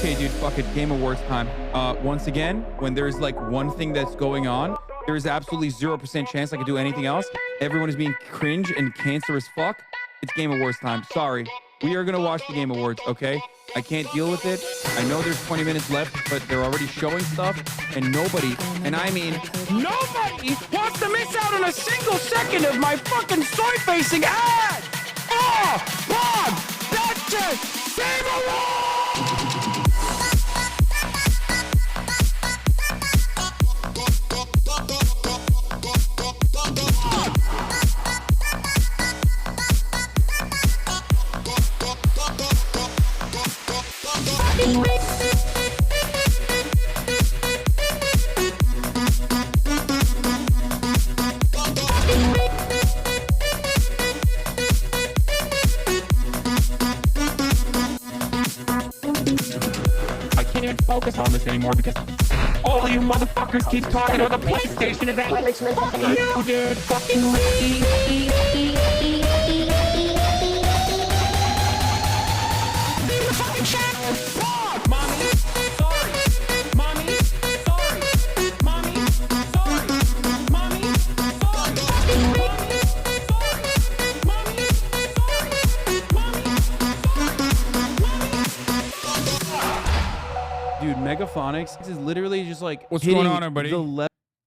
Okay, dude, fuck it. Game Awards time. Once again, when there's like one thing that's going on, there is absolutely 0% chance I could do anything else. Everyone is being cringe and cancer as fuck. It's Game Awards time. Sorry. We are going to watch the Game Awards, okay? I can't deal with it. I know there's 20 minutes left, but they're already showing stuff, and nobody, and I mean nobody, wants to miss out on a single second of my fucking soy-facing ad! Oh, Bob! That's it! Game Awards! I can't even focus on this anymore because all you motherfuckers keep talking about the PlayStation event. You dude, fucking leave the fucking channel. Fuck, mommy. Sorry. Mommy. Sorry. Mommy. Sorry. Mommy. Sorry. Mommy. Sorry. Dude, Megaphonics is literally just like What's hitting going on, everybody?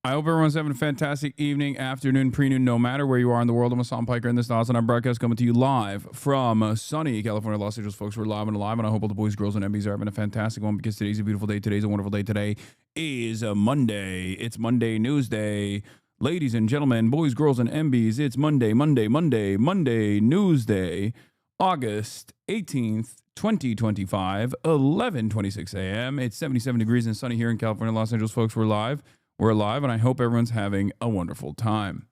I hope everyone's having a fantastic evening, afternoon, pre-noon, no matter where you are in the world. I'm Hasan Piker, and this is the HasanAbi broadcast coming to you live from sunny California, Los Angeles, folks. We're live and alive, and I hope all the boys, girls, and MBs are having a fantastic one because today's a beautiful day. Today's a wonderful day. Today is a Monday. It's Monday News Day. Ladies and gentlemen, boys, girls, and MBs, it's Monday News Day, August 18th, 2025, 11:26 a.m. It's 77 degrees and sunny here in California, Los Angeles, folks. We're live. We're live, and I hope everyone's having a wonderful time.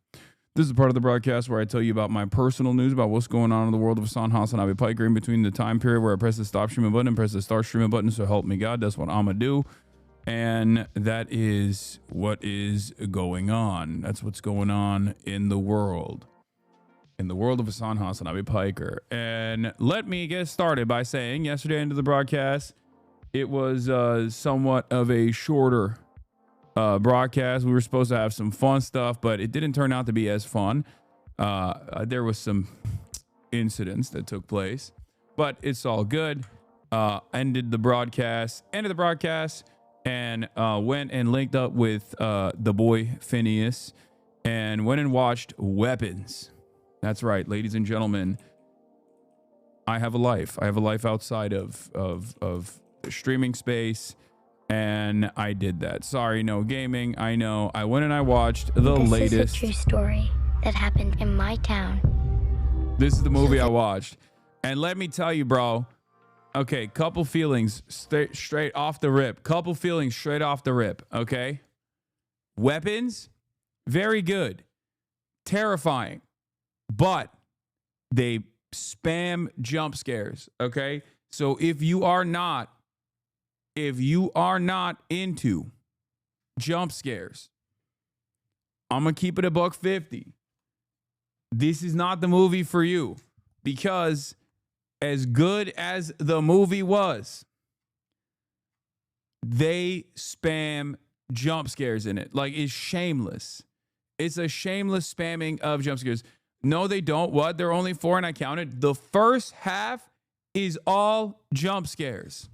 This is part of the broadcast where I tell you about my personal news about what's going on in the world of HasanAbi Piker in between the time period where I press the stop streaming button and press the start streaming button. So help me God, that's what I'm gonna do. And that is what is going on. That's what's going on in the world. In the world of HasanAbi Piker. And let me get started by saying yesterday into the broadcast, it was somewhat of a shorter broadcast. We were supposed to have some fun stuff, but it didn't turn out to be as fun. There was some incidents that took place, but it's all good. Ended the broadcast, and went and linked up with the boy Phineas and went and watched Weapons. That's right, ladies and gentlemen. I have a life. I have a life outside of the streaming space. And I did that. Sorry, no gaming. I know. I went and I watched the latest. This is a true story that happened in my town. This is the movie I watched. And let me tell you, bro. Okay, couple feelings straight off the rip. Okay? Weapons, very good. Terrifying. But they spam jump scares. Okay? So if you are not into jump scares, I'm going to keep it $150. This is not the movie for you, because as good as the movie was, they spam jump scares in it. Like, it's shameless. It's a shameless spamming of jump scares. No, they don't. What? They're only 4, and I counted. The first half is all jump scares.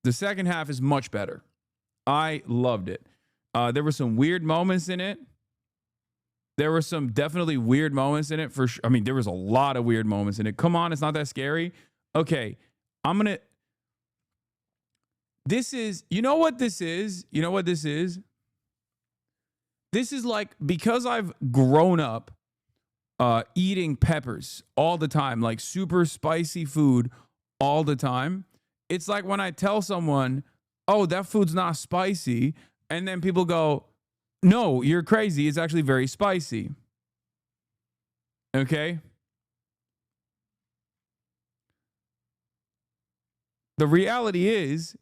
The second half is much better. I loved it. There were some weird moments in it. There were some definitely weird moments in it for sure. I mean, there was a lot of weird moments in it. Come on, it's not that scary. Okay, this is, you know what this is? This is like, because I've grown up eating peppers all the time, like super spicy food all the time. It's like when I tell someone, oh, that food's not spicy, and then people go, no, you're crazy. It's actually very spicy. Okay? The reality is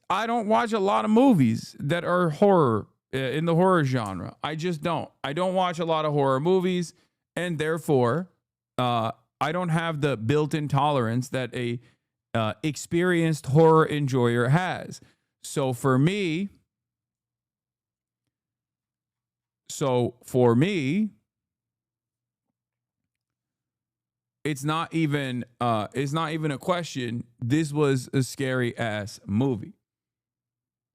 I don't watch a lot of movies that are horror, in the horror genre. I just don't. I don't watch a lot of horror movies, and therefore, I don't have the built-in tolerance that a experienced horror enjoyer has. So for me, it's not even a question. This was a scary ass movie.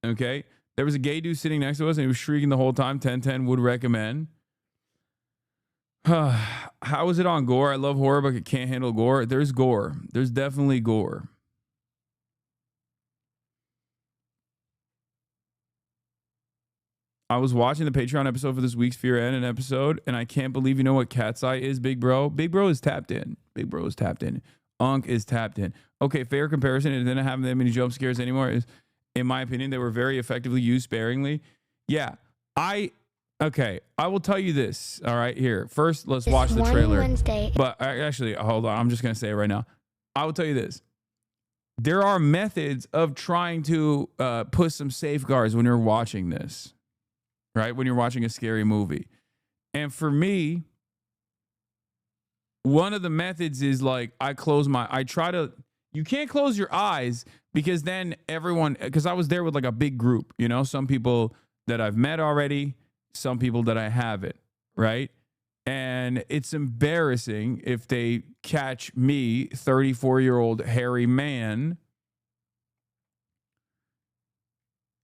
Okay? There was a gay dude sitting next to us and he was shrieking the whole time. 10/10 would recommend. How is it on gore? I love horror, but I can't handle gore. There's gore. There's definitely gore. I was watching the Patreon episode for this week's Fear N episode, and I can't believe you know what Cat's Eye is, Big Bro. Big Bro is tapped in. Big Bro is tapped in. Unk is tapped in. Okay, fair comparison. It didn't have that many jump scares anymore. Is, in my opinion, they were very effectively used sparingly. Yeah, okay, I will tell you this. All right, here. First, let's watch the trailer. Wednesday. But actually, hold on. I'm just going to say it right now. I will tell you this. There are methods of trying to put some safeguards when you're watching this, right? When you're watching a scary movie. And for me, one of the methods is like you can't close your eyes because then because I was there with like a big group, you know, some people that I've met already, some people that I haven't, right? And it's embarrassing if they catch me, 34-year-old hairy man,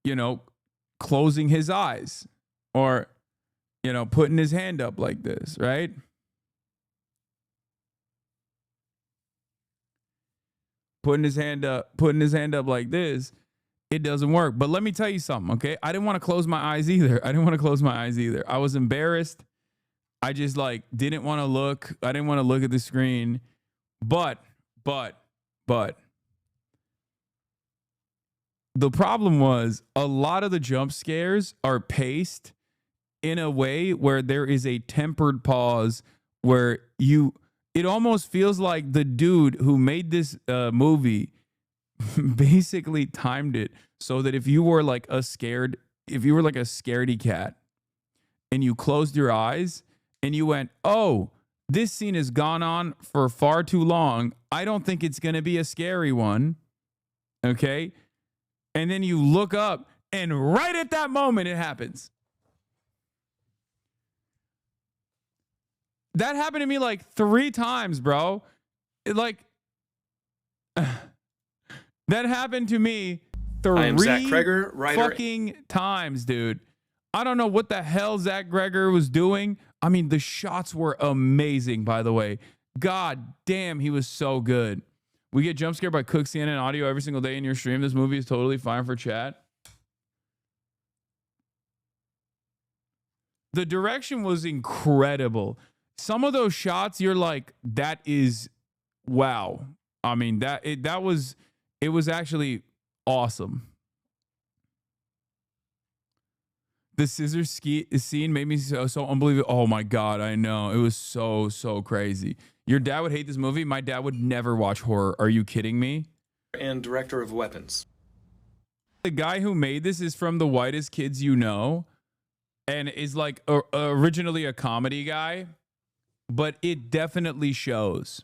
you know, closing his eyes or, you know, putting his hand up like this, right? Putting his hand up like this, it doesn't work. But let me tell you something, okay? I didn't want to close my eyes either. I was embarrassed. I just like didn't want to look. I didn't want to look at the screen. But the problem was a lot of the jump scares are paced in a way where there is a tempered pause where it almost feels like the dude who made this movie basically timed it so that if you were like a scaredy cat and you closed your eyes and you went, oh, this scene has gone on for far too long. I don't think it's going to be a scary one. Okay. And then you look up and right at that moment it happens. That happened to me like 3 times, bro. That happened to me 3 Zach Kreger, writer. fucking times, dude. I don't know what the hell Zach Kreger was doing. I mean, the shots were amazing, by the way. God damn, he was so good. We get jump scared by Cook CNN audio every single day in your stream. This movie is totally fine for chat. The direction was incredible. Some of those shots, you're like, that is wow. I mean, it was actually awesome. The scissor scene made me so unbelievable. Oh my God, I know. It was so crazy. Your dad would hate this movie. My dad would never watch horror. Are you kidding me? And director of Weapons. The guy who made this is from The Whitest Kids You Know and is like originally a comedy guy, but it definitely shows.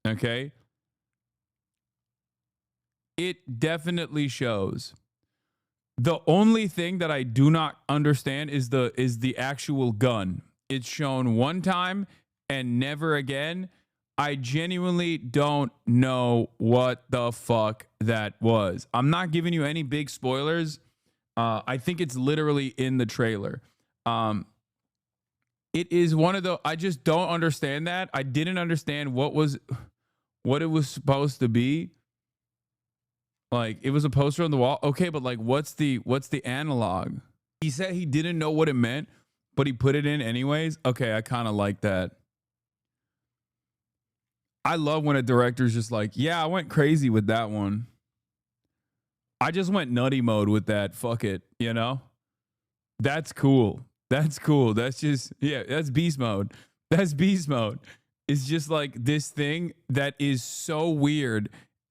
Okay? It definitely shows. The only thing that I do not understand is the actual gun. It's shown one time and never again. I genuinely don't know what the fuck that was. I'm not giving you any big spoilers. I think it's literally in the trailer. It is one of the, I just don't understand that. I didn't understand what it was supposed to be. Like, it was a poster on the wall. Okay, but like, what's the analog? He said he didn't know what it meant, but he put it in anyways. Okay, I kind of like that. I love when a director's just like, yeah, I went crazy with that one. I just went nutty mode with that. Fuck it, you know? That's cool. That's cool. That's just, yeah, that's beast mode. That's beast mode. It's just like this thing that is so weird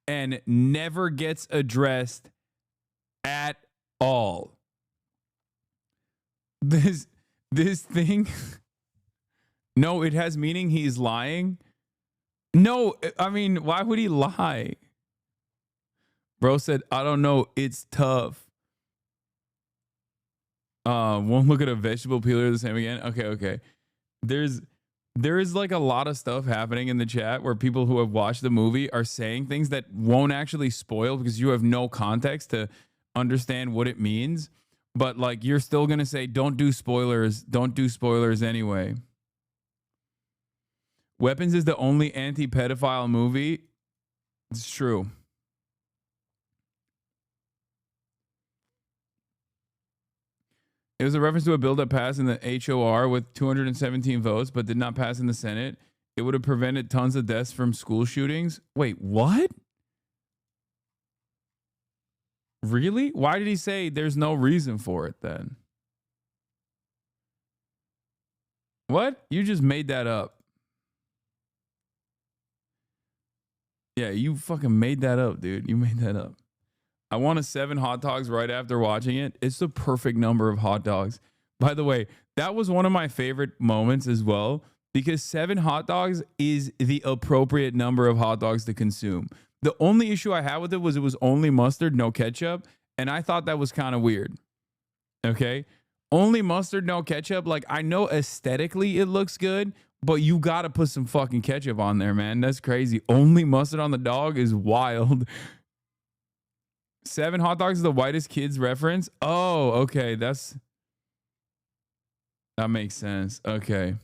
and never gets addressed at all. This thing, no, it has meaning. He's lying. No, I mean, why would he lie? Bro said, I don't know. It's tough. Won't look at a vegetable peeler the same again. Okay. There is like a lot of stuff happening in the chat where people who have watched the movie are saying things that won't actually spoil because you have no context to understand what it means. But like you're still going to say, don't do spoilers. Don't do spoilers anyway. Weapons is the only anti-pedophile movie. It's true. It was a reference to a bill that passed in the HOR with 217 votes, but did not pass in the Senate. It would have prevented tons of deaths from school shootings. Wait, what? Really? Why did he say there's no reason for it then? What? You just made that up. Yeah, you fucking made that up, dude. You made that up. I wanted 7 hot dogs right after watching it. It's the perfect number of hot dogs. By the way, that was one of my favorite moments as well, because 7 hot dogs is the appropriate number of hot dogs to consume. The only issue I had with it was only mustard, no ketchup. And I thought that was kind of weird. Okay. Only mustard, no ketchup. Like, I know aesthetically it looks good, but you got to put some fucking ketchup on there, man. That's crazy. Only mustard on the dog is wild. 7 hot dogs is the whitest kids reference. Oh, okay. That makes sense. Okay.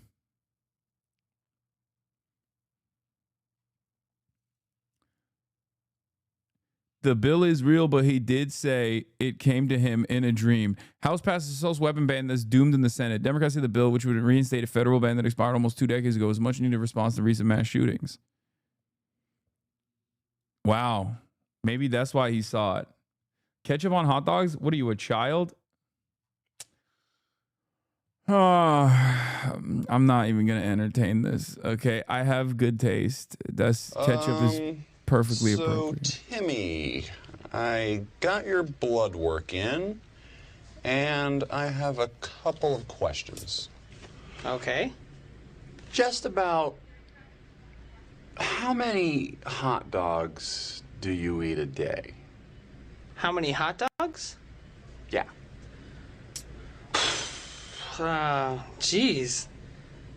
The bill is real, but he did say it came to him in a dream. House passes assault weapon ban that's doomed in the Senate. Democrats say the bill, which would reinstate a federal ban that expired almost 2 decades ago, is much needed response to recent mass shootings. Wow. Maybe that's why he saw it. Ketchup on hot dogs? What are you, a child? I'm not even going to entertain this. Okay, I have good taste. That's ketchup is perfectly appropriate. So, Timmy, I got your blood work in, and I have a couple of questions. Okay. Just about how many hot dogs do you eat a day? How many hot dogs? Yeah. Geez.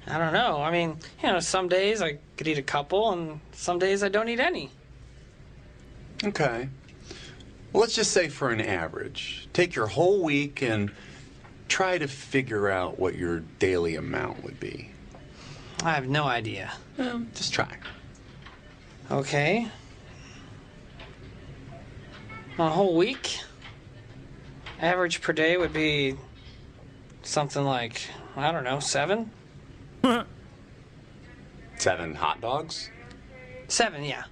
I don't know. I mean, some days I could eat a couple, and some days I don't eat any. Okay. Well, let's just say for an average, take your whole week and try to figure out what your daily amount would be. I have no idea. Just try. Okay. On a whole week, average per day would be something like, I don't know, 7? 7 hot dogs? 7, yeah.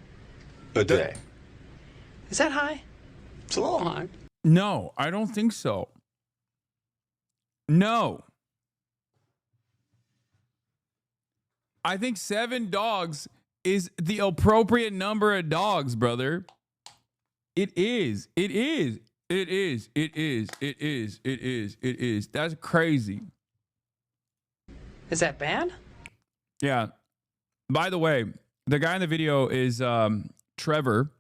A day. Is that high? It's a little high. No, I don't think so. No. I think 7 dogs is the appropriate number of dogs, brother. It is. It is. It is. It is. It is. It is. It is. That's crazy. Is that bad? Yeah. By the way, the guy in the video is Trevor,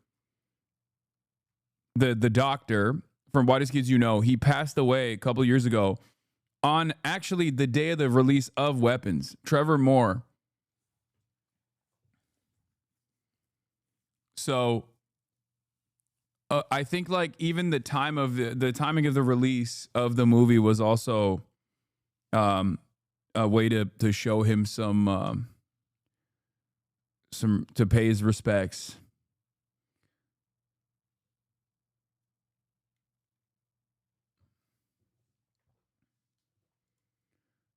the doctor from Whitest Kids You Know. He passed away a couple years ago on actually the day of the release of Weapons. Trevor Moore. So I think like even the time of the timing of the release of the movie was also a way to show him some to pay his respects.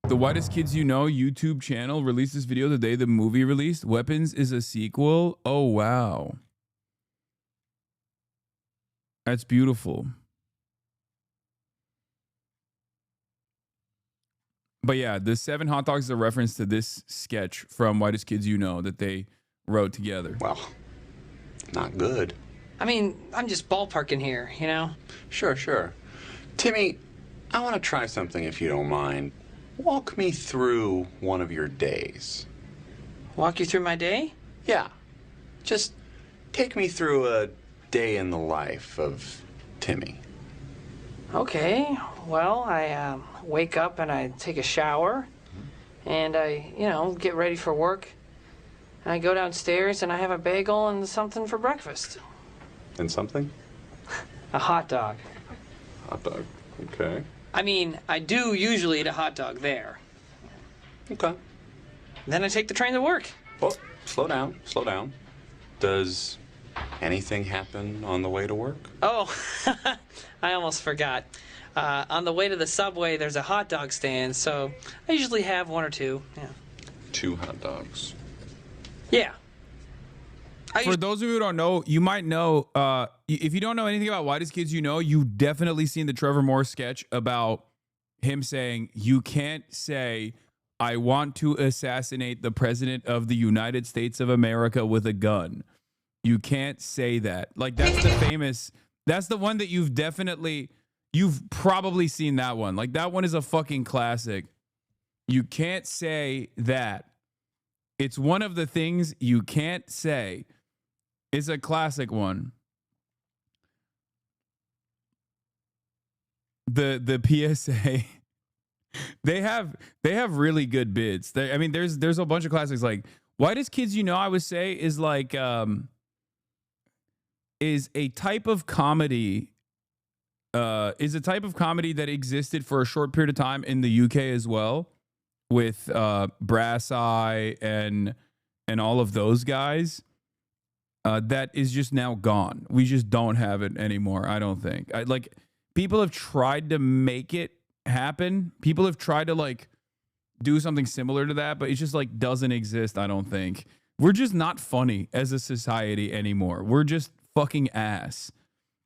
The Whitest Kids You Know YouTube channel released this video the day the movie released. Weapons is a sequel. Oh, wow. That's beautiful. But yeah, the 7 hot dogs is a reference to this sketch from Whitest Kids You Know that they wrote together. Well, not good. I mean, I'm just ballparking here, Sure, sure. Timmy, I want to try something if you don't mind. Walk me through one of your days. Walk you through my day? Yeah. Just take me through a day in the life of Timmy. Okay. Well, I wake up and I take a shower. and I, get ready for work. And I go downstairs and I have a bagel and something for breakfast. And something? A hot dog. Hot dog. Okay. I mean, I do usually eat a hot dog there. Okay. Then I take the train to work. Well, slow down. Slow down. Does anything happen on the way to work? Oh, I almost forgot. On the way to the subway, there's a hot dog stand, so I usually have one or two. Yeah. 2 hot dogs. Yeah. For those of you who don't know, you might know, if you don't know anything about Whitest Kids You Know, you definitely seen the Trevor Moore sketch about him saying, you can't say, I want to assassinate the president of the United States of America with a gun. You can't say that. Like, that's the famous, that's the one that you've probably seen that one. Like, that one is a fucking classic. You can't say that. It's one of the things you can't say. It's a classic one. The PSA, they have really good bits. There's a bunch of classics. Like, Whitest Kids You Know, I would say, is like is a type of comedy that existed for a short period of time in the UK as well, with Brass Eye and all of those guys. That is just now gone. We just don't have it anymore, I don't think. People have tried to make it happen. People have tried to like do something similar to that, but it just like doesn't exist, I don't think. We're just not funny as a society anymore. We're just fucking ass.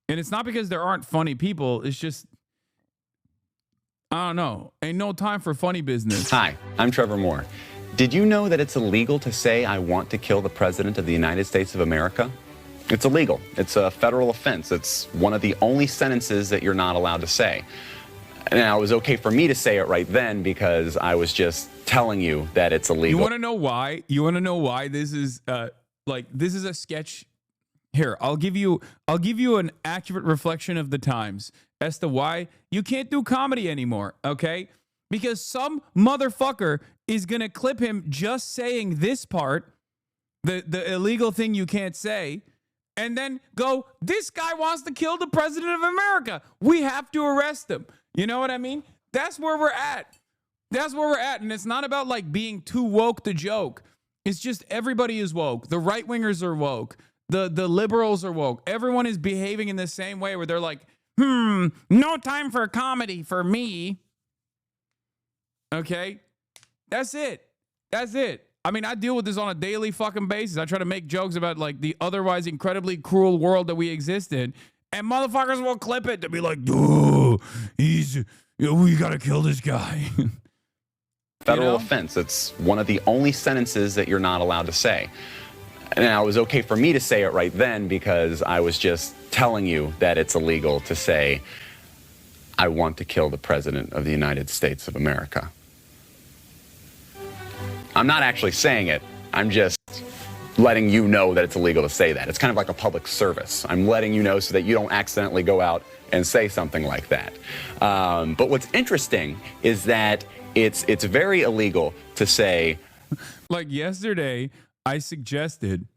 And it's not because there aren't funny people. It's just, I don't know. Ain't no time for funny business. Hi, I'm Trevor Moore. Did you know that it's illegal to say I want to kill the President of the United States of America? It's illegal. It's a federal offense. It's one of the only sentences that you're not allowed to say. Now, it was okay for me to say it right then because I was just telling you that it's illegal. You want to know why? You want to know why this is this is a sketch? Here, I'll give you an accurate reflection of the times as to why you can't do comedy anymore, okay? Because some motherfucker is going to clip him just saying this part, the illegal thing you can't say, and then go, this guy wants to kill the president of America. We have to arrest him. You know what I mean? That's where we're at. That's where we're at. And it's not about like being too woke to joke. It's just everybody is woke. The right wingers are woke. The liberals are woke. Everyone is behaving in the same way where they're like, no time for comedy for me. Okay? That's it. That's it. I mean, I deal with this on a daily fucking basis. I try to make jokes about like the otherwise incredibly cruel world that we exist in. And motherfuckers will clip it to be like, oh, we gotta kill this guy. Federal offense. It's one of the only sentences that you're not allowed to say. Now, it was okay for me to say it right then because I was just telling you that it's illegal to say, I want to kill the President of the United States of America. I'm not actually saying it. I'm just letting you know that it's illegal to say that. It's kind of like a public service. I'm letting you know so that you don't accidentally go out and say something like that. But what's interesting is that it's very illegal to say. Like yesterday, I suggested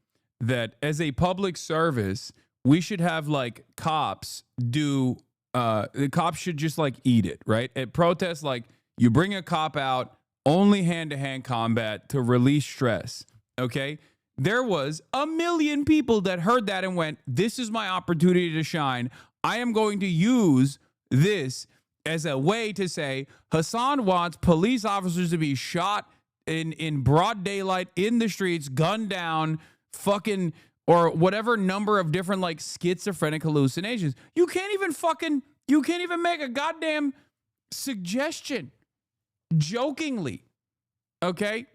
that as a public service, we should have like cops do, the cops should just like eat it, right? At protests, like you bring a cop out, only hand-to-hand combat to release stress, okay? There was 1 million people that heard that and went, this is my opportunity to shine. I am going to use this as a way to say, Hasan wants police officers to be shot in broad daylight in the streets, gunned down, fucking, or whatever number of different like schizophrenic hallucinations. You can't even make a goddamn suggestion jokingly. Okay?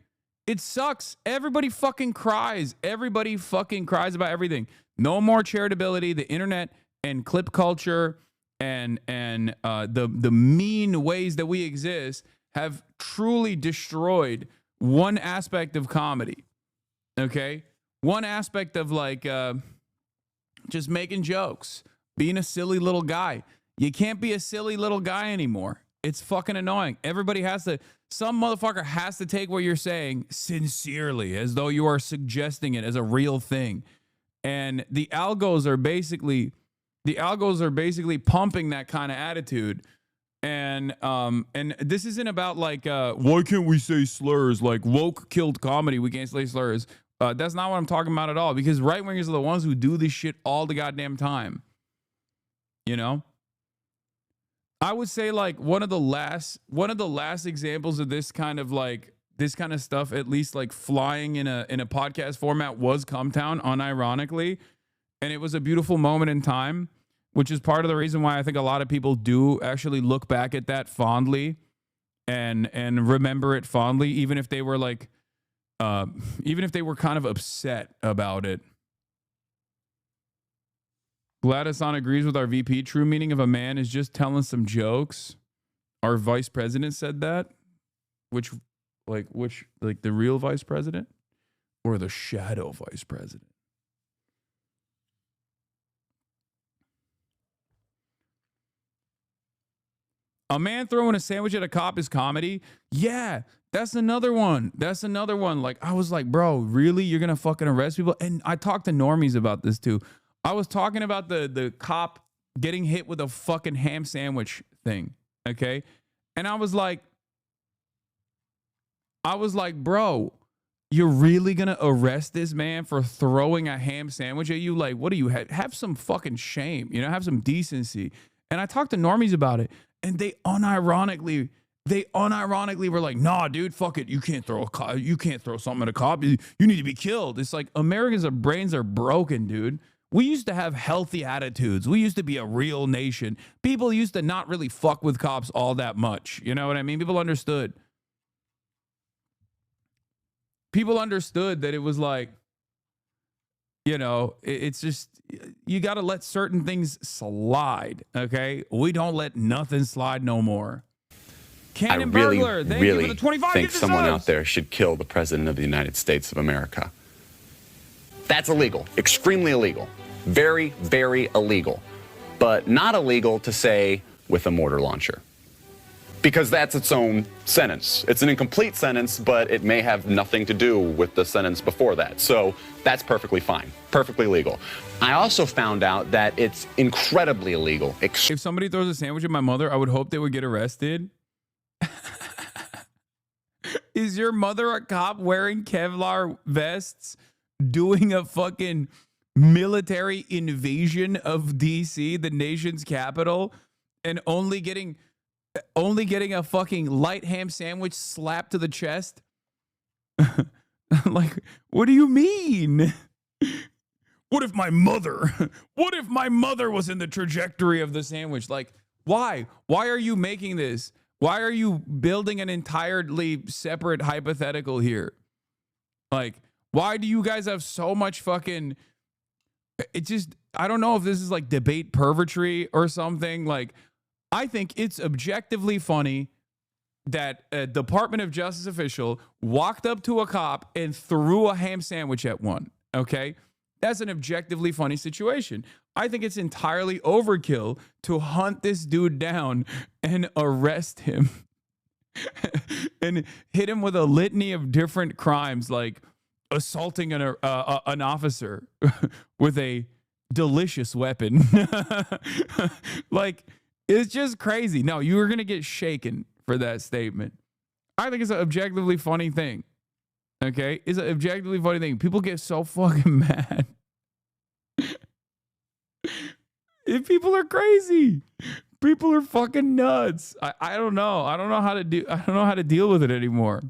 It sucks. Everybody fucking cries. Everybody fucking cries about everything. No more charitability. The internet and clip culture and the mean ways that we exist have truly destroyed one aspect of comedy. Okay? One aspect of like just making jokes, being a silly little guy. You can't be a silly little guy anymore. It's fucking annoying. Everybody has to some motherfucker has to take what you're saying sincerely, as though you are suggesting it as a real thing. And the algos are basically pumping that kind of attitude. And this isn't about like why can't we say slurs? Like woke killed comedy, we can't say slurs. That's not what I'm talking about at all, because right wingers are the ones who do this shit all the goddamn time. You know? I would say like one of the last examples of this kind of stuff, at least like flying in a podcast format, was Cumtown, unironically. And it was a beautiful moment in time, which is part of the reason why I think a lot of people do actually look back at that fondly and remember it fondly, even if they were like, even if they were kind of upset about it. Gladys-on agrees with our VP. True meaning of a man is just telling some jokes. Our vice president said that. Which, the real vice president or the shadow vice president? A man throwing a sandwich at a cop is comedy. Yeah, that's another one. Like, I was like, bro, really? You're going to fucking arrest people? And I talked to normies about this too. I was talking about the cop getting hit with a fucking ham sandwich thing. Okay. And I was like, bro, you're really going to arrest this man for throwing a ham sandwich at you? Like, what do you have some fucking shame, have some decency. And I talked to normies about it, and they unironically were like, nah, dude, fuck it. You can't throw something at a cop. You need to be killed. It's like Americans' brains are broken, dude. We used to have healthy attitudes. We used to be a real nation. People used to not really fuck with cops all that much. You know what I mean? People understood. People understood that it was like, it's just, you got to let certain things slide, okay? We don't let nothing slide no more. Cannon Burglar, thank you for the 25 think someone out there should kill the President of the United States of America. That's illegal, extremely illegal, very, very illegal, but not illegal to say with a mortar launcher, because that's its own sentence. It's an incomplete sentence, but it may have nothing to do with the sentence before that. So that's perfectly fine, perfectly legal. I also found out that it's incredibly illegal. If somebody throws a sandwich at my mother, I would hope they would get arrested. Is your mother a cop wearing Kevlar vests, doing a fucking military invasion of DC, the nation's capital, and only getting a fucking light ham sandwich slapped to the chest? Like, what do you mean? What if my mother was in the trajectory of the sandwich? Like, why? Why are you making this? Why are you building an entirely separate hypothetical here? Like, why do you guys have so much fucking... I don't know if this is like debate pervertry or something. Like, I think it's objectively funny that a Department of Justice official walked up to a cop and threw a ham sandwich at one, okay? That's an objectively funny situation. I think it's entirely overkill to hunt this dude down and arrest him and hit him with a litany of different crimes, like assaulting an officer with a delicious weapon. Like, it's just crazy. No, you were going to get shaken for that statement. I think it's an objectively funny thing. Okay? It's an objectively funny thing. People get so fucking mad. If people are crazy. People are fucking nuts. I don't know. I don't know how to deal with it anymore.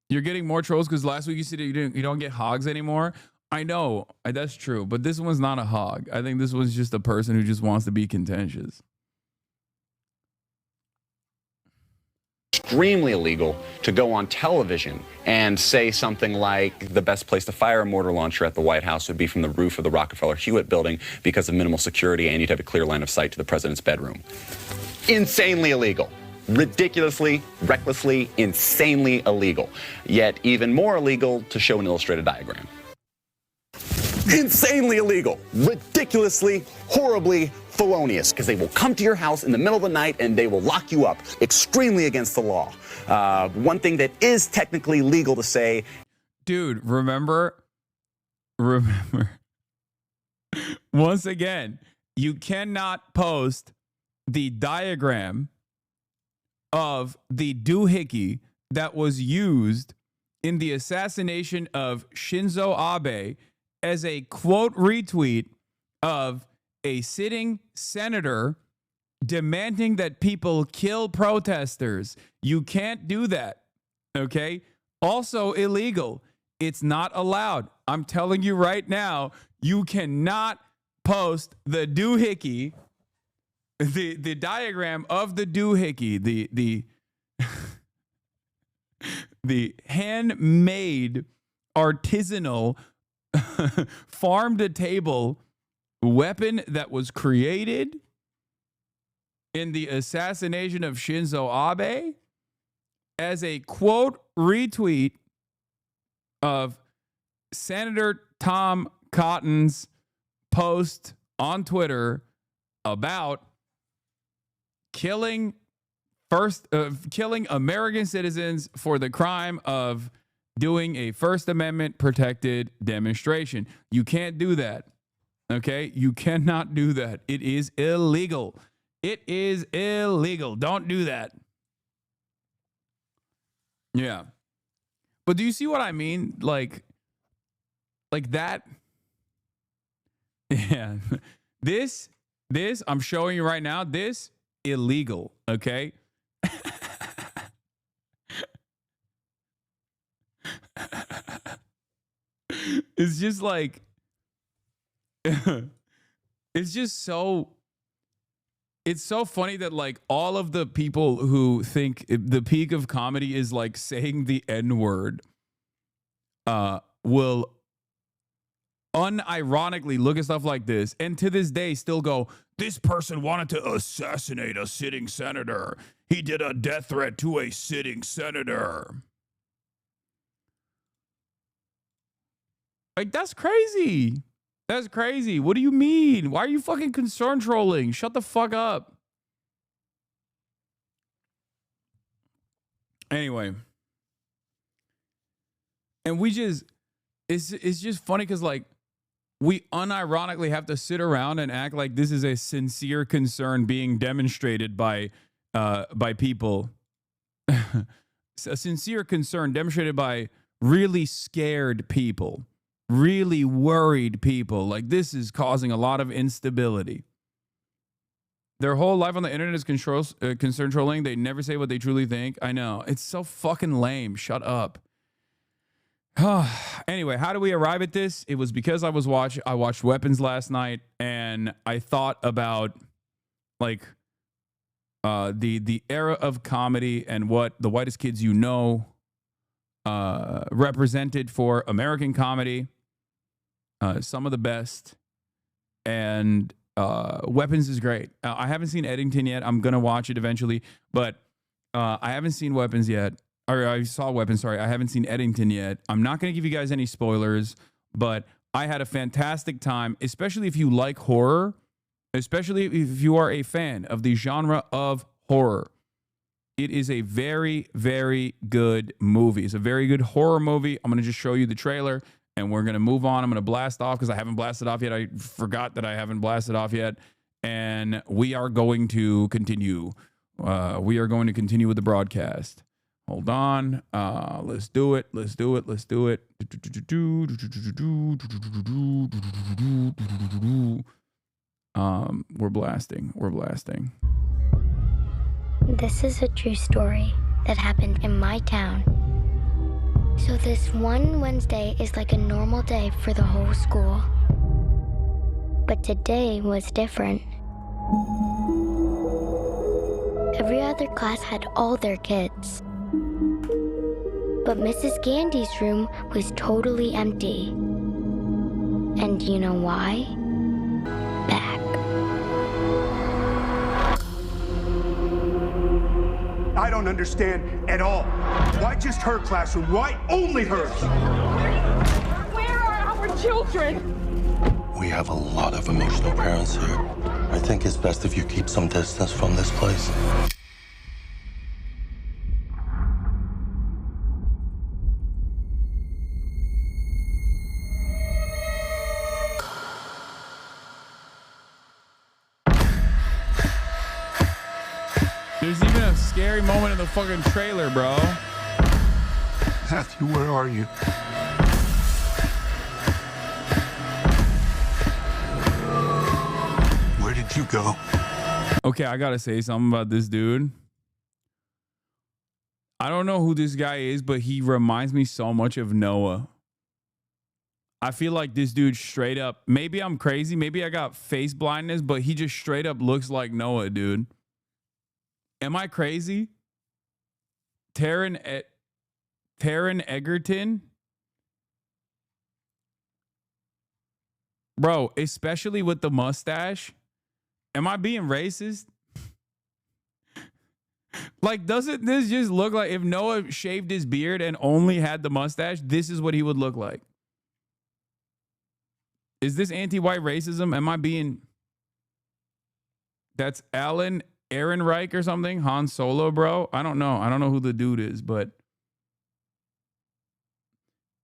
You're getting more trolls because last week you said you don't get hogs anymore. I know, that's true, but this one's not a hog. I think this was just a person who just wants to be contentious. Extremely illegal to go on television and say something like the best place to fire a mortar launcher at the White House would be from the roof of the Rockefeller Hewitt building because of minimal security, and you'd have a clear line of sight to the president's bedroom. Insanely illegal. Ridiculously, recklessly, insanely illegal. Yet even more illegal to show an illustrated diagram. Insanely illegal. Ridiculously, horribly, felonious because they will come to your house in the middle of the night and they will lock you up. Extremely against the law. One thing that is technically legal to say. Dude, remember. Once again, you cannot post the diagram of the doohickey that was used in the assassination of Shinzo Abe as a quote retweet of a sitting senator demanding that people kill protesters. You can't do that, okay? Also illegal. It's not allowed. I'm telling you right now, you cannot post the doohickey, the diagram of the doohickey, the handmade, artisanal, farm-to-table weapon that was created in the assassination of Shinzo Abe as a quote retweet of Senator Tom Cotton's post on Twitter about killing American citizens for the crime of doing a First Amendment protected demonstration. You can't do that. Okay? You cannot do that. It is illegal. It is illegal. Don't do that. Yeah. But do you see what I mean? Like that. Yeah. This I'm showing you right now. This illegal. Okay. It's just like, it's just so, it's so funny that like all of the people who think the peak of comedy is like saying the N-word will unironically look at stuff like this and to this day still go, this person wanted to assassinate a sitting senator. He did a death threat to a sitting senator. Like, that's crazy. That's crazy. What do you mean? Why are you fucking concern trolling? Shut the fuck up. Anyway. And we just, it's just funny because like we unironically have to sit around and act like this is a sincere concern being demonstrated by people. A sincere concern demonstrated by really scared people. Really worried people. Like, this is causing a lot of instability. Their whole life on the internet is concern trolling. They never say what they truly think. I know. It's so fucking lame. Shut up. Anyway, how do we arrive at this? It was because I watched Weapons last night, and I thought about like the era of comedy and what the whitest kids you know represented for American comedy. Some of the best, and Weapons is great. I haven't seen Eddington yet. I'm gonna watch it eventually, but I haven't seen Weapons yet. Or I saw Weapons, sorry. I haven't seen Eddington yet. I'm not gonna give you guys any spoilers, but I had a fantastic time, especially if you like horror, especially if you are a fan of the genre of horror. It is a very, very good movie. It's a very good horror movie. I'm gonna just show you the trailer. And we're going to move on. I'm going to blast off because I haven't blasted off yet. I forgot that I haven't blasted off yet. And we are going to continue. We are going to continue with the broadcast. Hold on. Let's do it. Let's do it. Let's do it. We're blasting. We're blasting. This is a true story that happened in my town. So this one Wednesday is like a normal day for the whole school. But today was different. Every other class had all their kids. But Mrs. Gandy's room was totally empty. And you know why? Back. I don't understand at all. Why just her classroom? Why only hers? Where are our children? We have a lot of emotional parents here. I think it's best if you keep some distance from this place. There's even a scary moment in the fucking trailer, bro. Matthew, where are you? Where did you go? Okay, I gotta say something about this dude. I don't know who this guy is, but he reminds me so much of Noah. I feel like this dude straight up, maybe I'm crazy, maybe I got face blindness, but he just straight up looks like Noah, dude. Am I crazy? Taron Egerton? Bro, especially with the mustache. Am I being racist? Like, doesn't this just look like if Noah shaved his beard and only had the mustache, this is what he would look like? Is this anti-white racism? Am I being... That's Alan Ehrenreich or something? Han Solo, bro? I don't know. I don't know who the dude is, but...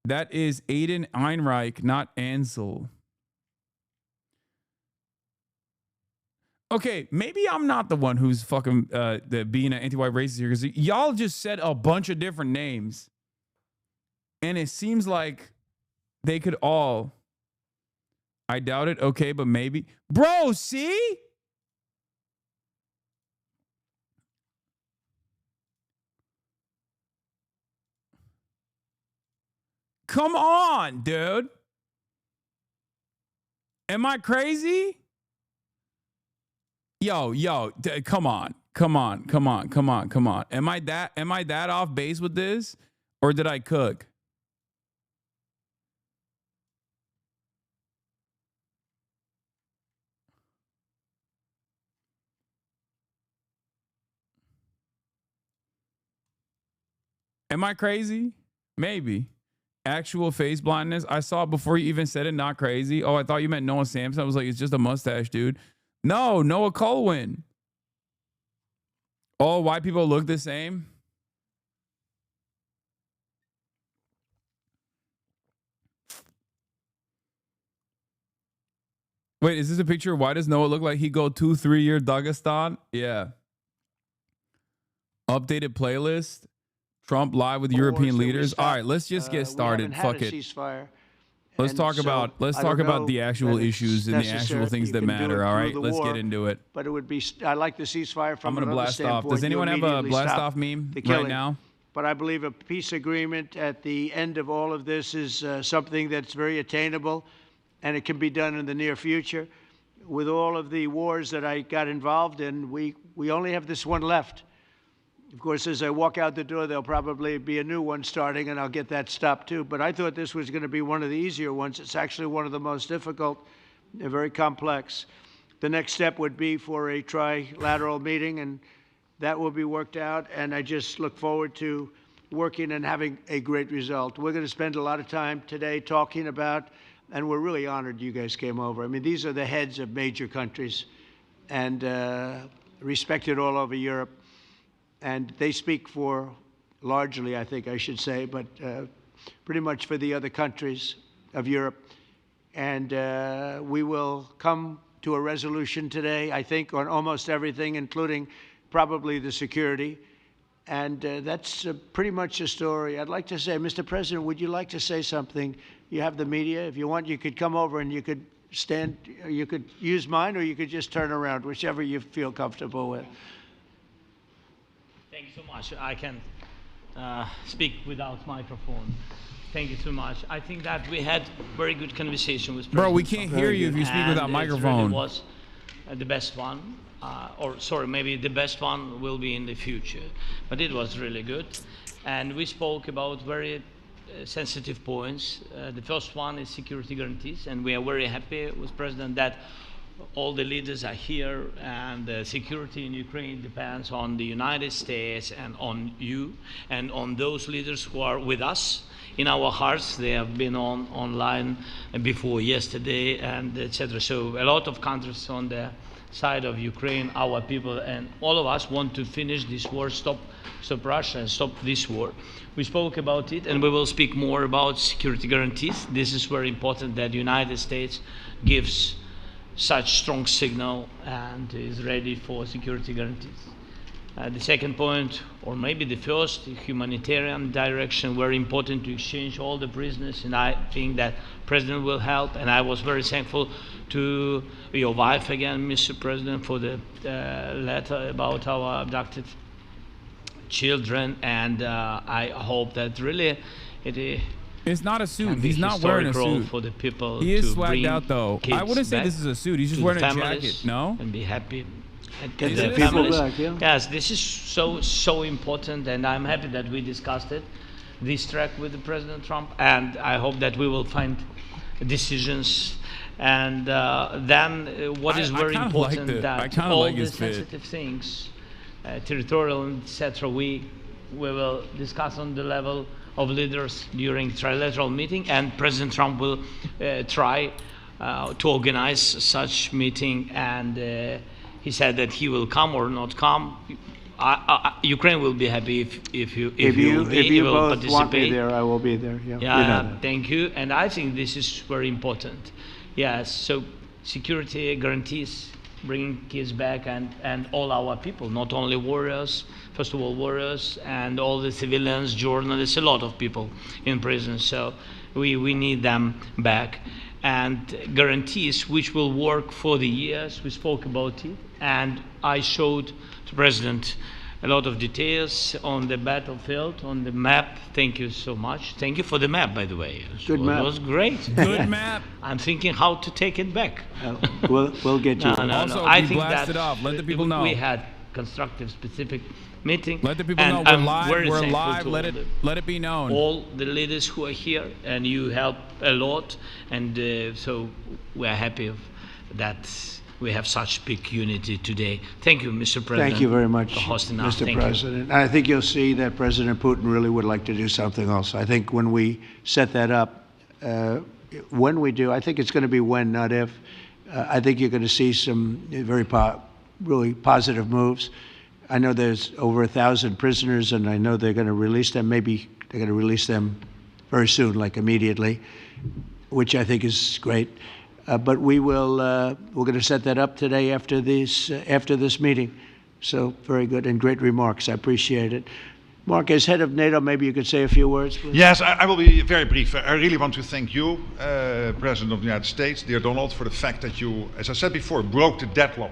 That is Aiden Einreich, not Ansel. Okay, maybe I'm not the one who's fucking being an anti-white racist here, because y'all just said a bunch of different names. And it seems like they could all... I doubt it. Okay, but maybe. Bro, see? Come on, dude. Am I crazy? Yo, come on. Am I that off base with this? Or did I cook? Am I crazy? Maybe. Actual face blindness. I saw it before you even said it. Not crazy. Oh, I thought you meant Noah Sampson. I was like, it's just a mustache, dude. No, Noah Cohen. Oh, white people look the same? Wait, is this a picture? Why does Noah look like he go 2-3 year Dagestan? Yeah. Updated playlist. Trump live with European leaders. All right, let's just get started. Fuck it. Let's talk about the actual issues and the actual things that matter. All right, let's get into it. But it would be, I like the ceasefire from I'm gonna blast off. Does anyone have a blast off meme right now? But I believe a peace agreement at the end of all of this is something that's very attainable, and it can be done in the near future. With all of the wars that I got involved in, we only have this one left. Of course, as I walk out the door, there'll probably be a new one starting, and I'll get that stopped too. But I thought this was going to be one of the easier ones. It's actually one of the most difficult. They're very complex. The next step would be for a trilateral meeting, and that will be worked out. And I just look forward to working and having a great result. We're going to spend a lot of time today talking about, and we're really honored you guys came over. I mean, these are the heads of major countries and respected all over Europe. And they speak for, largely, I think I should say, but pretty much for the other countries of Europe. And we will come to a resolution today, I think, on almost everything, including probably the security. And that's pretty much the story. I'd like to say, Mr. President, would you like to say something? You have the media. If you want, you could come over and you could stand, you could use mine, or you could just turn around, whichever you feel comfortable with. Thank you so much. I can speak without microphone. Thank you so much. I think that we had very good conversation with President. Bro, we can't hear you if you speak without microphone. It really was the best one, or sorry, maybe the best one will be in the future. But it was really good, and we spoke about very sensitive points. The first one is security guarantees, and we are very happy with President that all the leaders are here, and security in Ukraine depends on the United States and on you and on those leaders who are with us in our hearts. They have been online before yesterday, and etc. So a lot of countries on the side of Ukraine, our people, and all of us want to finish this war, stop Russia and stop this war. We spoke about it, and we will speak more about security guarantees. This is very important that the United States gives such strong signal and is ready for security guarantees. The second point, or maybe the first, humanitarian direction, very important to exchange all the prisoners, and I think that President will help, and I was very thankful to your wife again, Mr. President, for the letter about our abducted children, and I hope that really it's not a suit. He's not wearing a suit. For the people he is to swagged bring out, though. I wouldn't say this is a suit. He's just wearing a jacket. No? And be happy. Get the people back, yeah. Yes, this is so important, and I'm happy that we discussed it, this track with the President Trump, and I hope that we will find decisions. And then what is very important, that all the sensitive things, territorial, etc., we will discuss on the level of leaders during trilateral meeting, and President Trump will try to organize such meeting, and he said that he will come or not come. Ukraine will be happy if you both participate. Want me there, I will be there. Yeah, yeah, you know thank you. And I think this is very important. Yes, so security guarantees, bringing kids back, and all our people, not only warriors, first of all warriors, and all the civilians, journalists, a lot of people in prison. So we need them back. And guarantees which will work for the years. We spoke about it, and I showed the President a lot of details on the battlefield, on the map. Thank you so much. Thank you for the map, by the way. Good map. It was great. Good map. I'm thinking how to take it back. We'll get you. Also, I we think blasted that off. Let the people know. We had constructive, specific meeting. Let the people know we're live. We're live. Let it be known. All the leaders who are here, and you help a lot, and so we are happy that we have such big unity today. Thank you, Mr. President. Thank you very much, for hosting us. Mr. President. I think you'll see that President Putin really would like to do something else. I think when we set that up, when we do, I think it's going to be when, not if. I think you're going to see some really positive moves. I know there's over 1,000 prisoners, and I know they're going to release them. Maybe they're going to release them very soon, like immediately, which I think is great. But we're going to set that up today after this meeting. So very good and great remarks. I appreciate it. Mark, as head of NATO, maybe you could say a few words, please. Yes, I will be very brief. I really want to thank you, President of the United States, dear Donald, for the fact that you, as I said before, broke the deadlock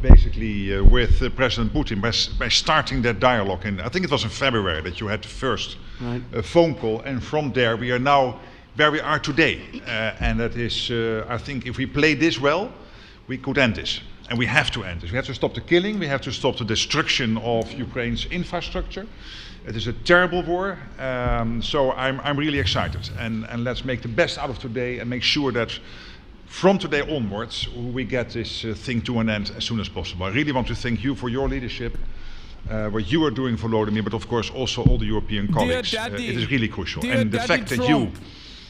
basically with President Putin by starting that dialogue. And I think it was in February that you had the first phone call, and from there we are now where we are today. And that is, I think if we play this well, we could end this. And we have to end this. We have to stop the killing. We have to stop the destruction of Ukraine's infrastructure. It is a terrible war. So I'm really excited. And let's make the best out of today and make sure that from today onwards, we get this thing to an end as soon as possible. I really want to thank you for your leadership, what you are doing for Volodymyr, but of course also all the European colleagues. It is really crucial. And the fact that you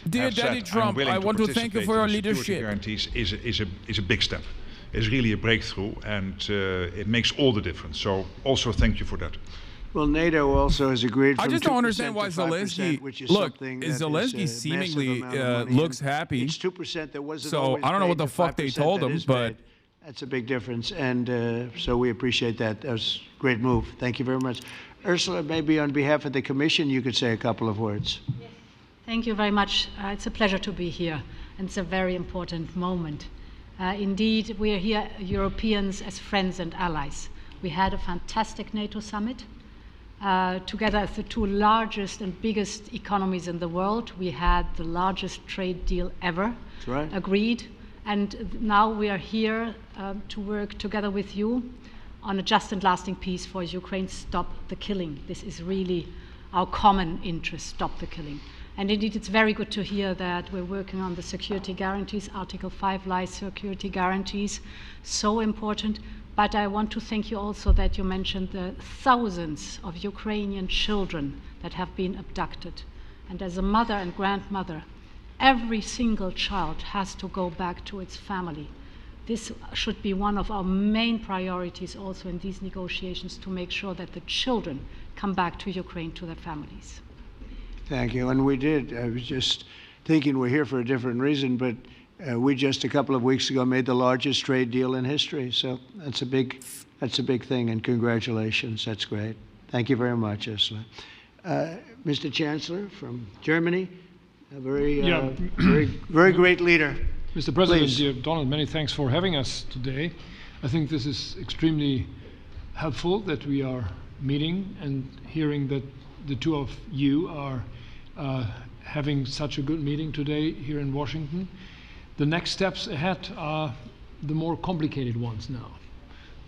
Dear Daddy Trump, I want to thank you for your leadership. Guarantees is a big step. It's really a breakthrough, and it makes all the difference. So also thank you for that. Well, NATO also has agreed. I just don't understand why Zelensky. Look, Zelensky seemingly looks happy. It's 2%. There wasn't. So I don't know what the fuck they told him, but that's a big difference, and so we appreciate that. That was a great move. Thank you very much, Ursula. Maybe on behalf of the Commission, you could say a couple of words. Yes. Thank you very much. It's a pleasure to be here, and it's a very important moment. Indeed, we are here, Europeans, as friends and allies. We had a fantastic NATO summit. Together as the two largest and biggest economies in the world, we had the largest trade deal ever agreed. And now we are here to work together with you on a just and lasting peace for Ukraine. Stop the killing. This is really our common interest, stop the killing. And indeed, it's very good to hear that we're working on the security guarantees, Article 5 life security guarantees, so important. But I want to thank you also that you mentioned the thousands of Ukrainian children that have been abducted. And as a mother and grandmother, every single child has to go back to its family. This should be one of our main priorities also in these negotiations, to make sure that the children come back to Ukraine to their families. Thank you. And we did. I was just thinking we're here for a different reason, but we just a couple of weeks ago made the largest trade deal in history. So that's a big thing, and congratulations. That's great. Thank you very much, Ursula. Mr. Chancellor from Germany, a very great leader. Mr. President, Please. dear Donald, many thanks for having us today. I think this is extremely helpful that we are meeting and hearing that the two of you are having such a good meeting today here in Washington. The next steps ahead are the more complicated ones now.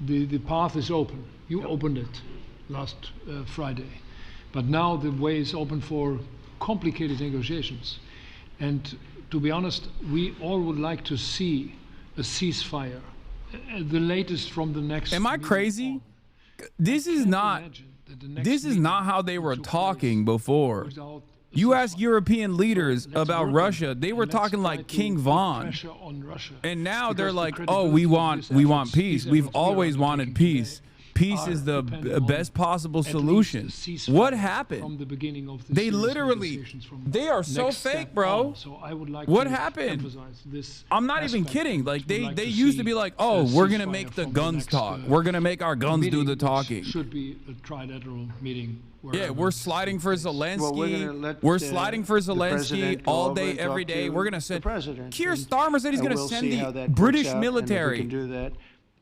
The path is open. You opened it last Friday. But now the way is open for complicated negotiations. And to be honest, we all would like to see a ceasefire, the latest from the next. Am I crazy? This is not how they were talking before. You ask European leaders about Russia, they were talking like King Von. And now they're like, oh, we want peace. We've always wanted peace. Peace is the best possible solution. What happened? They literally, they are so fake, bro. What happened? I'm not even kidding. Like they used to be like, oh, we're gonna make the guns talk. We're gonna make our guns do the talking. Should be a trilateral meeting. Yeah, we're sliding for Zelensky. We're sliding for Zelensky all day, every day. We're gonna send. Keir Starmer said he's gonna send the British military. We can do that.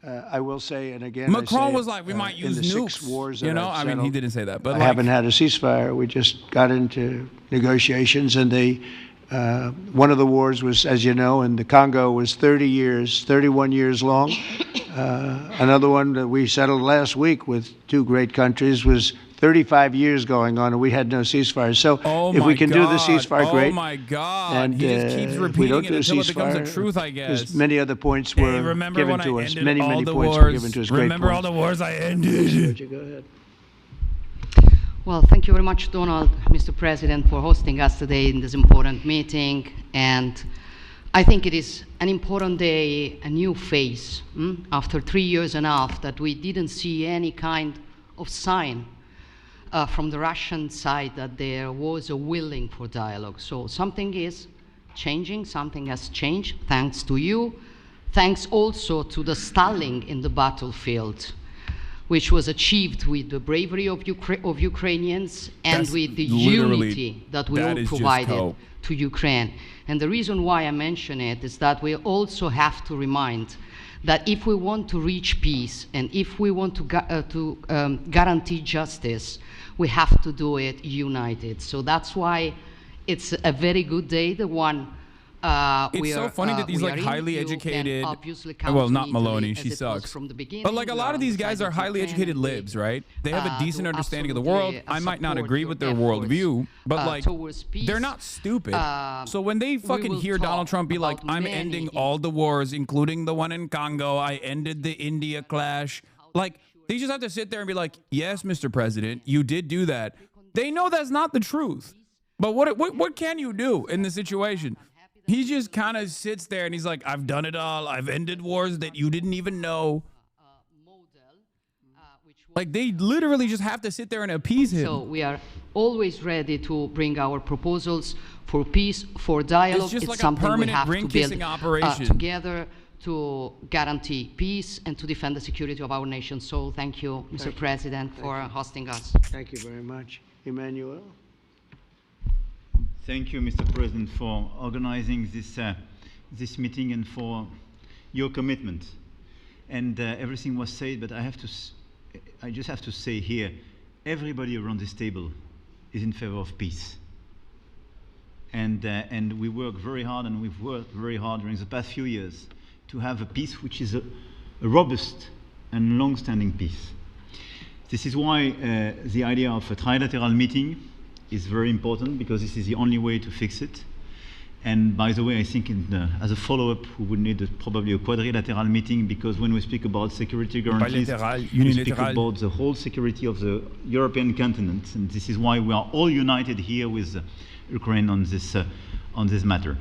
I will say, and again, Macron was like, we might use nukes. You know, I mean, he didn't say that, but I like, haven't had a ceasefire. We just got into negotiations, and one of the wars was, as you know, in the Congo was 31 years long. Another one that we settled last week with two great countries was 35 years going on, and we had no ceasefire. So if we can do the ceasefire, great. Oh my God! And he just keeps repeating it until it becomes a truth, I guess. Many other points were given to us. Many points were given to us. Remember all the wars I ended? Go ahead. Well, thank you very much, Donald, Mr. President, for hosting us today in this important meeting. And I think it is an important day, a new phase, after 3 years and a half that we didn't see any kind of sign from the Russian side that there was a willing for dialogue. So something is changing, something has changed, thanks to you. Thanks also to the stalling in the battlefield, which was achieved with the bravery of Ukrainians and with the unity that we all provided to Ukraine. And the reason why I mention it is that we also have to remind that if we want to reach peace and if we want to guarantee justice, we have to do it united. So that's why it's a very good day, the one it's so funny that these like highly educated, well, not Maloney, she sucks, but like a lot of these guys are highly educated libs, right? They have a decent understanding of the world. I might not agree with their worldview, but like they're not stupid. So when they fucking hear Donald Trump be like, I'm ending all the wars, including the one in Congo, I ended the India clash, like they just have to sit there and be like, yes, Mr. President, you did do that. They know that's not the truth. But what can you do in the situation? He just kind of sits there and he's like, I've done it all. I've ended wars that you didn't even know. Like, they literally just have to sit there and appease him. So we are always ready to bring our proposals for peace, for dialogue. It's just like something a permanent we have to build operation. together to guarantee peace and to defend the security of our nation. So thank you, Mr. President, for hosting us. Thank you very much. Emmanuel? Thank you, Mr. President, for organizing this meeting and for your commitment. And everything was said, but I just have to say here, everybody around this table is in favor of peace. And we work very hard, and we've worked very hard during the past few years to have a peace which is a robust and long-standing peace. This is why the idea of a trilateral meeting is very important because this is the only way to fix it. And by the way, I think as a follow-up, we would need probably a quadrilateral meeting, because when we speak about security guarantees, we speak about the whole security of the European continent. And this is why we are all united here with Ukraine on this matter.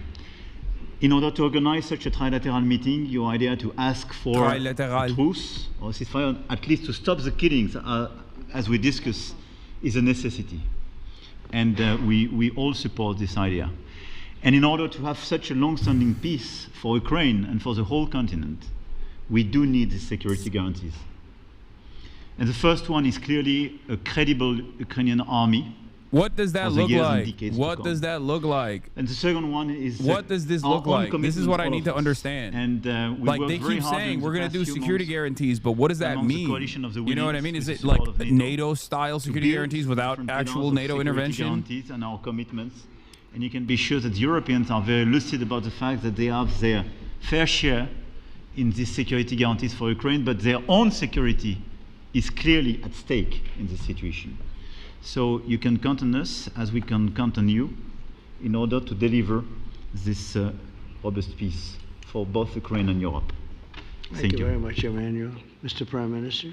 In order to organize such a trilateral meeting, your idea to ask for a truce or ceasefire, at least to stop the killings, as we discussed, is a necessity. And we all support this idea. And in order to have such a long-standing peace for Ukraine and for the whole continent, we do need these security guarantees. And the first one is clearly a credible Ukrainian army. What does that look like? What does that look like? And the second one is what does this look like? This is what I need to understand. And like they keep saying we're going to do security guarantees, but what does that mean? You know what I mean? Is it like NATO-style security guarantees without actual NATO intervention? Guarantees and our commitments. And you can be sure that Europeans are very lucid about the fact that they have their fair share in these security guarantees for Ukraine, but their own security is clearly at stake in this situation. So you can count on us, as we can count on you, in order to deliver this robust peace for both Ukraine and Europe. Thank you very much, Emmanuel. Mr. Prime Minister.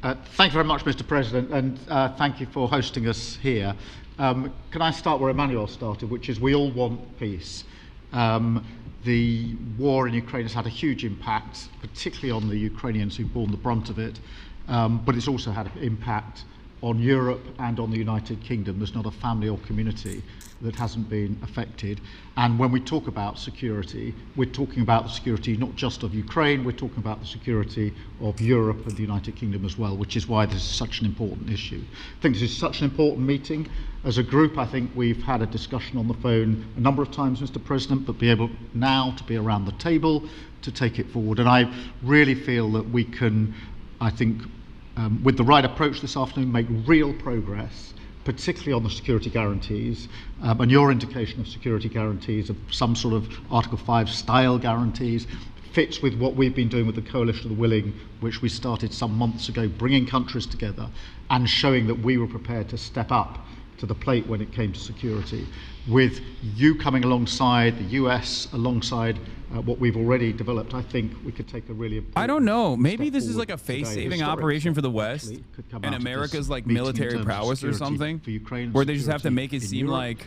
Thank you very much, Mr. President, and thank you for hosting us here. Can I start where Emmanuel started, which is we all want peace. The war in Ukraine has had a huge impact, particularly on the Ukrainians who've borne the brunt of it, but it's also had an impact on Europe and on the United Kingdom. There's not a family or community that hasn't been affected. And when we talk about security, we're talking about the security not just of Ukraine, we're talking about the security of Europe and the United Kingdom as well, which is why this is such an important issue. I think this is such an important meeting. As a group, I think we've had a discussion on the phone a number of times, Mr. President, but be able now to be around the table to take it forward. And I really feel that we can, I think, with the right approach this afternoon, make real progress, particularly on the security guarantees, and your indication of security guarantees of some sort of Article 5 style guarantees fits with what we've been doing with the Coalition of the Willing, which we started some months ago, bringing countries together and showing that we were prepared to step up to the plate when it came to security. With you coming alongside, the US alongside what we've already developed, I think we could take a really important I don't know. Maybe this is like a face-saving operation for the West and America's like military prowess or something, where they just have to make it seem like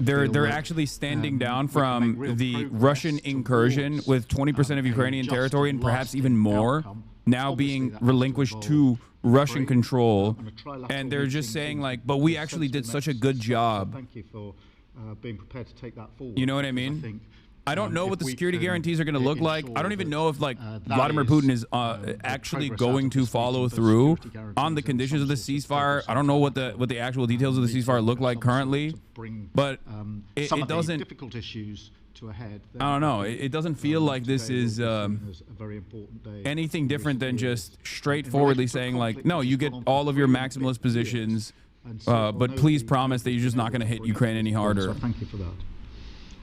they're actually standing down from the Russian incursion with 20% of Ukrainian territory and perhaps even more now being relinquished to Russian control, and they're just saying like, but we actually did such a good job. Thank you for being prepared to take that forward. You know what I mean? I don't know what the security guarantees are going to look like. I don't even know if like Vladimir Putin is actually going to follow through on the conditions of the ceasefire. I don't know what the actual details of the ceasefire look like currently, but it doesn't. Difficult issues to a head. I don't know. It doesn't feel like this is anything different than just straightforwardly saying like, no, you get all of your maximalist positions, but please promise that you're just not going to hit Ukraine any harder. Thank you for that.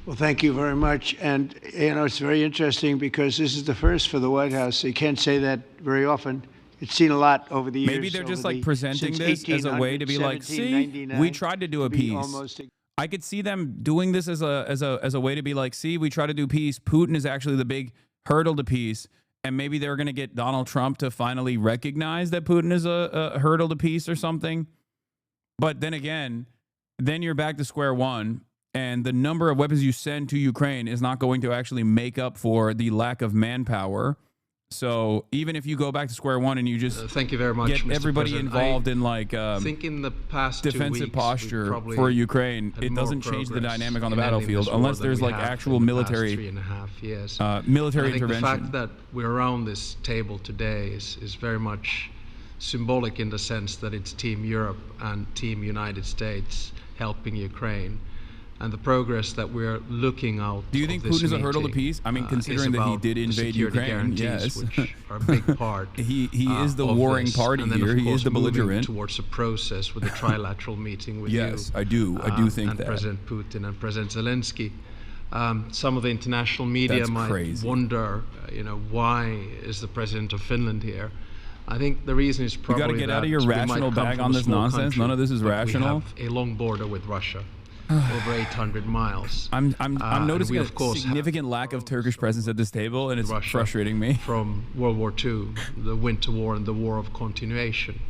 Well, thank you very much. And, you know, it's very interesting because this is the first for the White House. You can't say that very often. It's seen a lot over the years. Maybe they're just like presenting this as a way to be like, see, we tried to do a peace. I could see them doing this as a way to be like, see, we try to do peace. Putin is actually the big hurdle to peace. And maybe they're going to get Donald Trump to finally recognize that Putin is a hurdle to peace or something. But then again, then you're back to square one. And the number of weapons you send to Ukraine is not going to actually make up for the lack of manpower. So even if you go back to square one and you just thank you very much, get Mr. everybody President. involved in like think in the past defensive posture for Ukraine, it doesn't change the dynamic on the battlefield unless there's like actual military military intervention. The fact that we're around this table today is very much symbolic in the sense that it's Team Europe and Team United States helping Ukraine. And the progress that we're looking out. Do you think Putin is a hurdle to peace? I mean, considering that he did invade Ukraine, yes. Which are a big part. he is the warring party here. He is the belligerent. Towards a process with a trilateral meeting with you. Yes, I do think and that. President Putin and President Zelensky. Some of the international media might wonder, why is the president of Finland here? I think the reason is probably you got to get out of your that we rational might come bag from on a this small nonsense. country, None of this is but rational. We have a long border with Russia, over 800 miles. I'm noticing of course, a significant lack of Turkish presence at this table, and it's frustrating me. From World War II, the Winter War, and the War of Continuation.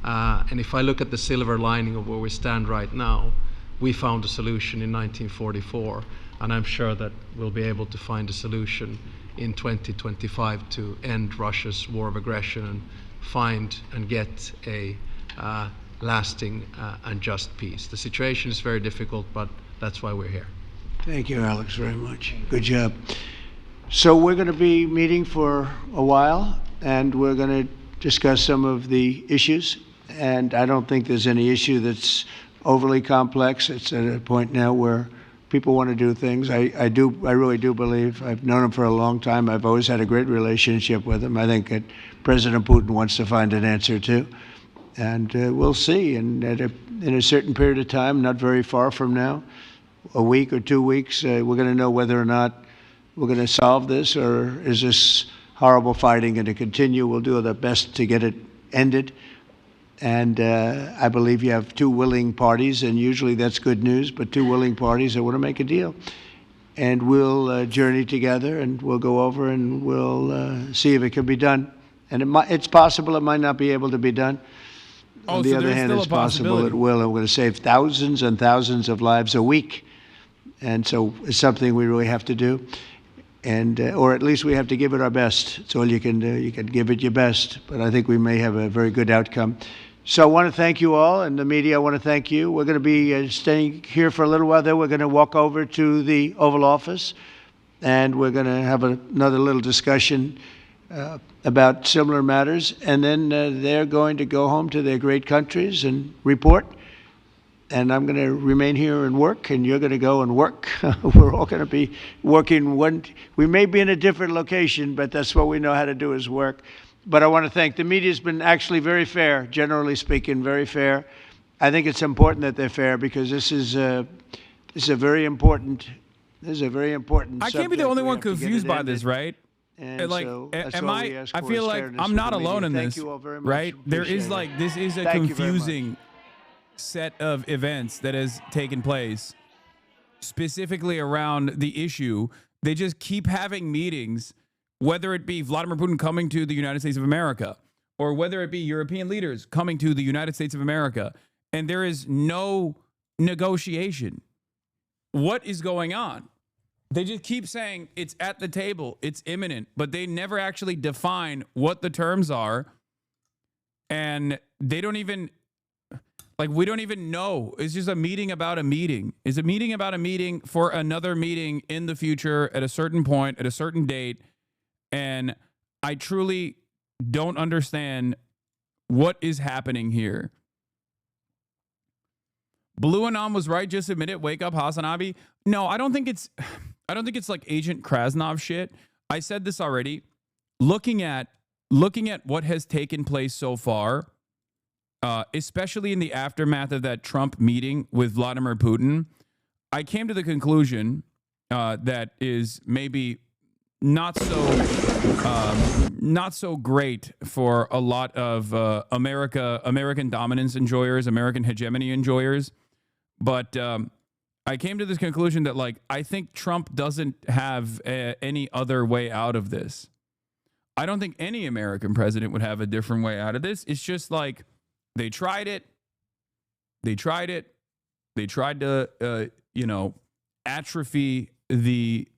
And if I look at the silver lining of where we stand right now, we found a solution in 1944, and I'm sure that we'll be able to find a solution in 2025 to end Russia's war of aggression and find and get a lasting and just peace. The situation is very difficult, but that's why we're here. Thank you, Alex, very much. Good job. So we're going to be meeting for a while, and we're going to discuss some of the issues. And I don't think there's any issue that's overly complex. It's at a point now where people want to do things. I really do believe. I've known him for a long time. I've always had a great relationship with him. I think that President Putin wants to find an answer too. And we'll see. And in a certain period of time, not very far from now, a week or 2 weeks, we're going to know whether or not we're going to solve this, or is this horrible fighting going to continue. We'll do our best to get it ended. And I believe you have two willing parties, and usually that's good news, but two willing parties that want to make a deal. And we'll journey together, and we'll go over, and we'll see if it can be done. And it's possible it might not be able to be done. On the other hand, it's possible it will, and we're going to save thousands and thousands of lives a week. And so it's something we really have to do. And or at least we have to give it our best. It's all you can do. You can give it your best, but I think we may have a very good outcome. So I want to thank you all, and the media, I want to thank you. We're going to be staying here for a little while. Then we're going to walk over to the Oval Office, and we're going to have another little discussion about similar matters. And then they're going to go home to their great countries and report. And I'm going to remain here and work, and you're going to go and work. We're all going to be working. We may be in a different location, but that's what we know how to do is work. But I want to thank the media. Has been actually very fair, generally speaking, very fair. I think it's important that they're fair because this is a very important. This is a very important. I can't be the only one subject. confused by this, right? And like, so am I? I feel like I'm not alone in this, right? There is like this is a confusing set of events that has taken place specifically around the issue. They just keep having meetings, whether it be Vladimir Putin coming to the United States of America or whether it be European leaders coming to the United States of America, and there is no negotiation. What is going on? They just keep saying it's at the table, it's imminent, but they never actually define what the terms are, and they don't even we don't even know. It's just a meeting about a meeting. It's a meeting about a meeting for another meeting in the future at a certain point, at a certain date. And I truly don't understand what is happening here. Blue Anon was right. Just admit it. Wake up, HasanAbi. No, I don't think it's like Agent Krasnov shit. I said this already. Looking at what has taken place so far, especially in the aftermath of that Trump meeting with Vladimir Putin, I came to the conclusion that is maybe not so great for a lot of American dominance enjoyers, American hegemony enjoyers. But I came to this conclusion that I think Trump doesn't have any other way out of this. I don't think any American president would have a different way out of this. It's just like, they tried it. They tried to, atrophy the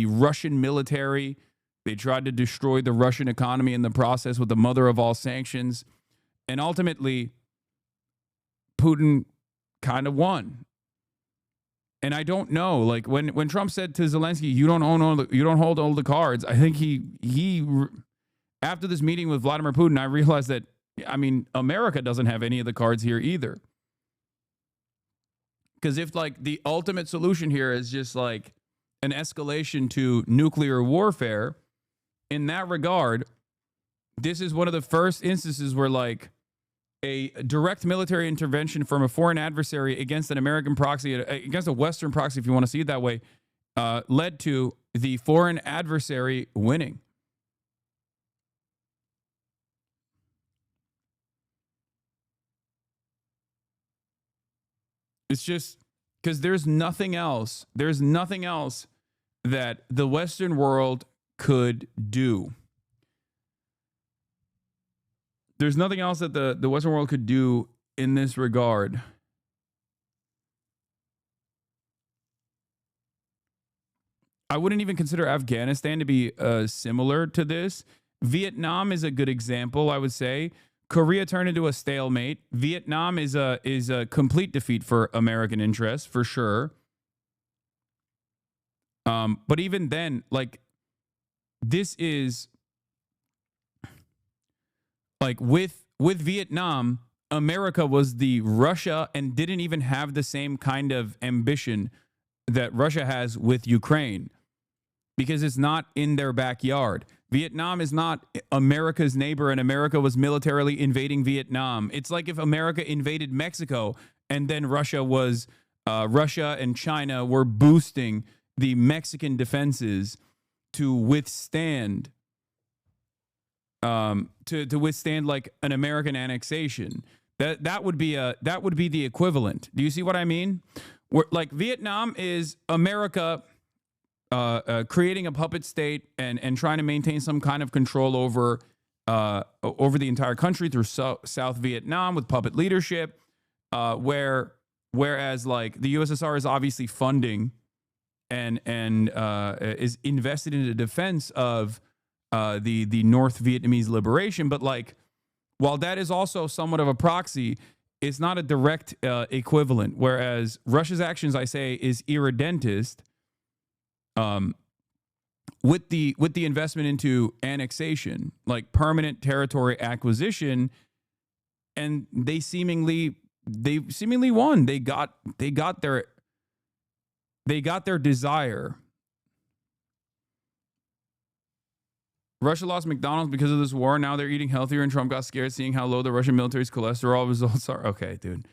Russian military. They tried to destroy the Russian economy in the process with the mother of all sanctions. And ultimately, Putin kind of won. And I don't know, when Trump said to Zelensky, you don't hold all the cards. I think he after this meeting with Vladimir Putin, I realized that, America doesn't have any of the cards here either. Because if the ultimate solution here is just an escalation to nuclear warfare, in that regard, this is one of the first instances where a direct military intervention from a foreign adversary against an American proxy, against a Western proxy, if you want to see it that way, led to the foreign adversary winning. It's just because there's nothing else. There's nothing else that the Western world could do. There's nothing else that the Western world could do in this regard. I wouldn't even consider Afghanistan to be similar to this. Vietnam is a good example, I would say. Korea turned into a stalemate. Vietnam is a complete defeat for American interests, for sure. But even then, like, this is like with Vietnam, America was the Russia and didn't even have the same kind of ambition that Russia has with Ukraine, because it's not in their backyard. Vietnam is not America's neighbor, and America was militarily invading Vietnam. It's like if America invaded Mexico and then Russia and China were boosting the Mexican defenses to withstand like an American annexation. That would be the equivalent. Do you see what I mean? Like, Vietnam is America creating a puppet state and trying to maintain some kind of control over the entire country through South Vietnam with puppet leadership, whereas like the USSR is obviously funding and is invested in the defense of the North Vietnamese liberation. But like, while that is also somewhat of a proxy, it's not a direct equivalent. Whereas Russia's actions, I say, is irredentist. With the investment into annexation, like permanent territory acquisition, and they seemingly won. They got their desire. Russia lost McDonald's because of this war. Now they're eating healthier, and Trump got scared seeing how low the Russian military's cholesterol results are. Okay, dude.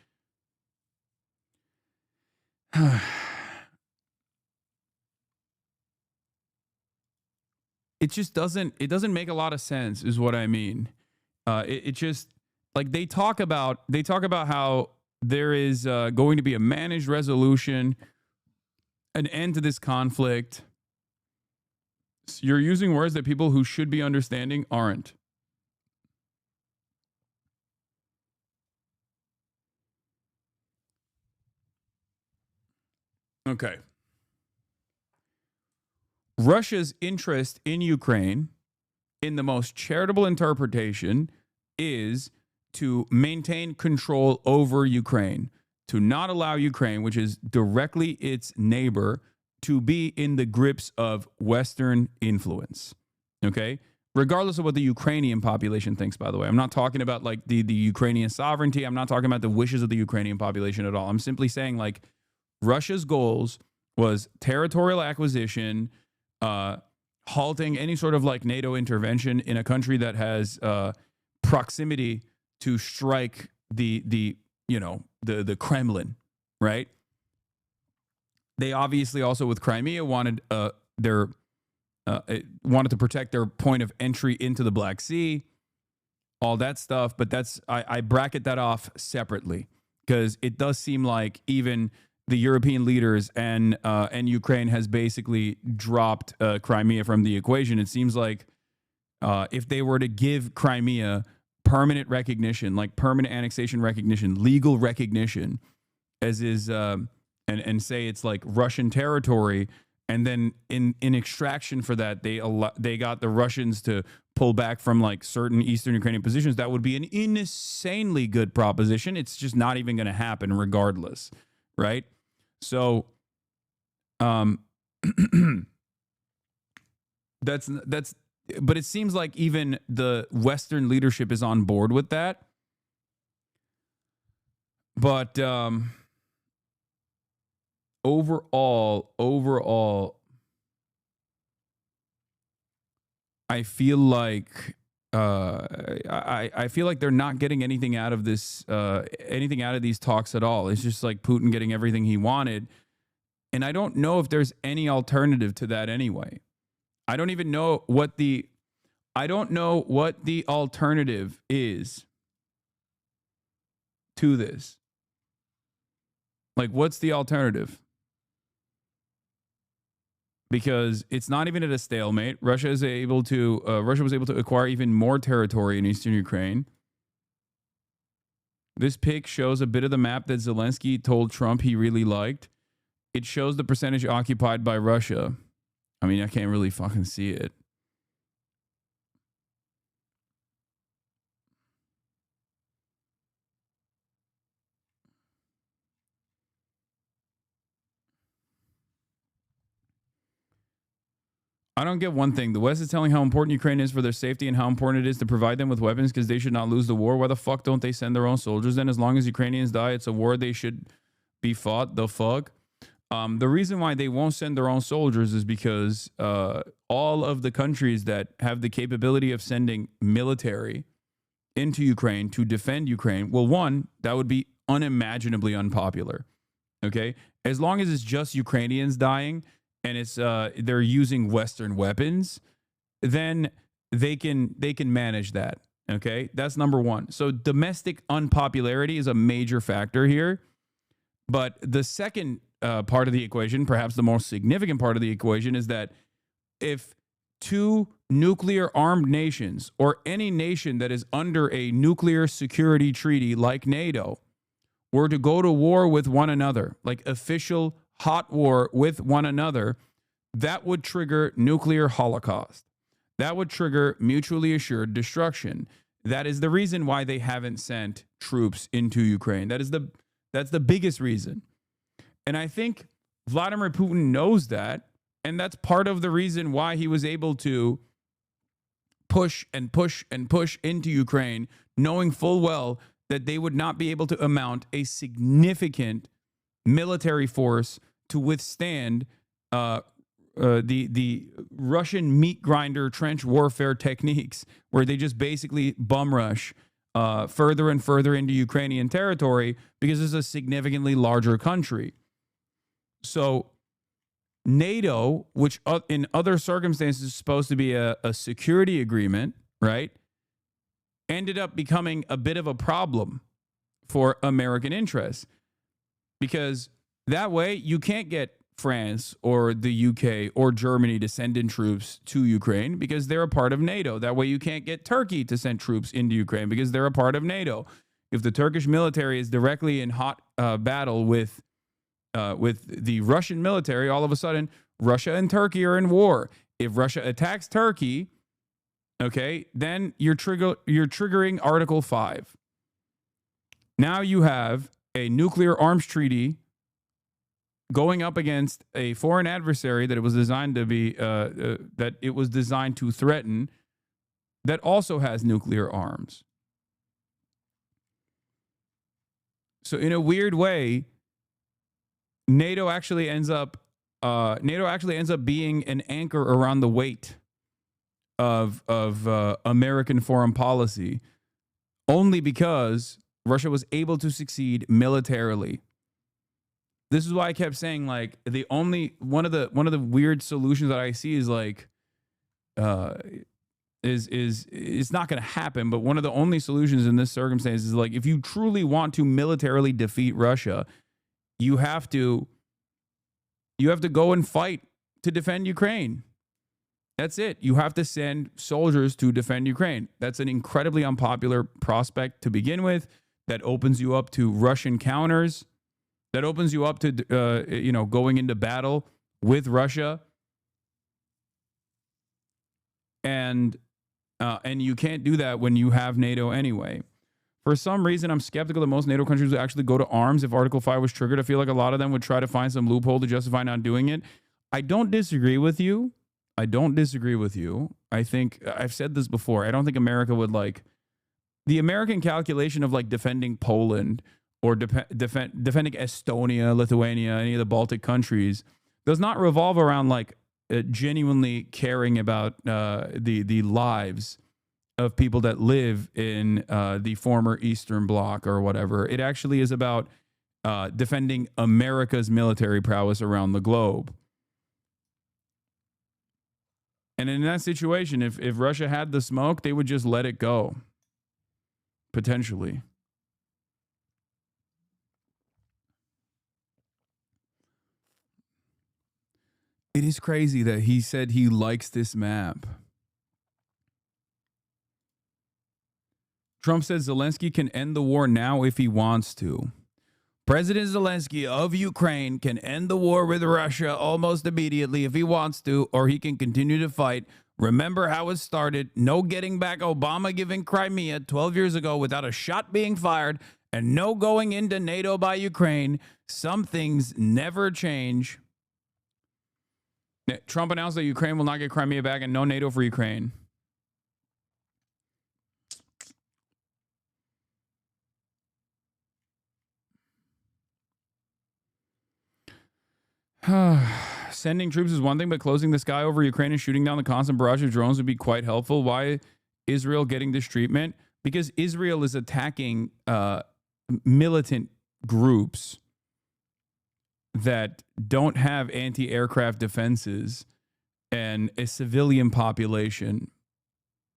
It just doesn't make a lot of sense, is what I mean. It just, like, they talk about how there is going to be a managed resolution, an end to this conflict. You're using words that people who should be understanding aren't. Okay. Russia's interest in Ukraine, in the most charitable interpretation, is to maintain control over Ukraine, to not allow Ukraine, which is directly its neighbor, to be in the grips of Western influence. Okay? Regardless of what the Ukrainian population thinks, by the way. I'm not talking about like the Ukrainian sovereignty. I'm not talking about the wishes of the Ukrainian population at all. I'm simply saying, like, Russia's goals was territorial acquisition, halting any sort of like NATO intervention in a country that has proximity to strike the Kremlin, right? They obviously also, with Crimea, wanted to protect their point of entry into the Black Sea, all that stuff. But I bracket that off separately, because it does seem like even the European leaders and Ukraine has basically dropped Crimea from the equation. It seems like if they were to give Crimea permanent recognition, like permanent annexation recognition, legal recognition, as is, and say it's like Russian territory, and then in extraction for that, they got the Russians to pull back from like certain Eastern Ukrainian positions, that would be an insanely good proposition. It's just not even going to happen regardless, right? So, that's, but it seems like even the Western leadership is on board with that. But, overall, I feel like, I feel like they're not getting anything out of this, anything out of these talks at all. It's just like Putin getting everything he wanted. And I don't know if there's any alternative to that anyway. I don't know what the alternative is to this. Like, what's the alternative? Because it's not even at a stalemate. Russia was able to acquire even more territory in eastern Ukraine. This pic shows a bit of the map that Zelensky told Trump he really liked. It shows the percentage occupied by Russia. I mean, I can't really fucking see it. I don't get one thing. The West is telling how important Ukraine is for their safety and how important it is to provide them with weapons because they should not lose the war. Why the fuck don't they send their own soldiers then? As long as Ukrainians die, it's a war they should be fought. The fuck? The reason why they won't send their own soldiers is because all of the countries that have the capability of sending military into Ukraine to defend Ukraine, well, one, that would be unimaginably unpopular. Okay? As long as it's just Ukrainians dying, and it's they're using Western weapons, then they can manage that. Okay, that's number one. So domestic unpopularity is a major factor here. But the second part of the equation, perhaps the most significant part of the equation, is that if two nuclear armed nations or any nation that is under a nuclear security treaty like NATO were to go to war with one another, like official hot war with one another, that would trigger nuclear holocaust. That would trigger mutually assured destruction. That is the reason why they haven't sent troops into Ukraine. That's the biggest reason. And I think Vladimir Putin knows that, and that's part of the reason why he was able to push and push and push into Ukraine, knowing full well that they would not be able to amount a significant military force to withstand the Russian meat grinder trench warfare techniques, where they just basically bum rush further and further into Ukrainian territory because it's a significantly larger country. So NATO, which in other circumstances is supposed to be a security agreement, right, ended up becoming a bit of a problem for American interests, because that way you can't get France or the UK or Germany to send in troops to Ukraine because they're a part of NATO. That way you can't get Turkey to send troops into Ukraine because they're a part of NATO. If the Turkish military is directly in hot battle with the Russian military, all of a sudden Russia and Turkey are in war. If Russia attacks Turkey, okay, then you're triggering Article 5. Now you have a nuclear arms treaty going up against a foreign adversary that it was designed to be that it was designed to threaten, that also has nuclear arms. So in a weird way, NATO actually ends up being an anchor around the weight of American foreign policy, only because Russia was able to succeed militarily. This is why I kept saying, like, one of the weird solutions that I see is like is it's not going to happen, but one of the only solutions in this circumstance is, like, if you truly want to militarily defeat Russia, you have to go and fight to defend Ukraine. That's it. You have to send soldiers to defend Ukraine. That's an incredibly unpopular prospect to begin with. That opens you up to Russian counters. That opens you up to going into battle with Russia. And you can't do that when you have NATO anyway. For some reason, I'm skeptical that most NATO countries would actually go to arms if Article 5 was triggered. I feel like a lot of them would try to find some loophole to justify not doing it. I don't disagree with you. I think I've said this before. I don't think America would, like, the American calculation of, like, defending Poland or defending Estonia, Lithuania, any of the Baltic countries does not revolve around, like, genuinely caring about the lives of people that live in the former Eastern Bloc or whatever. It actually is about defending America's military prowess around the globe. And in that situation, if Russia had the smoke, they would just let it go. Potentially. It is crazy that he said he likes this map. Trump says Zelensky can end the war now if he wants to. President Zelensky of Ukraine can end the war with Russia almost immediately if he wants to, or he can continue to fight. Remember how it started. No getting back Obama giving Crimea 12 years ago without a shot being fired, and no going into NATO by Ukraine. Some things never change. Trump announced that Ukraine will not get Crimea back and no NATO for Ukraine. Sending troops is one thing, but closing the sky over Ukraine and shooting down the constant barrage of drones would be quite helpful. Why Israel getting this treatment? Because Israel is attacking militant groups that don't have anti-aircraft defenses and a civilian population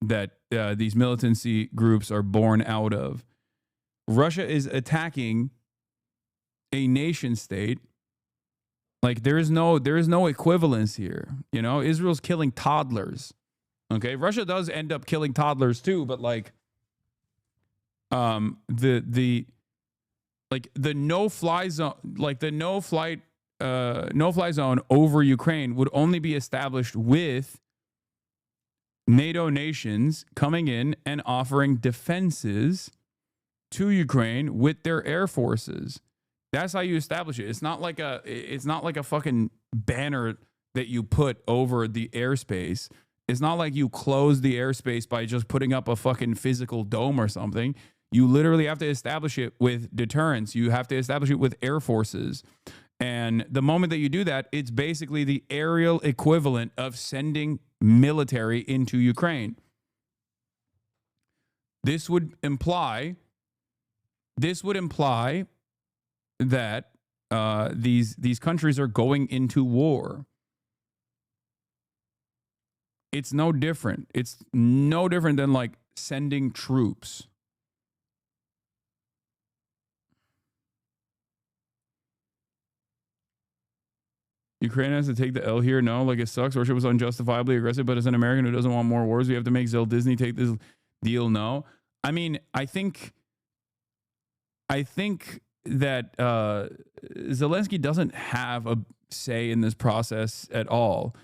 that these militancy groups are born out of. Russia is attacking a nation state. Like there is no equivalence here. You know, Israel's killing toddlers. Okay, Russia does end up killing toddlers too, but like the no-fly zone, like the no-fly zone over Ukraine would only be established with NATO nations coming in and offering defenses to Ukraine with their air forces. That's how you establish it. It's not like a fucking banner that you put over the airspace. It's not like you close the airspace by just putting up a fucking physical dome or something. You literally have to establish it with deterrence. You have to establish it with air forces. And the moment that you do that, it's basically the aerial equivalent of sending military into Ukraine. This would imply that these countries are going into war. It's no different. It's no different than like sending troops. Ukraine has to take the L here. No, like it sucks. Russia was unjustifiably aggressive, but as an American who doesn't want more wars, we have to make Zell Disney take this deal. No, I mean, I think that Zelensky doesn't have a say in this process at all.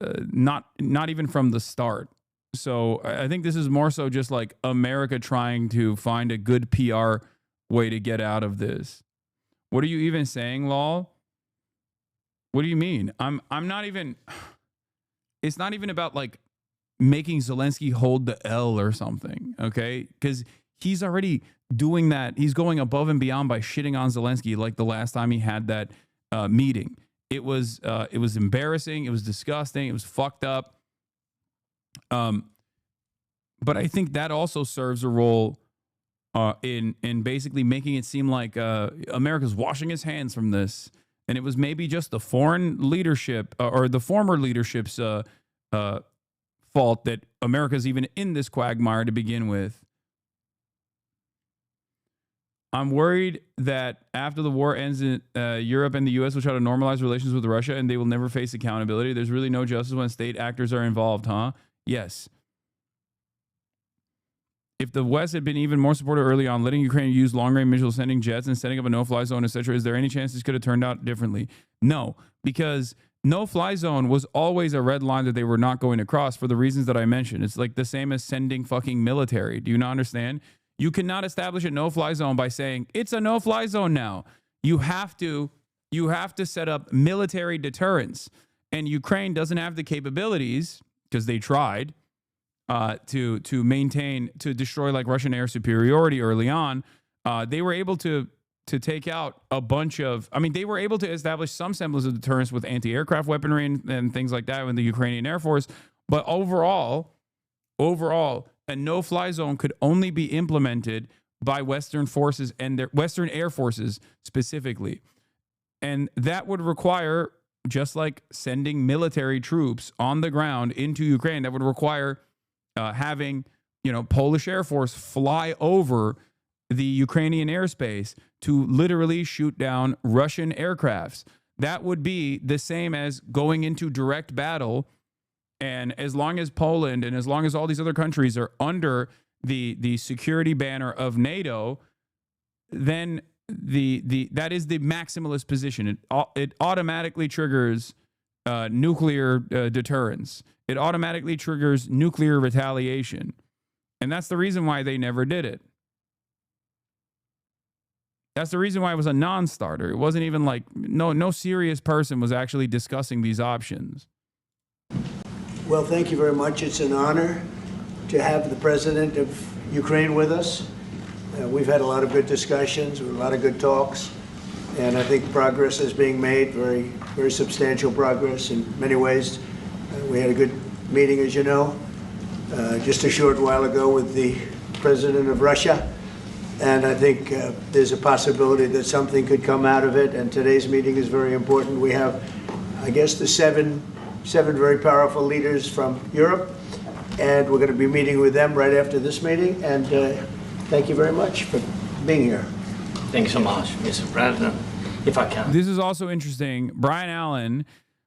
Not even from the start. So I think this is more so just like America trying to find a good PR way to get out of this. What are you even saying, lol? What do you mean? I'm not even. It's not even about like making Zelensky hold the L or something, okay? Because he's already doing that. He's going above and beyond by shitting on Zelensky like the last time he had that meeting. It was embarrassing. It was disgusting. It was fucked up. But I think that also serves a role in basically making it seem like America's washing its hands from this. And it was maybe just the foreign leadership or the former leadership's fault that America's even in this quagmire to begin with. I'm worried that after the war ends, Europe and the U.S. will try to normalize relations with Russia and they will never face accountability. There's really no justice when state actors are involved, huh? Yes. If the West had been even more supportive early on, letting Ukraine use long-range missiles, sending jets, and setting up a no-fly zone, etc., is there any chance this could have turned out differently? No, because no-fly zone was always a red line that they were not going to cross for the reasons that I mentioned. It's like the same as sending fucking military. Do you not understand? You cannot establish a no-fly zone by saying it's a no-fly zone now. You have to set up military deterrence, and Ukraine doesn't have the capabilities because they tried. To destroy like Russian air superiority early on, they were able to take out a bunch of. I mean, they were able to establish some semblance of deterrence with anti-aircraft weaponry and things like that in the Ukrainian Air Force. But overall, a no-fly zone could only be implemented by Western forces and their Western air forces specifically, and that would require, just like sending military troops on the ground into Ukraine, that would require having, Polish Air Force fly over the Ukrainian airspace to literally shoot down Russian aircrafts. That would be the same as going into direct battle. And as long as Poland and as long as all these other countries are under the security banner of NATO, then that is the maximalist position. It automatically triggers nuclear deterrence. It automatically triggers nuclear retaliation. And that's the reason why they never did it. That's the reason why it was a non-starter. It wasn't even like, no serious person was actually discussing these options. Well, thank you very much. It's an honor to have the president of Ukraine with us. We've had a lot of good discussions, a lot of good talks, and I think progress is being made, very, very substantial progress in many ways. We had a good meeting, as you know, just a short while ago with the president of Russia, and I think there's a possibility that something could come out of it, and today's meeting is very important. We have, I guess, the seven very powerful leaders from Europe, and we're going to be meeting with them right after this meeting, and thank you very much for being here. Thank you so much, Mr. President. If I can. This is also interesting. Brian Allen,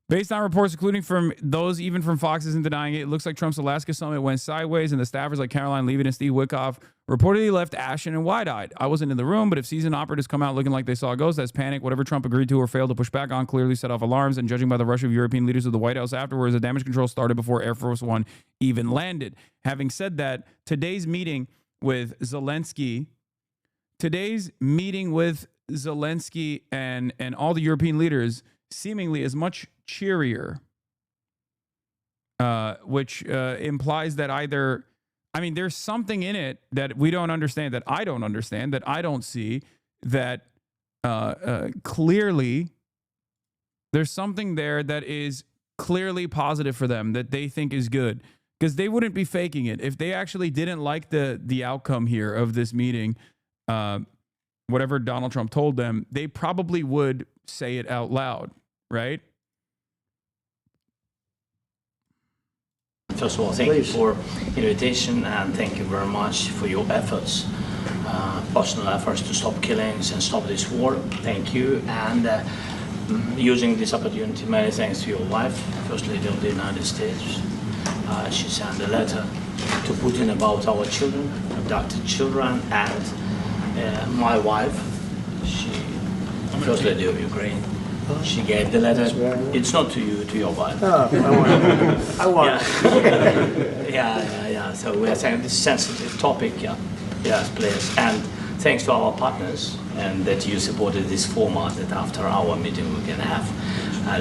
based on reports, including from those even from Fox isn't denying it, it looks like Trump's Alaska summit went sideways, and the staffers like Caroline Levy and Steve Witkoff reportedly left ashen and wide-eyed. I wasn't in the room, but if seasoned operatives come out looking like they saw a ghost, that's panic. Whatever Trump agreed to or failed to push back on clearly set off alarms, and judging by the rush of European leaders of the White House afterwards, the damage control started before Air Force One even landed. Having said that, today's meeting with Zelensky and all the European leaders seemingly is much cheerier, which implies that either, I mean, there's something in it that we don't understand, that I don't understand, that I don't see, that clearly there's something there that is clearly positive for them, that they think is good. Because they wouldn't be faking it. If they actually didn't like the outcome here of this meeting, whatever Donald Trump told them, they probably would say it out loud, right? First of all, thank you for invitation, and thank you very much for your efforts, personal efforts to stop killings and stop this war. Thank you. And using this opportunity, many thanks to your wife, First Lady of the United States. She sent a letter to Putin about our children, abducted children, and my wife, she, First Lady of Ukraine, she gave the letter. It's not to you, to your wife. Oh, I want it. Yeah. So we are saying this sensitive topic, yes, please. And thanks to our partners, and that you supported this format, that after our meeting we can have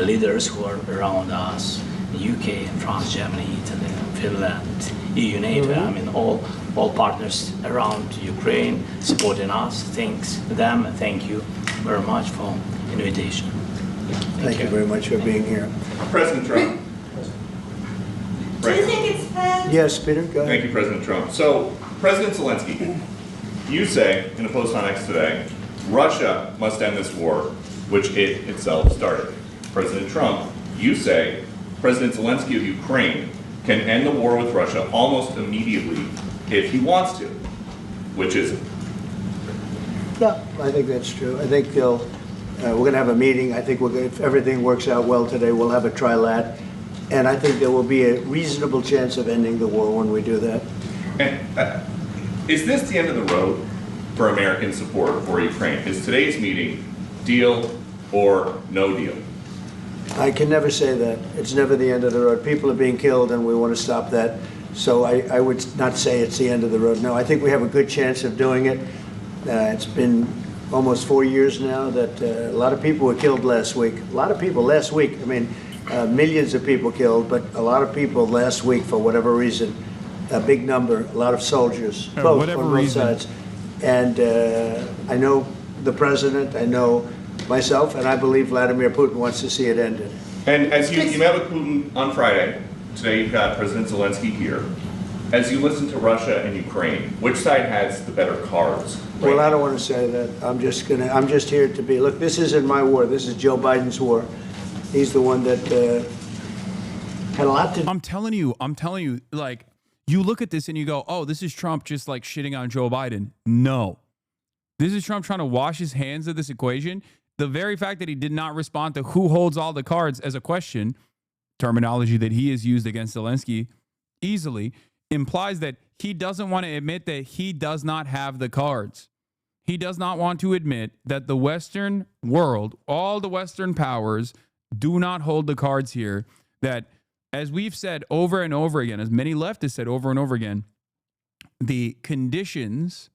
leaders who are around us, UK, France, Germany, Italy, Finland, EU, NATO, I mean all partners around Ukraine supporting us. Thanks to them, and thank you very much for invitation. Thank you very much for being here. President Trump. Do you think it's fair? Yes, Peter, go ahead. Thank you, President Trump. So, President Zelensky, you say in a post on X today, Russia must end this war, which it itself started. President Trump, you say President Zelensky of Ukraine can end the war with Russia almost immediately if he wants to, which is it? Yeah, I think that's true. I think we're going to have a meeting. I think if everything works out well today, we'll have a trilat. And I think there will be a reasonable chance of ending the war when we do that. And is this the end of the road for American support for Ukraine? Is today's meeting deal or no deal? I can never say that. It's never the end of the road. People are being killed, and we want to stop that. So I would not say it's the end of the road. No, I think we have a good chance of doing it. It's been almost 4 years now that a lot of people were killed last week. A lot of people last week. I mean, millions of people killed, but a lot of people last week for whatever reason. A big number, a lot of soldiers, both on both sides. And I know the president, I know myself, and I believe Vladimir Putin wants to see it ended. And as you met with Putin on Friday, today you've got President Zelensky here. As you listen to Russia and Ukraine, which side has the better cards? Right? Well, I don't want to say that. I'm just here to be, look, this isn't my war. This is Joe Biden's war. He's the one that had a lot to do. I'm telling you, like, you look at this and you go, oh, this is Trump just like shitting on Joe Biden. No. This is Trump trying to wash his hands of this equation. The very fact that he did not respond to who holds all the cards as a question, terminology that he has used against Zelensky easily, implies that he doesn't want to admit that he does not have the cards. He does not want to admit that the Western world, all the Western powers, do not hold the cards here. That, as we've said over and over again, as many leftists said over and over again, the conditions,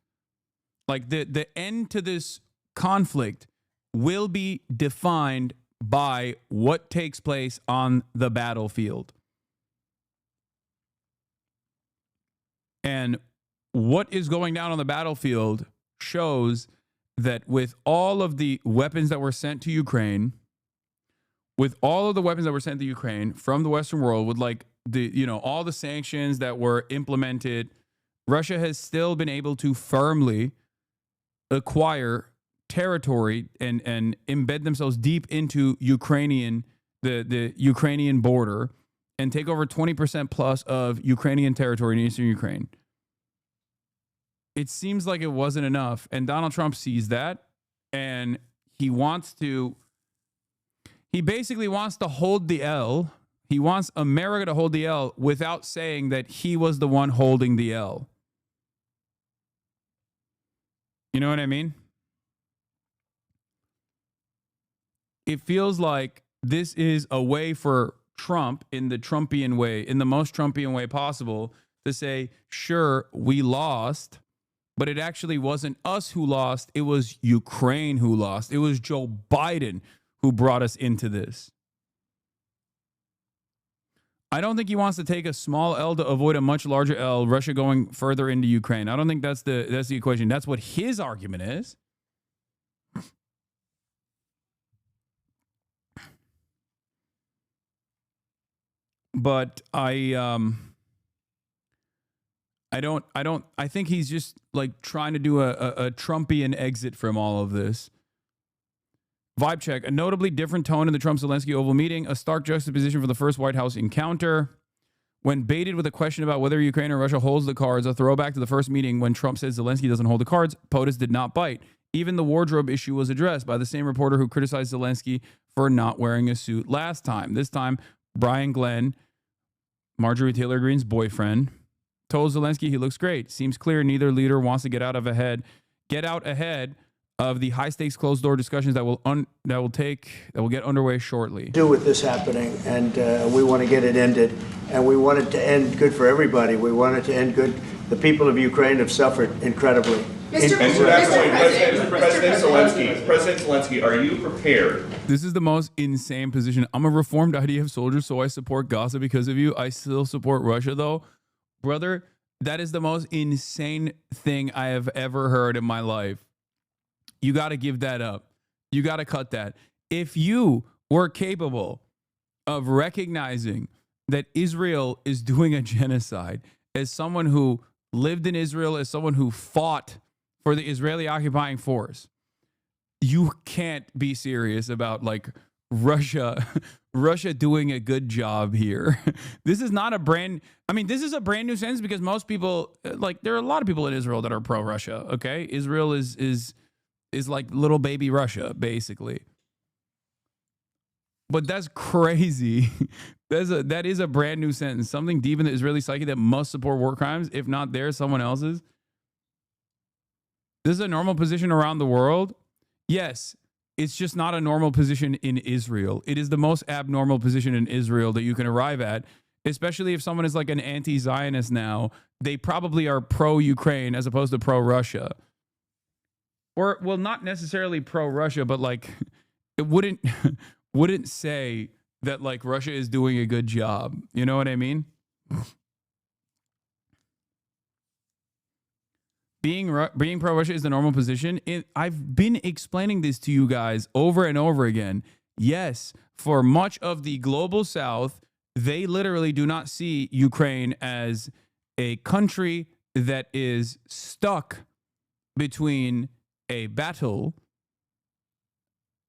like the end to this conflict, will be defined by what takes place on the battlefield. And what is going down on the battlefield shows that with all of the weapons that were sent to Ukraine, from the Western world, with like all the sanctions that were implemented, Russia has still been able to firmly acquire territory and embed themselves deep into the Ukrainian border and take over 20% plus of Ukrainian territory in eastern Ukraine. It seems like it wasn't enough, and Donald Trump sees that, and he basically wants to hold the L. He wants America to hold the L without saying that he was the one holding the L. You know what I mean? It feels like this is a way for Trump, in the Trumpian way, in the most Trumpian way possible, to say, sure, we lost, but it actually wasn't us who lost. It was Ukraine who lost. It was Joe Biden who brought us into this. I don't think he wants to take a small L to avoid a much larger L, Russia going further into Ukraine. I don't think that's the equation. That's what his argument is. But I think he's just like trying to do a Trumpian exit from all of this. Vibe check. A notably different tone in the Trump-Zelensky Oval meeting. A stark juxtaposition for the first White House encounter. When baited with a question about whether Ukraine or Russia holds the cards, a throwback to the first meeting when Trump said Zelensky doesn't hold the cards, POTUS did not bite. Even the wardrobe issue was addressed by the same reporter who criticized Zelensky for not wearing a suit last time. This time, Brian Glenn, Marjorie Taylor Greene's boyfriend, told Zelensky he looks great. Seems clear neither leader wants to get out ahead of the high-stakes closed-door discussions that will get underway shortly. Do with this happening, and we want to get it ended, and we want it to end good for everybody. We want it to end good. The people of Ukraine have suffered incredibly. President Zelensky, are you prepared? This is the most insane position. I'm a reformed IDF soldier, so I support Gaza because of you. I still support Russia, though. Brother, that is the most insane thing I have ever heard in my life. You got to give that up. You got to cut that. If you were capable of recognizing that Israel is doing a genocide, as someone who lived in Israel, as someone who fought for the Israeli occupying force, you can't be serious about like Russia doing a good job here. This is not this is a brand new sentence because most people, like, there are a lot of people in Israel that are pro-Russia, okay? Israel is like little baby Russia, basically. But that's crazy. That is a brand new sentence. Something deep in the Israeli psyche that must support war crimes, if not theirs, someone else's. This is a normal position around the world. Yes, it's just not a normal position in Israel. It is the most abnormal position in Israel that you can arrive at, especially if someone is like an anti-Zionist now. They probably are pro-Ukraine as opposed to pro-Russia. Or, well, not necessarily pro-Russia, but like it wouldn't say that like Russia is doing a good job. You know what I mean? Being pro-Russia is the normal position. I've been explaining this to you guys over and over again. Yes, for much of the global South, they literally do not see Ukraine as a country that is stuck between a battle.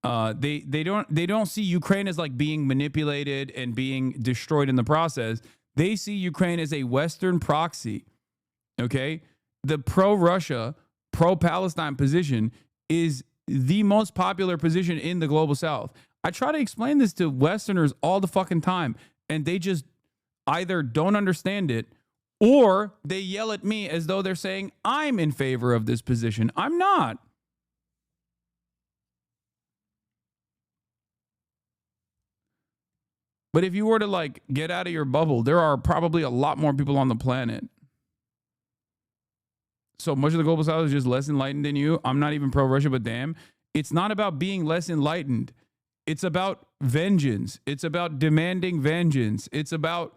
They don't see Ukraine as like being manipulated and being destroyed in the process. They see Ukraine as a Western proxy. Okay? The pro-Russia, pro-Palestine position is the most popular position in the global South. I try to explain this to Westerners all the fucking time, and they just either don't understand it or they yell at me as though they're saying I'm in favor of this position. I'm not. But if you were to like get out of your bubble, there are probably a lot more people on the planet. So much of the global South is just less enlightened than you. I'm not even pro-Russia, but damn, it's not about being less enlightened. It's about vengeance. It's about demanding vengeance. It's about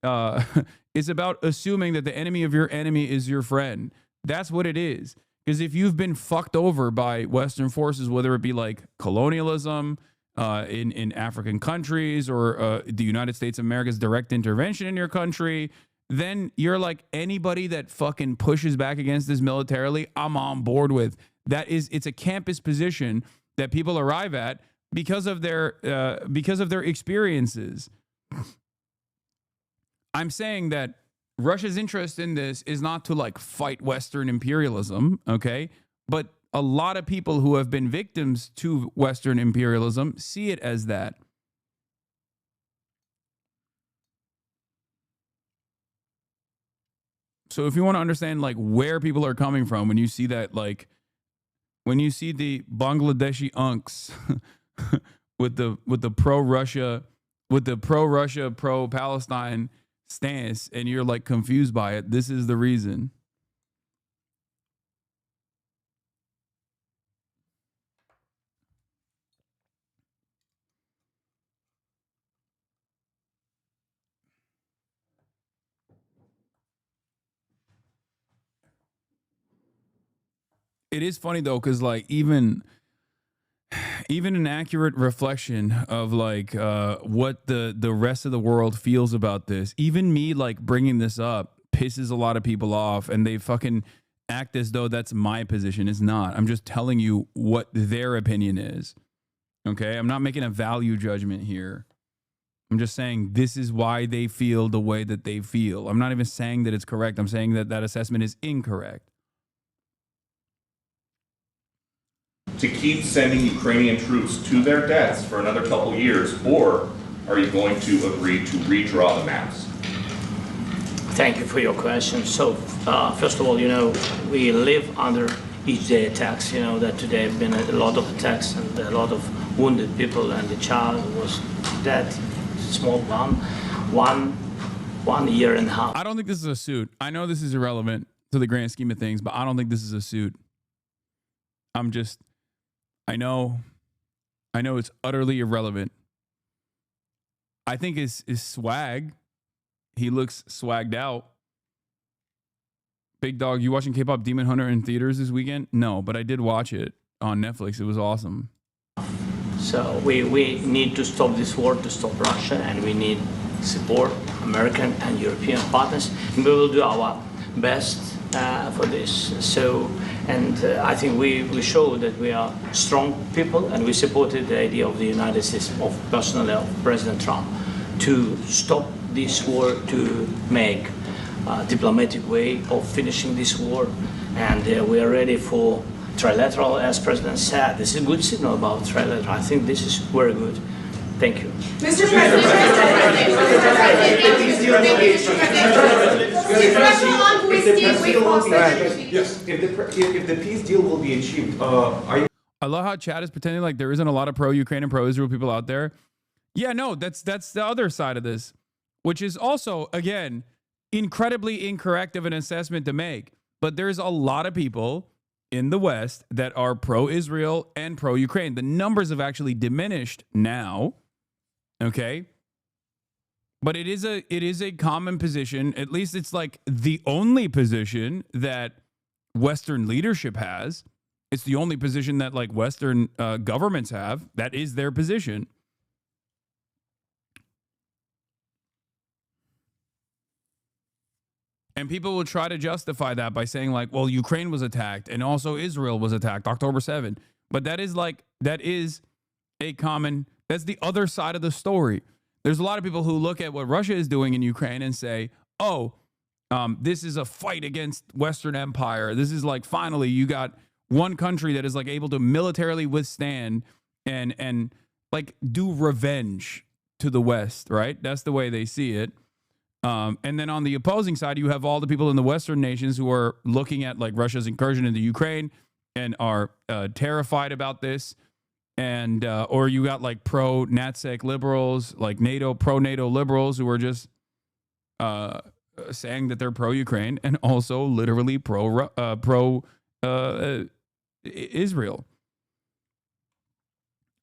assuming that the enemy of your enemy is your friend. That's what it is. Because if you've been fucked over by Western forces, whether it be like colonialism in African countries or the United States of America's direct intervention in your country, then you're like anybody that fucking pushes back against this militarily, I'm on board with. It's a campus position that people arrive at because of their experiences. I'm saying that Russia's interest in this is not to like fight Western imperialism, okay? But a lot of people who have been victims to Western imperialism see it as that. So if you want to understand like where people are coming from when you see that, like when you see the Bangladeshi unks with the pro-Russia, pro-Palestine stance, and you're like confused by it, this is the reason. It is funny though, because like even an accurate reflection of like what the rest of the world feels about this, even me like bringing this up pisses a lot of people off, and they fucking act as though that's my position. It's not. I'm just telling you what their opinion is. Okay, I'm not making a value judgment here. I'm just saying this is why they feel the way that they feel. I'm not even saying that it's correct. I'm saying that that assessment is incorrect. To keep sending Ukrainian troops to their deaths for another couple years, or are you going to agree to redraw the maps? Thank you for your question. So, first of all, we live under each day attacks. That today have been a lot of attacks and a lot of wounded people, and the child was dead, small one year and a half. I don't think this is a suit. I know this is irrelevant to the grand scheme of things, but I don't think this is a suit. I know it's utterly irrelevant. I think his swag, he looks swagged out. Big Dog, you watching K-Pop Demon Hunter in theaters this weekend? No, but I did watch it on Netflix. It was awesome. So we need to stop this war, to stop Russia, and we need support, American and European partners. And we will do our best for this. I think we show that we are strong people, and we supported the idea of the United States, personally of President Trump, to stop this war, to make a diplomatic way of finishing this war. And we are ready for trilateral, as President said. This is a good signal about trilateral. I think this is very good. Thank you. Mr. President, if the peace deal will be achieved, are you? I love how Chad is pretending like there isn't a lot of pro-Ukraine and pro-Israel people out there. Yeah, no, that's the other side of this, which is also, again, incredibly incorrect of an assessment to make. But there's a lot of people in the West that are pro-Israel and pro-Ukraine. The numbers have actually diminished now. Okay. But it is a common position. At least it's like the only position that Western leadership has. It's the only position that like Western governments have. That is their position. And people will try to justify that by saying like, well, Ukraine was attacked and also Israel was attacked October 7th. But that is that's the other side of the story. There's a lot of people who look at what Russia is doing in Ukraine and say, oh, this is a fight against Western empire. This is like, finally, you got one country that is like able to militarily withstand and like do revenge to the West, right? That's the way they see it. And then on the opposing side, you have all the people in the Western nations who are looking at like Russia's incursion into Ukraine and are terrified about this. And or you got like pro-NATSEC liberals, like pro-NATO liberals who are just saying that they're pro-Ukraine and also literally pro-Israel.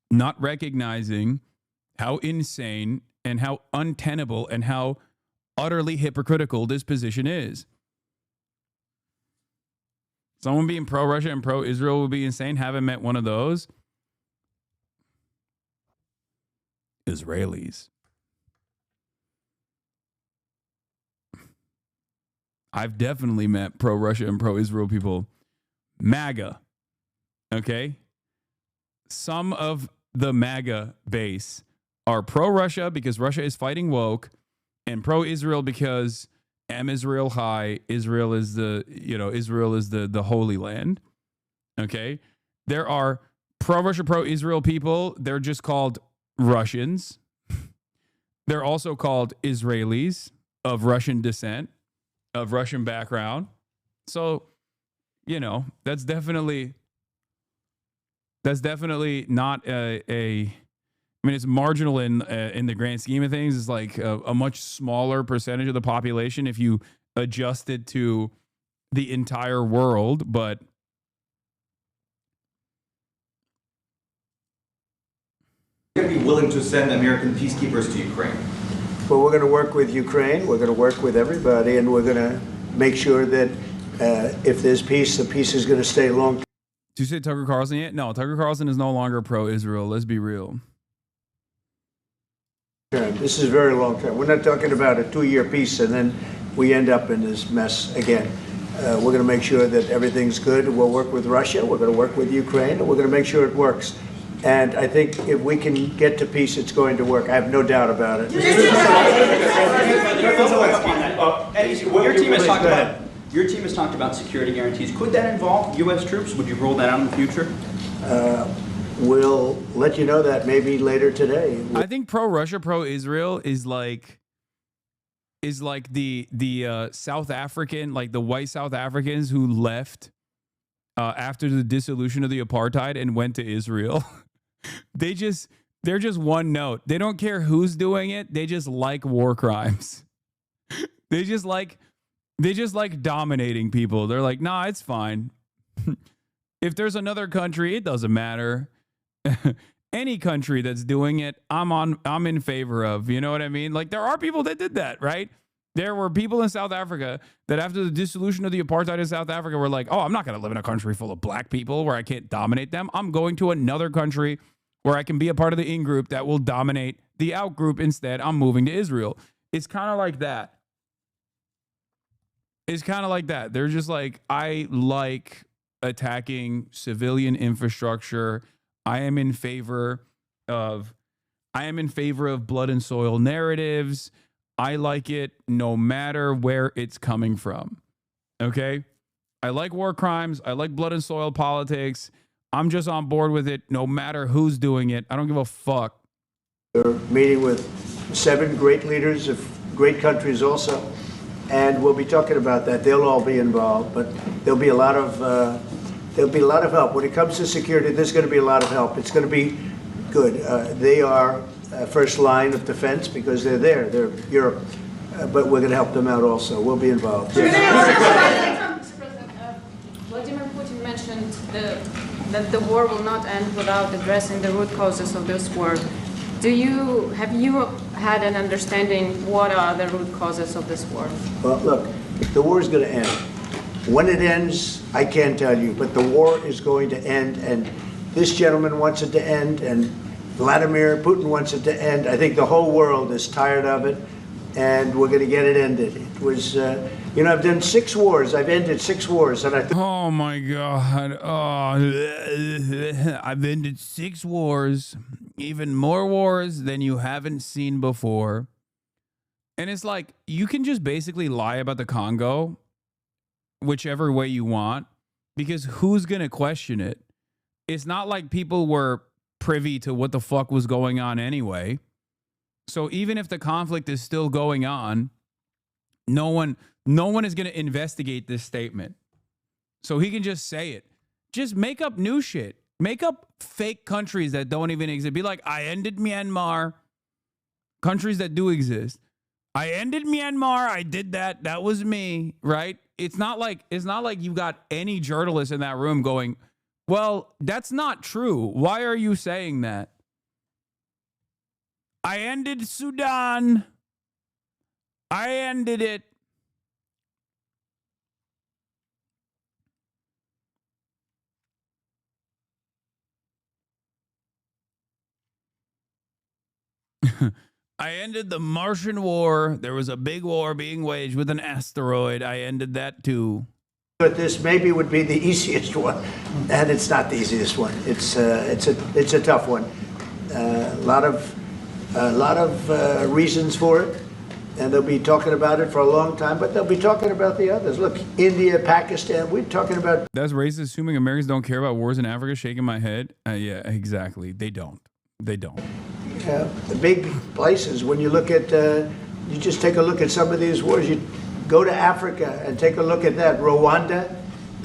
Not recognizing how insane and how untenable and how utterly hypocritical this position is. Someone being pro-Russia and pro-Israel would be insane. Haven't met one of those. Israelis. I've definitely met pro-Russia and pro-Israel people. MAGA. Okay? Some of the MAGA base are pro-Russia because Russia is fighting woke, and pro-Israel because Israel high. Israel is the Holy Land. Okay? There are pro-Russia, pro-Israel people. They're just called Russians. They're also called Israelis of Russian descent, of Russian background. So, that's definitely not I mean, it's marginal in the grand scheme of things. It's like a much smaller percentage of the population if you adjust it to the entire world, but Going to be willing to send American peacekeepers to Ukraine? Well, we're going to work with Ukraine. We're going to work with everybody, and we're going to make sure that if there's peace, the peace is going to stay long. Did you say Tucker Carlson yet? No, Tucker Carlson is no longer pro-Israel. Let's be real. This is very long term. We're not talking about a 2-year peace and then we end up in this mess again. We're going to make sure that everything's good. We'll work with Russia. We're going to work with Ukraine, and we're going to make sure it works. And I think if we can get to peace, it's going to work. I have no doubt about it. Your team has talked about security guarantees. Could that involve U.S. troops? Would you roll that out in the future? We'll let you know that maybe later today. I think pro-Russia, pro-Israel is like the South African, like the white South Africans who left after the dissolution of the apartheid and went to Israel. They're just one note. They don't care who's doing it. They just like war crimes. They just like dominating people. They're like, nah, it's fine. If there's another country, it doesn't matter. Any country that's doing it, I'm in favor of. You know what I mean? Like, there are people that did that, right? There were people in South Africa that after the dissolution of the apartheid in South Africa were like, oh, I'm not going to live in a country full of black people where I can't dominate them. I'm going to another country where I can be a part of the in-group that will dominate the out-group. Instead, I'm moving to Israel. It's kind of like that. It's kind of like that. They're just like, I like attacking civilian infrastructure. I am in favor of blood and soil narratives. I like it no matter where it's coming from. Okay? I like war crimes. I like blood and soil politics. I'm just on board with it no matter who's doing it. I don't give a fuck. We're meeting with 7 great leaders of great countries also, and we'll be talking about that. They'll all be involved, but there'll be a lot of help. When it comes to security, there's going to be a lot of help. It's going to be good. They are first line of defense because they're there. They're Europe. But we're going to help them out also. We'll be involved. Mr. President, Vladimir Putin mentioned that the war will not end without addressing the root causes of this war. Have you had an understanding what are the root causes of this war? Well, look, the war is going to end. When it ends, I can't tell you, but the war is going to end, and this gentleman wants it to end, and Vladimir Putin wants it to end. I think the whole world is tired of it, and we're going to get it ended. It was, I've done 6 wars. I've ended 6 wars, and oh my God! Oh, I've ended 6 wars, even more wars than you haven't seen before. And it's like you can just basically lie about the Congo whichever way you want, because who's going to question it? It's not like people were privy to what the fuck was going on anyway. So even if the conflict is still going on, no one is going to investigate this statement. So he can just say it. Just make up new shit. Make up fake countries that don't even exist. Be like, I ended Myanmar. Countries that do exist. I ended Myanmar. I did that. That was me, right? It's not like you've got any journalists in that room going, well, that's not true. Why are you saying that? I ended Sudan. I ended it. I ended the Martian war. There was a big war being waged with an asteroid. I ended that too. But this maybe would be the easiest one, and it's not the easiest one. It's a tough one. A lot of reasons for it, and they'll be talking about it for a long time. But they'll be talking about the others. Look, India, Pakistan. We're talking about. That's racist. Assuming Americans don't care about wars in Africa. Shaking my head. Yeah, exactly. They don't. They don't. The big places. When you look at, you just take a look at some of these wars. You go to Africa and take a look at that. Rwanda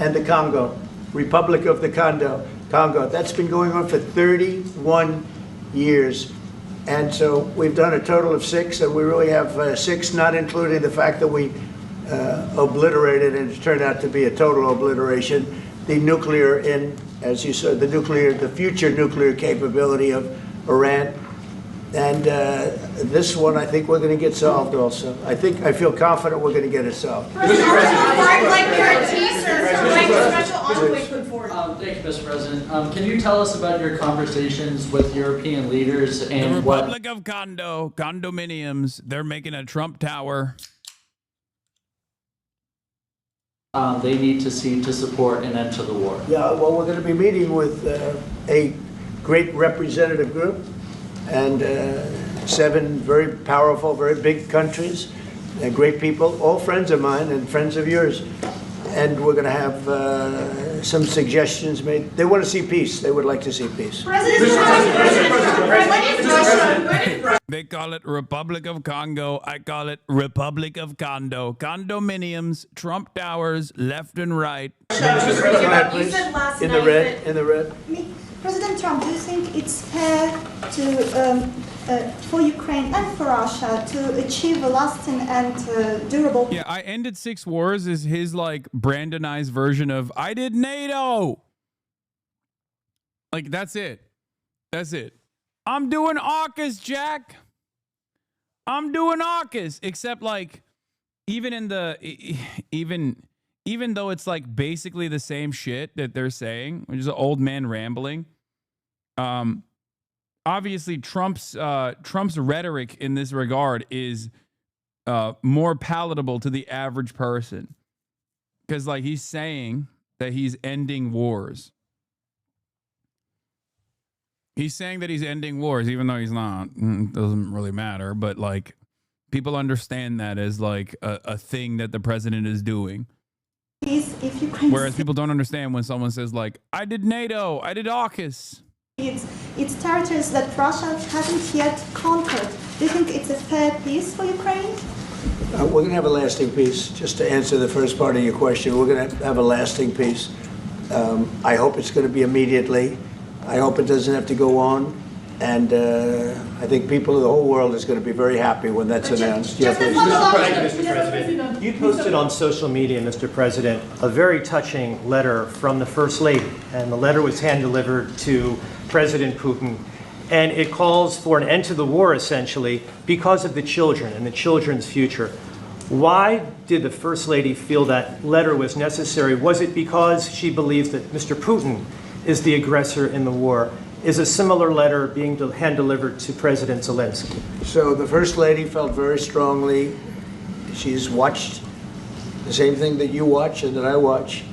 and the Congo, Republic of the Congo. That's been going on for 31 years. And so we've done a total of 6, and we really have 6, not including the fact that we obliterated, and it turned out to be a total obliteration, the nuclear, as you said, the future nuclear capability of Iran. And this one, I think we're going to get solved also. I feel confident we're going to get it solved. Thank you, Mr. President. Can you tell us about your conversations with European leaders and the Republic of Congo, condominiums, they're making a Trump Tower. They need to see to support an end to the war? Yeah, well, we're going to be meeting with a great representative group and 7 very powerful, very big countries, great people, all friends of mine and friends of yours. And we're going to have some suggestions made. They want to see peace. They would like to see peace. They call it Republic of Congo. I call it Republic of Condo. Condominiums, Trump Towers, left and right. In the red. President Trump, do you think it's fair to, for Ukraine and for Russia to achieve a lasting and durable... Yeah, I ended 6 wars is his, like, Brandonized version of, I did NATO! Like, that's it. That's it. I'm doing AUKUS, Jack! I'm doing AUKUS! Except, like, even in the... Even though it's, like, basically the same shit that they're saying, which is an old man rambling, obviously Trump's rhetoric in this regard is more palatable to the average person, because like he's saying that he's ending wars. He's saying that he's ending wars, even though he's not. It doesn't really matter, but like people understand that as like a thing that the president is doing. Whereas people don't understand when someone says like, I did NATO, I did AUKUS. It's territories that Russia hasn't yet conquered. Do you think it's a fair peace for Ukraine? We're going to have a lasting peace. Just to answer the first part of your question, we're going to have a lasting peace. I hope it's going to be immediately. I hope it doesn't have to go on. And I think people of the whole world is going to be very happy when that's announced. Thank you, Mr. President. You posted on social media, Mr. President, a very touching letter from the First Lady. And the letter was hand-delivered to President Putin. And it calls for an end to the war, essentially, because of the children and the children's future. Why did the First Lady feel that letter was necessary? Was it because she believes that Mr. Putin is the aggressor in the war? Is a similar letter being hand-delivered to President Zelensky? So the First Lady felt very strongly. She's watched the same thing that you watch and that I watch.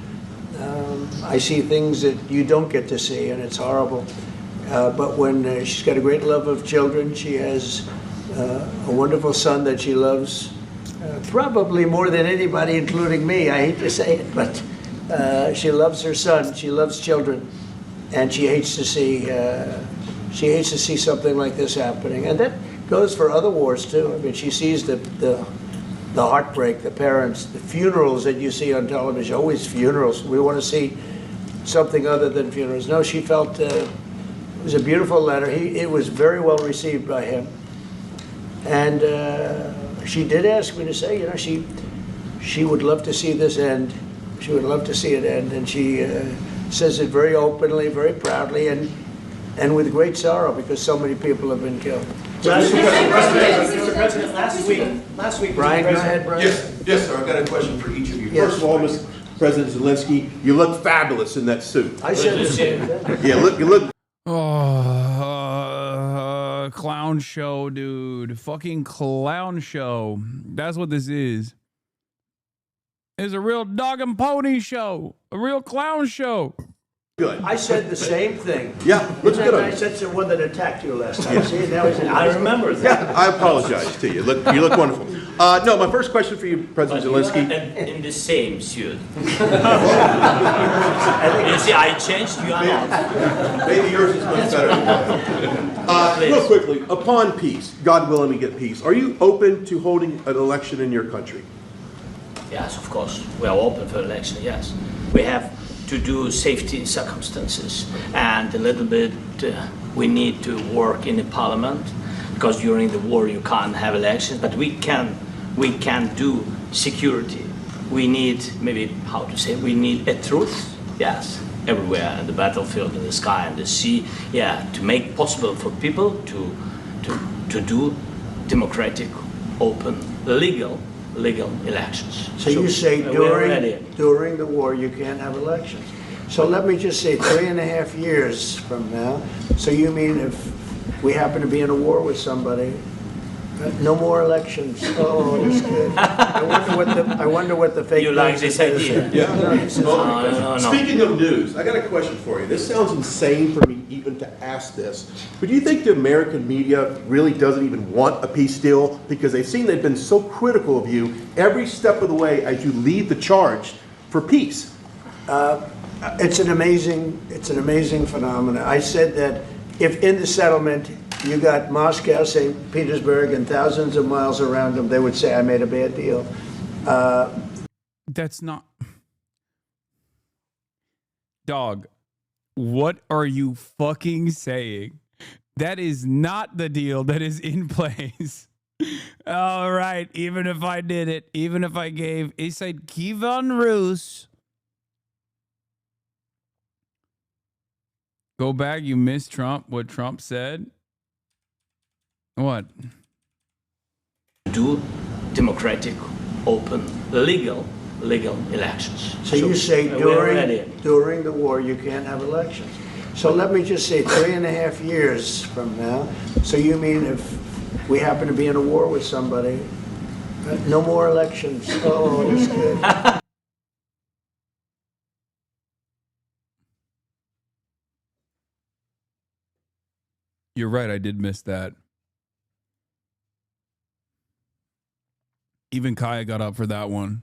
I see things that you don't get to see, and it's horrible. But when she's got a great love of children, she has a wonderful son that she loves, probably more than anybody, including me. I hate to say it, but She loves her son. She loves children, and she hates to see something like this happening. And that goes for other wars too. I mean, she sees the heartbreak, the parents, the funerals that you see on television. Always funerals. We want to see something other than funerals. No, she felt it was a beautiful letter. It was very well received by him, and she did ask me to say, you know, she would love to see this end. She would love to see it end, and she says it very openly, very proudly, and with great sorrow because so many people have been killed. Mr. President, last week, Brian, go ahead, Brian. Yes, sir. I've got a question for each of you. Yes. First of all, Mr. President Zelensky, you look fabulous in that suit. I said the same thing. Yeah, you look. Oh, clown show, dude. Fucking clown show. That's what this is. It's a real dog and pony show. A real clown show. Good. I said the same thing. Yeah, looks good on I you. said to the one that attacked you last time. Yeah. See, now he's I remember that. Yeah, I apologize to you. You look wonderful. No, my first question for you, President Zelensky. In the same suit. You see, I changed, you are not. Maybe yours is much better than mine. Real quickly, upon peace, God willing we get peace, are you open to holding an election in your country? Yes, of course. We are open for election, yes. We have to do safety circumstances, and a little bit we need to work in the parliament, because during the war you can't have elections, but we can do security. We need, maybe, how to say, we need a truth, yes, everywhere, in the battlefield, in the sky, in the sea, yeah, to make possible for people to do democratic, open, legal elections. So you say during the war you can't have elections. So let me just say 3.5 years from now. So you mean if we happen to be in a war with somebody, no more elections? Oh, that's good. I wonder what the fake. You like this idea? Yeah. No. Speaking of news, I got a question for you. This sounds insane for me even to ask this, but do you think the American media really doesn't even want a peace deal because they've seen they've been so critical of you every step of the way as you lead the charge for peace? It's an amazing phenomenon. I said that if in the settlement you got Moscow, St. Petersburg, and thousands of miles around them, they would say, I made a bad deal. That's not... Dog, what are you fucking saying? That is not the deal that is in place. All right, even if I did it, even if I gave... He said, Kievan Rus. Go back, you missed Trump, what Trump said. What? Do democratic, open, legal elections. So you say during the war you can't have elections. So let me just say 3.5 years from now. So you mean if we happen to be in a war with somebody, no more elections? Oh, that's good. You're right, I did miss that. Even Kaya got up for that one.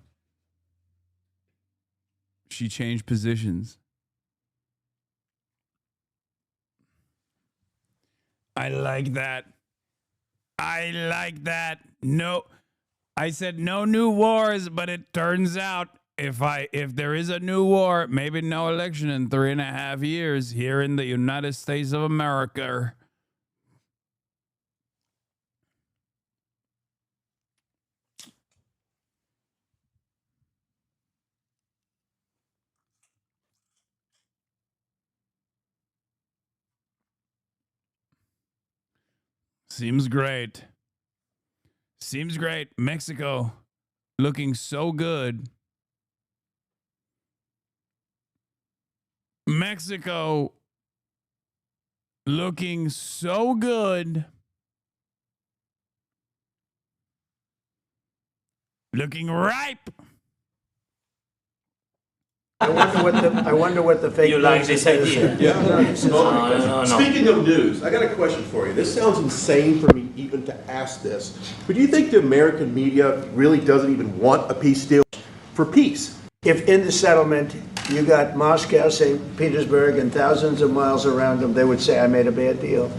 She changed positions. I like that. I like that. No, I said no new wars, but it turns out if there is a new war, maybe no election in 3.5 years here in the United States of America. Seems great. Seems great. Mexico looking so good. Mexico looking so good. Looking ripe. I wonder what the fake. You like this idea? Yeah. No. Speaking of news, I got a question for you. This sounds insane for me even to ask this, but do you think the American media really doesn't even want a peace deal for peace? If in the settlement you got Moscow, St. Petersburg, and thousands of miles around them, they would say, I made a bad deal.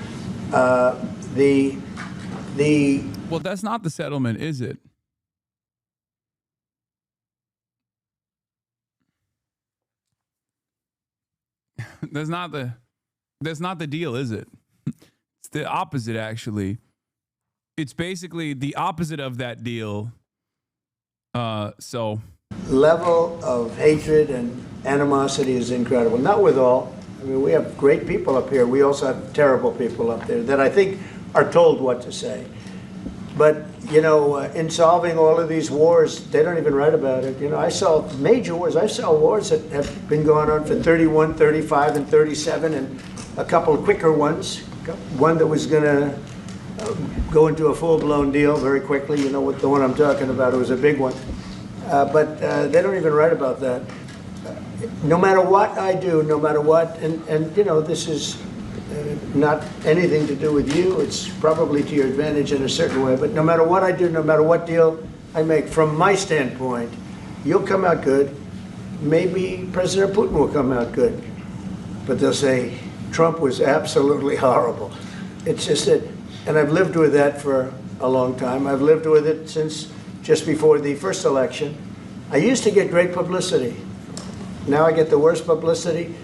Well, that's not the settlement, is it? That's not the deal, is it? It's the opposite, actually. It's basically the opposite of that deal. Level of hatred and animosity is incredible. Not with all. I mean, we have great people up here. We also have terrible people up there that I think are told what to say. But, you know, in solving all of these wars, they don't even write about it. You know, I saw major wars. I saw wars that have been going on for 31, 35, and 37, and a couple of quicker ones. One that was going to go into a full-blown deal very quickly. You know what the one I'm talking about. It was a big one. But they don't even write about that. No matter what I do, no matter what, and you know, this is not anything to do with you. It's probably to your advantage in a certain way. But no matter what I do, no matter what deal I make, from my standpoint, you'll come out good. Maybe President Putin will come out good. But they'll say, Trump was absolutely horrible. It's just that, and I've lived with that for a long time. I've lived with it since just before the first election. I used to get great publicity. Now I get the worst publicity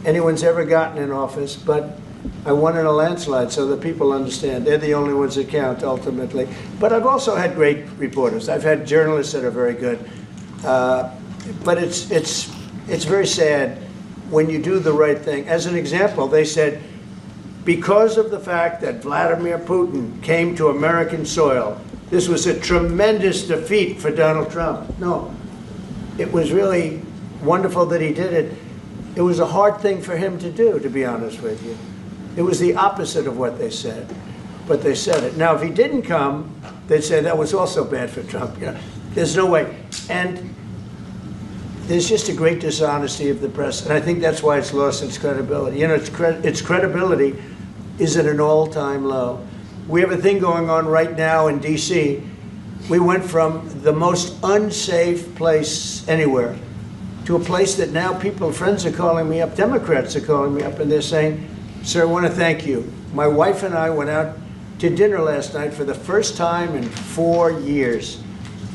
anyone's ever gotten in office, but I won in a landslide, so the people understand. They're the only ones that count, ultimately. But I've also had great reporters. I've had journalists that are very good. But it's very sad when you do the right thing. As an example, they said, because of the fact that Vladimir Putin came to American soil, this was a tremendous defeat for Donald Trump. No, it was really wonderful that he did it. It was a hard thing for him to do, to be honest with you. It was the opposite of what they said, but they said it. Now, if he didn't come, they'd say that was also bad for Trump. You know, there's no way. And there's just a great dishonesty of the press, and I think that's why it's lost its credibility. You know, its credibility is at an all-time low. We have a thing going on right now in D.C. We went from the most unsafe place anywhere to a place that now friends are calling me up, Democrats are calling me up, and they're saying, sir, I want to thank you. My wife and I went out to dinner last night for the first time in 4 years,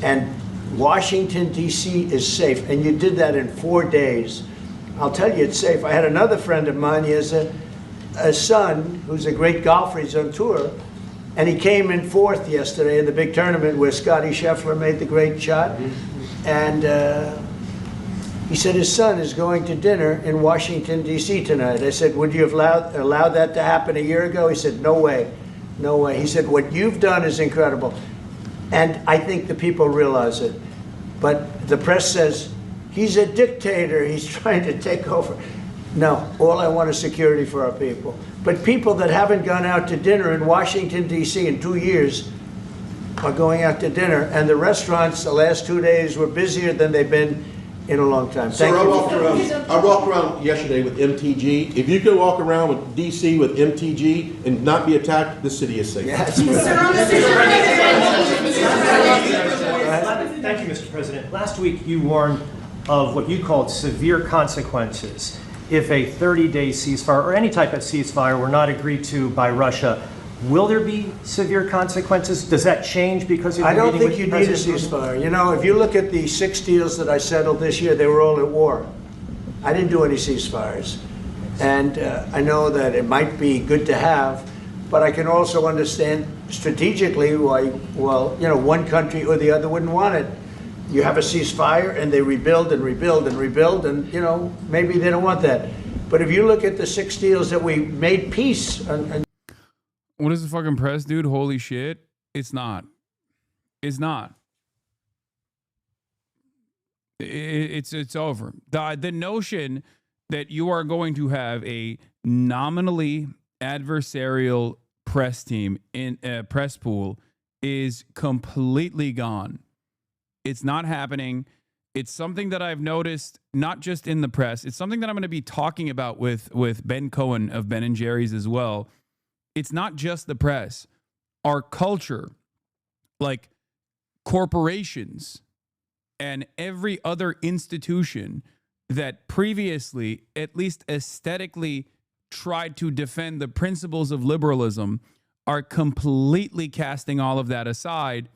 and Washington, D.C. is safe, and you did that in 4 days. I'll tell you, it's safe. I had another friend of mine, he has a son who's a great golfer, he's on tour, and he came in fourth yesterday in the big tournament where Scotty Scheffler made the great shot, and he said his son is going to dinner in Washington, D.C. tonight. I said, would you have allowed that to happen a year ago? He said, no way, no way. He said, what you've done is incredible. And I think the people realize it. But the press says, he's a dictator, he's trying to take over. No, all I want is security for our people. But people that haven't gone out to dinner in Washington, D.C. in 2 years are going out to dinner. And the restaurants the last 2 days were busier than they've been in a long time. Sir, I walked around yesterday with MTG. If you could walk around with DC with MTG and not be attacked, the city is safe. Yes. Thank you, Mr. President. Last week you warned of what you called severe consequences if a 30-day ceasefire or any type of ceasefire were not agreed to by Russia. Will there be severe consequences? Does that change because I don't think you need a ceasefire. You know, if you look at the 6 deals that I settled this year, they were all at war. I didn't do any ceasefires. And I know that it might be good to have, but I can also understand strategically why, well, you know, one country or the other wouldn't want it. You have a ceasefire and they rebuild and rebuild and rebuild, and, you know, maybe they don't want that. But if you look at the 6 deals that we made peace and what is the fucking press, dude? Holy shit. It's not. It's not. It's over. The notion that you are going to have a nominally adversarial press team in a press pool is completely gone. It's not happening. It's something that I've noticed, not just in the press. It's something that I'm going to be talking about with Ben Cohen of Ben&Jerry'S as well. It's not just the press. Our culture, like corporations and every other institution that previously, at least aesthetically, tried to defend the principles of liberalism are completely casting all of that aside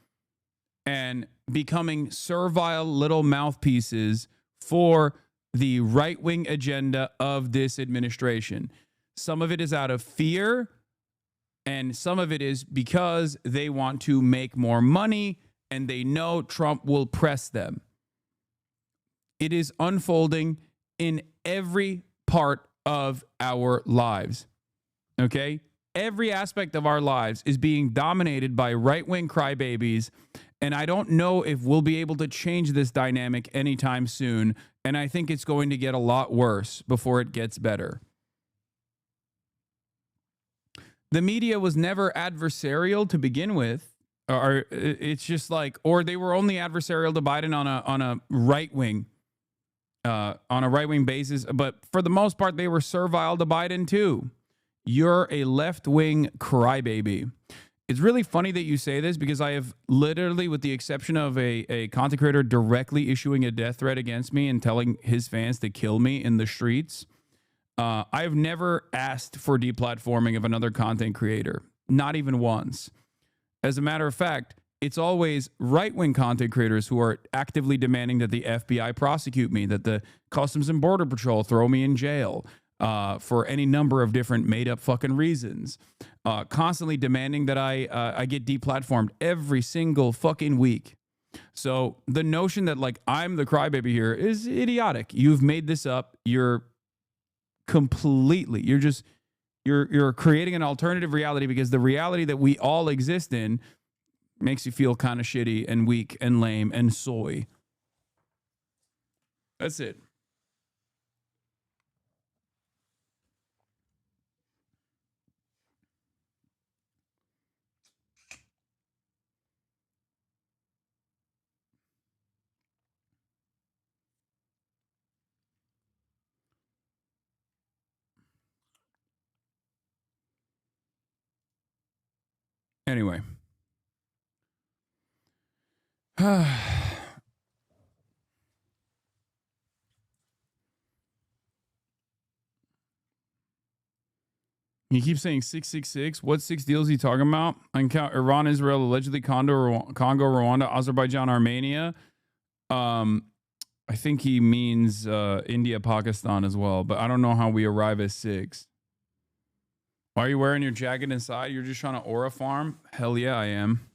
and becoming servile little mouthpieces for the right-wing agenda of this administration. Some of it is out of fear, and some of it is because they want to make more money and they know Trump will press them. It is unfolding in every part of our lives. Okay? Every aspect of our lives is being dominated by right-wing crybabies, and I don't know if we'll be able to change this dynamic anytime soon, and I think it's going to get a lot worse before it gets better. The media was never adversarial to begin with, or it's just like, or they were only adversarial to Biden on a right-wing basis, but for the most part, they were servile to Biden too. You're a left-wing crybaby. It's really funny that you say this because I have literally, with the exception of a content creator directly issuing a death threat against me and telling his fans to kill me in the streets, I've never asked for deplatforming of another content creator, not even once. As a matter of fact, it's always right-wing content creators who are actively demanding that the FBI prosecute me, that the Customs and Border Patrol throw me in jail for any number of different made-up fucking reasons. Constantly demanding that I get deplatformed every single fucking week. So the notion that like I'm the crybaby here is idiotic. You've made this up. You're creating an alternative reality because the reality that we all exist in makes you feel kind of shitty and weak and lame and soy. That's it. Anyway. He keeps saying 666. What 6 deals is he talking about? Iran, Israel, allegedly Congo, Rwanda, Azerbaijan, Armenia. I think he means India, Pakistan as well, but I don't know how we arrive at 6. Why are you wearing your jacket inside? You're just trying to aura farm? Hell yeah, I am.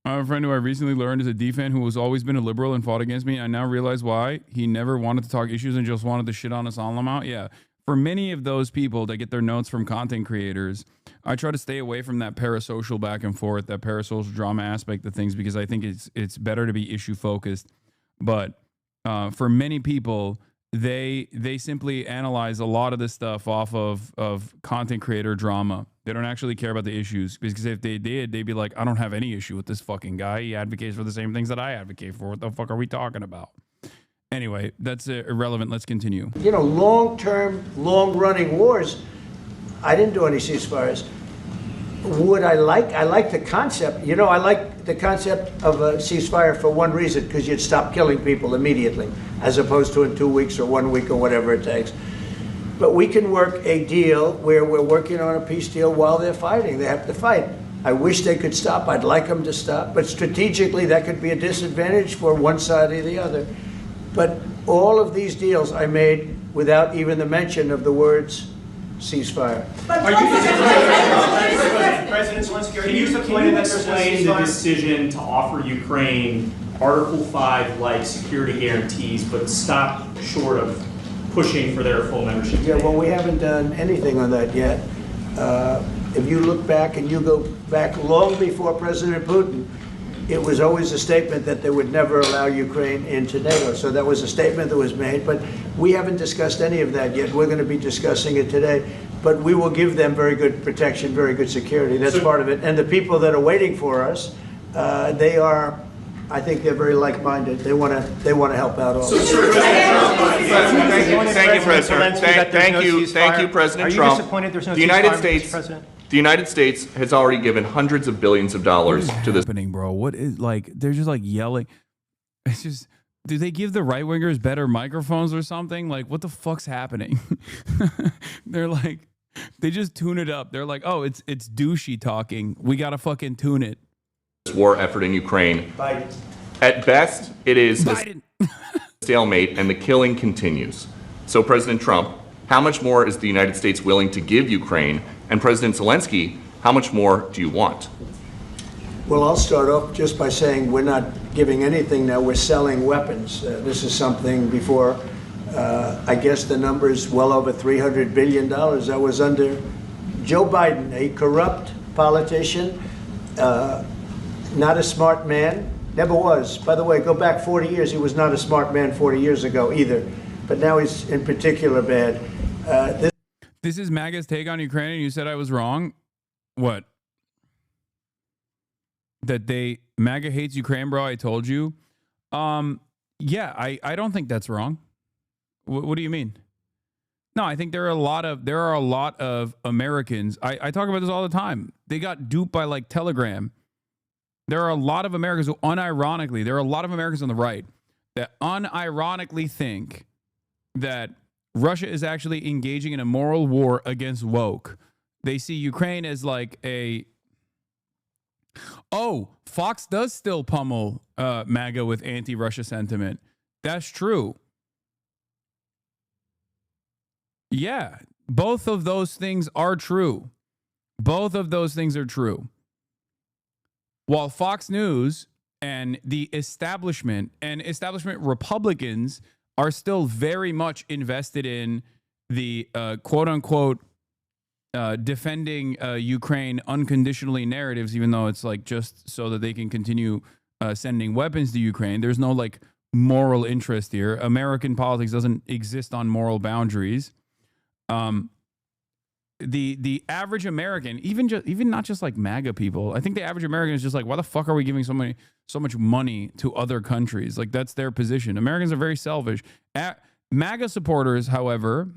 I have a friend who I recently learned is a D-fan who has always been a liberal and fought against me. I now realize why. He never wanted to talk issues and just wanted to shit on us all amount. Yeah. For many of those people that get their notes from content creators, I try to stay away from that parasocial back and forth, that parasocial drama aspect of things, because I think it's better to be issue focused. But for many people, they simply analyze a lot of this stuff off of content creator drama. They don't actually care about the issues, because if they did, they'd be like, I don't have any issue with this fucking guy. He advocates for the same things that I advocate for. What the fuck are we talking about? Anyway, that's irrelevant. Let's continue. You know, long-term, long-running wars, I didn't do any ceasefires. Would I like the concept. You know, I like the concept of a ceasefire for one reason, because you'd stop killing people immediately, as opposed to in 2 weeks or 1 week or whatever it takes. But we can work a deal where we're working on a peace deal while they're fighting. They have to fight. I wish they could stop. I'd like them to stop. But strategically, that could be a disadvantage for one side or the other. But all of these deals I made without even the mention of the words ceasefire. President Zelensky, can you explain the decision to offer Ukraine Article 5-like security guarantees, but stop short of pushing for their full membership? Yeah, well, we haven't done anything on that yet. If you look back and you go back long before President Putin, it was always a statement that they would never allow Ukraine into NATO. So that was a statement that was made, but we haven't discussed any of that yet. We're going to be discussing it today, but we will give them very good protection, very good security. That's part of it. And the people that are waiting for us, they are, I think they're very like-minded. They want to help out all. Thank you, President. Thank you, President Trump. Are you disappointed there's no The United ceasefire, Mr. States. President? The United States has already given hundreds of billions of dollars to this. Happening, bro? What is like? They're just like yelling. It's just. Do they give the right wingers better microphones or something? Like, what the fuck's happening? They're like, they just tune it up. They're like, oh, it's douchey talking. We gotta fucking tune it. War effort in Ukraine. Biden. At best, it is a stalemate, and the killing continues. So, President Trump, how much more is the United States willing to give Ukraine? And President Zelensky, how much more do you want? Well, I'll start off just by saying we're not giving anything now. We're selling weapons. This is something before, I guess the number is well over $300 billion. That was under Joe Biden, a corrupt politician, not a smart man, never was. By the way, go back 40 years, he was not a smart man 40 years ago either. But now he's in particular bad. This is MAGA's take on Ukraine, and you said I was wrong? What? That MAGA hates Ukraine, bro? I told you. Yeah, I don't think that's wrong. What do you mean? No, I think there are a lot of Americans. I talk about this all the time. They got duped by like Telegram. There are a lot of Americans who unironically, there are a lot of Americans on the right that unironically think that Russia is actually engaging in a moral war against woke. They see Ukraine as like a... Oh, Fox does still pummel MAGA with anti-Russia sentiment. That's true. Yeah, both of those things are true. Both of those things are true. While Fox News and the establishment and establishment Republicans are still very much invested in the quote-unquote defending Ukraine unconditionally narratives, even though it's like just so that they can continue sending weapons to Ukraine. There's no like moral interest here. American politics doesn't exist on moral boundaries. The average American, even not just like MAGA people, I think the average American is just like, why the fuck are we giving so much money to other countries? Like that's their position. Americans are very selfish. MAGA supporters, however,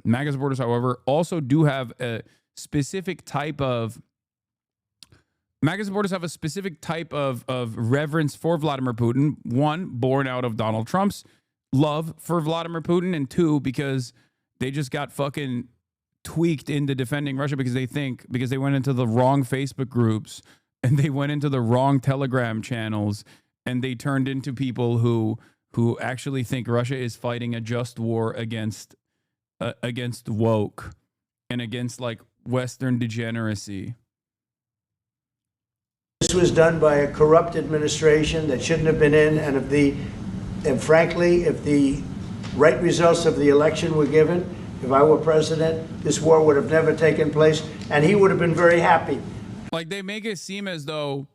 also do have a specific type of reverence for Vladimir Putin. One, born out of Donald Trump's love for Vladimir Putin, and two, because they just got fucking tweaked into defending Russia because they went into the wrong Facebook groups and they went into the wrong Telegram channels and they turned into people who actually think Russia is fighting a just war against woke and against like Western degeneracy. This was done by a corrupt administration that shouldn't have been in, and frankly, if the right results of the election were given, if I were president, this war would have never taken place, and he would have been very happy. Like they make it seem as though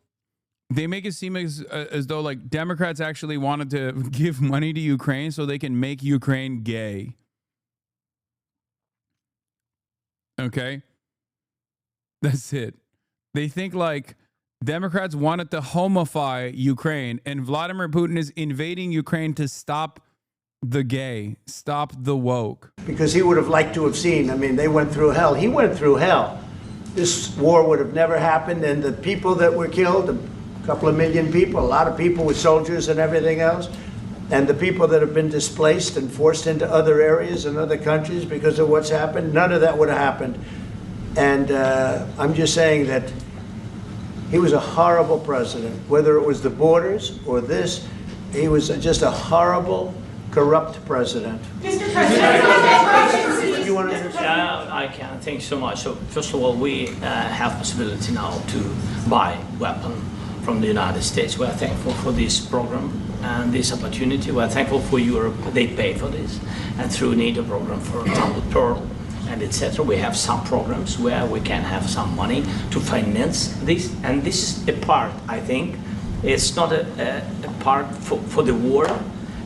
like Democrats actually wanted to give money to Ukraine so they can make Ukraine gay. Okay? That's it. They think like Democrats wanted to homify Ukraine, and Vladimir Putin is invading Ukraine to stop the gay, stop the woke. Because he would have liked to have seen, I mean, they went through hell. He went through hell. This war would have never happened, and the people that were killed, a couple of million people, a lot of people with soldiers and everything else, and the people that have been displaced and forced into other areas and other countries because of what's happened, none of that would have happened. And I'm just saying that he was a horrible president, whether it was the borders or this, he was just a horrible, corrupt president. Mr. President, you want to I can. Thank you so much. So first of all, we have possibility now to buy weapon from the United States. We are thankful for this program and this opportunity. We are thankful for Europe. They pay for this. And through NATO program, for example, Pearl and etc., we have some programs where we can have some money to finance this. And this is a part, I think. It's not a part for the war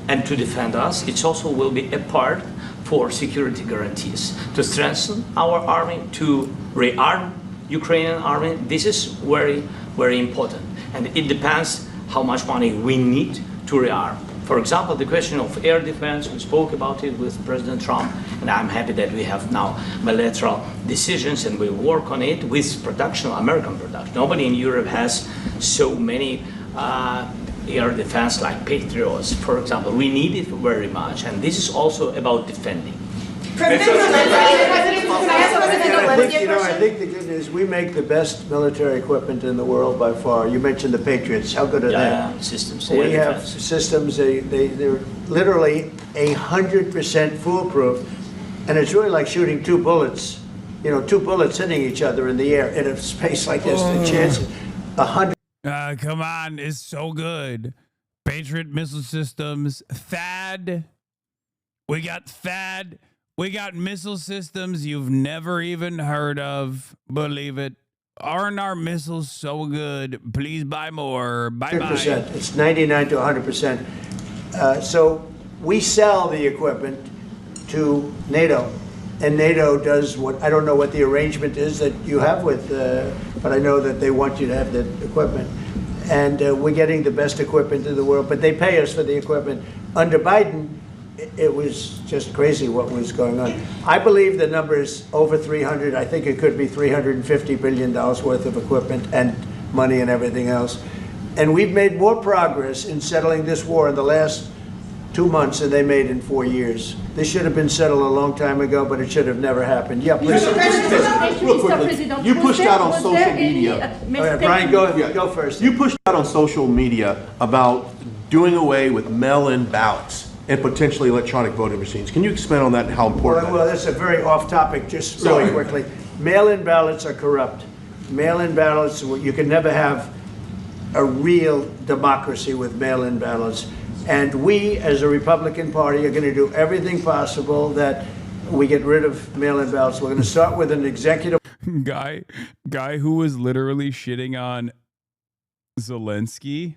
and to defend us. It also will be a part for security guarantees, to strengthen our army, to rearm Ukrainian army. This is very, very important. And it depends how much money we need to rearm. For example, the question of air defense, we spoke about it with President Trump, and I'm happy that we have now bilateral decisions and we work on it with production, American production. Nobody in Europe has so many air defense like Patriots, for example. We need it very much, and this is also about defending. I think the good news, we make the best military equipment in the world by far. You mentioned the Patriots. How good are they? Systems. We have systems, they're literally 100% foolproof. And it's really like shooting two bullets, two bullets hitting each other in the air in a space like this. The chance, 100. Come on, it's so good. Patriot missile systems, THAAD. We got THAAD. We got missile systems you've never even heard of. Believe it. Aren't our missiles so good? Please buy more. Bye-bye. It's 99 to 100%. So we sell the equipment to NATO. And NATO does what, I don't know what the arrangement is that you have with, but I know that they want you to have the equipment. And we're getting the best equipment in the world, but they pay us for the equipment. Under Biden, it was just crazy what was going on. I believe the number is over 300. I think it could be $350 billion worth of equipment and money and everything else. And we've made more progress in settling this war in the last 2 months than they made in 4 years. This should have been settled a long time ago, but it should have never happened. Yeah, please. Real quickly, you pushed out on social media. Brian, go first. You pushed out on social media about doing away with mail-in ballots and potentially electronic voting machines. Can you expand on that and how important Well, that's a very off topic, just really quickly. Mail-in ballots are corrupt. Mail-in ballots, you can never have a real democracy with mail-in ballots. And we, as a Republican Party, are going to do everything possible that we get rid of mail-in ballots. We're going to start with an executive... Guy who was literally shitting on Zelensky.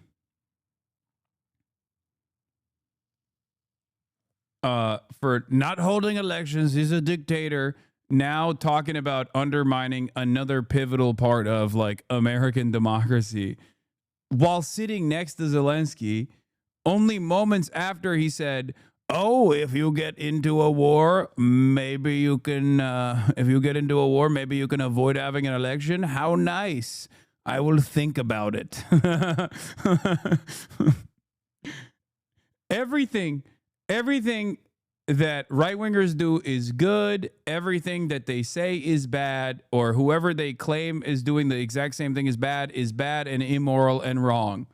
For not holding elections. He's a dictator. Now talking about undermining another pivotal part of like American democracy while sitting next to Zelensky only moments after he said, oh, if you get into a war, maybe you can, if you get into a war, maybe you can avoid having an election. How nice. I will think about it. Everything that right-wingers do is good. Everything that they say is bad, or whoever they claim is doing the exact same thing is bad and immoral and wrong.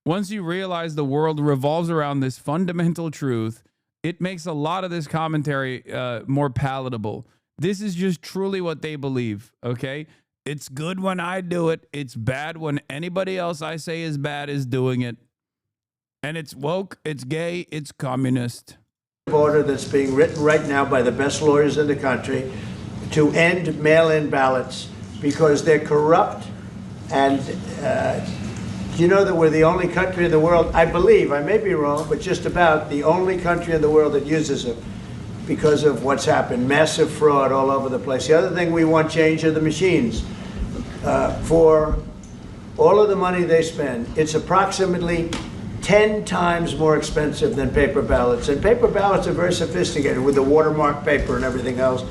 Once you realize the world revolves around this fundamental truth, it makes a lot of this commentary more palatable. This is just truly what they believe, okay? It's good when I do it. It's bad when anybody else I say is bad is doing it. And it's woke, it's gay, it's communist. Order that's being written right now by the best lawyers in the country to end mail-in ballots because they're corrupt. And you know that we're the only country in the world, I believe, I may be wrong, but just about the only country in the world that uses them because of what's happened. Massive fraud all over the place. The other thing we want change are the machines. For all of the money they spend, it's approximately 10 times more expensive than paper ballots. And paper ballots are very sophisticated with the watermark paper and everything else.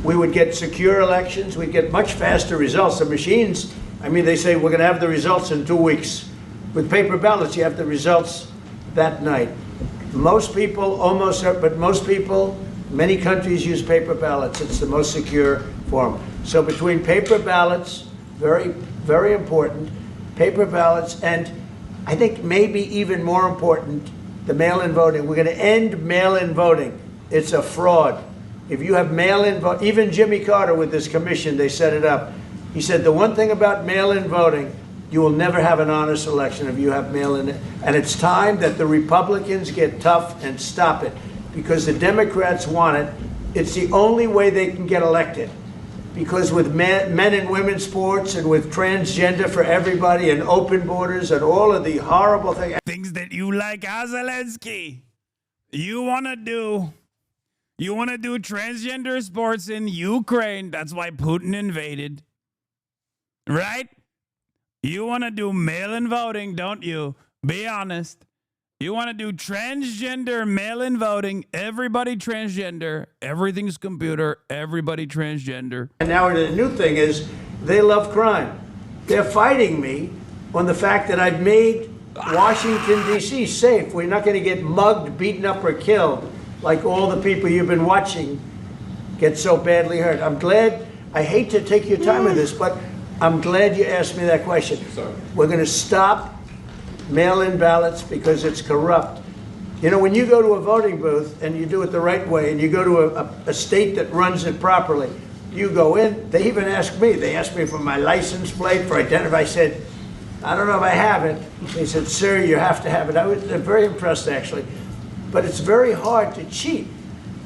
We would get secure elections. We'd get much faster results. The machines, I mean, they say we're going to have the results in 2 weeks. With paper ballots, you have the results that night. Most people, but most people, many countries use paper ballots. It's the most secure form. So between paper ballots, very, very important, paper ballots, and I think maybe even more important, the mail-in voting. We're going to end mail-in voting. It's a fraud. If you have mail-in vote, even Jimmy Carter with this commission, they set it up. He said the one thing about mail-in voting, you will never have an honest election if you have mail-in. And it's time that the Republicans get tough and stop it because the Democrats want it. It's the only way they can get elected. Because with men and women's sports and with transgender for everybody and open borders and all of the horrible things that you like, Zelensky. You want to do transgender sports in Ukraine. That's why Putin invaded. Right? You want to do mail-in voting, don't you? Be honest. You want to do transgender mail-in voting, everybody transgender, everything's computer, everybody transgender. And now the new thing is they love crime. They're fighting me on the fact that I've made Washington, D.C. safe. We're not going to get mugged, beaten up, or killed like all the people you've been watching get so badly hurt. I'm glad, I hate to take your time with this, but I'm glad you asked me that question. Sorry. We're going to stop mail-in ballots because it's corrupt. You know, when you go to a voting booth and you do it the right way and you go to a state that runs it properly, you go in, they even ask me, they asked me for my license plate, for identity. I said, I don't know if I have it. They said, sir, you have to have it. I was very impressed, actually. But it's very hard to cheat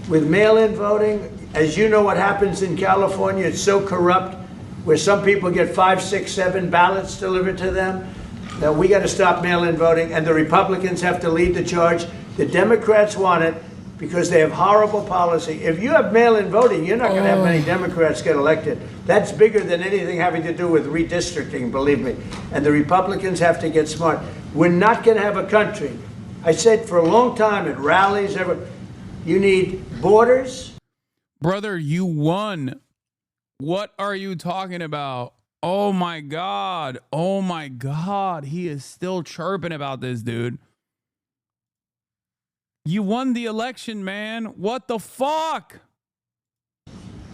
with mail-in voting. As you know what happens in California, it's so corrupt, where some people get 5, 6, 7 ballots delivered to them. Now, we got to stop mail-in voting, and the Republicans have to lead the charge. The Democrats want it because they have horrible policy. If you have mail-in voting, you're not going to have many Democrats get elected. That's bigger than anything having to do with redistricting, believe me. And the Republicans have to get smart. We're not going to have a country. I said for a long time at rallies, you need borders. Brother, you won. What are you talking about? Oh my God. Oh my God. He is still chirping about this, dude. You won the election, man. What the fuck?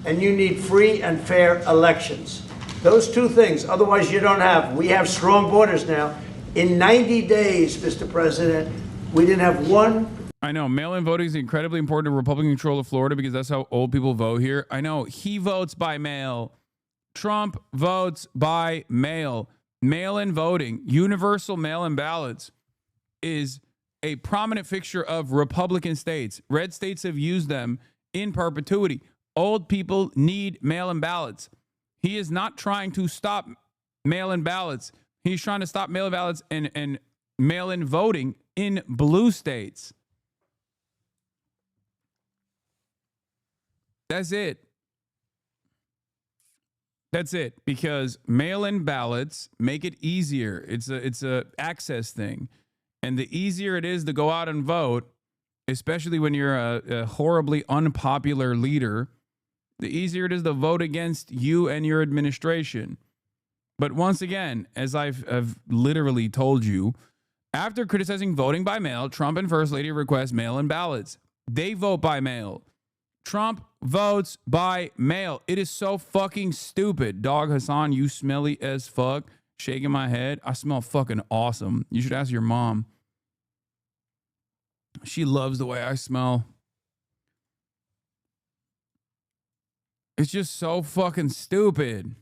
And you need free and fair elections. Those two things. Otherwise, you don't have. We have strong borders now. In 90 days, Mr. President, we didn't have one. I know mail-in voting is incredibly important to Republican control of Florida because that's how old people vote here. I know he votes by mail. Trump votes by mail. Mail-in voting, universal mail-in ballots is a prominent fixture of Republican states. Red states have used them in perpetuity. Old people need mail-in ballots. He is not trying to stop mail-in ballots. He's trying to stop mail-in ballots and mail-in voting in blue states. That's it. That's it. Because mail-in ballots make it easier. It's a access thing. And the easier it is to go out and vote, especially when you're a horribly unpopular leader, the easier it is to vote against you and your administration. But once again, as I've literally told you, after criticizing voting by mail, Trump and First Lady request mail-in ballots. They vote by mail. Trump votes by mail. It is so fucking stupid. Dog Hasan, you smelly as fuck. Shaking my head. I smell fucking awesome. You should ask your mom. She loves the way I smell. It's just so fucking stupid.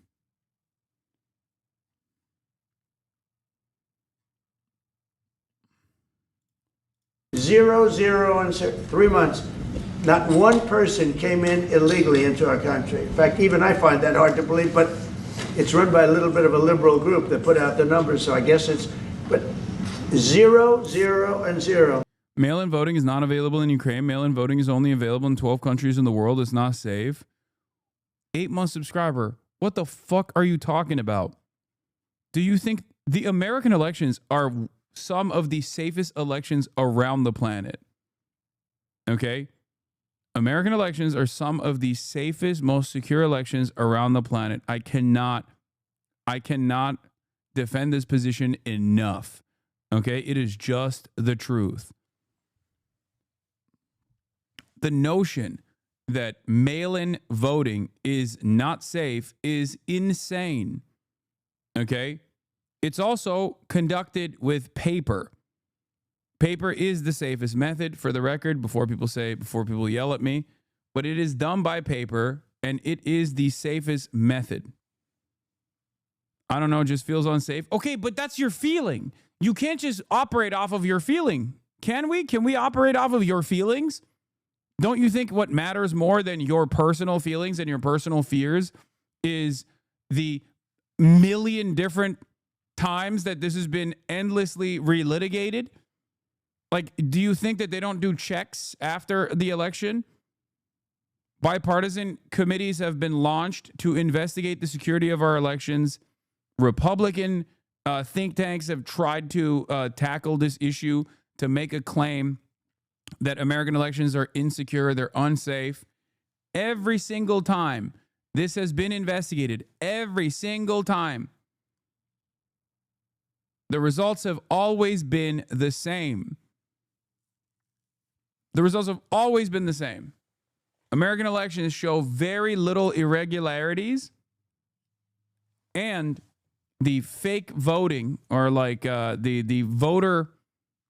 Zero, and 3 months. Not one person came in illegally into our country. In fact, even I find that hard to believe, but it's run by a little bit of a liberal group that put out the numbers, so I guess it's, but 0, and 0. Mail-in voting is not available in Ukraine. Mail-in voting is only available in 12 countries in the world. It's not safe. 8-month subscriber. What the fuck are you talking about? Do you think the American elections are some of the safest elections around the planet? Okay? American elections are some of the safest, most secure elections around the planet. I cannot defend this position enough. Okay? It is just the truth. The notion that mail-in voting is not safe is insane. Okay? It's also conducted with paper. Paper is the safest method, for the record, before people yell at me. But it is done by paper, and it is the safest method. I don't know, it just feels unsafe. Okay, but that's your feeling. You can't just operate off of your feeling. Can we? Can we operate off of your feelings? Don't you think what matters more than your personal feelings and your personal fears is the million different times that this has been endlessly relitigated? Like, do you think that they don't do checks after the election? Bipartisan committees have been launched to investigate the security of our elections. Republican think tanks have tried to tackle this issue to make a claim that American elections are insecure, they're unsafe. Every single time this has been investigated, every single time, the results have always been the same. The results have always been the same. American elections show very little irregularities, and the fake voting, or like the voter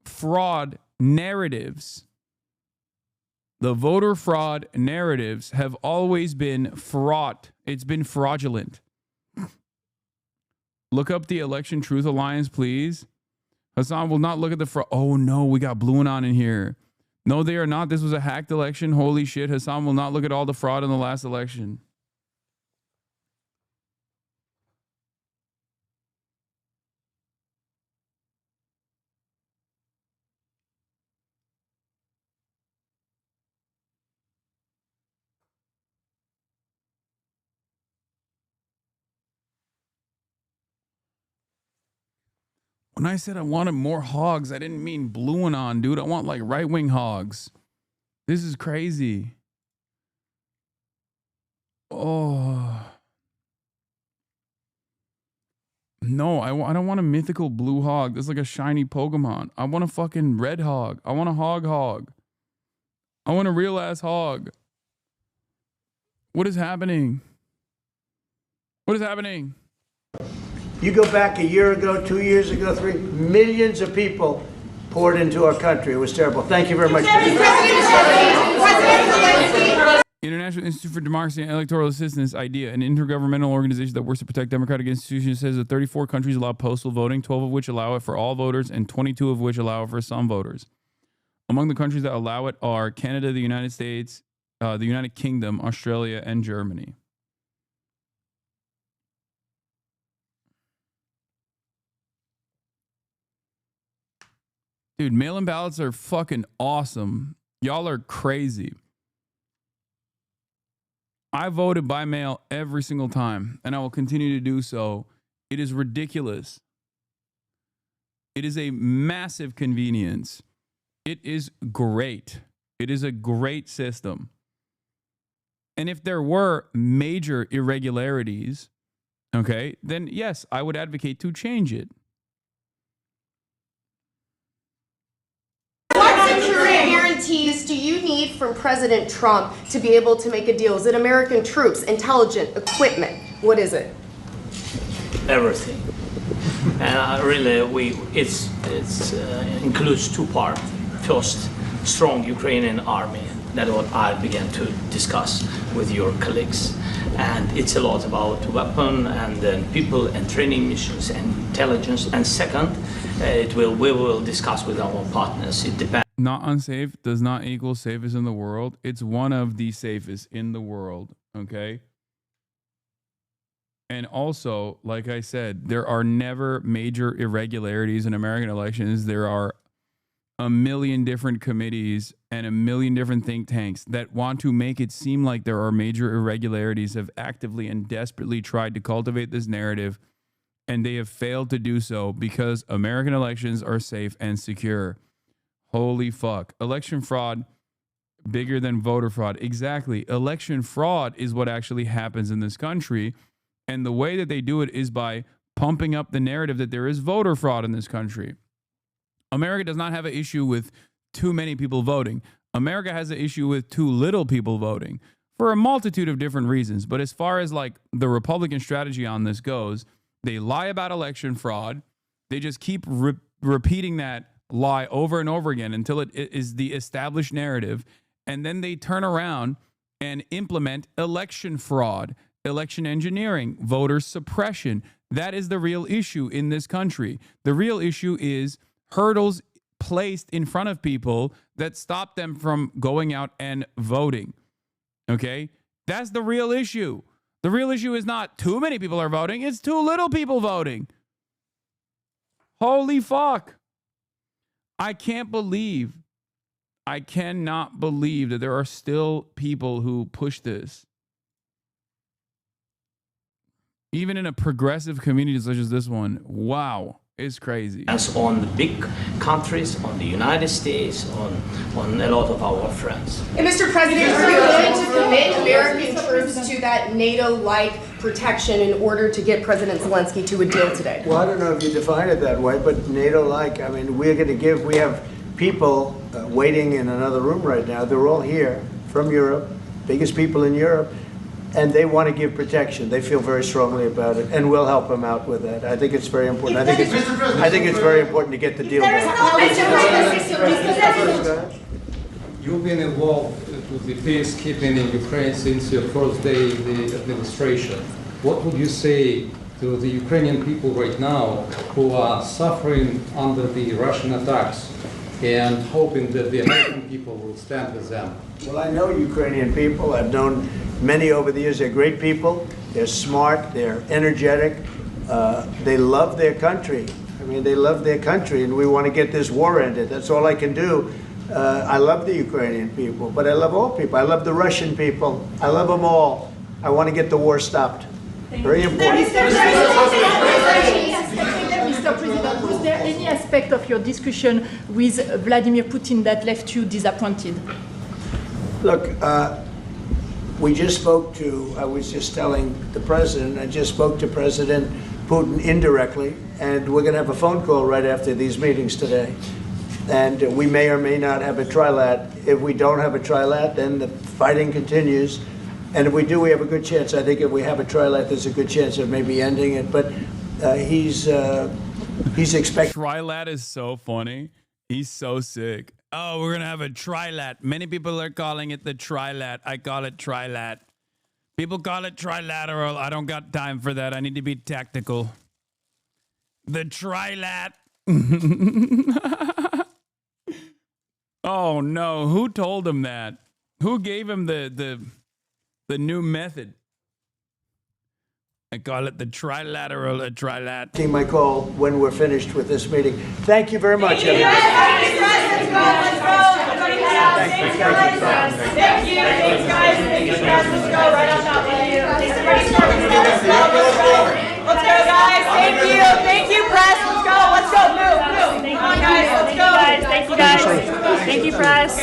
fraud narratives, the voter fraud narratives have always been fraught. It's been fraudulent. Look up the Election Truth Alliance, please. Hasan will not look at the fraud. Oh no, we got Blue Anon in here. No, they are not. This was a hacked election. Holy shit. Hasan will not look at all the fraud in the last election. When I said I wanted more hogs, I didn't mean Blue Anon, dude. I want like right-wing hogs. This is crazy. Oh. No, I don't want a mythical blue hog. That's like a shiny Pokemon. I want a fucking red hog. I want a hog. I want a real ass hog. What is happening? What is happening? You go back a year ago, 2 years ago, millions of people poured into our country. It was terrible. Thank you very much. International Institute for Democracy and Electoral Assistance, IDEA, an intergovernmental organization that works to protect democratic institutions, says that 34 countries allow postal voting, 12 of which allow it for all voters, and 22 of which allow it for some voters. Among the countries that allow it are Canada, the United States, the United Kingdom, Australia, and Germany. Dude, mail-in ballots are fucking awesome. Y'all are crazy. I voted by mail every single time, and I will continue to do so. It is ridiculous. It is a massive convenience. It is great. It is a great system. And if there were major irregularities, okay, then yes, I would advocate to change it. What security guarantees do you need from President Trump to be able to make a deal? Is it American troops, intelligence, equipment? What is it? Everything. And really, it includes two parts. First, strong Ukrainian army. That's what I began to discuss with your colleagues. And it's a lot about weapon and then people and training missions and intelligence. And second, we will discuss with our partners. It depends. Not unsafe does not equal safest in the world. It's one of the safest in the world, okay? And also, like I said, there are never major irregularities in American elections. There are a million different committees and a million different think tanks that want to make it seem like there are major irregularities, have actively and desperately tried to cultivate this narrative, and they have failed to do so because American elections are safe and secure. Holy fuck. Election fraud, bigger than voter fraud. Exactly. Election fraud is what actually happens in this country, and the way that they do it is by pumping up the narrative that there is voter fraud in this country. America does not have an issue with too many people voting. America has an issue with too little people voting for a multitude of different reasons. But as far as like the Republican strategy on this goes, they lie about election fraud. They just keep repeating that lie over and over again until it is the established narrative. And then they turn around and implement election fraud, election engineering, voter suppression. That is the real issue in this country. The real issue is hurdles placed in front of people that stop them from going out and voting. Okay? That's the real issue. The real issue is not too many people are voting, it's too little people voting. Holy fuck. I cannot believe that there are still people who push this. Even in a progressive community such as this one. Wow. is crazy. As on the big countries, on the United States, on a lot of our friends. And Mr. President, are you going to commit American troops to that NATO-like protection in order to get President Zelensky to a deal today? Well, I don't know if you define it that way, but NATO-like, I mean, we have people waiting in another room right now. They're all here from Europe, biggest people in Europe, and they want to give protection. They feel very strongly about it, and we'll help them out with that. I think it's very important. I think it's very important to get the deal done. You've been involved with the peacekeeping in Ukraine since your first day in the administration. What would you say to the Ukrainian people right now who are suffering under the Russian attacks and hoping that the American people will stand with them? Well, I know Ukrainian people. I've known many over the years. They're great people. They're smart. They're energetic. They love their country. I mean, they love their country, and we want to get this war ended. That's all I can do. I love the Ukrainian people, but I love all people. I love the Russian people. I love them all. I want to get the war stopped. Very important. Mr. President, was there any aspect of your discussion with Vladimir Putin that left you disappointed? Look, we just spoke to, I was just telling the president, I just spoke to President Putin indirectly, and we're going to have a phone call right after these meetings today. And we may or may not have a trilat. If we don't have a trilat, then the fighting continues. And if we do, we have a good chance. I think if we have a trilat, there's a good chance of maybe ending it. But he's expecting. Trilat is so funny. He's so sick. Oh, we're going to have a trilat. Many people are calling it the trilat. I call it trilat. People call it trilateral. I don't got time for that. I need to be tactical. The trilat. Oh, no. Who told him that? Who gave him the new method? I call it the trilateral, a trilat. Taking my call when we're finished with this meeting. Thank you very much, everybody. Thank you, guys. Thank you, guys. Let's go right on top with you. Let's go, guys. Thank you. Thank you, press. Let's go. Let's go. Move. Come on, guys. Let's go. Thank you, guys. Thank you, press.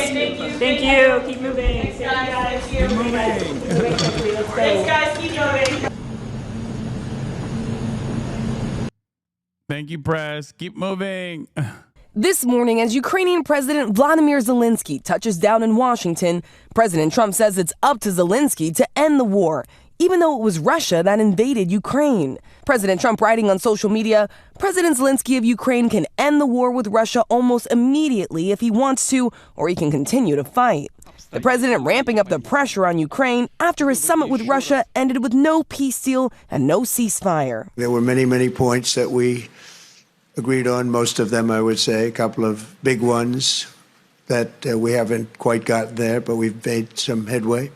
Thank you. Keep moving. Thanks, guys. Keep moving. Thanks, guys. Keep moving. Thank you, press. Keep moving. This morning, as Ukrainian President Vladimir Zelensky touches down in Washington, President Trump says it's up to Zelensky to end the war, even though it was Russia that invaded Ukraine. President Trump writing on social media, President Zelensky of Ukraine can end the war with Russia almost immediately if he wants to, or he can continue to fight. The president ramping up the pressure on Ukraine after his summit with Russia ended with no peace deal and no ceasefire. There were many, many points that we agreed on, most of them, I would say, a couple of big ones that we haven't quite gotten there, but we've made some headway.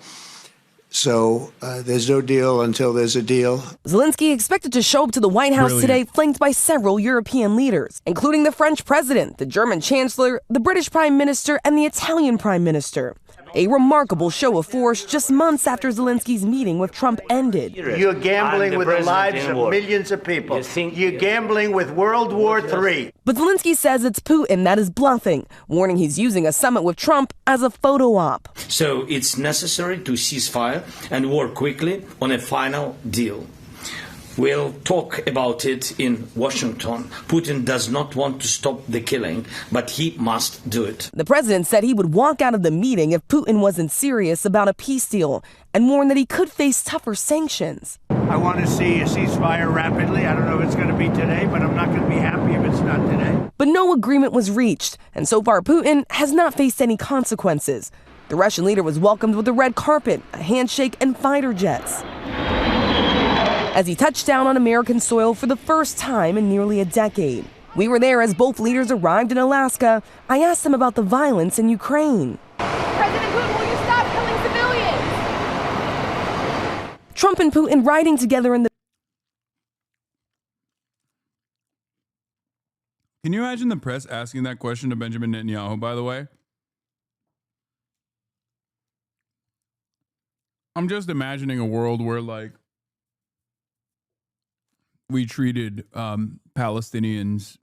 So there's no deal until there's a deal. Zelensky expected to show up to the White House today, flanked by several European leaders, including the French president, the German chancellor, the British prime minister, and the Italian prime minister. A remarkable show of force just months after Zelensky's meeting with Trump ended. You're gambling with the lives of millions of people. You're gambling with World War III. But Zelensky says it's Putin that is bluffing, warning he's using a summit with Trump as a photo op. So it's necessary to cease fire and work quickly on a final deal. We'll talk about it in Washington. Putin does not want to stop the killing, but he must do it. The president said he would walk out of the meeting if Putin wasn't serious about a peace deal and warned that he could face tougher sanctions. I want to see a ceasefire rapidly. I don't know if it's going to be today, but I'm not going to be happy if it's not today. But no agreement was reached, and so far Putin has not faced any consequences. The Russian leader was welcomed with a red carpet, a handshake, and fighter jets. As he touched down on American soil for the first time in nearly a decade. We were there as both leaders arrived in Alaska. I asked them about the violence in Ukraine. President Putin, will you stop killing civilians? Trump and Putin riding together in the... Can you imagine the press asking that question to Benjamin Netanyahu, by the way? I'm just imagining a world where, like, we treated Palestinians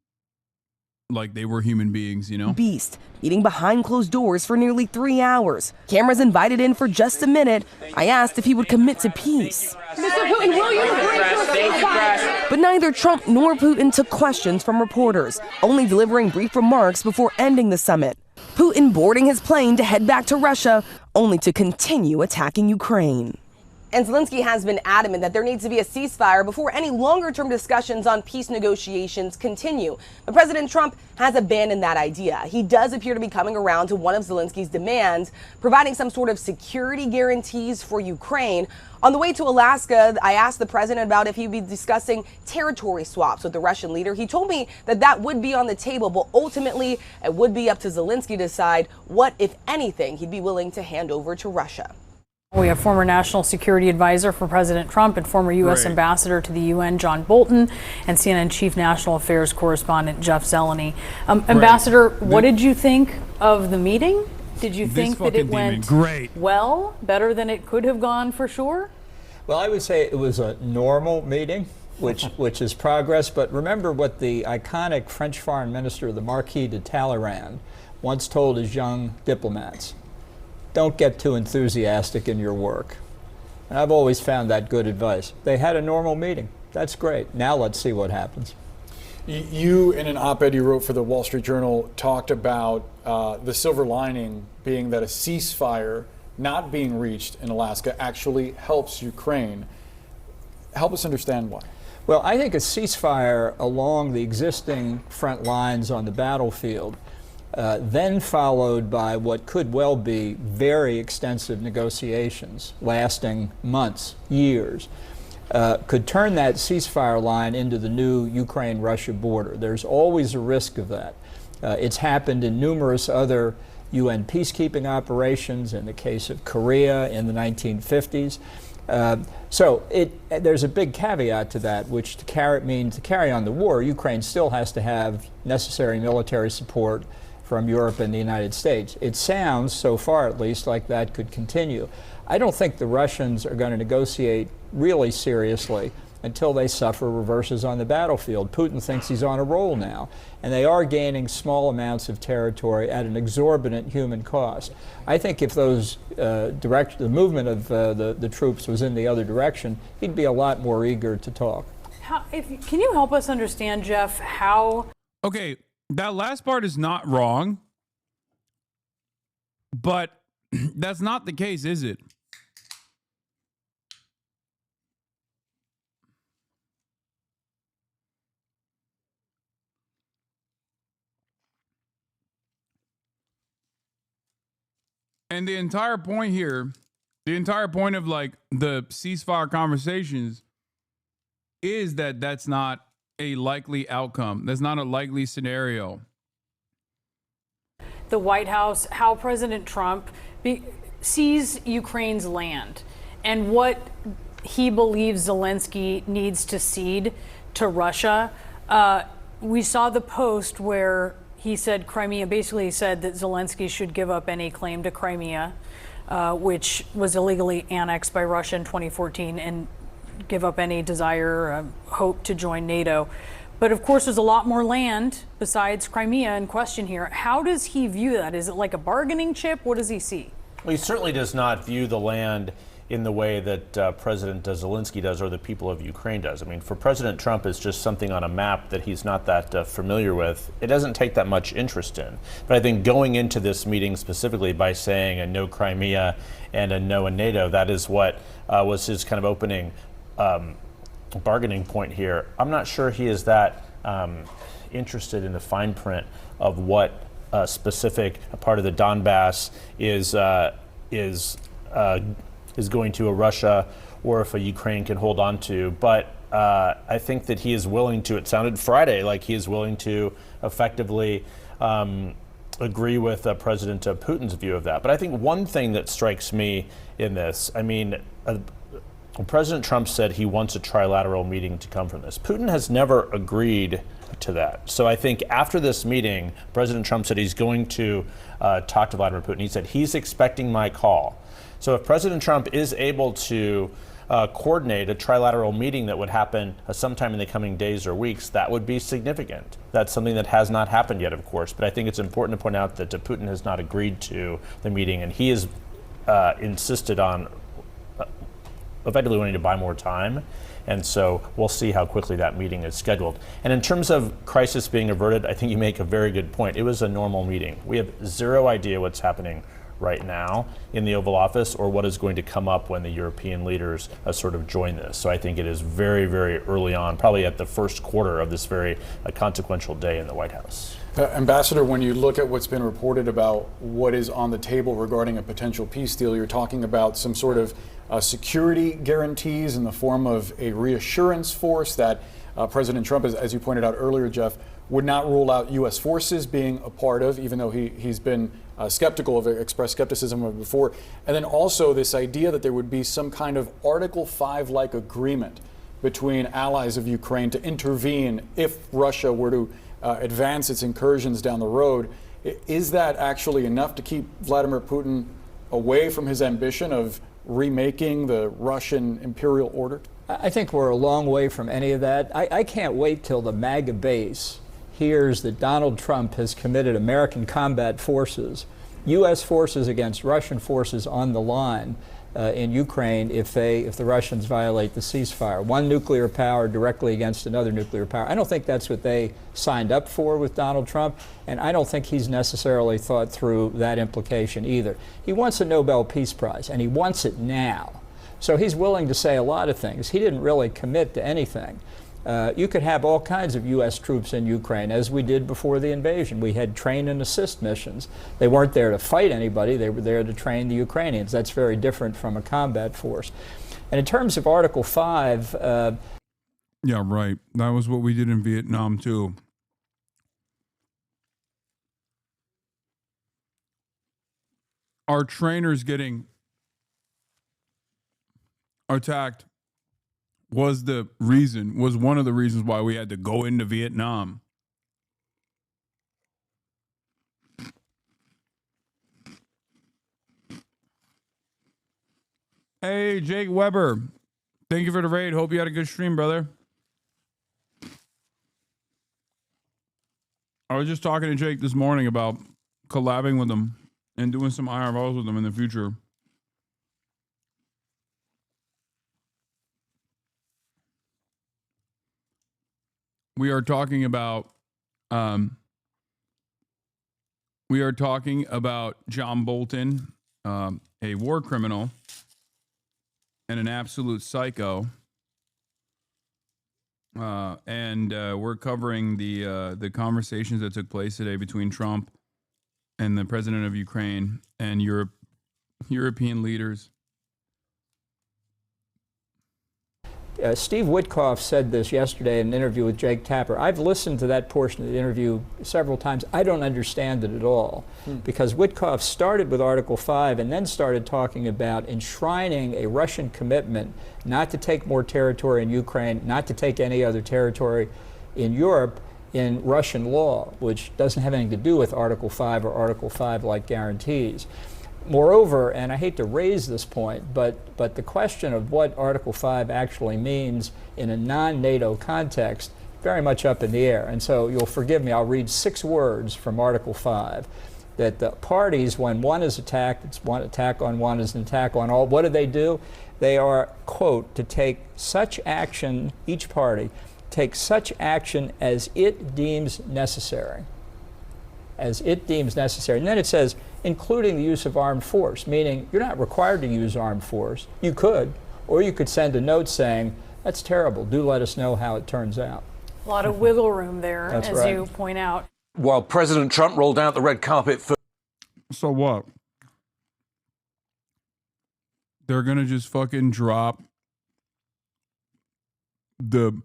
like they were human beings, you know? Beast, meeting behind closed doors for nearly 3 hours. Cameras invited in for just a minute. I asked if he would commit to peace. Mr. Putin, will you agree to a ceasefire? But neither Trump nor Putin took questions from reporters, only delivering brief remarks before ending the summit. Putin boarding his plane to head back to Russia, only to continue attacking Ukraine. And Zelensky has been adamant that there needs to be a ceasefire before any longer-term discussions on peace negotiations continue. But President Trump has abandoned that idea. He does appear to be coming around to one of Zelensky's demands, providing some sort of security guarantees for Ukraine. On the way to Alaska, I asked the president about if he'd be discussing territory swaps with the Russian leader. He told me that that would be on the table, but ultimately it would be up to Zelensky to decide what, if anything, he'd be willing to hand over to Russia. We have former National Security Advisor for President Trump and former U.S. Ambassador to the UN, John Bolton, and CNN Chief National Affairs Correspondent, Jeff Zeleny. Ambassador, what did you think of the meeting? Did you think that it went well, better than it could have gone for sure? Well, I would say it was a normal meeting, which is progress. But remember what the iconic French Foreign Minister, the Marquis de Talleyrand, once told his young diplomats. Don't get too enthusiastic in your work. And I've always found that good advice. They had a normal meeting. That's great. Now let's see what happens. You, in an op-ed you wrote for the Wall Street Journal, talked about the silver lining being that a ceasefire not being reached in Alaska actually helps Ukraine. Help us understand why. Well, I think a ceasefire along the existing front lines on the battlefield, then followed by what could well be very extensive negotiations lasting months, years, could turn that ceasefire line into the new Ukraine-Russia border. There's always a risk of that. It's happened in numerous other UN peacekeeping operations, in the case of Korea in the 1950s. So there's a big caveat to that, which to carry on the war, Ukraine still has to have necessary military support from Europe and the United States. It sounds, so far at least, like that could continue. I don't think the Russians are going to negotiate really seriously until they suffer reverses on the battlefield. Putin thinks he's on a roll now, and they are gaining small amounts of territory at an exorbitant human cost. I think if those the movement of the troops was in the other direction, he'd be a lot more eager to talk. Can you help us understand, Jeff, how... Okay, that last part is not wrong, but that's not the case, is it? And the entire point here, the entire point of like the ceasefire conversations is that that's not a likely outcome. That's not a likely scenario. The White House, how President Trump sees Ukraine's land and what he believes Zelensky needs to cede to Russia. We saw the post where he said Crimea, basically said that Zelensky should give up any claim to Crimea, which was illegally annexed by Russia in 2014, and give up any desire or hope to join NATO. But of course, there's a lot more land besides Crimea in question here. How does he view that? Is it like a bargaining chip? What does he see? Well, he certainly does not view the land in the way that President Zelensky does, or the people of Ukraine does. I mean, for President Trump, it's just something on a map that he's not that familiar with. It doesn't take that much interest in. But I think going into this meeting specifically by saying a no Crimea and a no in NATO, that is what was his kind of opening bargaining point here. I'm not sure he is that interested in the fine print of what specific part of the Donbass is going to a Russia, or if a Ukraine can hold on to. But I think that he is willing to, it sounded Friday like he is willing to effectively agree with President Putin's view of that. But I think one thing that strikes me in this, I mean, President Trump said he wants a trilateral meeting to come from this. Putin has never agreed to that. So I think after this meeting, President Trump said he's going to talk to Vladimir Putin. He said he's expecting my call. So if President Trump is able to coordinate a trilateral meeting that would happen sometime in the coming days or weeks, that would be significant. That's something that has not happened yet, of course, but I think it's important to point out that Putin has not agreed to the meeting, and he has insisted on effectively wanting to buy more time. And so we'll see how quickly that meeting is scheduled. And in terms of crisis being averted, I think you make a very good point. It was a normal meeting. We have zero idea what's happening right now in the Oval Office or what is going to come up when the European leaders sort of join this. So I think it is very, very early on, probably at the first quarter of this very consequential day in the White House. Ambassador, when you look at what's been reported about what is on the table regarding a potential peace deal, you're talking about some sort of security guarantees in the form of a reassurance force that President Trump, as you pointed out earlier, Jeff, would not rule out U.S. forces being a part of, even though he's been skeptical of it, expressed skepticism of it before. And then also this idea that there would be some kind of Article 5-like agreement between allies of Ukraine to intervene if Russia were to advance its incursions down the road. Is that actually enough to keep Vladimir Putin away from his ambition of remaking the Russian imperial order? I think we're a long way from any of that. I can't wait till the MAGA base hears that Donald Trump has committed American combat forces, U.S. forces against Russian forces on the line in Ukraine if the Russians violate the ceasefire. One nuclear power directly against another nuclear power. I don't think that's what they signed up for with Donald Trump, and I don't think he's necessarily thought through that implication either. He wants a Nobel Peace Prize, and he wants it now. So he's willing to say a lot of things. He didn't really commit to anything. You could have all kinds of U.S. troops in Ukraine, as we did before the invasion. We had train and assist missions. They weren't there to fight anybody. They were there to train the Ukrainians. That's very different from a combat force. And in terms of Article 5... yeah, right. That was what we did in Vietnam, too. Our trainers getting attacked was one of the reasons why we had to go into Vietnam. Hey, Jake Weber. Thank you for the raid. Hope you had a good stream, brother. I was just talking to Jake this morning about collabing with him and doing some IRLs with him in the future. We are talking about John Bolton, a war criminal and an absolute psycho, and we're covering the conversations that took place today between Trump and the president of Ukraine and European leaders. Steve Witkoff said this yesterday in an interview with Jake Tapper. I've listened to that portion of the interview several times. I don't understand it at all because Witkoff started with Article 5 and then started talking about enshrining a Russian commitment not to take more territory in Ukraine, not to take any other territory in Europe in Russian law, which doesn't have anything to do with Article 5 or Article 5-like guarantees. Moreover, and I hate to raise this point, but the question of what Article 5 actually means in a non-NATO context, very much up in the air. And so you'll forgive me, I'll read 6 words from Article 5. That the parties, when one is attacked, it's one attack on one is an attack on all. What do? They are, quote, to take such action, each party, take such action as it deems necessary. As it deems necessary. And then it says, including the use of armed force, meaning you're not required to use armed force. You could, or you could send a note saying, that's terrible, do let us know how it turns out. A lot of wiggle room there, That's as right. you point out. While President Trump rolled out the red carpet for... So what? They're going to just fucking drop the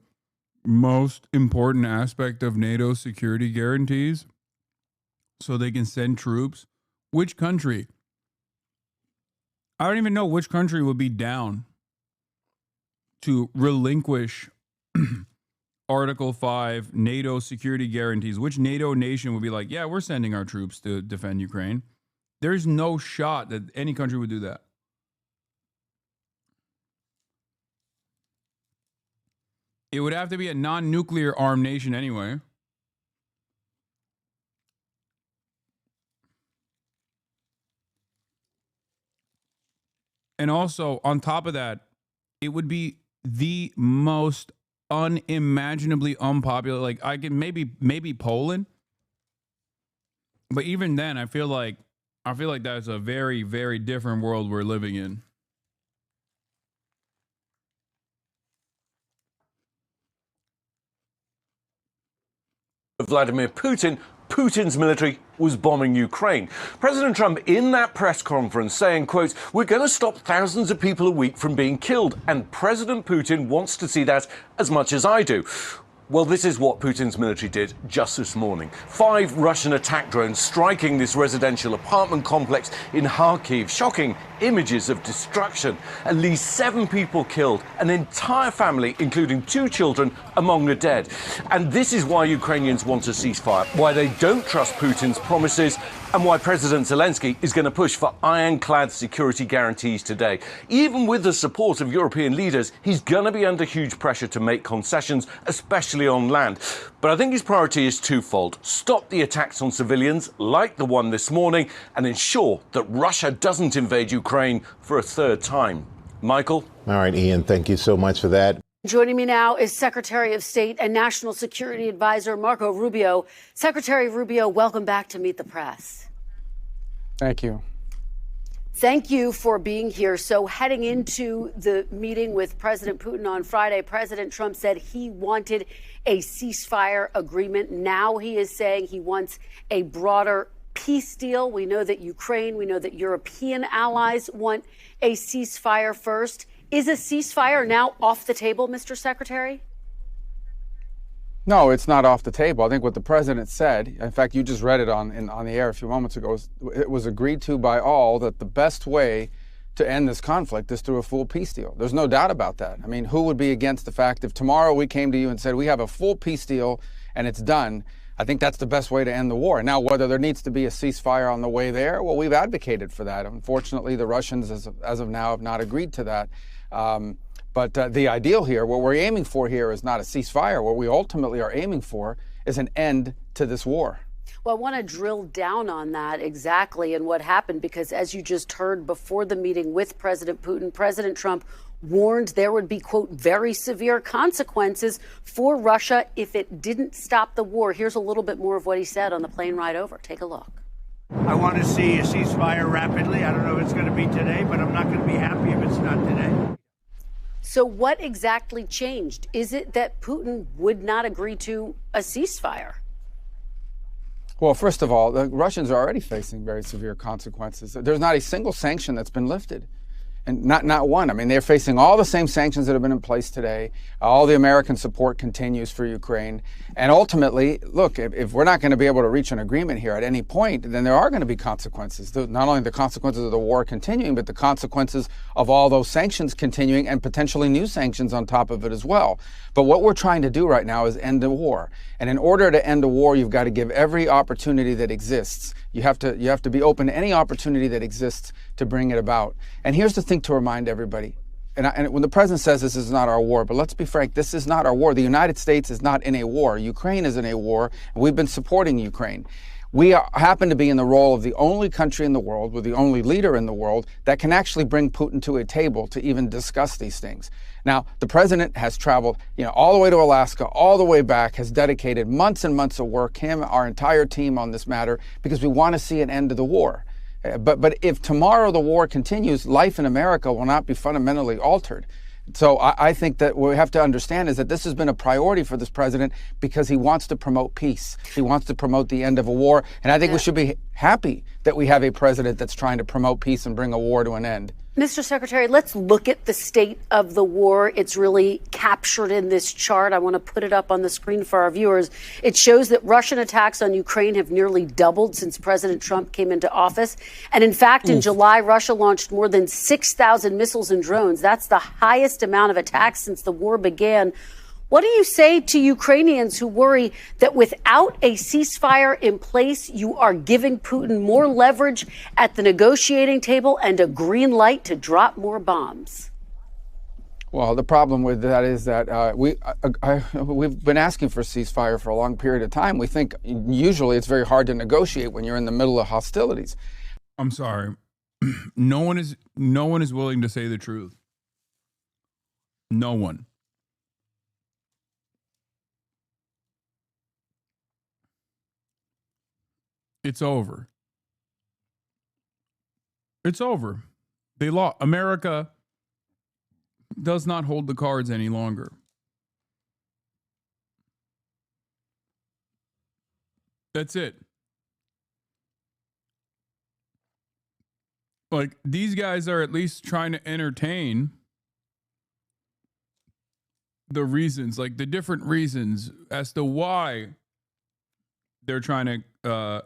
most important aspect of NATO security guarantees so they can send troops? Which country? I don't even know which country would be down to relinquish Article 5 NATO security guarantees. Which NATO nation would be like, yeah, we're sending our troops to defend Ukraine? There's no shot that any country would do that. It would have to be a non-nuclear armed nation anyway. And also, on top of that, it would be the most unimaginably unpopular. Like, I can maybe Poland, but even then, I feel like that's a very, very different world we're living in. Vladimir Putin, Putin's military was bombing Ukraine. President Trump in that press conference saying, quote, "We're going to stop thousands of people a week from being killed." And President Putin wants to see that as much as I do. Well, this is what Putin's military did just this morning. 5 Russian attack drones striking this residential apartment complex in Kharkiv. Shocking images of destruction. At least 7 people killed, an entire family, including 2 children, among the dead. And this is why Ukrainians want a ceasefire, why they don't trust Putin's promises, and why President Zelensky is going to push for ironclad security guarantees today. Even with the support of European leaders, he's going to be under huge pressure to make concessions, especially on land. But I think his priority is twofold. Stop the attacks on civilians, like the one this morning, and ensure that Russia doesn't invade Ukraine for a third time. Michael? All right, Ian, thank you so much for that. Joining me now is Secretary of State and National Security Advisor Marco Rubio. Secretary Rubio, welcome back to Meet the Press. Thank you. Thank you for being here. So heading into the meeting with President Putin on Friday, President Trump said he wanted a ceasefire agreement. Now he is saying he wants a broader peace deal. We know that Ukraine, we know that European allies want a ceasefire first. Is a ceasefire now off the table, Mr. Secretary? No, it's not off the table. I think what the president said, in fact, you just read it on the air a few moments ago, it was agreed to by all that the best way to end this conflict is through a full peace deal. There's no doubt about that. I mean, who would be against the fact if tomorrow we came to you and said we have a full peace deal and it's done? I think that's the best way to end the war. Now, whether there needs to be a ceasefire on the way there, well, we've advocated for that. Unfortunately, the Russians, as of now, have not agreed to that. But the ideal here, what we're aiming for here is not a ceasefire. What we ultimately are aiming for is an end to this war. Well, I want to drill down on that exactly and what happened, because as you just heard before the meeting with President Putin, President Trump warned there would be, quote, very severe consequences for Russia if it didn't stop the war. Here's a little bit more of what he said on the plane ride over. Take a look. I want to see a ceasefire rapidly. I don't know if it's going to be today, but I'm not going to be happy if it's not today. So what exactly changed? Is it that Putin would not agree to a ceasefire? Well, first of all, the Russians are already facing very severe consequences. There's not a single sanction that's been lifted. And not one. I mean, they're facing all the same sanctions that have been in place today. All the American support continues for Ukraine. And ultimately, look, if we're not going to be able to reach an agreement here at any point, then there are going to be consequences. Not only the consequences of the war continuing, but the consequences of all those sanctions continuing and potentially new sanctions on top of it as well. But what we're trying to do right now is end the war. And in order to end a war, you've got to give every opportunity that exists. You have to be open to any opportunity that exists to bring it about. And here's the thing to remind everybody. And when the president says this is not our war, but let's be frank, this is not our war. The United States is not in a war. Ukraine is in a war, and we've been supporting Ukraine. We happen to be in the role of the only country in the world, with the only leader in the world, that can actually bring Putin to a table to even discuss these things. Now, the president has traveled, all the way to Alaska, all the way back, has dedicated months and months of work, him, our entire team on this matter, because we want to see an end to the war. But if tomorrow the war continues, life in America will not be fundamentally altered. So I think that what we have to understand is that this has been a priority for this president because he wants to promote peace. He wants to promote the end of a war. And I think we should be happy that we have a president that's trying to promote peace and bring a war to an end. Mr. Secretary, let's look at the state of the war. It's really captured in this chart. I want to put it up on the screen for our viewers. It shows that Russian attacks on Ukraine have nearly doubled since President Trump came into office. And in fact, in July, Russia launched more than 6,000 missiles and drones. That's the highest amount of attacks since the war began. What do you say to Ukrainians who worry that without a ceasefire in place, you are giving Putin more leverage at the negotiating table and a green light to drop more bombs? Well, the problem with that is that we've been asking for a ceasefire for a long period of time. We think usually it's very hard to negotiate when you're in the middle of hostilities. I'm sorry. No one is willing to say the truth. No one. It's over. It's over. They lost. America does not hold the cards any longer. That's it. Like, these guys are at least trying to entertain the reasons, like the different reasons as to why they're trying to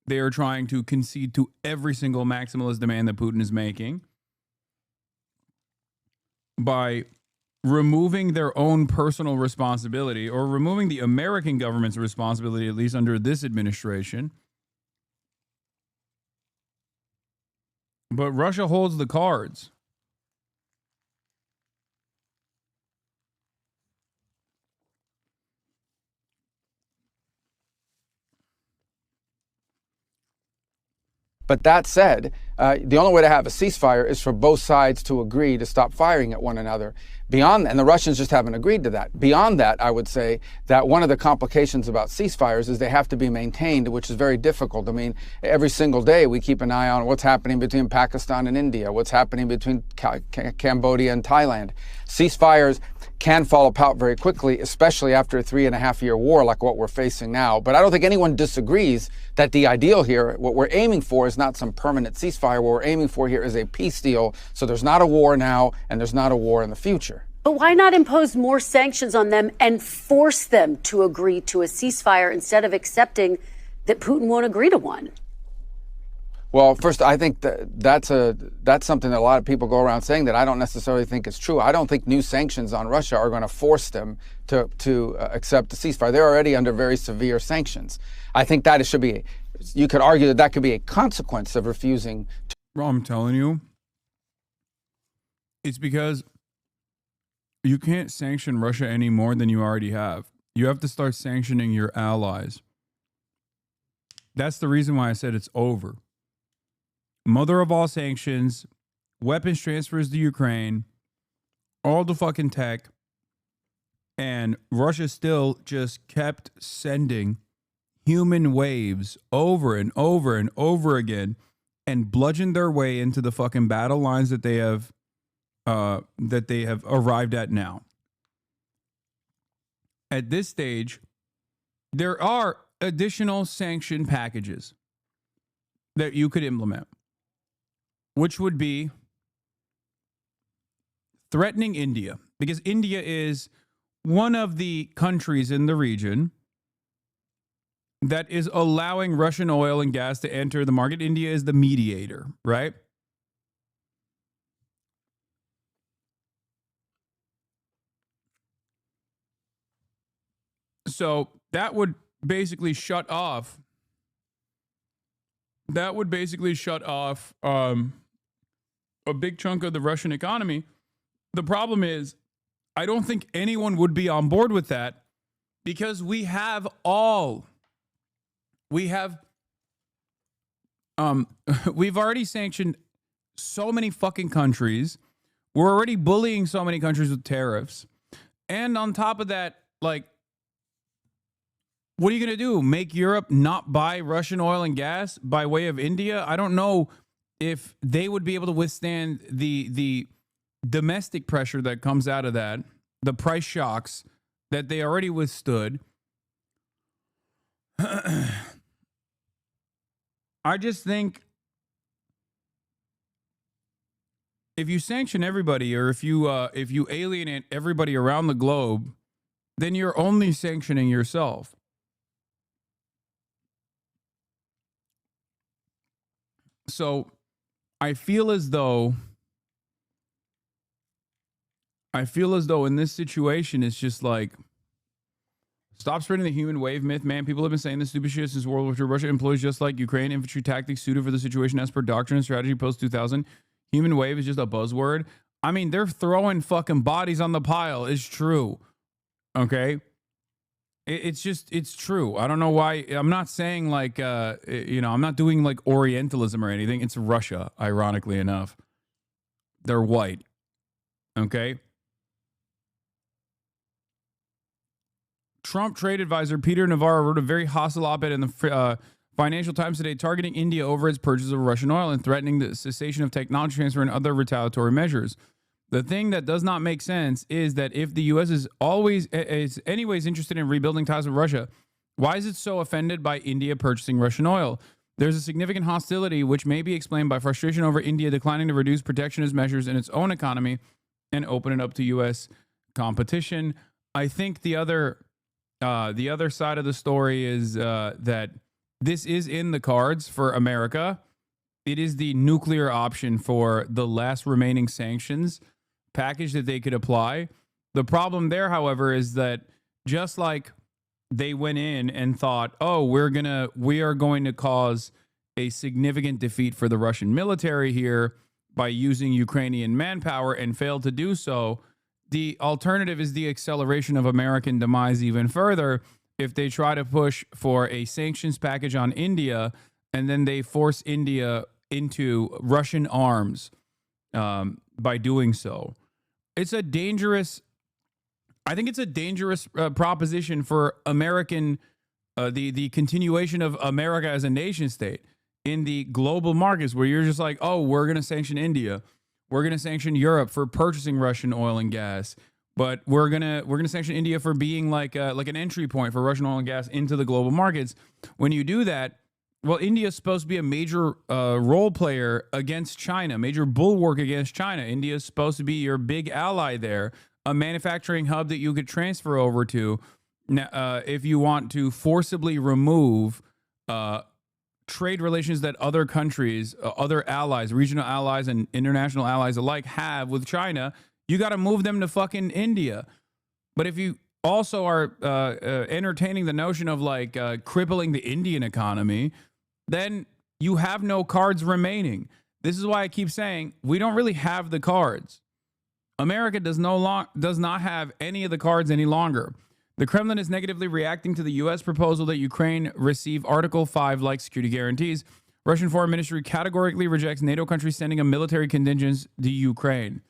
they are trying to concede to every single maximalist demand that Putin is making by removing their own personal responsibility, or removing the American government's responsibility, at least under this administration. But Russia holds the cards. But that said, the only way to have a ceasefire is for both sides to agree to stop firing at one another. Beyond that, and the Russians just haven't agreed to that. Beyond that, I would say that one of the complications about ceasefires is they have to be maintained, which is very difficult. I mean, every single day we keep an eye on what's happening between Pakistan and India, what's happening between Cambodia and Thailand. Ceasefires can fall apart very quickly, especially after a 3.5-year war like what we're facing now. But I don't think anyone disagrees that the ideal here, what we're aiming for, is not some permanent ceasefire. What we're aiming for here is a peace deal, so there's not a war now and there's not a war in the future. But why not impose more sanctions on them and force them to agree to a ceasefire instead of accepting that Putin won't agree to one? Well, first, I think that's something that a lot of people go around saying that I don't necessarily think is true. I don't think new sanctions on Russia are going to force them to accept the ceasefire. They're already under very severe sanctions. I think that it should be, you could argue that could be a consequence of refusing to. Well, I'm telling you, it's because you can't sanction Russia any more than you already have. You have to start sanctioning your allies. That's the reason why I said it's over. Mother of all sanctions, weapons transfers to Ukraine, all the fucking tech, and Russia still just kept sending human waves over and over and over again and bludgeoned their way into the fucking battle lines that they have arrived at now. At this stage, there are additional sanction packages that you could implement, which would be threatening India, because India is one of the countries in the region that is allowing Russian oil and gas to enter the market. India is the mediator, right? So that would basically shut off. That would basically shut off a big chunk of the Russian economy. The problem is, I don't think anyone would be on board with that, because we've already sanctioned so many fucking countries. We're already bullying so many countries with tariffs. And on top of that, like, what are you going to do? Make Europe not buy Russian oil and gas by way of India? I don't know if they would be able to withstand the domestic pressure that comes out of that, the price shocks that they already withstood. I just think if you sanction everybody, or if you alienate everybody around the globe, then you're only sanctioning yourself. So I feel as though in this situation, it's just like, stop spreading the human wave myth, man. People have been saying this stupid shit since World War II. Russia employs just like Ukraine infantry tactics suited for the situation as per doctrine and strategy post-2000. Human wave is just a buzzword. I mean, they're throwing fucking bodies on the pile. It's true. Okay? It's true. I don't know why. I'm not saying like, I'm not doing like Orientalism or anything. It's Russia, ironically enough. They're white. Okay? Trump trade advisor Peter Navarro wrote a very hostile op-ed in the Financial Times today targeting India over its purchase of Russian oil and threatening the cessation of technology transfer and other retaliatory measures. The thing that does not make sense is that if the U.S. is anyways interested in rebuilding ties with Russia, why is it so offended by India purchasing Russian oil? There's a significant hostility which may be explained by frustration over India declining to reduce protectionist measures in its own economy and open it up to U.S. competition. I think the other side of the story is that this is in the cards for America. It is the nuclear option for the last remaining sanctions package that they could apply. The problem there, however, is that just like they went in and thought, oh, we are going to cause a significant defeat for the Russian military here by using Ukrainian manpower and failed to do so, the alternative is the acceleration of American demise even further if they try to push for a sanctions package on India and then they force India into Russian arms by doing so. I think it's a dangerous proposition for American, the continuation of America as a nation state in the global markets where you're just like, oh, we're going to sanction India. We're going to sanction Europe for purchasing Russian oil and gas. But we're gonna sanction India for being like an entry point for Russian oil and gas into the global markets. When you do that, well, India is supposed to be a major role player against China, major bulwark against China. India is supposed to be your big ally there, a manufacturing hub that you could transfer over to if you want to forcibly remove trade relations that other countries, other allies, regional allies and international allies alike have with China. You got to move them to fucking India. But if you also are entertaining the notion of like crippling the Indian economy, then you have no cards remaining. This is why I keep saying we don't really have the cards. America does not have any of the cards any longer. The Kremlin is negatively reacting to the U.S. proposal that Ukraine receive Article 5-like security guarantees. Russian Foreign Ministry categorically rejects NATO countries sending a military contingent to Ukraine.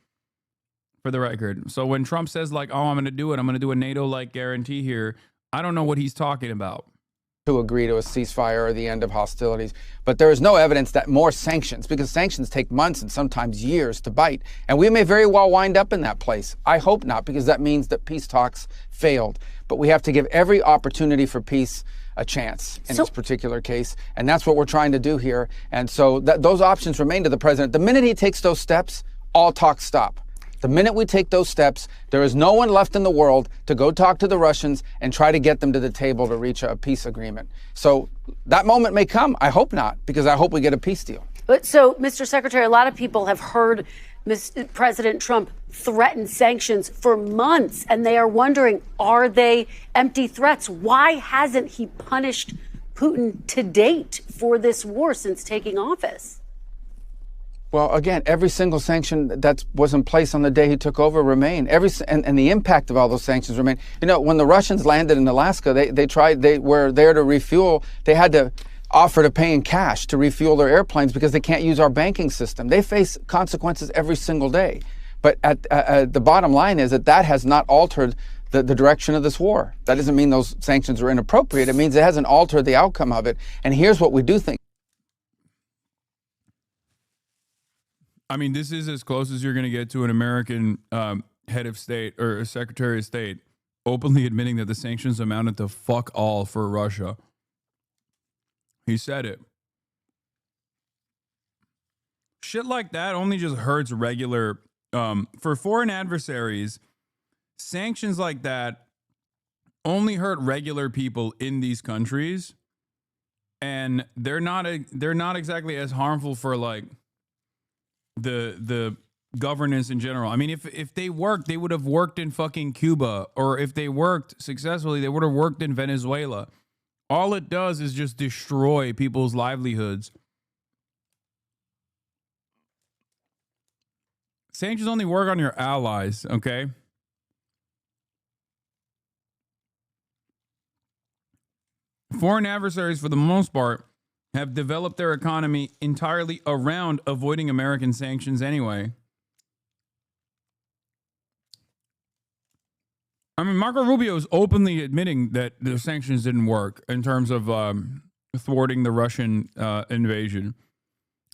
For the record. So when Trump says like, oh, I'm going to do it, I'm going to do a NATO-like guarantee here, I don't know what he's talking about. To agree to a ceasefire or the end of hostilities. But there is no evidence that more sanctions, because sanctions take months and sometimes years to bite. And we may very well wind up in that place. I hope not, because that means that peace talks failed. But we have to give every opportunity for peace a chance in this particular case. And that's what we're trying to do here. And so those options remain to the president. The minute he takes those steps, all talk stop. The minute we take those steps, there is no one left in the world to go talk to the Russians and try to get them to the table to reach a peace agreement. So that moment may come. I hope not, because I hope we get a peace deal. But so, Mr. Secretary, a lot of people have heard President Trump threaten sanctions for months, and they are wondering, are they empty threats? Why hasn't he punished Putin to date for this war since taking office? Well, again, every single sanction that was in place on the day he took over remained. And the impact of all those sanctions remain. You know, when the Russians landed in Alaska, they were there to refuel. They had to offer to pay in cash to refuel their airplanes because they can't use our banking system. They face consequences every single day. But the bottom line is that has not altered the direction of this war. That doesn't mean those sanctions are inappropriate. It means it hasn't altered the outcome of it. And here's what we do think. I mean, this is as close as you're going to get to an American head of state or a secretary of state openly admitting that the sanctions amounted to fuck all for Russia. He said it. Shit like that only just hurts regular. For foreign adversaries, sanctions like that only hurt regular people in these countries, and they're not exactly as harmful for like the governance in general. I mean, if they worked, they would have worked in fucking Cuba, or if they worked successfully, they would have worked in Venezuela. All it does is just destroy people's livelihoods. Sanctions only work on your allies, okay? Foreign adversaries, for the most part, have developed their economy entirely around avoiding American sanctions anyway. I mean, Marco Rubio is openly admitting that the sanctions didn't work in terms of thwarting the Russian invasion.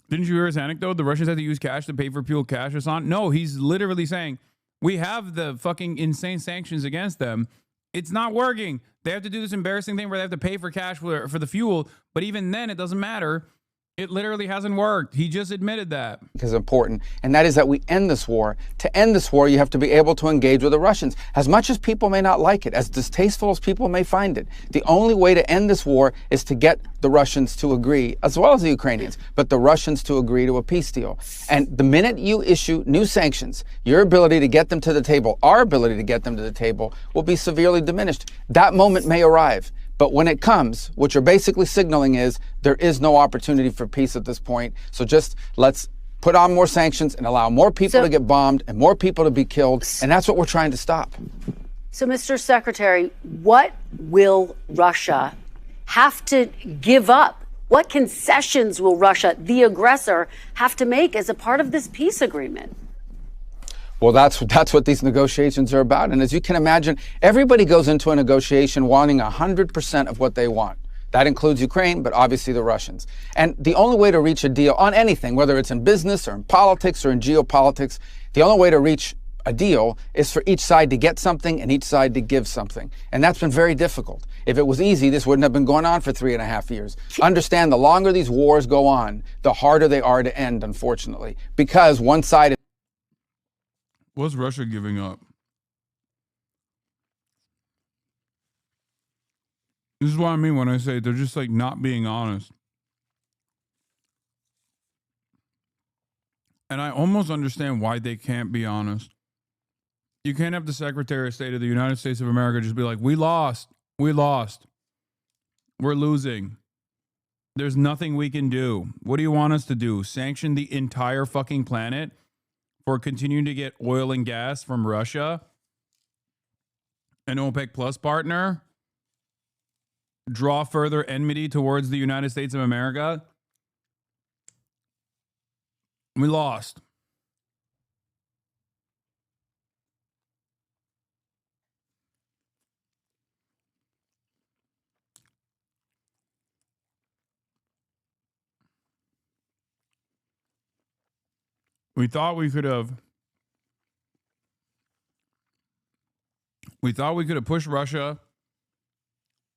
Didn't you hear his anecdote? The Russians had to use cash to pay for fuel cash, Hasan? No, he's literally saying, we have the fucking insane sanctions against them. It's not working. They have to do this embarrassing thing where they have to pay for cash for the fuel. But even then, it doesn't matter. It literally hasn't worked. He just admitted that. Is important, and that is that we end this war. To end this war, you have to be able to engage with the Russians. As much as people may not like it, as distasteful as people may find it, the only way to end this war is to get the Russians to agree, as well as the Ukrainians, but the Russians to agree to a peace deal. And the minute you issue new sanctions, your ability to get them to the table, our ability to get them to the table, will be severely diminished. That moment may arrive. But when it comes, what you're basically signaling is there is no opportunity for peace at this point. So just let's put on more sanctions and allow more people to get bombed and more people to be killed. And that's what we're trying to stop. So, Mr. Secretary, what will Russia have to give up? What concessions will Russia, the aggressor, have to make as a part of this peace agreement? Well, that's what these negotiations are about. And as you can imagine, everybody goes into a negotiation wanting 100% of what they want. That includes Ukraine, but obviously the Russians. And the only way to reach a deal on anything, whether it's in business or in politics or in geopolitics, the only way to reach a deal is for each side to get something and each side to give something. And that's been very difficult. If it was easy, this wouldn't have been going on for 3.5 years. Understand, the longer these wars go on, the harder they are to end, unfortunately, because one side is... What's Russia giving up? This is what I mean when I say they're just like not being honest. And I almost understand why they can't be honest. You can't have the Secretary of State of the United States of America just be like, we lost. We're losing. There's nothing we can do. What do you want us to do? Sanction the entire fucking planet for continuing to get oil and gas from Russia, an OPEC Plus partner, draw further enmity towards the United States of America? We lost. We thought we could have pushed Russia.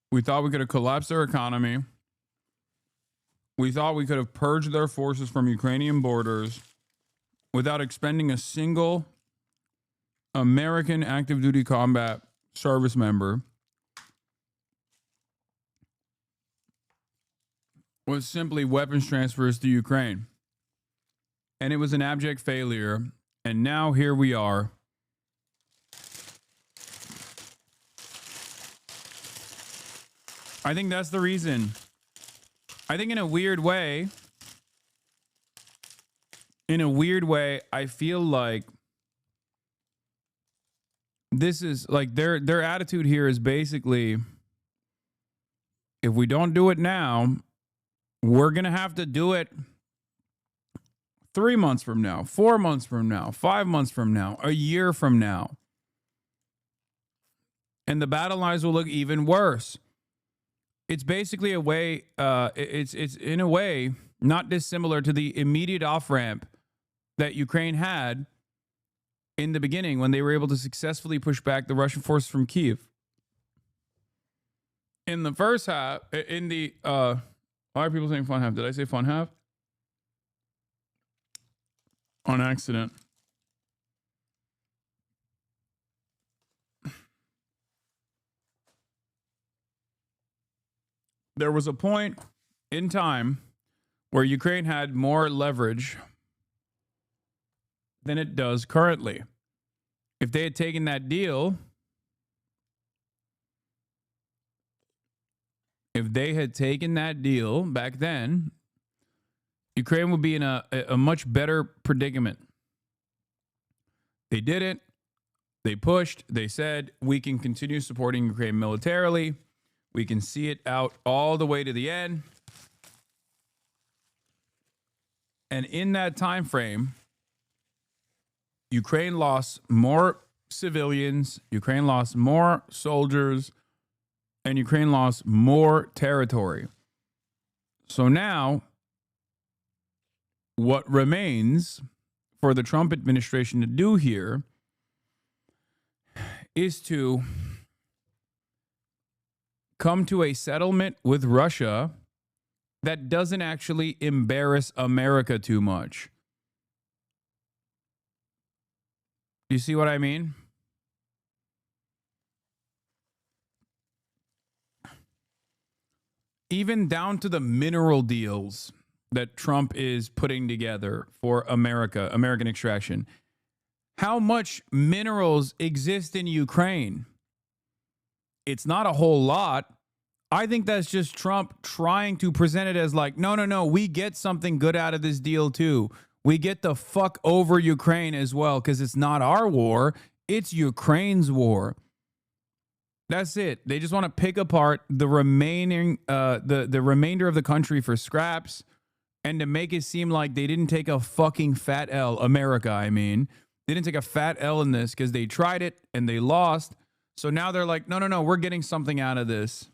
We thought we could have collapsed their economy. We thought we could have purged their forces from Ukrainian borders without expending a single American active duty combat service member. Was simply weapons transfers to Ukraine. And it was an abject failure. And now here we are. I think that's the reason. I think in a weird way, I feel like this is like their attitude here is basically, if we don't do it now, we're going to have to do it 3 months from now, 4 months from now, 5 months from now, a year from now. And the battle lines will look even worse. It's basically a way, it's in a way not dissimilar to the immediate off-ramp that Ukraine had in the beginning when they were able to successfully push back the Russian forces from Kyiv. In the first half, why are people saying fun half? Did I say fun half? On accident. There was a point in time where Ukraine had more leverage than it does currently. If they had taken that deal, back then, Ukraine would be in a much better predicament. They didn't. They pushed. They said, we can continue supporting Ukraine militarily. We can see it out all the way to the end. And in that time frame, Ukraine lost more civilians, Ukraine lost more soldiers, and Ukraine lost more territory. So now, what remains for the Trump administration to do here is to come to a settlement with Russia that doesn't actually embarrass America too much. You see what I mean? Even down to the mineral deals that Trump is putting together for America, American extraction. How much minerals exist in Ukraine? It's not a whole lot. I think that's just Trump trying to present it as like, no, we get something good out of this deal too. We get the fuck over Ukraine as well, because it's not our war, it's Ukraine's war. That's it. They just want to pick apart the remaining, the remainder of the country for scraps, and to make it seem like they didn't take a fucking fat L. America, I mean, they didn't take a fat L in this because they tried it and they lost. So now they're like, no, we're getting something out of this.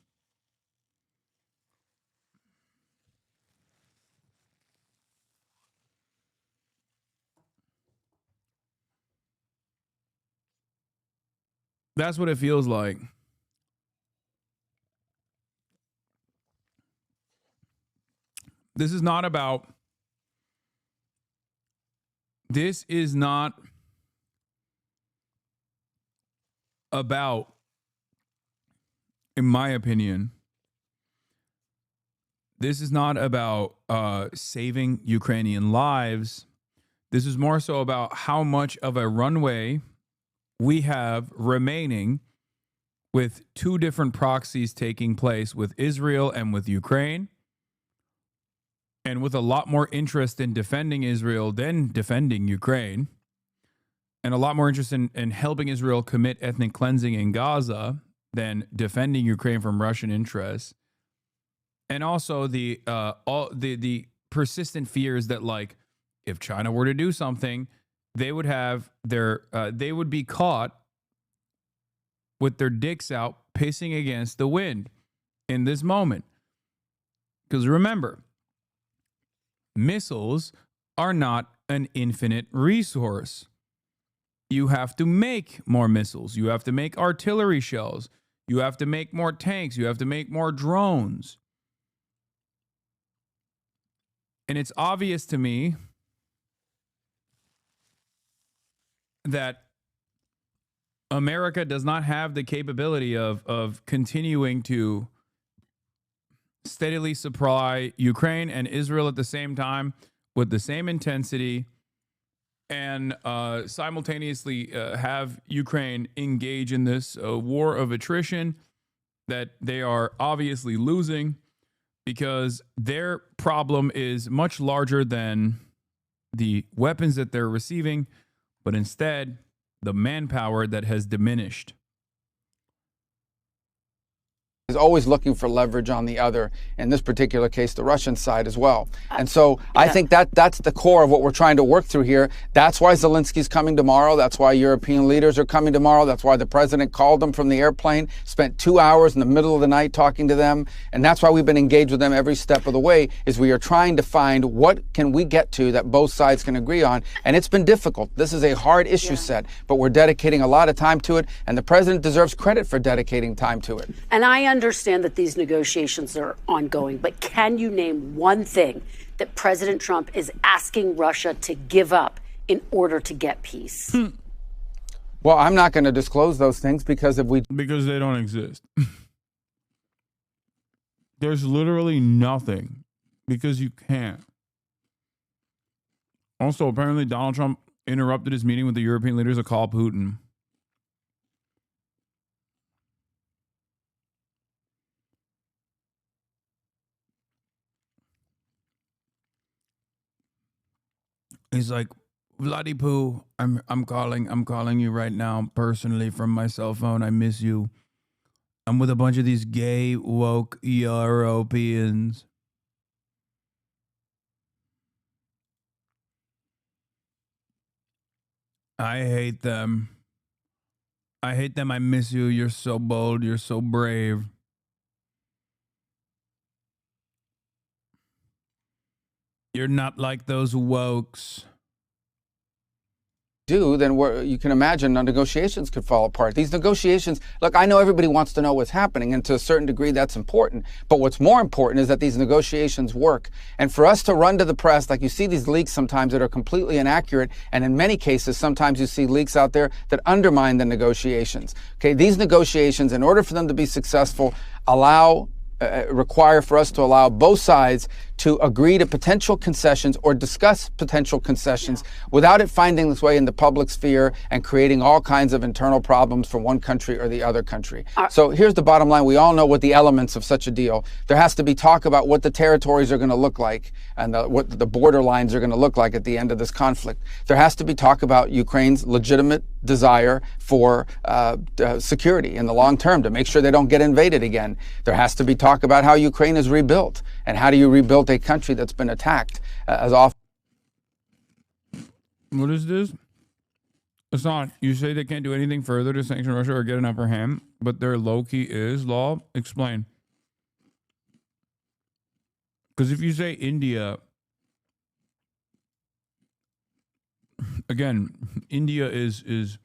That's what it feels like. This is not, in my opinion, this is not about saving Ukrainian lives. This is more so about how much of a runway we have remaining with two different proxies taking place with Israel and with Ukraine, and with a lot more interest in defending Israel than defending Ukraine, and a lot more interest in helping Israel commit ethnic cleansing in Gaza than defending Ukraine from Russian interests. And also the persistent fears that, like, if China were to do something, they would have they would be caught with their dicks out pissing against the wind in this moment. Because remember, missiles are not an infinite resource. You have to make more missiles. You have to make artillery shells. You have to make more tanks. You have to make more drones. And it's obvious to me that America does not have the capability of continuing to steadily supply Ukraine and Israel at the same time with the same intensity, and simultaneously have Ukraine engage in this war of attrition that they are obviously losing, because their problem is much larger than the weapons that they're receiving, but instead the manpower that has diminished. Is always looking for leverage on the other, in this particular case, the Russian side as well. And so I think that's the core of what we're trying to work through here. That's why Zelensky's coming tomorrow. That's why European leaders are coming tomorrow. That's why the president called them from the airplane, spent 2 hours in the middle of the night talking to them. And that's why we've been engaged with them every step of the way, is we are trying to find what can we get to that both sides can agree on. And it's been difficult. This is a hard issue set, but we're dedicating a lot of time to it. And the president deserves credit for dedicating time to it. And I understand that these negotiations are ongoing, but can you name one thing that President Trump is asking Russia to give up in order to get peace? Well, I'm not going to disclose those things because because they don't exist. There's literally nothing, because you can't. Also, apparently Donald Trump interrupted his meeting with the European leaders to call Putin. He's like, Vladdy Poo, I'm calling you right now personally from my cell phone. I miss you. I'm with a bunch of these gay woke Europeans. I hate them. I hate them. I miss you. You're so bold. You're so brave. You're not like those wokes. Then you can imagine negotiations could fall apart. These negotiations, look, I know everybody wants to know what's happening, and to a certain degree that's important. But what's more important is that these negotiations work. And for us to run to the press, like you see these leaks sometimes that are completely inaccurate, and in many cases, sometimes you see leaks out there that undermine the negotiations. Okay, these negotiations, in order for them to be successful, require for us to allow both sides to agree to potential concessions or discuss potential concessions without it finding its way in the public sphere and creating all kinds of internal problems for one country or the other country. So here's the bottom line. We all know what the elements of such a deal. There has to be talk about what the territories are going to look like and what the border lines are going to look like at the end of this conflict. There has to be talk about Ukraine's legitimate desire for security in the long term to make sure they don't get invaded again. There has to be talk about how Ukraine is rebuilt and how do you rebuild a country that's been attacked as often. What is this? Hasan, you say they can't do anything further to sanction Russia or get an upper hand, but their low-key is law? Explain. Because if you say India, again, India is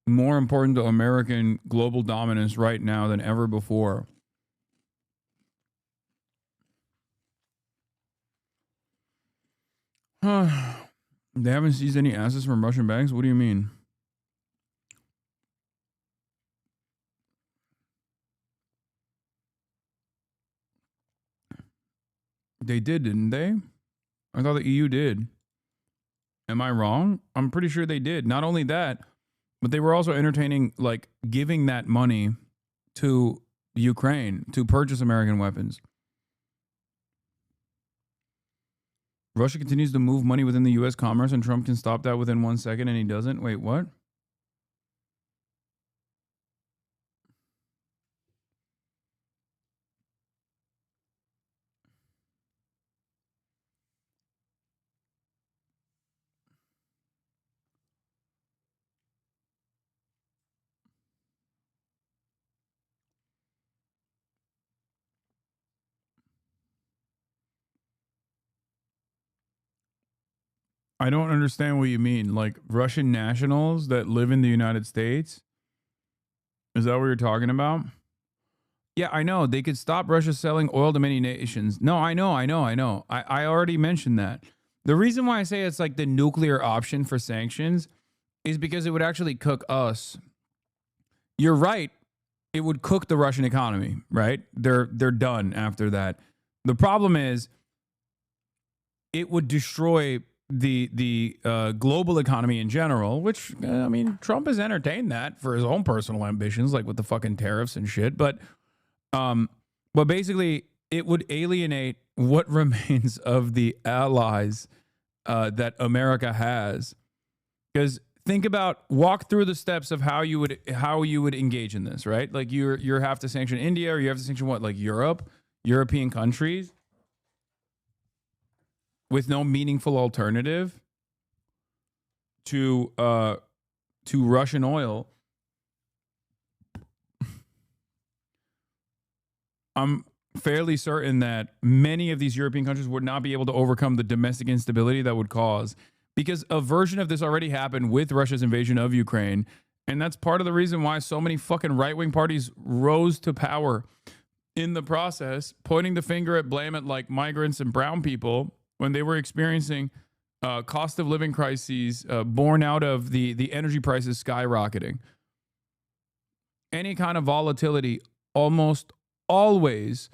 more important to American global dominance right now than ever before. They haven't seized any assets from Russian banks? What do you mean? They did, didn't they? I thought the EU did. Am I wrong? I'm pretty sure they did. Not only that, but they were also entertaining, like, giving that money to Ukraine to purchase American weapons. Russia continues to move money within the U.S. commerce, and Trump can stop that within 1 second, and he doesn't? Wait, what? I don't understand what you mean. Like Russian nationals that live in the United States? Is that what you're talking about? Yeah, I know. They could stop Russia selling oil to many nations. No, I know. I already mentioned that. The reason why I say it's like the nuclear option for sanctions is because it would actually cook us. You're right. It would cook the Russian economy, right? They're done after that. The problem is it would destroy the global economy in general, which, I mean, Trump has entertained that for his own personal ambitions, like with the fucking tariffs and shit. But basically, it would alienate what remains of the allies that America has. Because walk through the steps of how you would engage in this, right? Like you have to sanction India, or you have to sanction what, like European countries, with no meaningful alternative to Russian oil. I'm fairly certain that many of these European countries would not be able to overcome the domestic instability that would cause, because a version of this already happened with Russia's invasion of Ukraine. And that's part of the reason why so many fucking right-wing parties rose to power in the process, pointing the finger at blame at like migrants and brown people when they were experiencing cost of living crises born out of the energy prices skyrocketing. Any kind of volatility almost always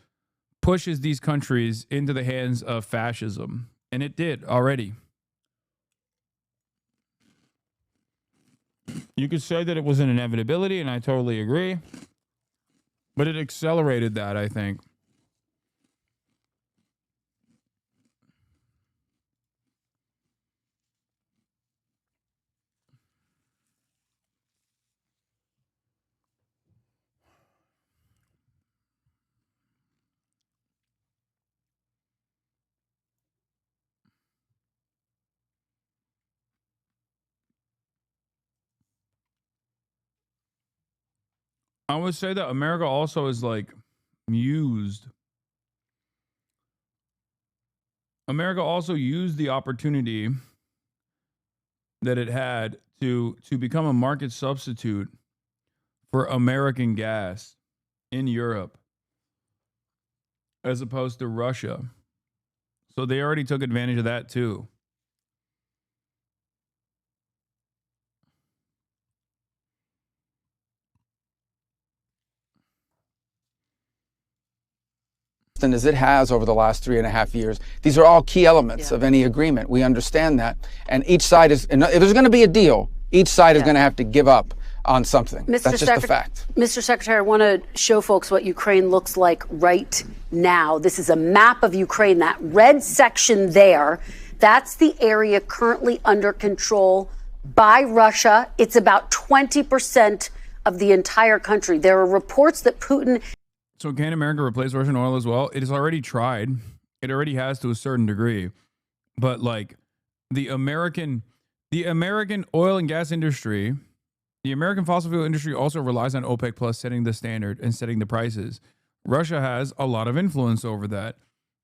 pushes these countries into the hands of fascism. And it did already. You could say that it was an inevitability, and I totally agree. But it accelerated that, I think. I would say that America also is like used. America also used the opportunity that it had to become a market substitute for American gas in Europe as opposed to Russia. So they already took advantage of that too. As it has over the last 3.5 years. These are all key elements of any agreement. We understand that. And each side is, if there's going to be a deal, each side is going to have to give up on something. That's just a fact. Mr. Secretary, I want to show folks what Ukraine looks like right now. This is a map of Ukraine. That red section there, that's the area currently under control by Russia. It's about 20% of the entire country. There are reports that Putin... So can America replace Russian oil as well? It has already tried. It already has to a certain degree. But like the American oil and gas industry, the American fossil fuel industry also relies on OPEC Plus setting the standard and setting the prices. Russia has a lot of influence over that.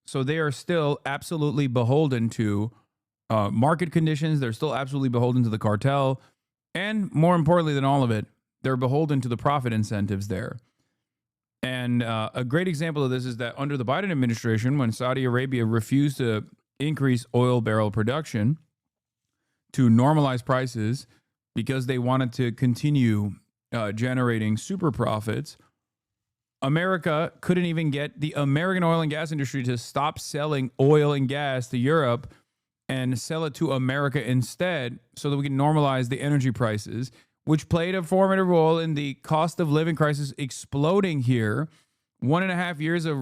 So they are still absolutely beholden to market conditions. They're still absolutely beholden to the cartel. And more importantly than all of it, they're beholden to the profit incentives there. And a great example of this is that under the Biden administration, when Saudi Arabia refused to increase oil barrel production to normalize prices because they wanted to continue generating super profits, America couldn't even get the American oil and gas industry to stop selling oil and gas to Europe and sell it to America instead so that we can normalize the energy prices, which played a formative role in the cost of living crisis exploding here. 1.5 years of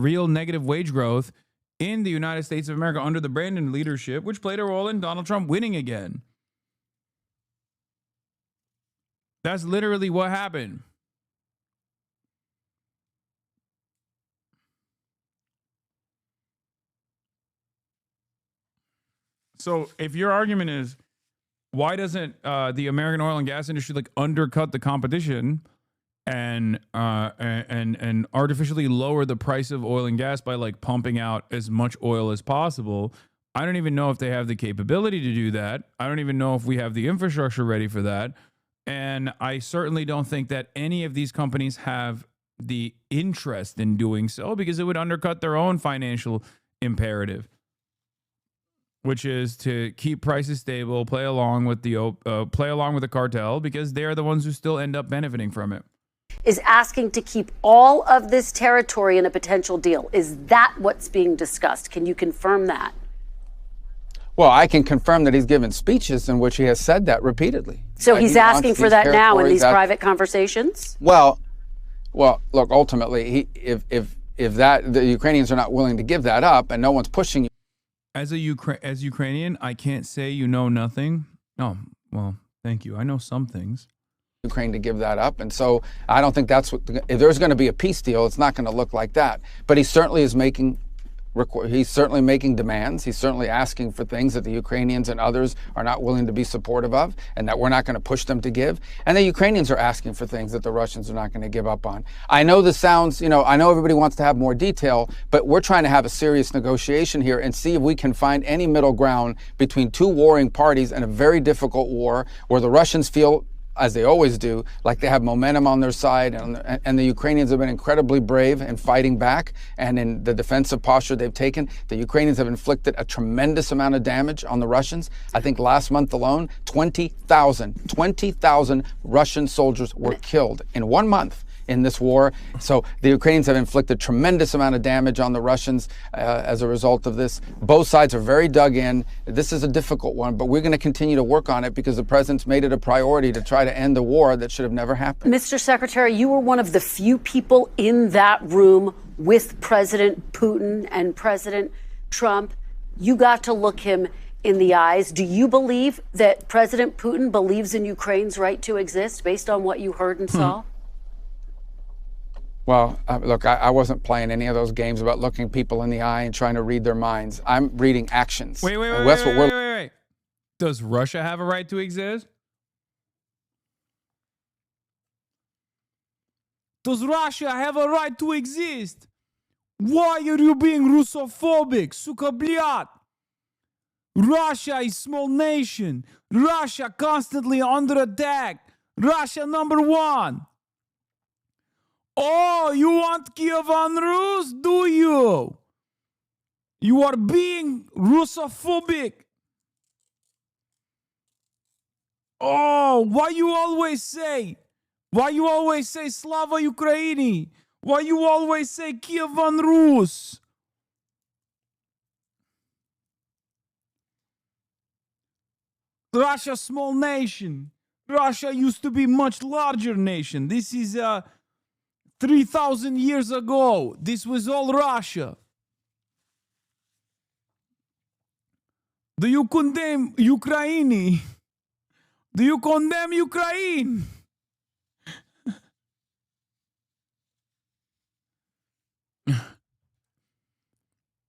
real negative wage growth in the United States of America under the Brandon leadership, which played a role in Donald Trump winning again. That's literally what happened. So if your argument is, why doesn't the American oil and gas industry like undercut the competition and artificially lower the price of oil and gas by like pumping out as much oil as possible? I don't even know if they have the capability to do that. I don't even know if we have the infrastructure ready for that. And I certainly don't think that any of these companies have the interest in doing so because it would undercut their own financial imperative, which is to keep prices stable, play along with the cartel, because they're the ones who still end up benefiting from it. Is asking to keep all of this territory in a potential deal. Is that what's being discussed? Can you confirm that? Well, I can confirm that he's given speeches in which he has said that repeatedly. So he's asking for that now in these private conversations? Well, look, ultimately, if the Ukrainians are not willing to give that up and no one's pushing you. As Ukrainian, I can't say you know nothing. Oh, well, thank you. I know some things. Ukraine to give that up. And so I don't think that's what, if there's going to be a peace deal, it's not going to look like that. But he certainly is making demands. He's certainly asking for things that the Ukrainians and others are not willing to be supportive of and that we're not going to push them to give. And the Ukrainians are asking for things that the Russians are not going to give up on. I know this sounds, I know everybody wants to have more detail, but we're trying to have a serious negotiation here and see if we can find any middle ground between two warring parties in a very difficult war where the Russians feel, as they always do, like they have momentum on their side, and the Ukrainians have been incredibly brave in fighting back and in the defensive posture they've taken. The Ukrainians have inflicted a tremendous amount of damage on the Russians. I think last month alone, 20,000 Russian soldiers were killed in 1 month in this war. So the Ukrainians have inflicted tremendous amount of damage on the Russians as a result of this. Both sides are very dug in. This is a difficult one, but we're going to continue to work on it because the president's made it a priority to try to end the war that should have never happened. Mr. Secretary, you were one of the few people in that room with President Putin and President Trump. You got to look him in the eyes. Do you believe that President Putin believes in Ukraine's right to exist based on what you heard and saw? Well, look, I wasn't playing any of those games about looking people in the eye and trying to read their minds. I'm reading actions. Wait. Does Russia have a right to exist? Does Russia have a right to exist? Why are you being Russophobic? Suka blyat. Russia is small nation. Russia constantly under attack. Russia number one. Oh, you want Kievan Rus? Do you? You are being Russophobic. Oh, why you always say Slava Ukraini? Why you always say Kievan Rus? Russia small nation. Russia used to be much larger nation. This is 3,000 years ago. This was all Russia. Do you condemn Ukraine? Do you condemn Ukraine?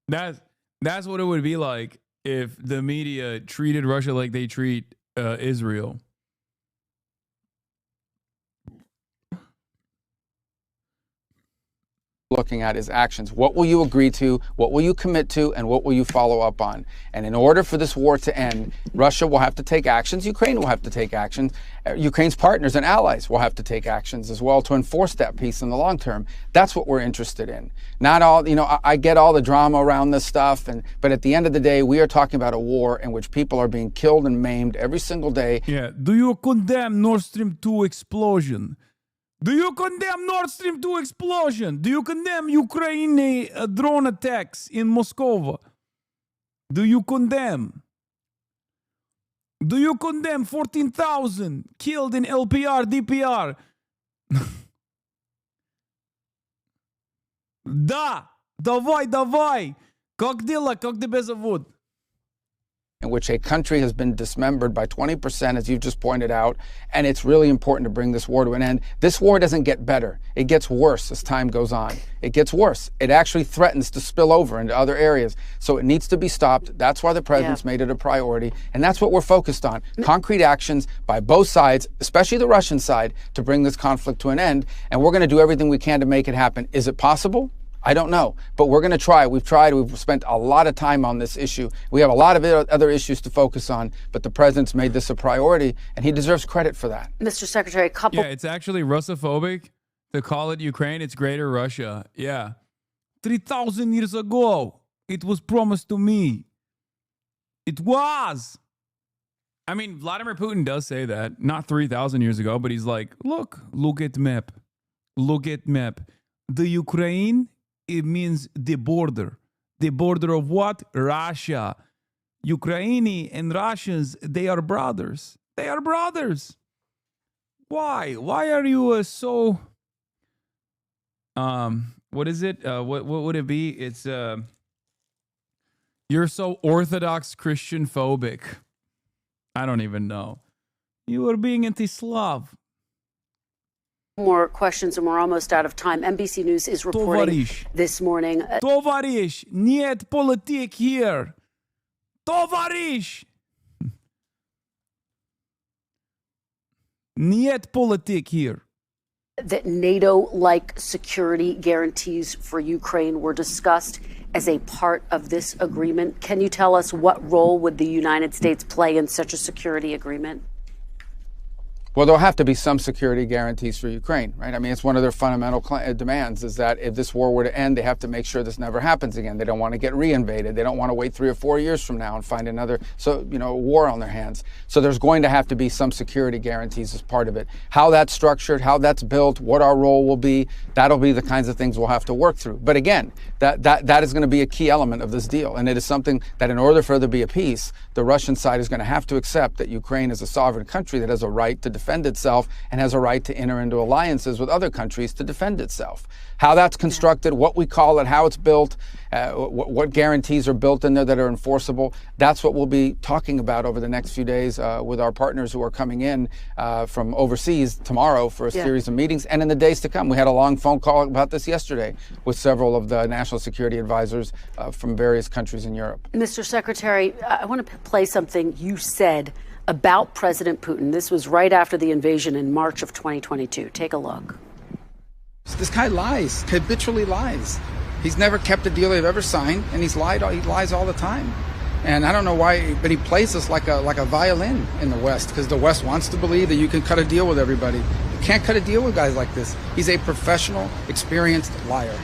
That's what it would be like if the media treated Russia like they treat Israel. Looking at is actions. What will you agree to? What will you commit to? And what will you follow up on? And in order for this war to end, Russia will have to take actions. Ukraine will have to take actions. Ukraine's partners and allies will have to take actions as well to enforce that peace in the long term. That's what we're interested in. Not all, I get all the drama around this stuff, but at the end of the day, we are talking about a war in which people are being killed and maimed every single day. Yeah. Do you condemn Nord Stream 2 explosion? Do you condemn Nord Stream 2 explosion? Do you condemn Ukraine drone attacks in Moscow? Do you condemn? Do you condemn 14,000 killed in LPR, DPR? Да, давай. Как дела, как тебя зовут? In which a country has been dismembered by 20%, as you've just pointed out, and it's really important to bring this war to an end. This war doesn't get better. It gets worse as time goes on. It gets worse. It actually threatens to spill over into other areas. So it needs to be stopped. That's why the president's made it a priority, and that's what we're focused on. Concrete actions by both sides, especially the Russian side, to bring this conflict to an end, and we're going to do everything we can to make it happen. Is it possible? I don't know, but we're going to try. We've spent a lot of time on this issue. We have a lot of other issues to focus on, but the president's made this a priority, and he deserves credit for that. Mr. Secretary, Yeah, it's actually Russophobic to call it Ukraine. It's Greater Russia. Yeah. 3,000 years ago, it was promised to me. It was. I mean, Vladimir Putin does say that. Not 3,000 years ago, but he's like, look at map. Look at map. The Ukraine, it means the border. The border of what? Russia. Ukraine and Russians, they are brothers. They are brothers. Why? Why are you so... what is it? What would it be? It's... You're so Orthodox Christian phobic. I don't even know. You are being anti-Slav. More questions, and we're almost out of time. NBC News is reporting this morning. Tovarish, нет politik here. Tovarish. Нет politik here. That NATO-like security guarantees for Ukraine were discussed as a part of this agreement. Can you tell us what role would the United States play in such a security agreement? Well, there'll have to be some security guarantees for Ukraine, right? I mean, it's one of their fundamental demands is that if this war were to end, they have to make sure this never happens again. They don't want to get reinvaded. They don't want to wait 3 or 4 years from now and find another, war on their hands. So there's going to have to be some security guarantees as part of it. How that's structured, how that's built, what our role will be, that'll be the kinds of things we'll have to work through. But again, that is going to be a key element of this deal. And it is something that in order for there to be a peace, the Russian side is going to have to accept that Ukraine is a sovereign country that has a right to defend itself and has a right to enter into alliances with other countries to defend itself. How that's constructed, what we call it, how it's built, what guarantees are built in there that are enforceable, that's what we'll be talking about over the next few days with our partners who are coming in from overseas tomorrow for a series of meetings and in the days to come. We had a long phone call about this yesterday with several of the national security advisors from various countries in Europe. Mr. Secretary, I want to play something you said about President Putin. This was right after the invasion in March of 2022. Take a look. This guy lies, habitually lies. He's never kept a deal they've ever signed, and he lies all the time. And I don't know why, but he plays us like a violin in the West, because the West wants to believe that you can cut a deal with everybody. You can't cut a deal with guys like this. He's a professional, experienced liar.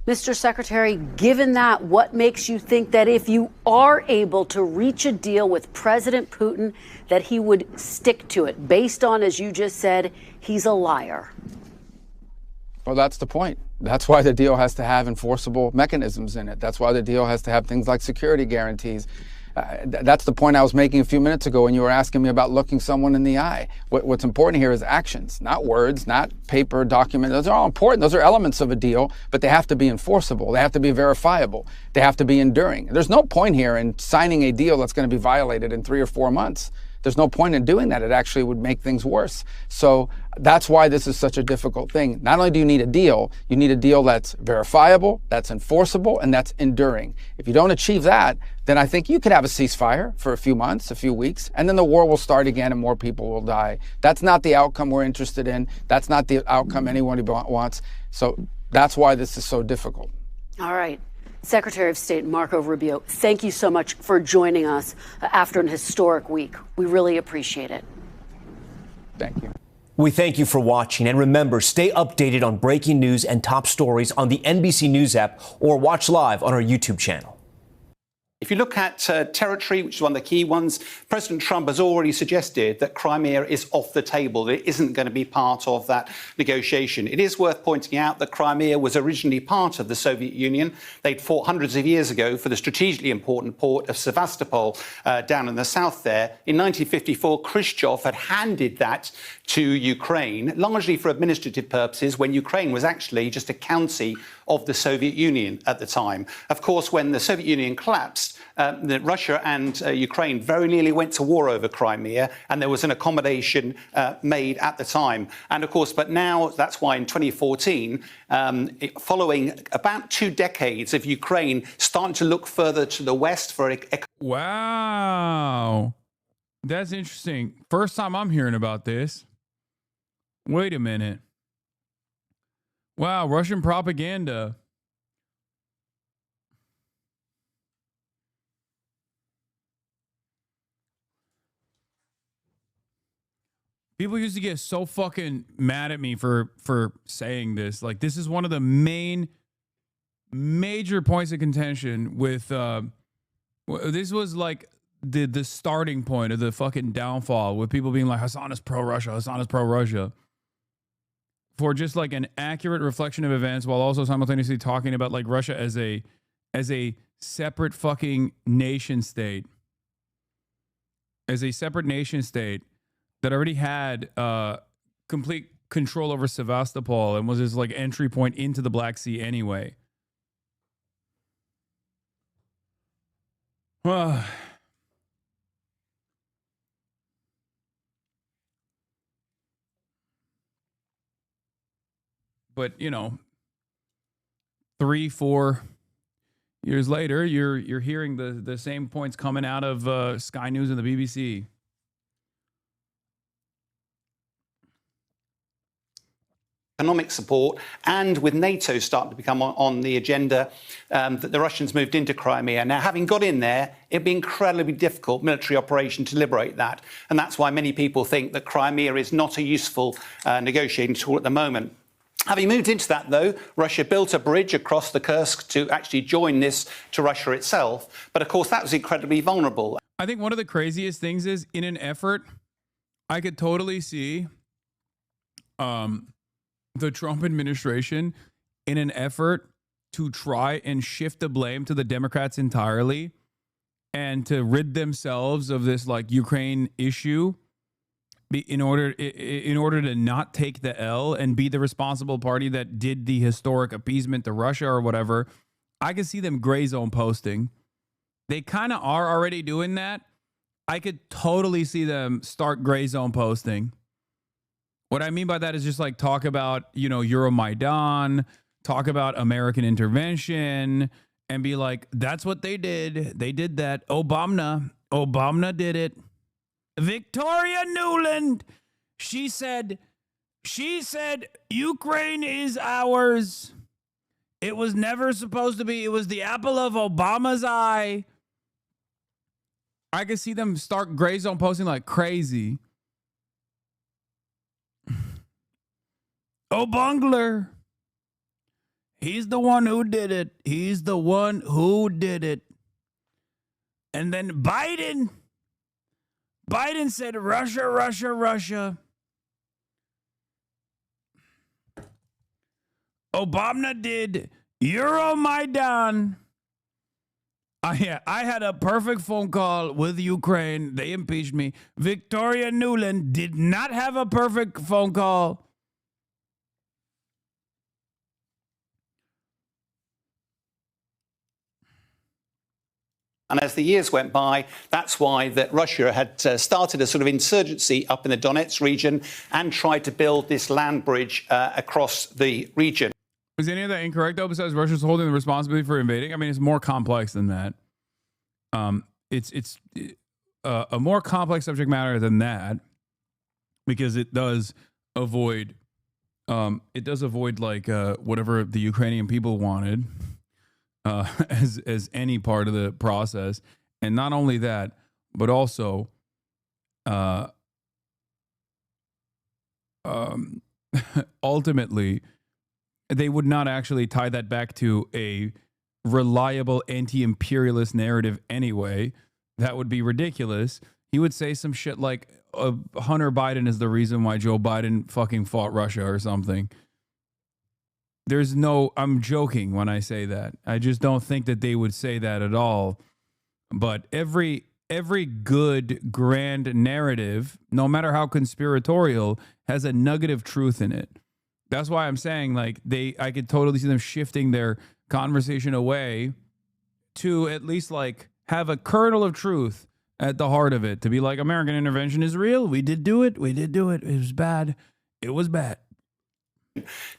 Mr. Secretary, given that, what makes you think that if you are able to reach a deal with President Putin, that he would stick to it, based on, as you just said, he's a liar? Well, that's the point. That's why the deal has to have enforceable mechanisms in it. That's why the deal has to have things like security guarantees. That's the point I was making a few minutes ago when you were asking me about looking someone in the eye. What's important here is actions, not words, not paper, document. Those are all important. Those are elements of a deal, but they have to be enforceable. They have to be verifiable. They have to be enduring. There's no point here in signing a deal that's going to be violated in 3 or 4 months. There's no point in doing that. It actually would make things worse. So that's why this is such a difficult thing. Not only do you need a deal that's verifiable, that's enforceable, and that's enduring. If you don't achieve that, then I think you could have a ceasefire for a few months, a few weeks, and then the war will start again and more people will die. That's not the outcome we're interested in. That's not the outcome anyone wants. So that's why this is so difficult. All right. Secretary of State Marco Rubio, thank you so much for joining us after an historic week. We really appreciate it. Thank you. We thank you for watching. And remember, stay updated on breaking news and top stories on the NBC News app or watch live on our YouTube channel. If you look at territory, which is one of the key ones, President Trump has already suggested that Crimea is off the table, that it isn't going to be part of that negotiation. It is worth pointing out that Crimea was originally part of the Soviet Union. They'd fought hundreds of years ago for the strategically important port of Sevastopol down in the south there. In 1954, Khrushchev had handed that to Ukraine, largely for administrative purposes, when Ukraine was actually just a county of the Soviet Union at the time. Of course, when the Soviet Union collapsed, Russia and Ukraine very nearly went to war over Crimea, and there was an accommodation made at the time. And of course, but now that's why in 2014, following about 2 decades of Ukraine starting to look further to the west for... Wow. That's interesting. First time I'm hearing about this. Wait a minute. Wow, Russian propaganda. People used to get so fucking mad at me for saying this. Like, this is one of the major points of contention with this was like the starting point of the fucking downfall, with people being like, Hasan is pro-Russia, Hasan is pro-Russia, for just like an accurate reflection of events, while also simultaneously talking about like Russia as a separate fucking nation state, that already had complete control over Sevastopol and was his like entry point into the Black Sea anyway. But, you know, 3-4 years later, you're hearing the same points coming out of Sky News and the BBC. Economic support, and with NATO starting to become on the agenda, that the Russians moved into Crimea. Now, having got in there, it'd be incredibly difficult military operation to liberate that. And that's why many people think that Crimea is not a useful negotiating tool at the moment. Having moved into that, though, Russia built a bridge across the Kursk to actually join this to Russia itself. But of course, that was incredibly vulnerable. I think one of the craziest things is, in an effort, I could totally see the Trump administration, in an effort to try and shift the blame to the Democrats entirely and to rid themselves of this like Ukraine issue, in order to not take the L and be the responsible party that did the historic appeasement to Russia or whatever. I could see them gray zone posting. They kind of are already doing that. I could totally see them start gray zone posting. What I mean by that is just like talk about, you know, Euromaidan, talk about American intervention, and be like, that's what they did. They did that. Obama did it. Victoria Nuland, she said She said, Ukraine is ours. It was never supposed to be. It was the apple of Obama's eye. I could see them start Gray Zone posting like crazy. Oh, Bungler. He's the one who did it. He's the one who did it. And then Biden said, Russia, Russia, Russia. Obama did Euromaidan. I had a perfect phone call with Ukraine. They impeached me. Victoria Nuland did not have a perfect phone call. And as the years went by, that's why that Russia had started a sort of insurgency up in the Donetsk region and tried to build this land bridge across the region. Is any of that incorrect, though, besides Russia's holding the responsibility for invading? I mean, it's more complex than that. It's a more complex subject matter than that because it does avoid like whatever the Ukrainian people wanted as any part of the process. And not only that, but also ultimately, they would not actually tie that back to a reliable anti-imperialist narrative anyway. That would be ridiculous. He would say some shit like Hunter Biden is the reason why Joe Biden fucking fought Russia or something. There's no, I'm joking when I say that. I just don't think that they would say that at all. But every good grand narrative, no matter how conspiratorial, has a nugget of truth in it. That's why I'm saying, like, I could totally see them shifting their conversation away to at least, like, have a kernel of truth at the heart of it. To be like, American intervention is real. We did do it. We did do it. It was bad. It was bad.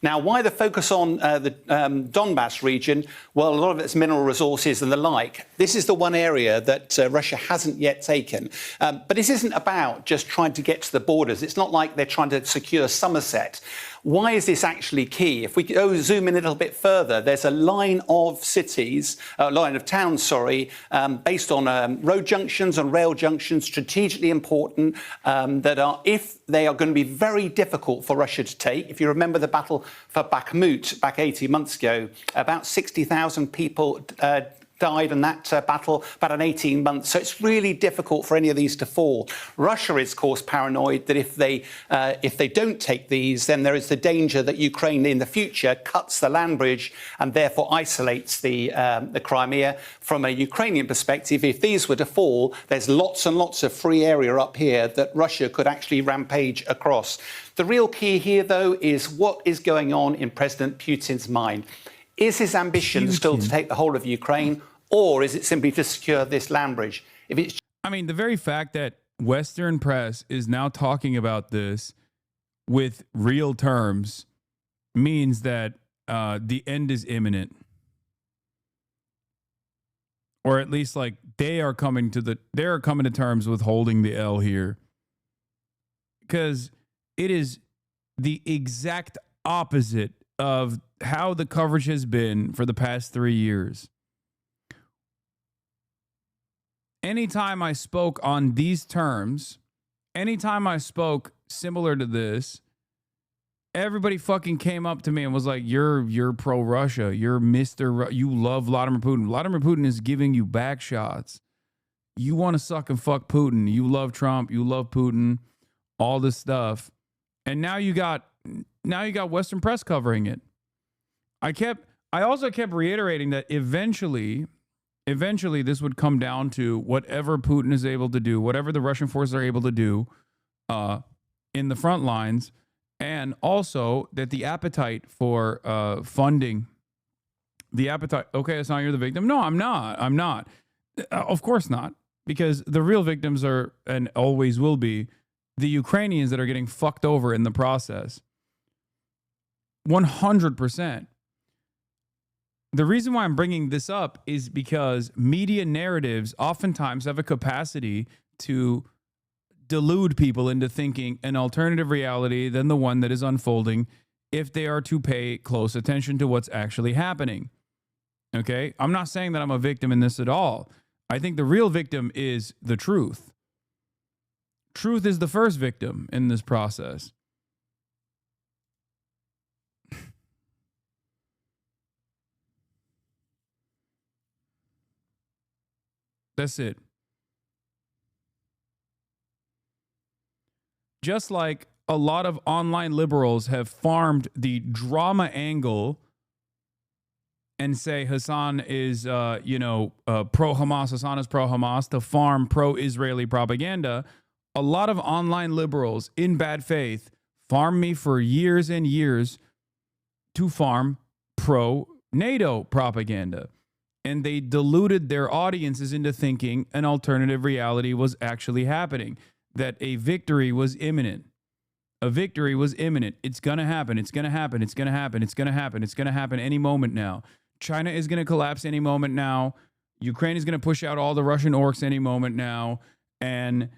Now, why the focus on the Donbass region? Well, a lot of it's mineral resources and the like. This is the one area that Russia hasn't yet taken. But this isn't about just trying to get to the borders. It's not like they're trying to secure Somerset. Why is this actually key? If we go zoom in a little bit further, there's a line of cities, line of towns, based on road junctions and rail junctions, strategically important, that are, if they are going to be very difficult for Russia to take. If you remember the battle for Bakhmut back 18 months ago, about 60,000 people died in that battle about 18 months. So it's really difficult for any of these to fall. Russia is, of course, paranoid that if they don't take these, then there is the danger that Ukraine in the future cuts the land bridge and therefore isolates the Crimea. From a Ukrainian perspective, if these were to fall, there's lots and lots of free area up here that Russia could actually rampage across. The real key here, though, is what is going on in President Putin's mind. Is his ambition still to take the whole of Ukraine, or is it simply to secure this land bridge? I mean, the very fact that Western press is now talking about this with real terms means that the end is imminent. Or at least, like, they are coming to terms with holding the L here. Because it is the exact opposite of how the coverage has been for the past 3 years. Anytime I spoke on these terms, anytime I spoke similar to this, everybody fucking came up to me and was like, you're pro-Russia. You're you love Vladimir Putin. Vladimir Putin is giving you back shots. You want to suck and fuck Putin. You love Trump. You love Putin. All this stuff. And now you got Western press covering it. I also kept reiterating that eventually this would come down to whatever Putin is able to do, whatever the Russian forces are able to do in the front lines, and also that the appetite for funding, okay, Hasan, you're the victim. No, I'm not. Of course not, because the real victims are, and always will be, the Ukrainians that are getting fucked over in the process. 100%. The reason why I'm bringing this up is because media narratives oftentimes have a capacity to delude people into thinking an alternative reality than the one that is unfolding if they are to pay close attention to what's actually happening. Okay? I'm not saying that I'm a victim in this at all. I think the real victim is the truth. Truth is the first victim in this process. That's it. Just like a lot of online liberals have farmed the drama angle and say Hasan is, pro-Hamas, Hasan is pro-Hamas, to farm pro-Israeli propaganda, a lot of online liberals in bad faith farmed me for years and years to farm pro-NATO propaganda. And they deluded their audiences into thinking an alternative reality was actually happening, that a victory was imminent. A victory was imminent. It's going to happen. It's going to happen. It's going to happen. It's going to happen. It's going to happen any moment now. China is going to collapse any moment now. Ukraine is going to push out all the Russian orcs any moment now. And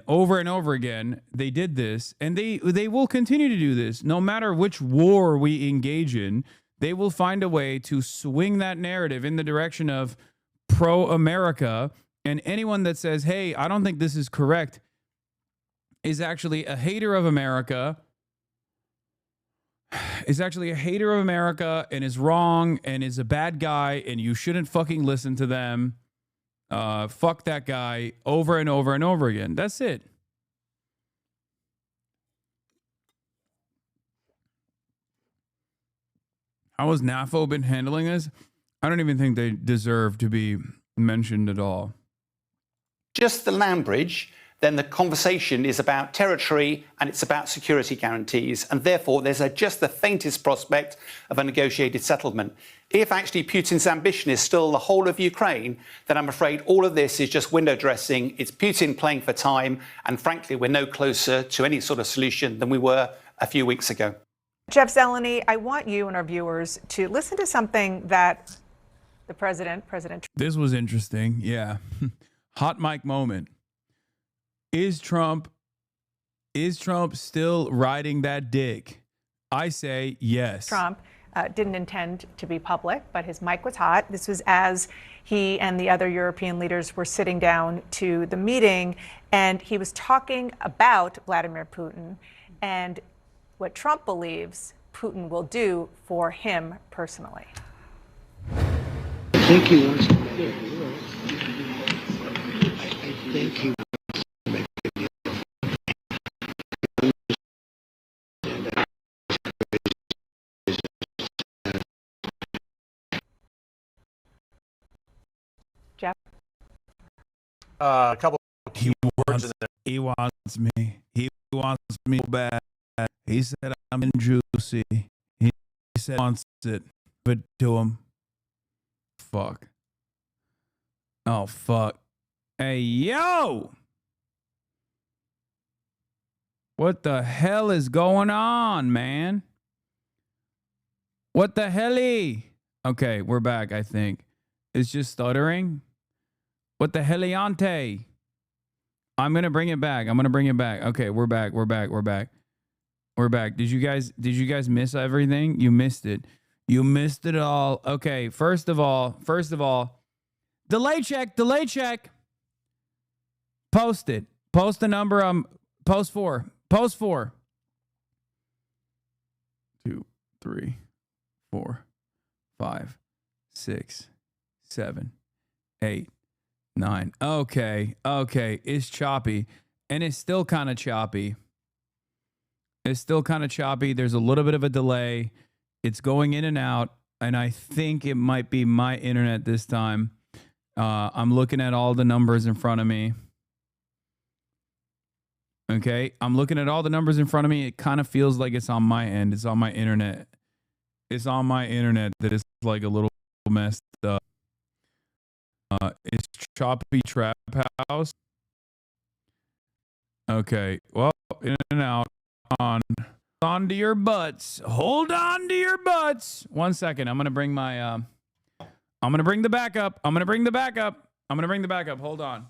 over again, they did this. And they will continue to do this. No matter which war we engage in, they will find a way to swing that narrative in the direction of pro-America. And anyone that says, hey, I don't think this is correct, is actually a hater of America, and is wrong and is a bad guy, and you shouldn't fucking listen to them. Fuck that guy over and over and over again. That's it. How has NAFO been handling this? I don't even think they deserve to be mentioned at all. Just the land bridge, then the conversation is about territory and it's about security guarantees. And therefore, there's just the faintest prospect of a negotiated settlement. If actually Putin's ambition is still the whole of Ukraine, then I'm afraid all of this is just window dressing. It's Putin playing for time. And frankly, we're no closer to any sort of solution than we were a few weeks ago. Jeff Zeleny, I want you and our viewers to listen to something that the President This was interesting. Yeah. Hot mic moment. Is Trump still riding that dick? I say yes. Trump didn't intend to be public, but his mic was hot. This was as he and the other European leaders were sitting down to the meeting, and he was talking about Vladimir Putin and what Trump believes Putin will do for him personally. I think he wants to make it. I think he wants to make it. Jeff? A couple. He wants me. He wants me bad. He said I'm in juicy. He said wants it. But to him. Fuck. Oh, fuck. Hey, yo! What the hell is going on, man? What the helly? Okay, we're back, I think. It's just stuttering. What the heliante? I'm going to bring it back. Okay, we're back. Did you guys miss everything? You missed it. You missed it all. Okay, first of all, delay check. Post it. Post the number. Post 4. 2, 3, 4, 5, 6, 7, 8, 9. Okay. It's choppy. And it's still kind of choppy. There's a little bit of a delay. It's going in and out. And I think it might be my internet this time. I'm looking at all the numbers in front of me. Okay. I'm looking at all the numbers in front of me. It kind of feels like it's on my end. It's on my internet. That is like a little messed up. It's choppy trap house. Okay. Well, in and out. On to your butts. Hold on to your butts. 1 second. I'm going to bring my, I'm going to bring the backup. Hold on.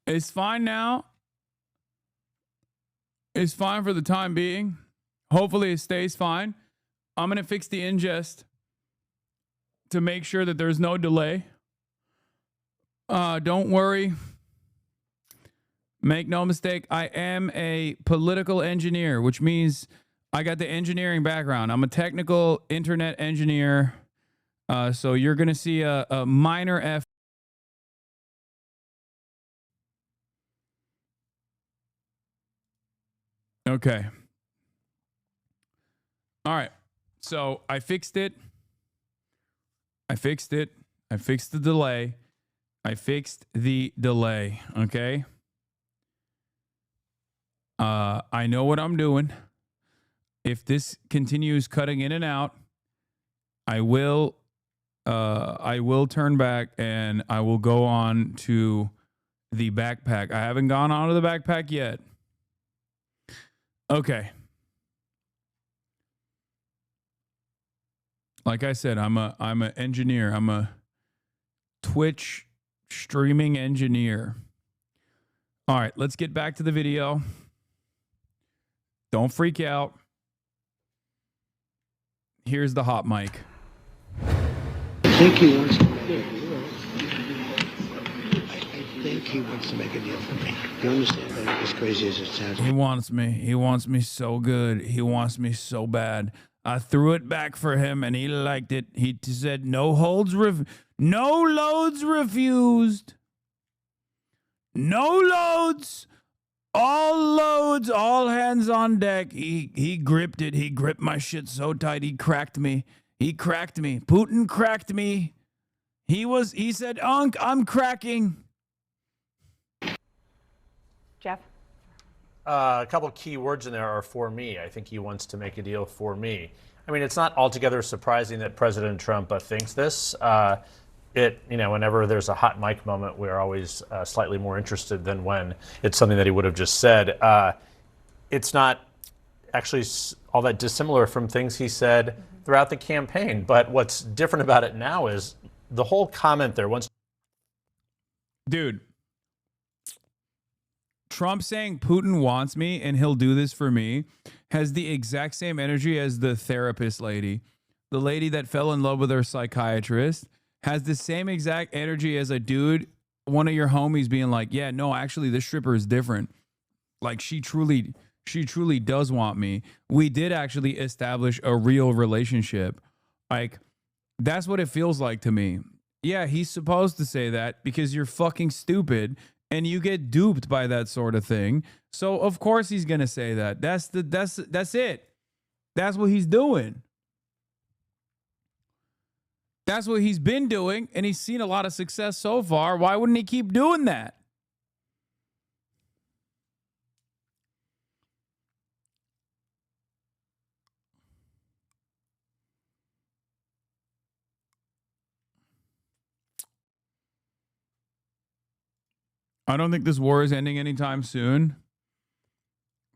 It's fine now. It's fine for the time being. Hopefully it stays fine. I'm going to fix the ingest to make sure that there's no delay. Don't worry. Make no mistake, I am a political engineer, which means I got the engineering background. I'm a technical internet engineer. So you're going to see a minor F. Okay. All right. So I fixed it. I fixed it. I fixed the delay. I fixed the delay. Okay. I know what I'm doing. If this continues cutting in and out, I will turn back and I will go on to the backpack. I haven't gone on to the backpack yet. Okay. Like I said, I'm an engineer. I'm a Twitch streaming engineer. All right, let's get back to the video. Don't freak out. Here's the hot mic. I think he wants to make a deal for me. You understand that? As crazy as it sounds. He wants me. He wants me so good. He wants me so bad. I threw it back for him and he liked it. He said no loads refused. No loads. All hands on deck. He gripped it. He gripped my shit so tight. He cracked me. Putin cracked me. He said, "Unc, I'm cracking." Jeff? A couple key words in there are for me. I think he wants to make a deal for me. I mean, it's not altogether surprising that President Trump thinks this. Whenever there's a hot mic moment, we're always slightly more interested than when it's something that he would have just said. It's not actually all that dissimilar from things he said throughout the campaign. But what's different about it now is the whole comment there. Dude, Trump saying Putin wants me and he'll do this for me has the exact same energy as the therapist lady. The lady that fell in love with her psychiatrist has the same exact energy as a dude, one of your homies being like, yeah, no, actually this stripper is different. Like she truly does want me. We did actually establish a real relationship. Like that's what it feels like to me. Yeah, he's supposed to say that because you're fucking stupid and you get duped by that sort of thing. So of course he's going to say that. That's it. That's what he's doing. That's what he's been doing, and he's seen a lot of success so far. Why wouldn't he keep doing that? I don't think this war is ending anytime soon.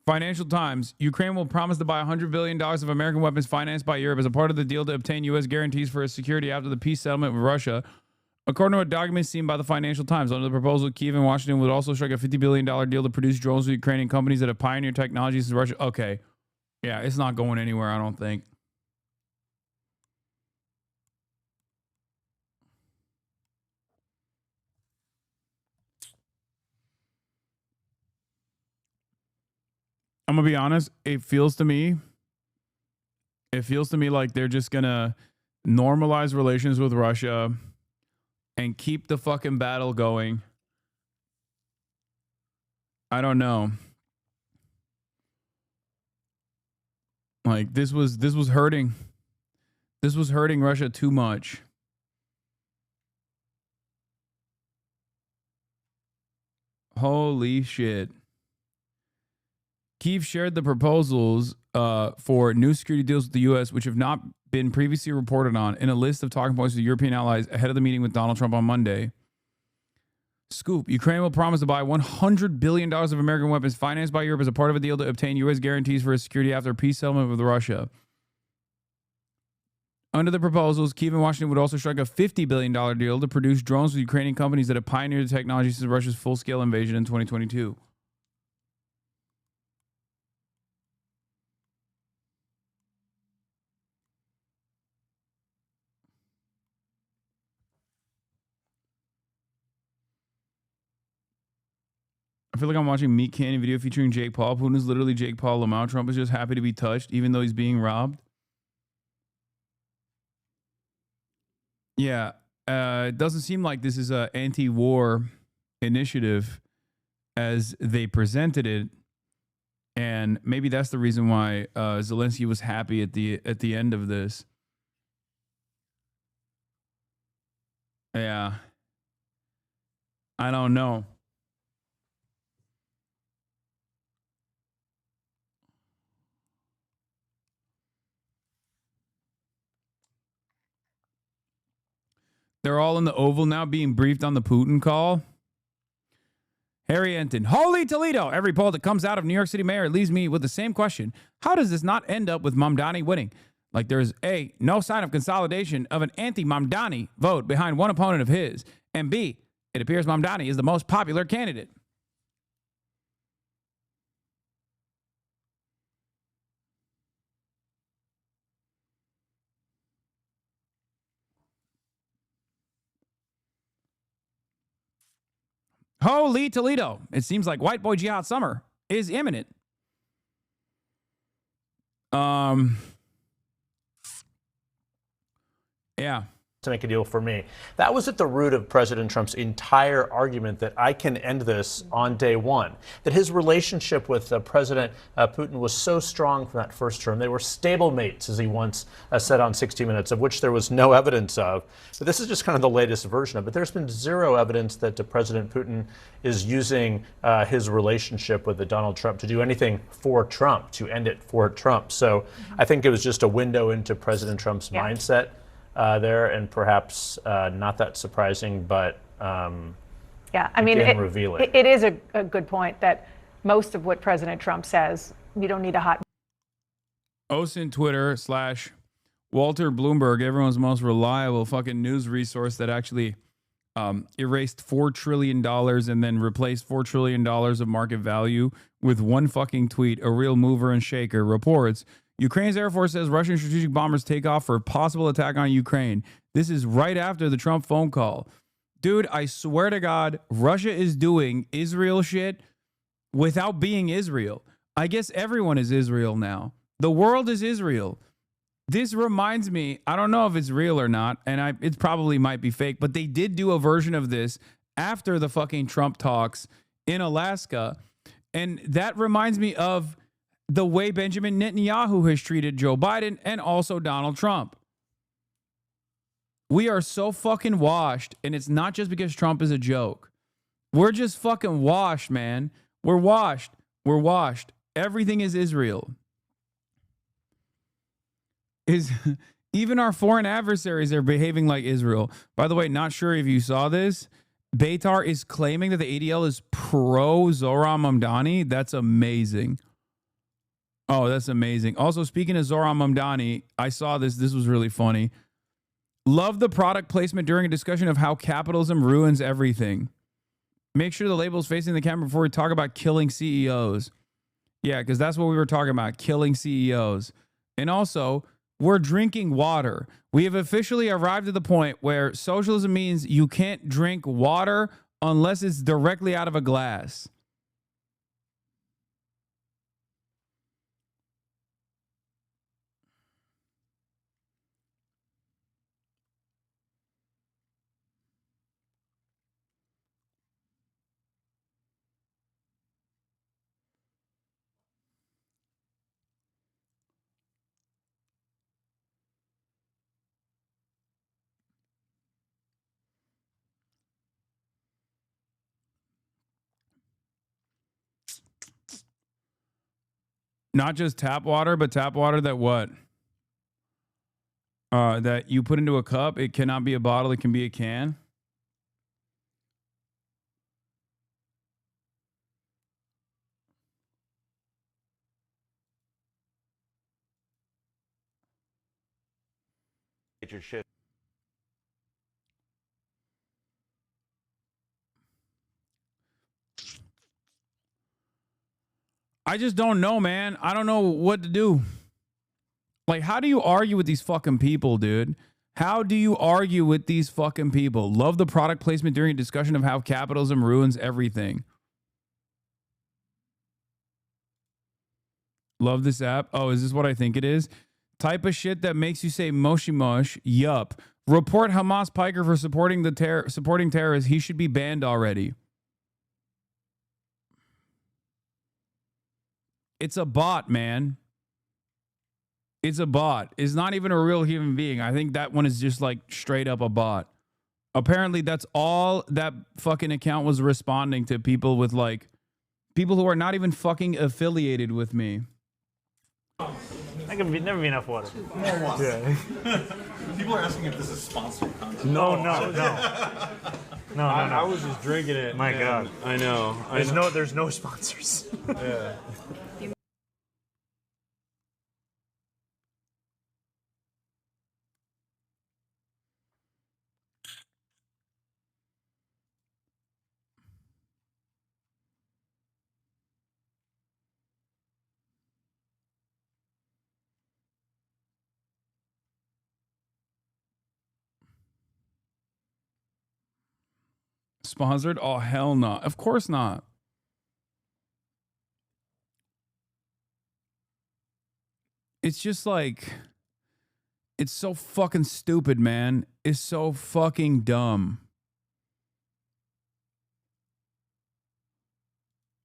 Financial Times, Ukraine will promise to buy $100 billion of American weapons financed by Europe as a part of the deal to obtain U.S. guarantees for its security after the peace settlement with Russia. According to a document seen by the Financial Times, under the proposal, Kyiv and Washington would also strike a $50 billion deal to produce drones with Ukrainian companies that have pioneered technologies in Russia. Okay. Yeah, it's not going anywhere, I don't think. I'm gonna be honest, it feels to me like they're just gonna normalize relations with Russia and keep the fucking battle going. I don't know. Like this was hurting. This was hurting Russia too much. Holy shit. Kyiv shared the proposals for new security deals with the U.S., which have not been previously reported on, in a list of talking points with European allies ahead of the meeting with Donald Trump on Monday. Scoop. Ukraine will promise to buy $100 billion of American weapons financed by Europe as a part of a deal to obtain U.S. guarantees for its security after a peace settlement with Russia. Under the proposals, Kyiv and Washington would also strike a $50 billion deal to produce drones with Ukrainian companies that have pioneered the technology since Russia's full-scale invasion in 2022. I feel like I'm watching Meat Canyon video featuring Jake Paul. Putin is literally Jake Paul Lamau. Trump is just happy to be touched, even though he's being robbed. Yeah, it doesn't seem like this is an anti-war initiative as they presented it, and maybe that's the reason why Zelensky was happy at the end of this. Yeah, I don't know. They're all in the Oval now being briefed on the Putin call. Harry Enton, holy Toledo. Every poll that comes out of New York City mayor leaves me with the same question. How does this not end up with Mamdani winning? Like there's A, no sign of consolidation of an anti-Mamdani vote behind one opponent of his. And B, it appears Mamdani is the most popular candidate. Holy Toledo. It seems like white boy jihad summer is imminent. Yeah. To make a deal for me. That was at the root of President Trump's entire argument that I can end this on day one. That his relationship with President Putin was so strong from that first term. They were stablemates, as he once said on 60 Minutes, of which there was no evidence of. But this is just kind of the latest version of it. There's been zero evidence that President Putin is using his relationship with Donald Trump to do anything for Trump, to end it for Trump. So I think it was just a window into President Trump's mindset. There, and perhaps not that surprising, but yeah, I mean, it is a good point that most of what President Trump says, you don't need a hot. OSINT Twitter / Walter Bloomberg, everyone's most reliable fucking news resource that actually erased $4 trillion and then replaced $4 trillion of market value with one fucking tweet, a real mover and shaker, reports Ukraine's Air Force says Russian strategic bombers take off for a possible attack on Ukraine. This is right after the Trump phone call. Dude, I swear to God, Russia is doing Israel shit without being Israel. I guess everyone is Israel now. The world is Israel. This reminds me, I don't know if it's real or not, and it probably might be fake, but they did do a version of this after the fucking Trump talks in Alaska. And that reminds me of the way Benjamin Netanyahu has treated Joe Biden and also Donald Trump. We are so fucking washed, and it's not just because Trump is a joke. We're just fucking washed, man. We're washed. We're washed. Everything is Israel. Even our foreign adversaries are behaving like Israel. By the way, not sure if you saw this. Beitar is claiming that the ADL is pro-Zohran Mamdani. That's amazing. Oh, that's amazing. Also, speaking of Zohran Mamdani, I saw this. This was really funny. Love the product placement during a discussion of how capitalism ruins everything. Make sure the label is facing the camera before we talk about killing CEOs. Yeah, because that's what we were talking about, killing CEOs. And also, we're drinking water. We have officially arrived at the point where socialism means you can't drink water unless it's directly out of a glass. Not just tap water, but tap water that what? That you put into a cup. It cannot be a bottle. It can be a can. major shift. I just don't know, man. I don't know what to do. Like, how do you argue with these fucking people, dude? How do you argue with these fucking people? Love the product placement during a discussion of how capitalism ruins everything. Love this app. Oh, is this what I think it is? Type of shit that makes you say mushy mush. Yup. Report Hamas Piker for supporting terrorists. He should be banned already. It's a bot, man. It's a bot. It's not even a real human being. I think that one is just like straight up a bot. Apparently, that's all that fucking account was responding to, people with like people who are not even fucking affiliated with me. That can never be enough water. Yeah. People are asking if this is sponsored content. No. I was just drinking it. My God. I know. There's no sponsors. Yeah. Sponsored? Oh, hell no. Of course not. It's just like, it's so fucking stupid, man. It's so fucking dumb.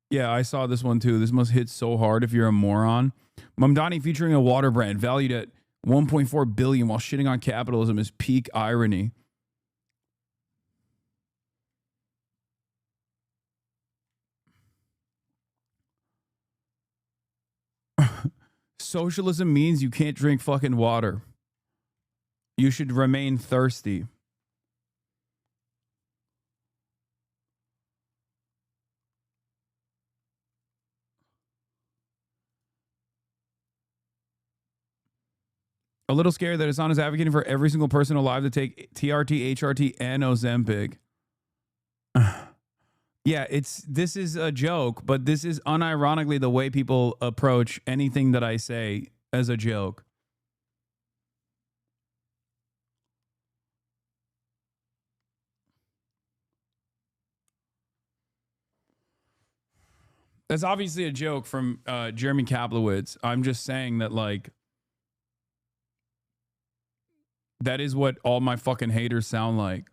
Yeah, I saw this one too. This must hit so hard if you're a moron. Mamdani featuring a water brand valued at $1.4 billion while shitting on capitalism is peak irony. Socialism means you can't drink fucking water. You should remain thirsty. A little scared that Hasan is advocating for every single person alive to take TRT, HRT, and Ozempic. Yeah, this is a joke, but this is unironically the way people approach anything that I say as a joke. That's obviously a joke from Jeremy Kaplowitz. I'm just saying that, like, that is what all my fucking haters sound like.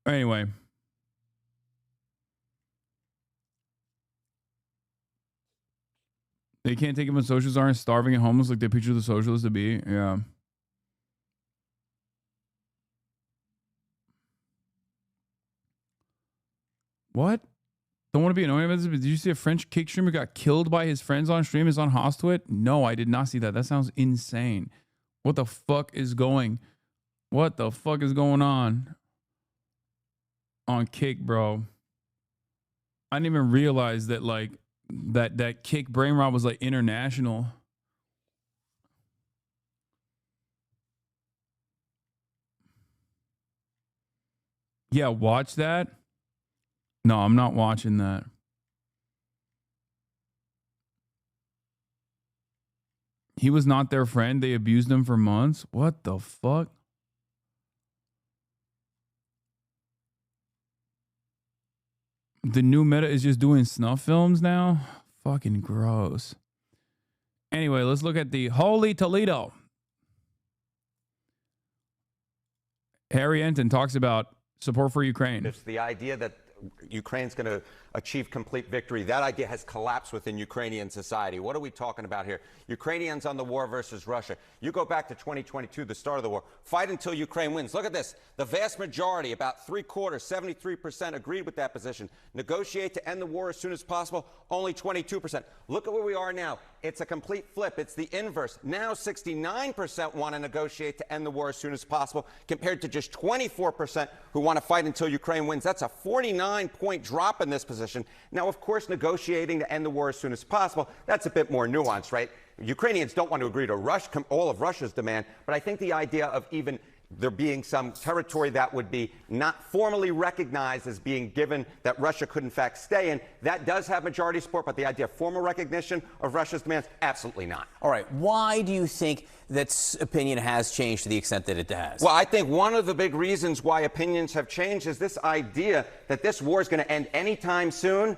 Anyway. They can't take it when socialists aren't starving and homeless like they picture the socialists to be. Yeah. What? Don't want to be annoying about this, but did you see a French kick streamer got killed by his friends on stream? Is on Hostwit? No, I did not see that. That sounds insane. What the fuck is going on Kick, bro? I didn't even realize that, like, that Kick brain rot was like international. Yeah, watch that. No, I'm not watching that. He was not their friend. They abused him for months. What the fuck? The new meta is just doing snuff films now? Fucking gross. Anyway, let's look at the Holy Toledo. Harry Enton talks about support for Ukraine. It's the idea that Ukraine's going to achieve complete victory. That idea has collapsed within Ukrainian society. What are we talking about here? Ukrainians on the war versus Russia. You go back to 2022, the start of the war. Fight until Ukraine wins. Look at this. The vast majority, about 3/4, 73% agreed with that position. Negotiate to end the war as soon as possible. Only 22%. Look at where we are now. It's a complete flip. It's the inverse. Now 69% want to negotiate to end the war as soon as possible, compared to just 24% who want to fight until Ukraine wins. That's a 49-point drop in this position. position. Now, of course, negotiating to end the war as soon as possible, that's a bit more nuanced, right? Ukrainians don't want to agree to all of Russia's demand, but I think the idea of even there being some territory that would be not formally recognized as being given that Russia could in fact stay in, that does have majority support, but the idea of formal recognition of Russia's demands, absolutely not. All right. Why do you think that opinion has changed to the extent that it has? Well, I think one of the big reasons why opinions have changed is this idea that this war is going to end anytime soon.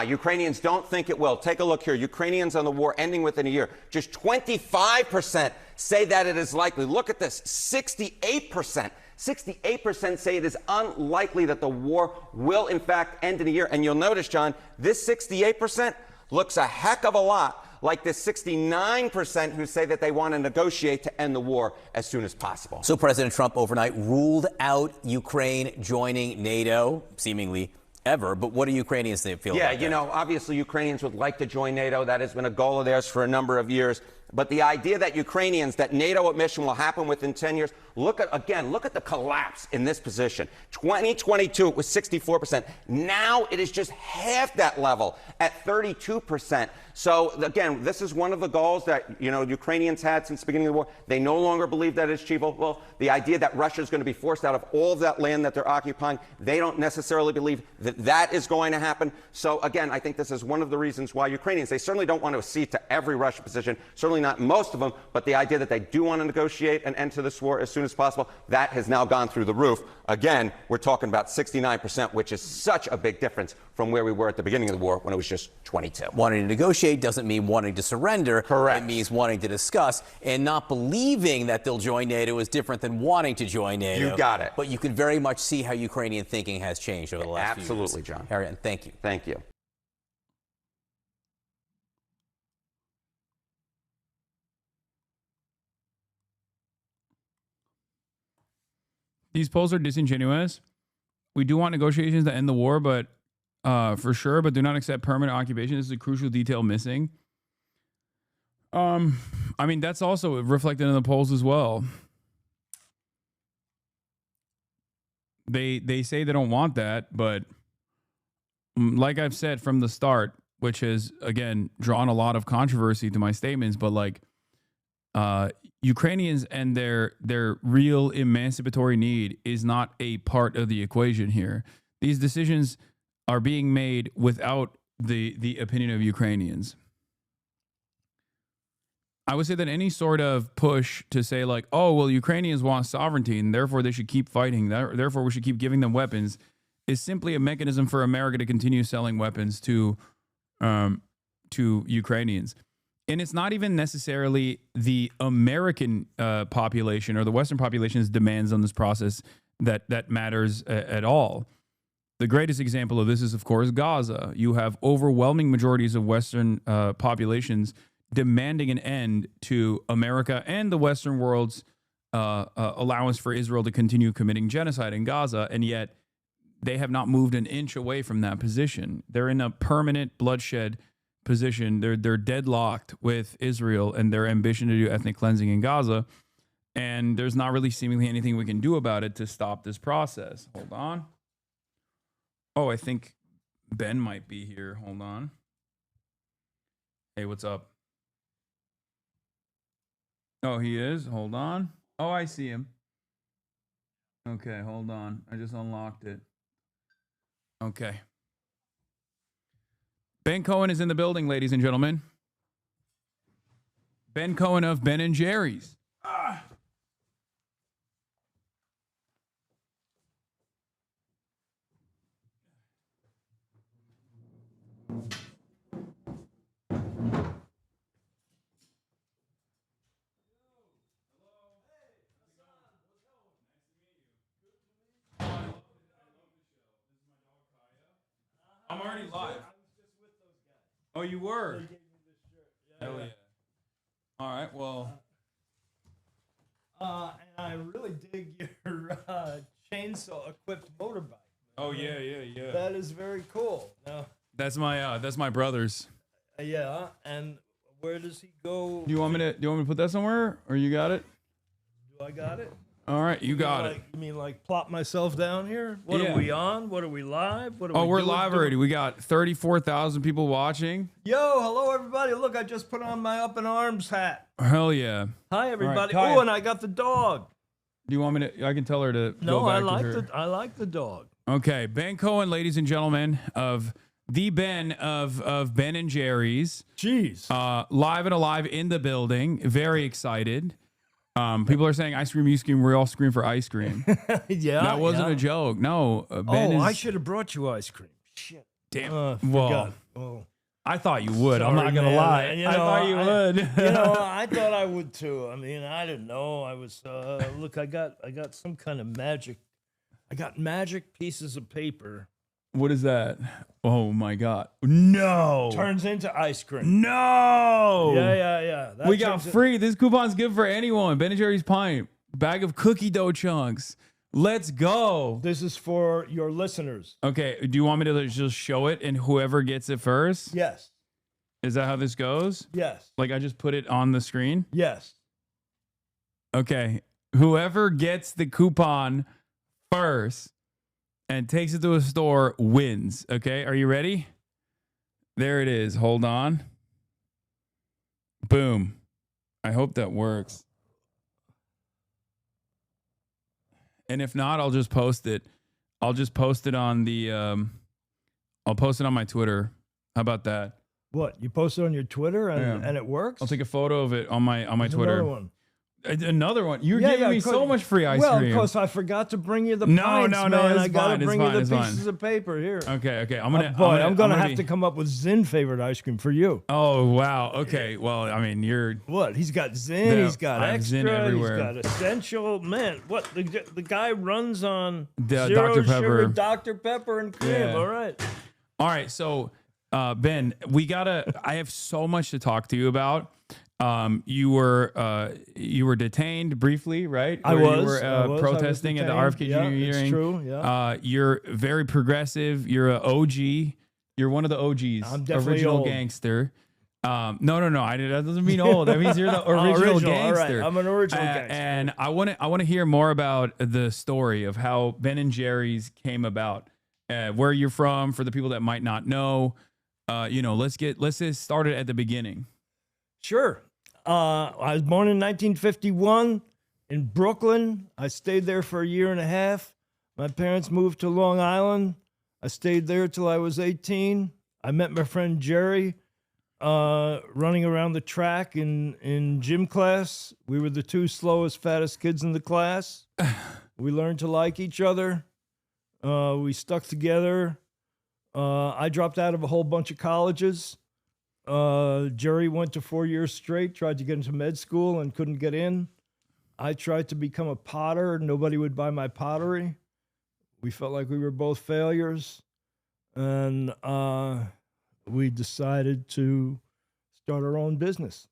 Ukrainians don't think it will. Take a look here. Ukrainians on the war ending within a year. Just 25% say that it is likely. Look at this. 68%. 68% say it is unlikely that the war will, in fact, end in a year. And you'll notice, John, this 68% looks a heck of a lot like the 69% who say that they want to negotiate to end the war as soon as possible. So President Trump overnight ruled out Ukraine joining NATO, seemingly ever. But what do Ukrainians feel about that? Yeah, you know, obviously Ukrainians would like to join NATO. That has been a goal of theirs for a number of years. But the idea that that NATO admission will happen within 10 years, look at the collapse in this position. 2022, it was 64%. Now it is just half that level at 32%. So again, this is one of the goals that, Ukrainians had since the beginning of the war. They no longer believe that it's achievable. Well, the idea that Russia is going to be forced out of all of that land that they're occupying, they don't necessarily believe that that is going to happen. So again, I think this is one of the reasons why Ukrainians, they certainly don't want to accede to every Russian position, certainly not most of them, but the idea that they do want to negotiate an end to this war as soon as possible, that has now gone through the roof. Again, we're talking about 69%, which is such a big difference from where we were at the beginning of the war when it was just 22. Wanting to negotiate doesn't mean wanting to surrender. Correct. It means wanting to discuss, and not believing that they'll join NATO is different than wanting to join NATO. You got it. But you can very much see how Ukrainian thinking has changed over the last few years. Absolutely, John. Harriet, thank you. Thank you. These polls are disingenuous. We do want negotiations to end the war, but for sure, but do not accept permanent occupation. This is a crucial detail missing. I mean, that's also reflected in the polls as well. They say they don't want that, but like I've said from the start, which has, again, drawn a lot of controversy to my statements, but like Ukrainians and their real emancipatory need is not a part of the equation here. These decisions are being made without the opinion of Ukrainians. I would say that any sort of push to say like, oh, well, Ukrainians want sovereignty and therefore they should keep fighting, therefore we should keep giving them weapons, is simply a mechanism for America to continue selling weapons to Ukrainians. And it's not even necessarily the American population or the Western population's demands on this process that matters at all. The greatest example of this is, of course, Gaza. You have overwhelming majorities of Western populations demanding an end to America and the Western world's allowance for Israel to continue committing genocide in Gaza, and yet they have not moved an inch away from that position. They're in a permanent bloodshed position. They're deadlocked with Israel and their ambition to do ethnic cleansing in Gaza, and there's not really seemingly anything we can do about it to stop this process. Hold on. Oh, I think Ben might be here. Hold on. Hey, what's up? Oh, he is? Hold on. Oh, I see him. Okay, hold on. I just unlocked it. Okay. Ben Cohen is in the building, ladies and gentlemen. Ben Cohen of Ben&Jerry'S. I'm already live. Oh, you were? Hell yeah. All right, well. And I really dig your chainsaw-equipped motorbike. Oh, yeah. That is very cool. Now, That's my brother's. yeah, and where does he go? Do you want me to put that somewhere, or you got it? Do I got it? All right, you got it. Like, you mean like plop myself down here? What Yeah. are we on? What are we live? What are Oh, we we're doing? live already. We got 34,000 people watching. Yo, hello everybody. Look, I just put on my up in arms hat. Hell yeah. Hi everybody. All right, Kai. Oh, and I got the dog. Do you want me to? I can tell her to No, go back I to like her. I like the dog. Okay, Ben Cohen, ladies and gentlemen, of the Ben of Ben and Jerry's. Jeez. Live and alive in the building. Very excited. People are saying ice cream, you scream. We all scream for ice cream. Yeah. That wasn't yeah. a joke. No, Ben is. I should have brought you ice cream. Shit. Damn. Forgot. Well, Oh. I thought you would. I'm Sorry, not gonna man. lie. You I know, thought you would. You know, I thought I would too. I mean, I didn't know. I was look. I got some kind of magic. I got magic pieces of paper. What is that? Oh my God! No. Turns into ice cream. No. Yeah. That We got turns free. This coupon's good for anyone. Ben and Jerry's pint bag of cookie dough chunks. Let's go. This is for your listeners. Okay. Do you want me to just show it and whoever gets it first? Yes. Is that how this goes? Yes. Like I just put it on the screen? Yes. Okay. Whoever gets the coupon first and takes it to a store wins. Okay. Are you ready? There it is. Hold on. Boom. I hope that works. And if not, I'll just post it. I'll just post it on the I'll post it on my Twitter. How about that? What? You post it on your Twitter and it works? I'll take a photo of it on my There's Twitter. Another one. Another one. You're giving me so much free ice well, cream. Well, because I forgot to bring you the No, pints, no, man. no, it's I gotta fine, it's bring fine, you it's the fine. pieces of paper here. Okay. I'm gonna have be- to come up with Zin favorite ice cream for you. Oh wow. Okay. Well, I mean, you're What? He's got Zin. No, He's got I have extra. Zin everywhere. He's got essential. Man, what? The guy runs on The zero Dr. Pepper. sugar, Dr. Pepper, and cream. Yeah. All right. All right. So, Ben, I have so much to talk to you about. You were detained briefly, right? I Where was. You were protesting at the RFK Yeah, Jr. it's hearing. true. Yeah. You're very progressive. You're an OG. You're one of the OGs. I'm definitely original old. gangster. No. That doesn't mean old. That means you're the original gangster. All right. I'm an original gangster. And I want to hear more about the story of how Ben and Jerry's came about. Where you're from, for the people that might not know. Let's get started at the beginning. Sure. I was born in 1951 in Brooklyn. I stayed there for a year and a half. My parents moved to Long Island. I stayed there till I was 18. I met my friend Jerry running around the track in gym class. We were the two slowest, fattest kids in the class. We learned to like each other. We stuck together. I dropped out of a whole bunch of colleges. Jerry went to 4 years straight, tried to get into med school and couldn't get in. I tried to become a potter. Nobody would buy my pottery. We felt like we were both failures. And we decided to start our own business.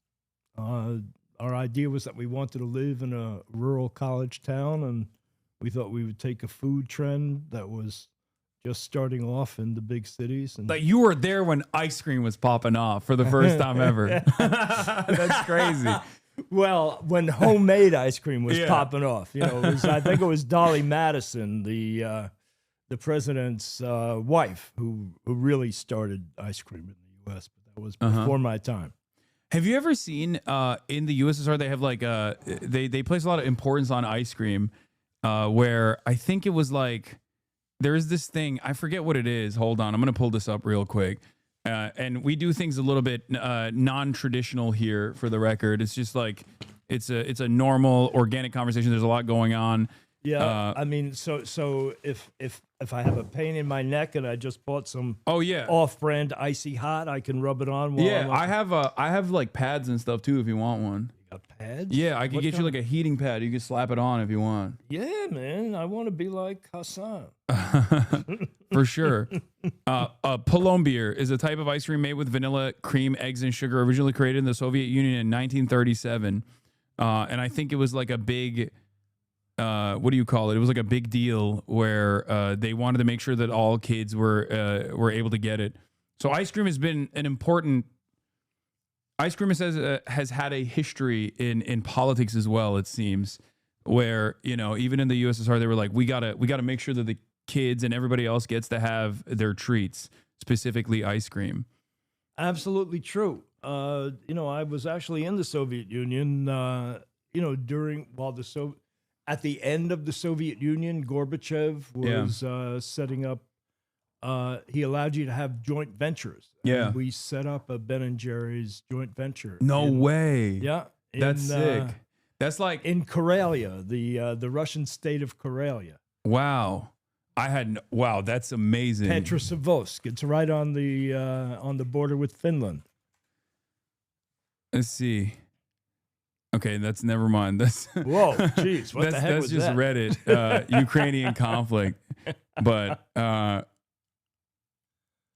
Our idea was that we wanted to live in a rural college town, and we thought we would take a food trend that was just starting off in the big cities. And Like you were there when ice cream was popping off for the first time ever. That's crazy. Well, when homemade ice cream was Yeah. popping off, I think it was Dolly Madison, the president's wife, who really started ice cream in the U.S. But that was before my time. Have you ever seen in the USSR they have like they place a lot of importance on ice cream, where I think it was like there's this thing, I forget what it is. Hold on, I'm gonna pull this up real quick. And we do things a little bit non-traditional here for the record. It's just like it's a normal organic conversation. There's a lot going on. Yeah, I mean, so if I have a pain in my neck and I just bought some off-brand Icy Hot, I can rub it on. While Yeah, I have like pads and stuff too if you want one. You got pads? Yeah, I could What get you kind like a heating pad. You can slap it on if you want. Yeah, man, I want to be like Hasan. For sure. Plombier is a type of ice cream made with vanilla, cream, eggs, and sugar, originally created in the Soviet Union in 1937. And I think it was like a big, what do you call it? It was like a big deal where they wanted to make sure that all kids were able to get it. So ice cream has been an important. Ice cream has had a history in politics as well, it seems. where, you know, even in the USSR, they were like, we gotta make sure that the kids and everybody else gets to have their treats, specifically ice cream. Absolutely true. You know, I was actually in the Soviet Union, you know, at the end of the Soviet Union, Gorbachev was setting up, he allowed you to have joint ventures. Yeah. And we set up a Ben&Jerry's joint venture. No way. Yeah. That's sick. That's like in Karelia, the Russian state of Karelia. Wow. Wow, that's amazing. Petrosavodsk. It's right on the border with Finland. Let's see. Okay, that's never mind. That's whoa, jeez, what the heck that's was just that? Reddit, Ukrainian conflict. But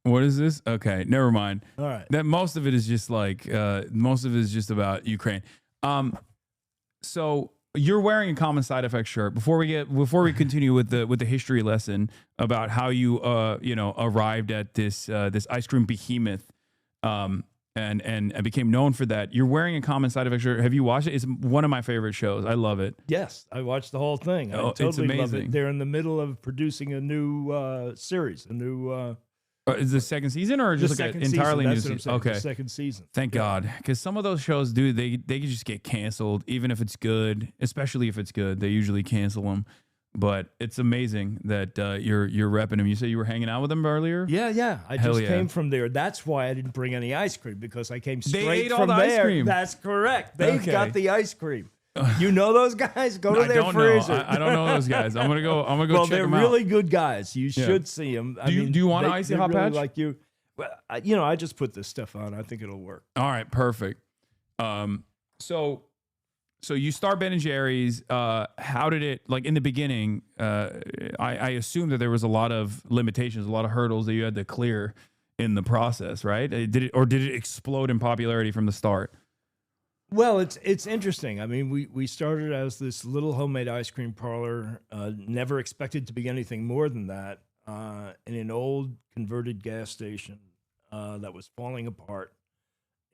what is this? Okay, never mind. All right. That most of it is just like most of it is just about Ukraine. So you're wearing a common side effect shirt. Before we continue with the history lesson about how you arrived at this ice cream behemoth, and became known for that. You're wearing a common side effect shirt. Have you watched it? It's one of my favorite shows. I love it. Yes, I watched the whole thing. I it's totally love amazing. it. They're in the middle of producing a new series, a new. Is the second season or just like an entirely new season? Okay, the second season. Thank God, because some of those shows, dude, they can just get canceled, even if it's good. Especially if it's good, they usually cancel them. But it's amazing that you're repping them. You said you were hanging out with them earlier. Yeah. I Hell just yeah. came from there. That's why I didn't bring any ice cream, because I came They straight ate all from the ice there. cream. That's correct. They've Okay. got the ice cream. You know those guys? Go to I their don't freezer. know. I don't know those guys. I'm gonna go. Well, check they're them out. really good guys. You Yeah. should see them. Do you want an icy they hot really patch? like you. Well, I just put this stuff on. I think it'll work. All right, perfect. So you start Ben&Jerry's. How did it, like in the beginning? I assume that there was a lot of limitations, a lot of hurdles that you had to clear in the process, right? Did it explode in popularity from the start? Well, it's interesting. I mean, we started as this little homemade ice cream parlor. Never expected to be anything more than that. In an old converted gas station that was falling apart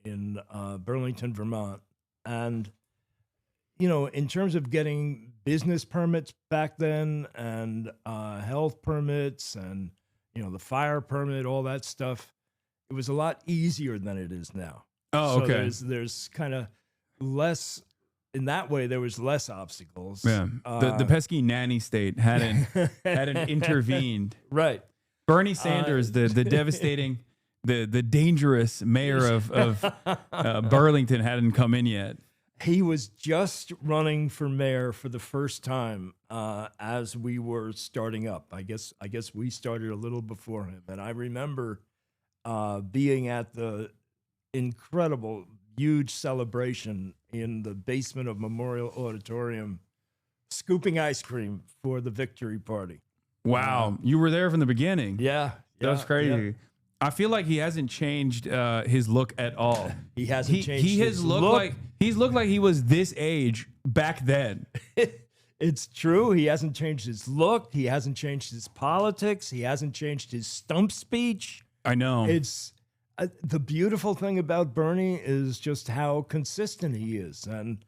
in Burlington, Vermont, and you know, in terms of getting business permits back then and health permits and, you know, the fire permit, all that stuff, it was a lot easier than it is now. Oh, okay. So there's kind of less, in that way, there was less obstacles. Yeah. The pesky nanny state hadn't intervened. Right. Bernie Sanders, the devastating, the dangerous mayor of Burlington hadn't come in yet. He was just running for mayor for the first time as we were starting up. I guess we started a little before him. And I remember being at the incredible, huge celebration in the basement of Memorial Auditorium, scooping ice cream for the victory party. Wow. You were there from the beginning. Yeah. That's crazy. Yeah. I feel like he hasn't changed his look at all. He hasn't changed He has his looked look. like he's looked like he was this age back then. It's true. He hasn't changed his look. He hasn't changed his politics. He hasn't changed his stump speech. I know. It's the beautiful thing about Bernie is just how consistent he is. And,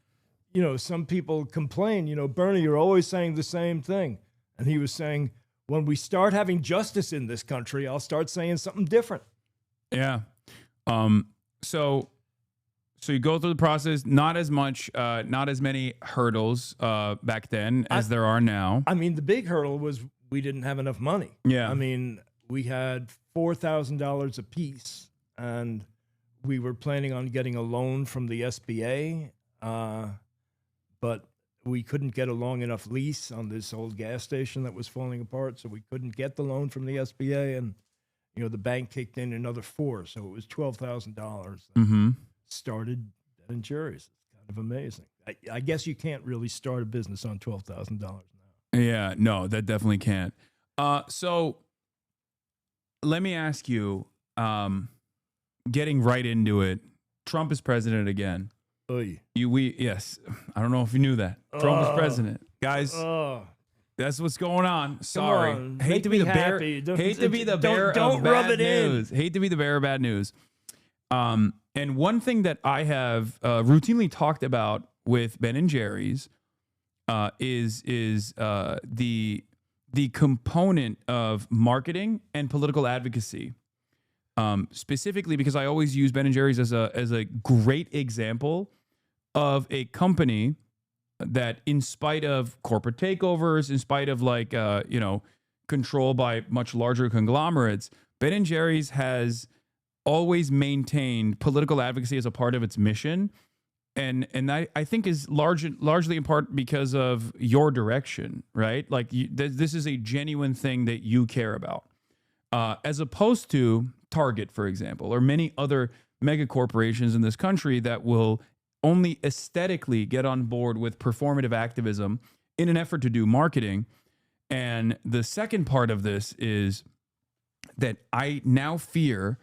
you know, some people complain, you know, Bernie, you're always saying the same thing. And he was saying, when we start having justice in this country, I'll start saying something different. Yeah. So you go through the process, not as many hurdles back then as there are now. I mean, the big hurdle was we didn't have enough money. Yeah. I mean, we had $4,000 a piece, and we were planning on getting a loan from the SBA, but we couldn't get a long enough lease on this old gas station that was falling apart, so we couldn't get the loan from the SBA, and you know the bank kicked in another $4,000, so it was $12,000. Mm-hmm. Started Ben&Jerry's. It's kind of amazing. I guess you can't really start a business on $12,000 now. Yeah, no, that definitely can't. So let me ask you, getting right into it, Trump is president again. Oy. Yes, I don't know if you knew that. Trump is president. Guys, Oh. that's what's going on. Sorry. on, Hate make to be me the bear. happy. Don't- Hate to be the don't- bearer don't of rub bad it in. news. Hate to be the bearer of bad news. And one thing that I have routinely talked about with Ben&Jerry's is the component of marketing and political advocacy. Specifically because I always use Ben&Jerry's as a great example of a company that, in spite of corporate takeovers, in spite of control by much larger conglomerates, Ben&Jerry's has always maintained political advocacy as a part of its mission. And I think is largely in part because of your direction, right? Like this is a genuine thing that you care about, as opposed to Target, for example, or many other mega corporations in this country that will only aesthetically get on board with performative activism in an effort to do marketing. And the second part of this is that I now fear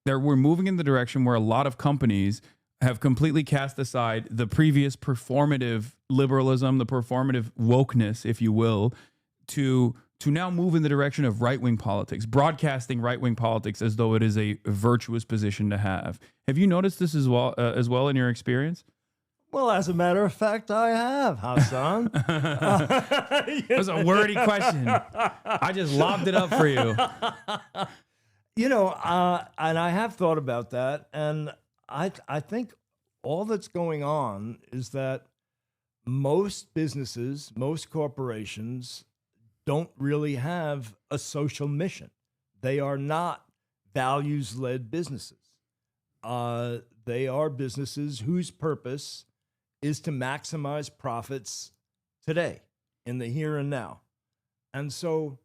that we're moving in the direction where a lot of companies have completely cast aside the previous performative liberalism, the performative wokeness, if you will, to now move in the direction of right-wing politics, broadcasting right-wing politics as though it is a virtuous position to have. Have you noticed this as well in your experience? Well, as a matter of fact, I have, Hasan. That was a wordy question. I just lobbed it up for you. And I have thought about that, and I think all that's going on is that most businesses, most corporations don't really have a social mission. They are not values-led businesses. They are businesses whose purpose is to maximize profits today, in the here and now. And so,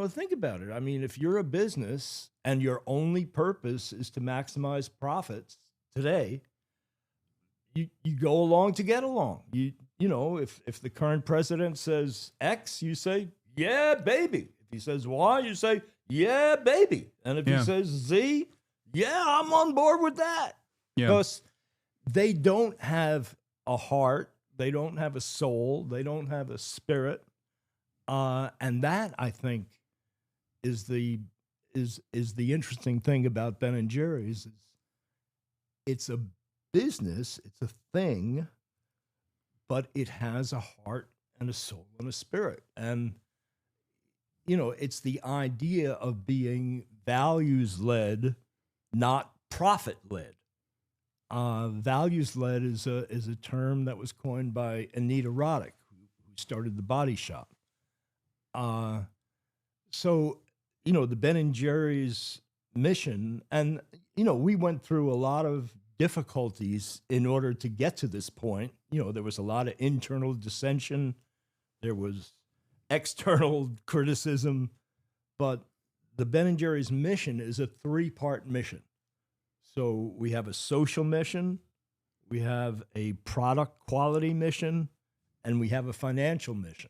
think about it. I mean, if you're a business and your only purpose is to maximize profits today, you go along to get along. If the current president says X, you say, yeah, baby. If he says Y, you say, yeah, baby. And if he says Z, yeah, I'm on board with that. Yeah. Because they don't have a heart, they don't have a soul, they don't have a spirit. And that, I think, is the interesting thing about Ben&Jerry's. It's a business, it's a thing, but it has a heart and a soul and a spirit. And, it's the idea of being values-led, not profit-led. Values-led is a term that was coined by Anita Roddick, who started the Body Shop. So, the Ben&Jerry's mission, and, we went through a lot of difficulties in order to get to this point. There was a lot of internal dissension. There was external criticism. But the Ben&Jerry's mission is a three-part mission. So we have a social mission, we have a product quality mission, and we have a financial mission.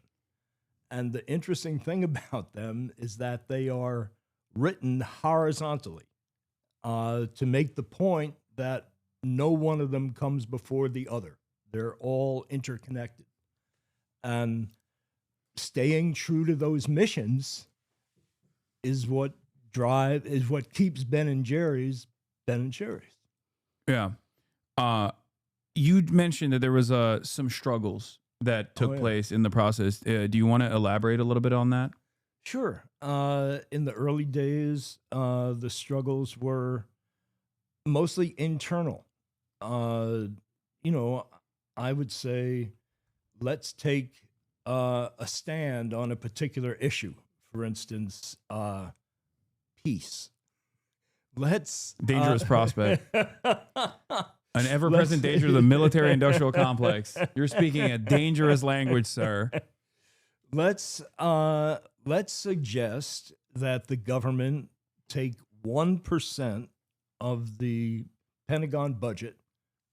And the interesting thing about them is that they are written horizontally to make the point that no one of them comes before the other. They're all interconnected. And staying true to those missions is what keeps Ben&Jerry's Ben&Jerry's. Yeah. You mentioned that there was some struggles that took place in the process. Do you want to elaborate a little bit on that? Sure. In the early days, the struggles were mostly internal. I would say, let's take a stand on a particular issue. For instance, peace. Dangerous prospect. An ever-present danger to the military-industrial complex. You're speaking a dangerous language, sir. Let's suggest that the government take 1% of the Pentagon budget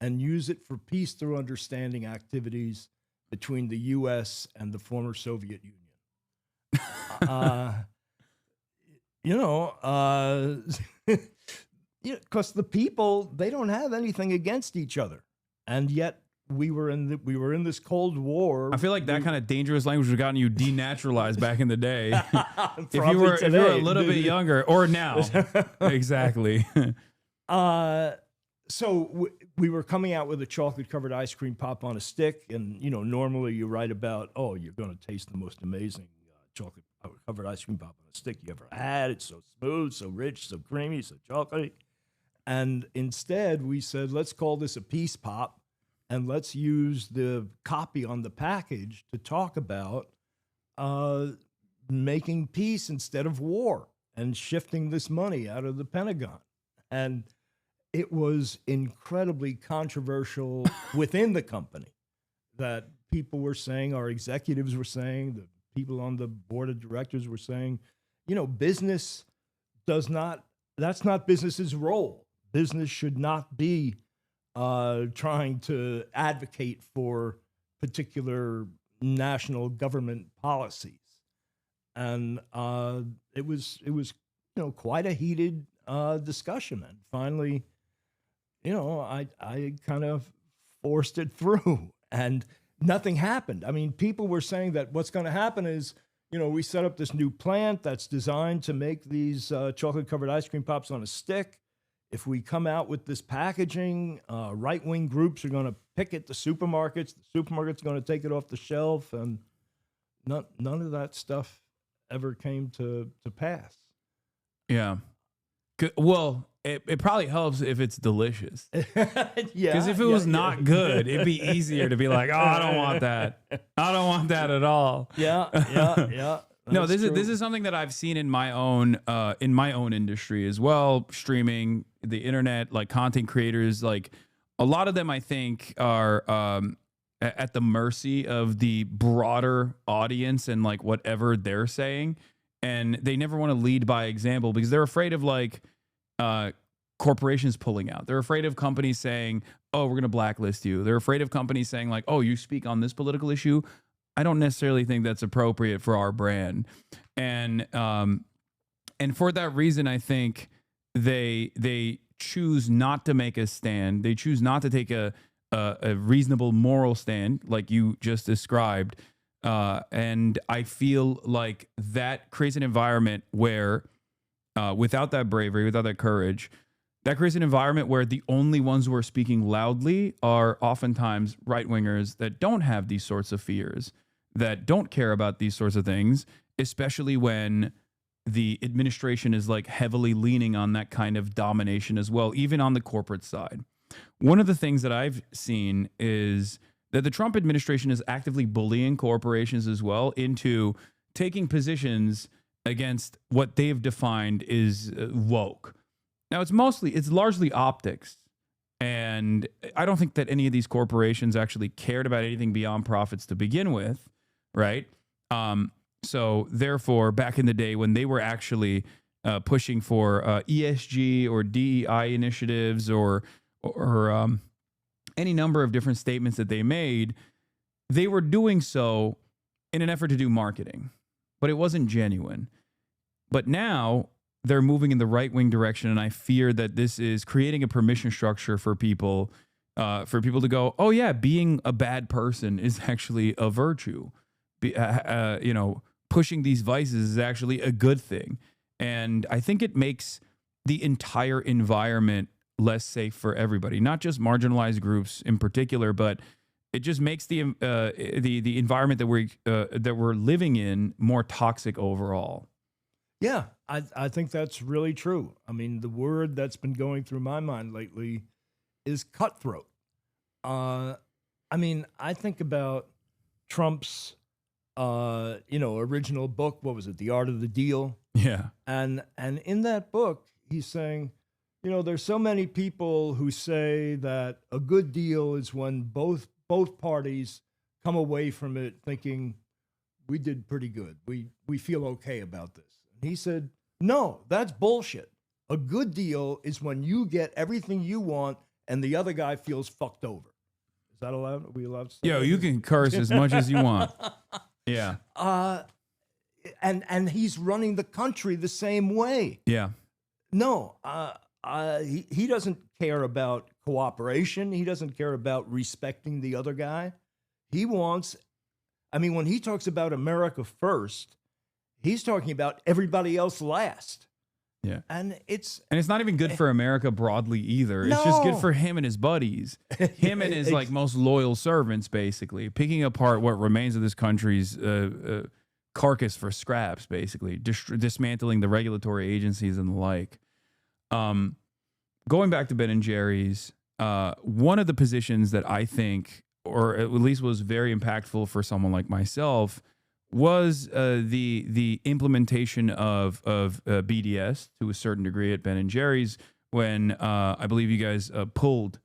and use it for peace through understanding activities between the U.S. and the former Soviet Union. Because the people, they don't have anything against each other, and yet we were in this Cold War. I feel like that kind of dangerous language would have gotten you denaturalized back in the day. if you were a little bit younger, or now. Exactly. we were coming out with a chocolate-covered ice cream pop on a stick, and normally you write about, oh, you're going to taste the most amazing chocolate-covered ice cream pop on a stick you ever had. It's so smooth, so rich, so creamy, so chocolatey. And instead, we said, let's call this a peace pop, and let's use the copy on the package to talk about making peace instead of war and shifting this money out of the Pentagon. And it was incredibly controversial within the company that people were saying, our executives were saying, the people on the board of directors were saying, business that's not business's role. Business should not be trying to advocate for particular national government policies. And it was quite a heated discussion. And finally, I kind of forced it through, and nothing happened. I mean, people were saying that what's going to happen is, we set up this new plant that's designed to make these chocolate-covered ice cream pops on a stick. If we come out with this packaging, right-wing groups are going to picket the supermarkets. The supermarket's going to take it off the shelf, and none of that stuff ever came to pass. Yeah. Well, it probably helps if it's delicious. Yeah. Because if it was not good, it'd be easier to be like, oh, I don't want that. I don't want that at all. Yeah. No, this is something that I've seen in my own industry as well. Streaming, the internet, like content creators, like a lot of them, I think, are at the mercy of the broader audience and like whatever they're saying, and they never want to lead by example because they're afraid of like corporations pulling out. They're afraid of companies saying, "Oh, we're going to blacklist you." They're afraid of companies saying like, "Oh, you speak on this political issue. I don't necessarily think that's appropriate for our brand." And for that reason, I think they choose not to make a stand. They choose not to take a reasonable moral stand like you just described. And I feel like that creates an environment where without that bravery, without that courage, that creates an environment where the only ones who are speaking loudly are oftentimes right-wingers that don't have these sorts of fears, that don't care about these sorts of things, especially when the administration is like heavily leaning on that kind of domination as well, even on the corporate side. One of the things that I've seen is that the Trump administration is actively bullying corporations as well into taking positions against what they've defined is woke. Now, it's largely optics. And I don't think that any of these corporations actually cared about anything beyond profits to begin with, right? So therefore, back in the day when they were actually pushing for ESG or DEI initiatives or any number of different statements that they made, they were doing so in an effort to do marketing, but it wasn't genuine. But now they're moving in the right-wing direction, and I fear that this is creating a permission structure for people to go, oh yeah, being a bad person is actually a virtue. Pushing these vices is actually a good thing. And I think it makes the entire environment less safe for everybody, not just marginalized groups in particular, but it just makes the environment that we're living in more toxic overall. Yeah, I think that's really true. I mean, the word that's been going through my mind lately is cutthroat. I think about Trump's original book. What was it? The Art of the Deal. Yeah. And in that book, he's saying, there's so many people who say that a good deal is when both parties come away from it thinking we did pretty good. We feel okay about this. And he said, no, that's bullshit. A good deal is when you get everything you want and the other guy feels fucked over. Is that allowed? Are we allowed to say Yo, that? you can curse as much as you want. Yeah. And he's running the country the same way. Yeah. No, he doesn't care about cooperation. He doesn't care about respecting the other guy. He wants, when he talks about America first, he's talking about everybody else last. Yeah. And it's not even good for America broadly either. It's just good for him and his buddies. Him and his like most loyal servants, basically. Picking apart what remains of this country's carcass for scraps, basically. Dismantling the regulatory agencies and the like. Going back to Ben&Jerry's, one of the positions that I think, or at least was very impactful for someone like myself, was the implementation of BDS to a certain degree at Ben&Jerry's when I believe you guys pulled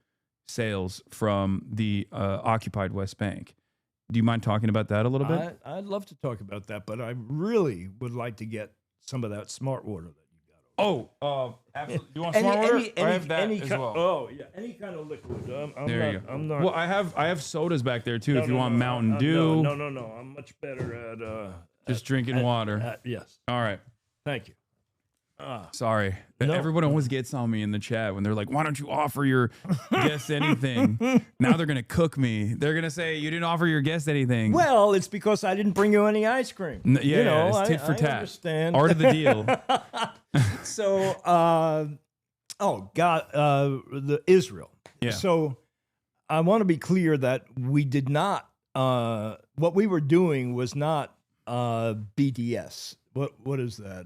sales from the occupied West Bank. Do you mind talking about that a little bit? I'd love to talk about that, but I really would like to get some of that smart water. Absolutely. You want smart water? I have that as well. Oh yeah, any kind of liquid. There you go. I'm not. Well, I have sodas back there too. If you want Mountain Dew. Dew. No. I'm much better at just drinking water. Yes. All right. Thank you. Sorry. Everyone always gets on me in the chat when they're like, why don't you offer your guests anything? Now they're going to cook me. They're going to say, you didn't offer your guests anything. Well, it's because I didn't bring you any ice cream. It's tit for tat. Understand. Art of the deal. So, the Israel. Yeah. So I want to be clear that we did not, what we were doing was not BDS. What is that?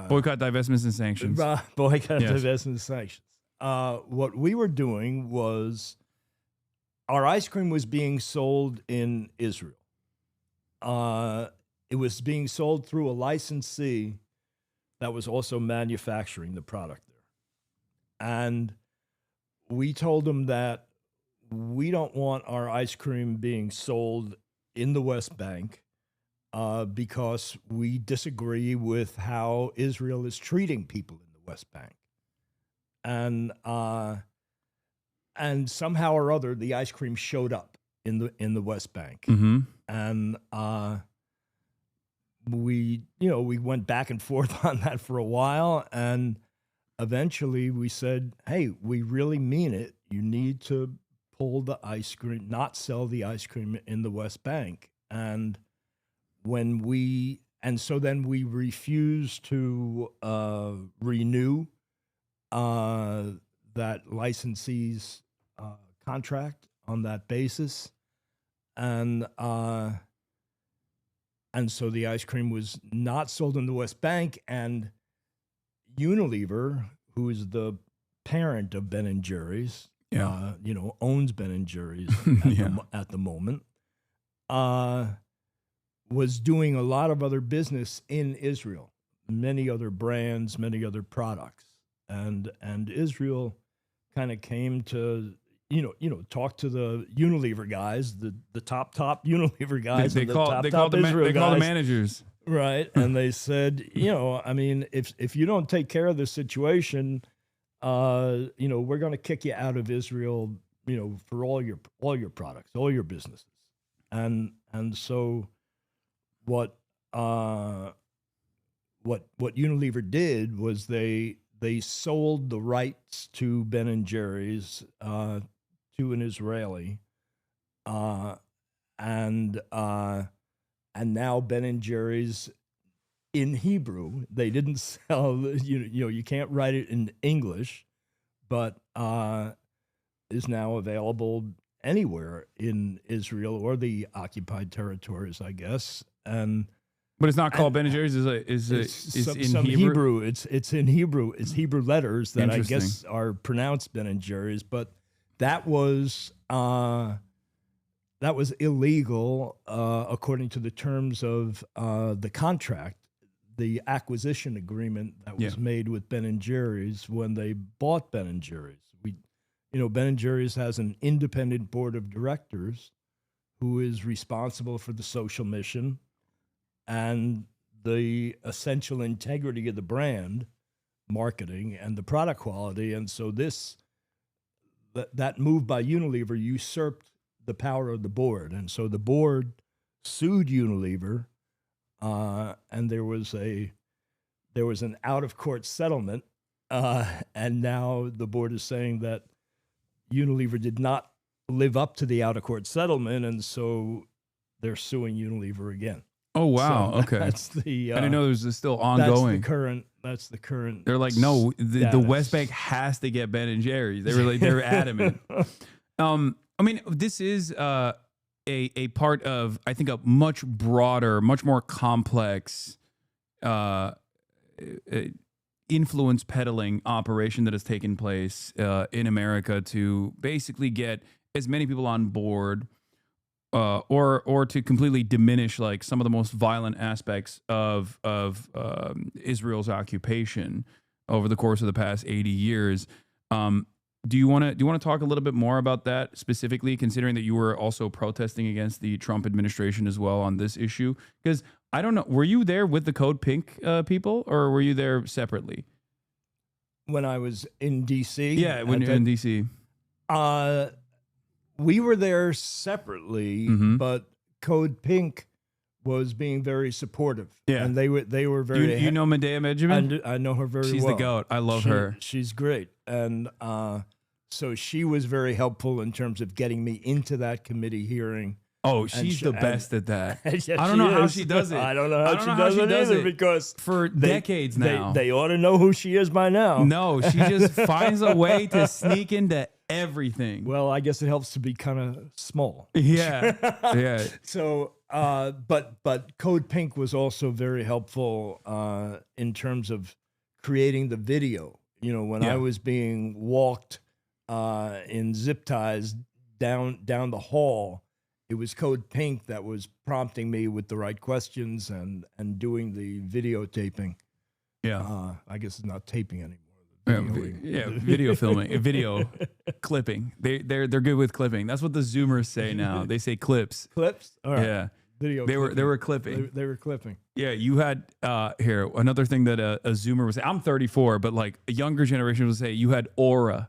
Boycott, divestments, and sanctions. Boycott, Yes. divestments, and sanctions. What we were doing was our ice cream was being sold in Israel. It was being sold through a licensee that was also manufacturing the product there. And we told them that we don't want our ice cream being sold in the West Bank because we disagree with how Israel is treating people in the West Bank. And somehow or other, the ice cream showed up in the West Bank. Mm-hmm. And we went back and forth on that for a while, and eventually we said, hey, we really mean it. You need to pull the ice cream, not sell the ice cream in the West Bank. And so then we refused to renew that licensee's contract on that basis. And so the ice cream was not sold in the West Bank, and Unilever, who is the parent of Ben&Jerry's, owns Ben&Jerry's at the moment, was doing a lot of other business in Israel, many other brands, many other products. And Israel kind of came to, talk to the Unilever guys, the top Unilever guys. They call the managers. Right. And they said, if you don't take care of this situation, we're going to kick you out of Israel, for all your products, all your businesses. And so what Unilever did was they sold the rights to Ben&Jerry's to an Israeli, and now Ben&Jerry's in Hebrew. They didn't sell. You can't write it in English, but is now available anywhere in Israel or the occupied territories, I guess. But it's not called Ben&Jerry's. It's in Hebrew. It's in Hebrew. It's Hebrew letters that I guess are pronounced Ben&Jerry's. But that was illegal according to the terms of the contract, the acquisition agreement that was made with Ben&Jerry's when they bought Ben&Jerry's. Ben&Jerry's has an independent board of directors who is responsible for the social mission and the essential integrity of the brand, marketing, and the product quality. And so that move by Unilever usurped the power of the board. And so the board sued Unilever, and there was an out-of-court settlement, and now the board is saying that Unilever did not live up to the out-of-court settlement, and so they're suing Unilever again. Oh wow. So Okay. That's the. I didn't know there's still ongoing. That's the current. They're like, no, the status. West Bank has to get Ben and Jerry's. They were like, they're adamant. I mean, this is a part of, I think, a much broader, much more complex influence peddling operation that has taken place in America to basically get as many people on board or to completely diminish like some of the most violent aspects of Israel's occupation over the course of the past 80 years. Do you want to talk a little bit more about that specifically, considering that you were also protesting against the Trump administration as well on this issue? Because I don't know, were you there with the Code Pink people, or were you there separately? When I was in D.C. Yeah, when you're in D.C. We were there separately, but Code Pink was being very supportive. Yeah, and they were very. You know Medea Benjamin? I know her very well. She's the goat. I love her. She's great, and so she was very helpful in terms of getting me into that committee hearing. Oh, she's the best at that. Yes, I don't know how she does it. I don't know how she does it either, because for decades now. They ought to know who she is by now. No, she just finds a way to sneak into everything. Well, I guess it helps to be kind of small. Yeah, yeah. So, but Code Pink was also very helpful in terms of creating the video. You know, when I was being walked in zip ties down the hall, it was Code Pink that was prompting me with the right questions and doing the videotaping. Yeah. I guess it's not taping anymore. Video filming, video clipping. They're good with clipping. That's what the Zoomers say now. They say clips. Clips? All right. Yeah. Video. They were clipping. They were clipping. Yeah, you had here another thing that a Zoomer would say. I'm 34, but like a younger generation would say you had aura.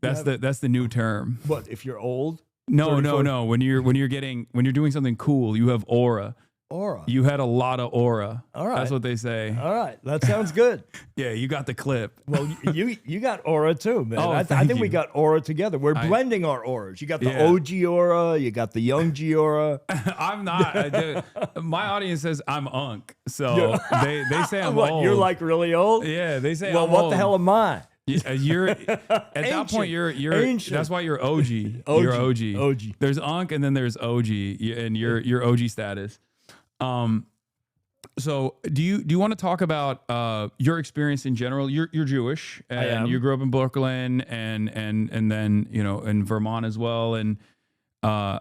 That's the new term. What if you're old? No. 34? When you're doing something cool, you have aura. Aura. You had a lot of aura. All right. That's what they say. All right. That sounds good. Yeah, you got the clip. Well, you got aura too, man. Oh, I think we got aura together. We're blending our auras. You got the OG aura. You got the young G aura. I'm not. My audience says I'm unk. So they say I'm what, old. You're like really old? Yeah, they say well, I'm what old. the hell am I? You're at that point. You're ancient. That's why you're OG. You're OG. OG. There's unk and then there's OG, and your OG status. So do you want to talk about your experience in general? You're Jewish, and you grew up in Brooklyn and then in Vermont as well. And I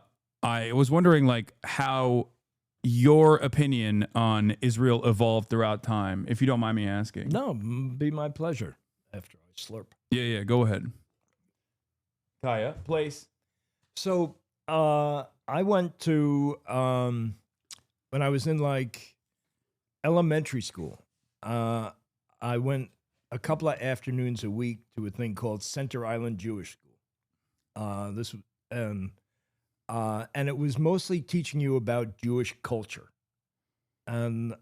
was wondering like how your opinion on Israel evolved throughout time, if you don't mind me asking. No, be my pleasure. After I slurp. Yeah, go ahead. Kaya, place. So I went to when I was in like elementary school. I went a couple of afternoons a week to a thing called Center Island Jewish School. And it was mostly teaching you about Jewish culture, and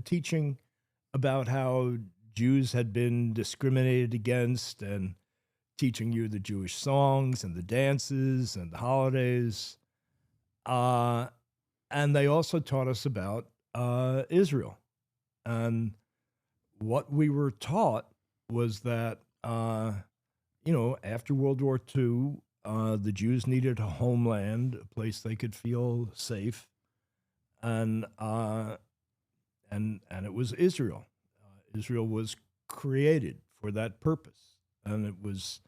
teaching about how Jews had been discriminated against, and teaching you the Jewish songs and the dances and the holidays. And they also taught us about Israel. And what we were taught was that, after World War II, the Jews needed a homeland, a place they could feel safe. And it was Israel. Israel was created for that purpose. And it was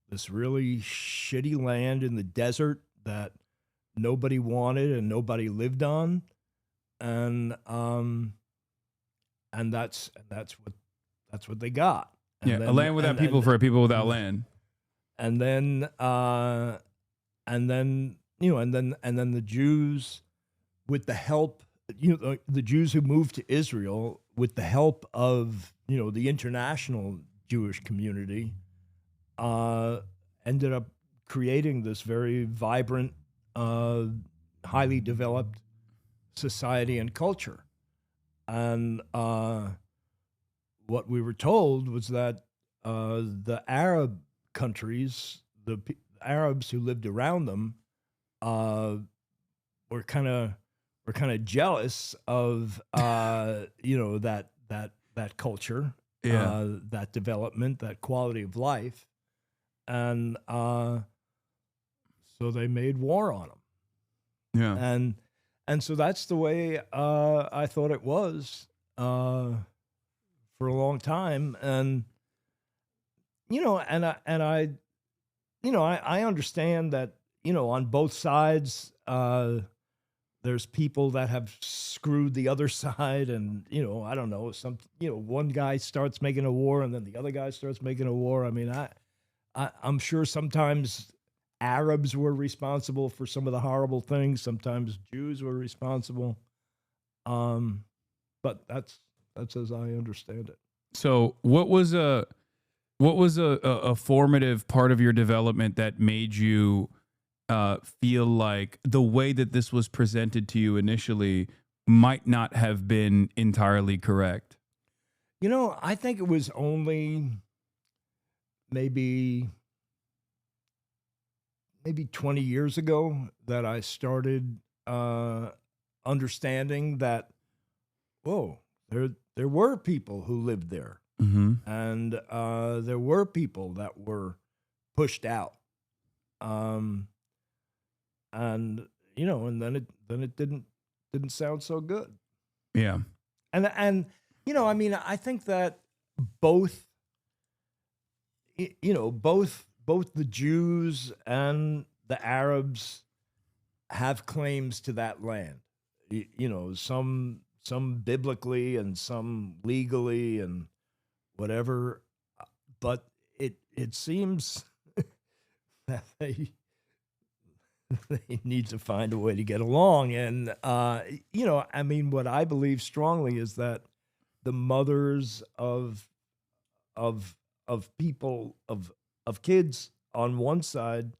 this really shitty land in the desert that nobody wanted and nobody lived on. And that's what they got. And a land without people for a people without land. And then the Jews, with the help, the Jews who moved to Israel with the help of, the international Jewish community, ended up creating this very vibrant, highly developed society and culture. And what we were told was that the Arab countries, the Arabs who lived around them, were kind of were kind of jealous of you know, that culture, that development, that quality of life, and so they made war on them. Yeah. And so that's the way I thought it was for a long time. And you know, I understand that, you know, on both sides there's people that have screwed the other side, and you know, I don't know, one guy starts making a war and then the other guy starts making a war. I mean, I'm sure sometimes Arabs were responsible for some of the horrible things. Sometimes Jews were responsible. But that's as I understand it. So what was a formative part of your development that made you feel like the way that this was presented to you initially might not have been entirely correct? You know, I think it was only maybe 20 years ago that I started understanding that, whoa, there were people who lived there. Mm-hmm. And there were people that were pushed out. And you know, and then it didn't sound so good. Yeah. And you know, I mean, I think that both the Jews and the Arabs have claims to that land. You know, some biblically and some legally and whatever, but it seems that they need to find a way to get along. And you know, I mean, what I believe strongly is that the mothers of people of kids on one side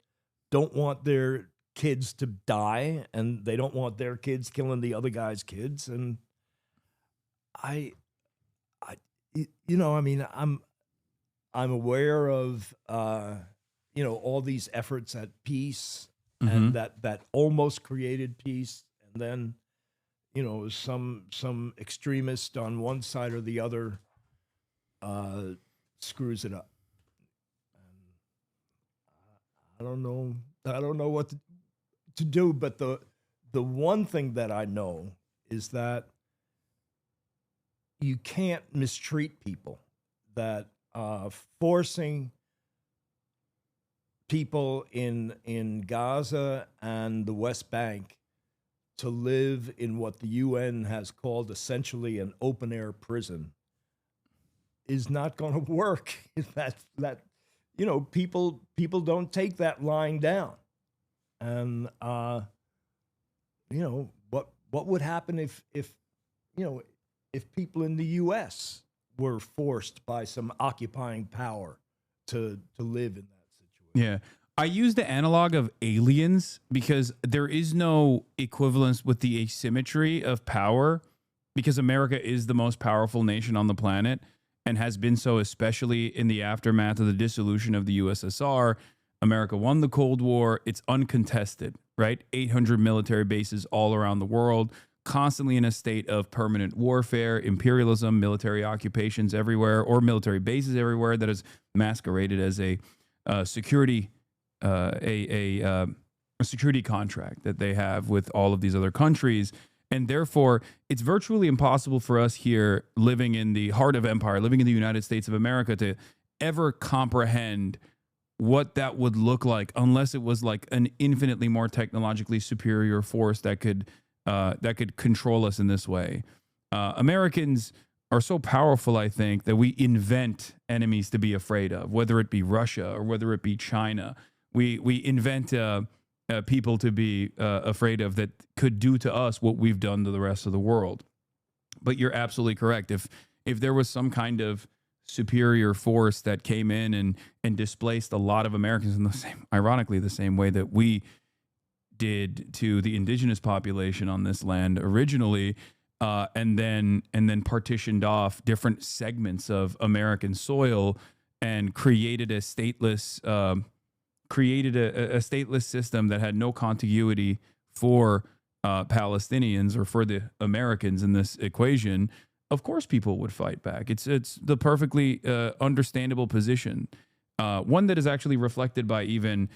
don't want their kids to die, and they don't want their kids killing the other guy's kids. And you know, I mean, I'm aware of you know, all these efforts at peace, and that almost created peace, and then, you know, some extremist on one side or the other screws it up. And I don't know what to do, but the one thing that I know is that you can't mistreat people. That forcing people in Gaza and the West Bank to live in what the UN has called essentially an open air prison is not going to work. That you know, people don't take that lying down. And you know, what would happen if you know, if people in the US were forced by some occupying power to live in that situation? Yeah. I use the analog of aliens because there is no equivalence with the asymmetry of power, because America is the most powerful nation on the planet and has been so, especially in the aftermath of the dissolution of the USSR. America won the Cold War. It's uncontested, right? 800 military bases all around the world, constantly in a state of permanent warfare, imperialism, military occupations everywhere, or military bases everywhere that is masqueraded as a security contract that they have with all of these other countries. And therefore, it's virtually impossible for us here living in the heart of empire, living in the United States of America, to ever comprehend what that would look like unless it was like an infinitely more technologically superior force that could control us in this way. Americans are so powerful, I think, that we invent enemies to be afraid of, whether it be Russia or whether it be China. We invent people to be afraid of that could do to us what we've done to the rest of the world. But you're absolutely correct. If there was some kind of superior force that came in and displaced a lot of Americans in the same, ironically, the same way that we did to the indigenous population on this land originally, and then partitioned off different segments of American soil and created a stateless stateless system that had no contiguity for Palestinians or for the Americans in this equation, of course people would fight back. It's the perfectly understandable position, one that is actually reflected by even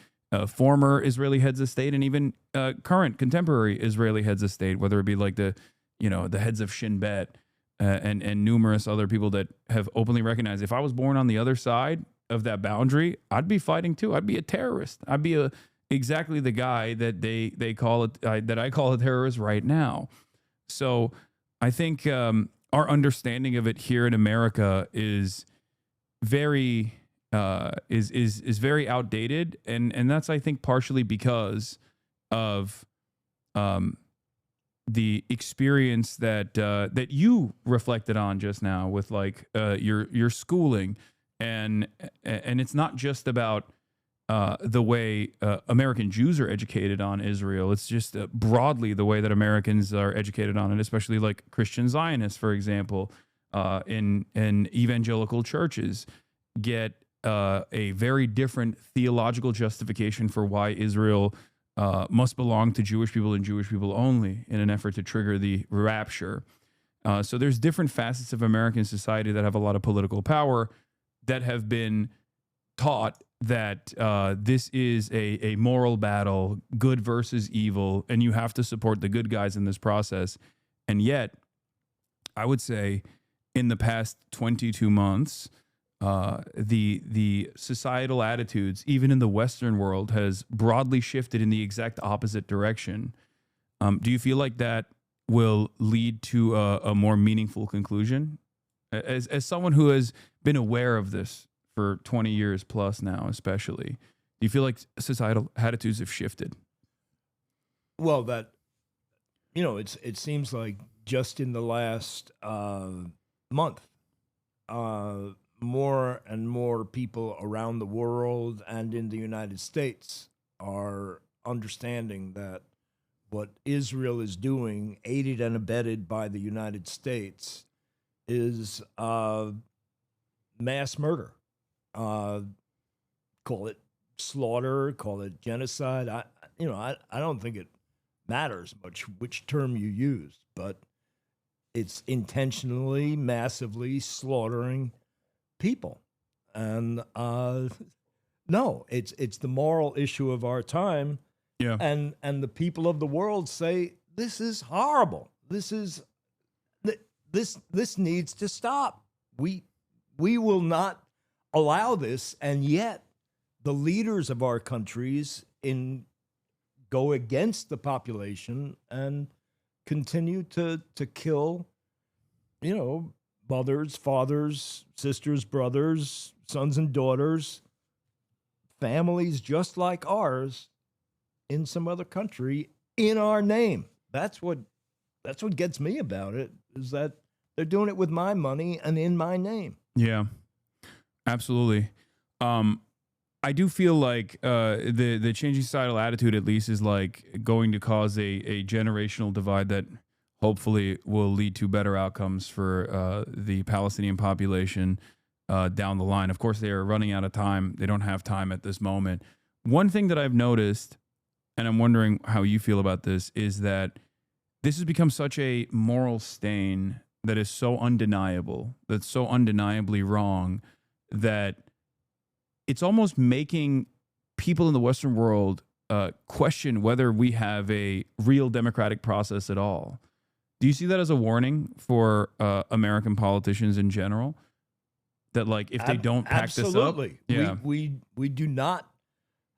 former Israeli heads of state and even current contemporary Israeli heads of state, whether it be like the heads of Shin Bet and numerous other people that have openly recognized, if I was born on the other side of that boundary, I'd be fighting too. I'd be a terrorist. I'd be exactly the guy that they call it, that I call a terrorist right now. So I think our understanding of it here in America is very very outdated, and that's, I think, partially because of the experience that you reflected on just now with like your schooling, and it's not just about the way American Jews are educated on Israel. It's just broadly the way that Americans are educated on it, especially like Christian Zionists, for example, in evangelical churches, get a very different theological justification for why Israel must belong to Jewish people and Jewish people only in an effort to trigger the rapture. So there's different facets of American society that have a lot of political power that have been taught that this is a moral battle, good versus evil, and you have to support the good guys in this process. And yet, I would say in the past 22 months, the societal attitudes, even in the Western world, has broadly shifted in the exact opposite direction. Do you feel like that will lead to a more meaningful conclusion? As someone who has been aware of this for 20 years plus now, especially, do you feel like societal attitudes have shifted? Well, it seems like just in the last month, more and more people around the world and in the United States are understanding that what Israel is doing, aided and abetted by the United States, is mass murder. Call it slaughter, call it genocide. I don't think it matters much which term you use, but it's intentionally, massively slaughtering people. And no, it's the moral issue of our time. Yeah. And the people of the world say this is horrible. This needs to stop. We will not allow this, and yet the leaders of our countries go against the population and continue to kill, mothers, fathers, sisters, brothers, sons and daughters, families just like ours in some other country in our name. That's what gets me about it, is that they're doing it with my money and in my name. Yeah, absolutely. I do feel like the changing societal attitude, at least, is like going to cause a generational divide that hopefully will lead to better outcomes for the Palestinian population down the line. Of course, they are running out of time. They don't have time at this moment. One thing that I've noticed, and I'm wondering how you feel about this, is that this has become such a moral stain that is so undeniable, that's so undeniably wrong, that it's almost making people in the Western world question whether we have a real democratic process at all. Do you see that as a warning for American politicians in general? That, like, if they don't pack this up? Absolutely. Yeah. We do not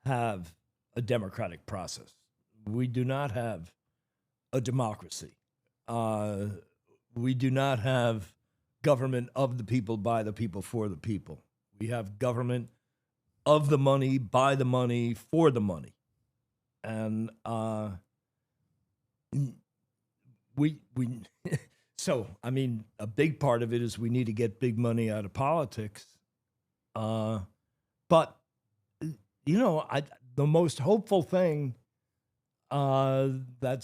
have a democratic process. We do not have a democracy. We do not have government of the people, by the people, for the people. We have government of the money, by the money, for the money. And so, I mean, a big part of it is we need to get big money out of politics. But, the most hopeful thing that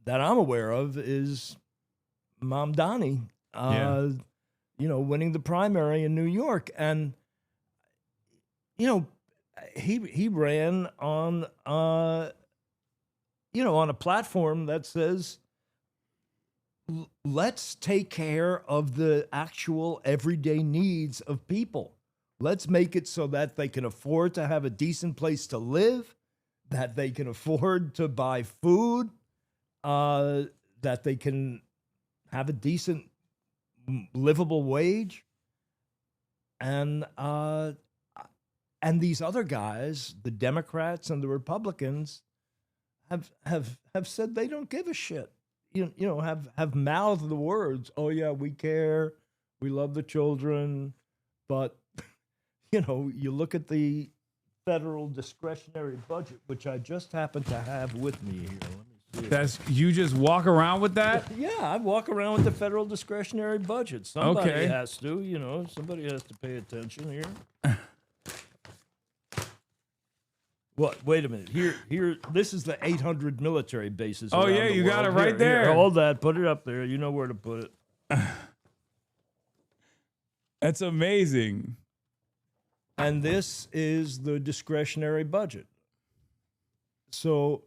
I'm aware of is Mamdani, winning the primary in New York. And, he ran on, on a platform that says, let's take care of the actual everyday needs of people. Let's make it so that they can afford to have a decent place to live, that they can afford to buy food, that they can have a decent, livable wage. And these other guys, the Democrats and the Republicans, have said they don't give a shit. Have mouthed the words, "Oh yeah, we care, we love the children," but you look at the federal discretionary budget, which I just happen to have with me here. Let me see. You just walk around with that? Yeah, I walk around with the federal discretionary budget. Somebody has to, somebody has to pay attention here. What? Wait a minute. Here. This is the 800 military bases. Oh yeah, you got it right there. Here, hold that. Put it up there. You know where to put it. That's amazing. And this is the discretionary budget. So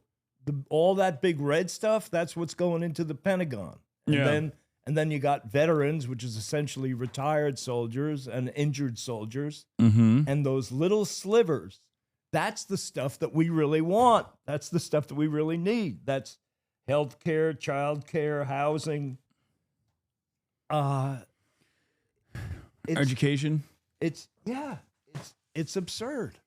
all that big red stuff, that's what's going into the Pentagon. And then you got veterans, which is essentially retired soldiers and injured soldiers, and those little slivers. That's the stuff that we really want. That's the stuff that we really need. That's healthcare, childcare, housing, education. It's absurd.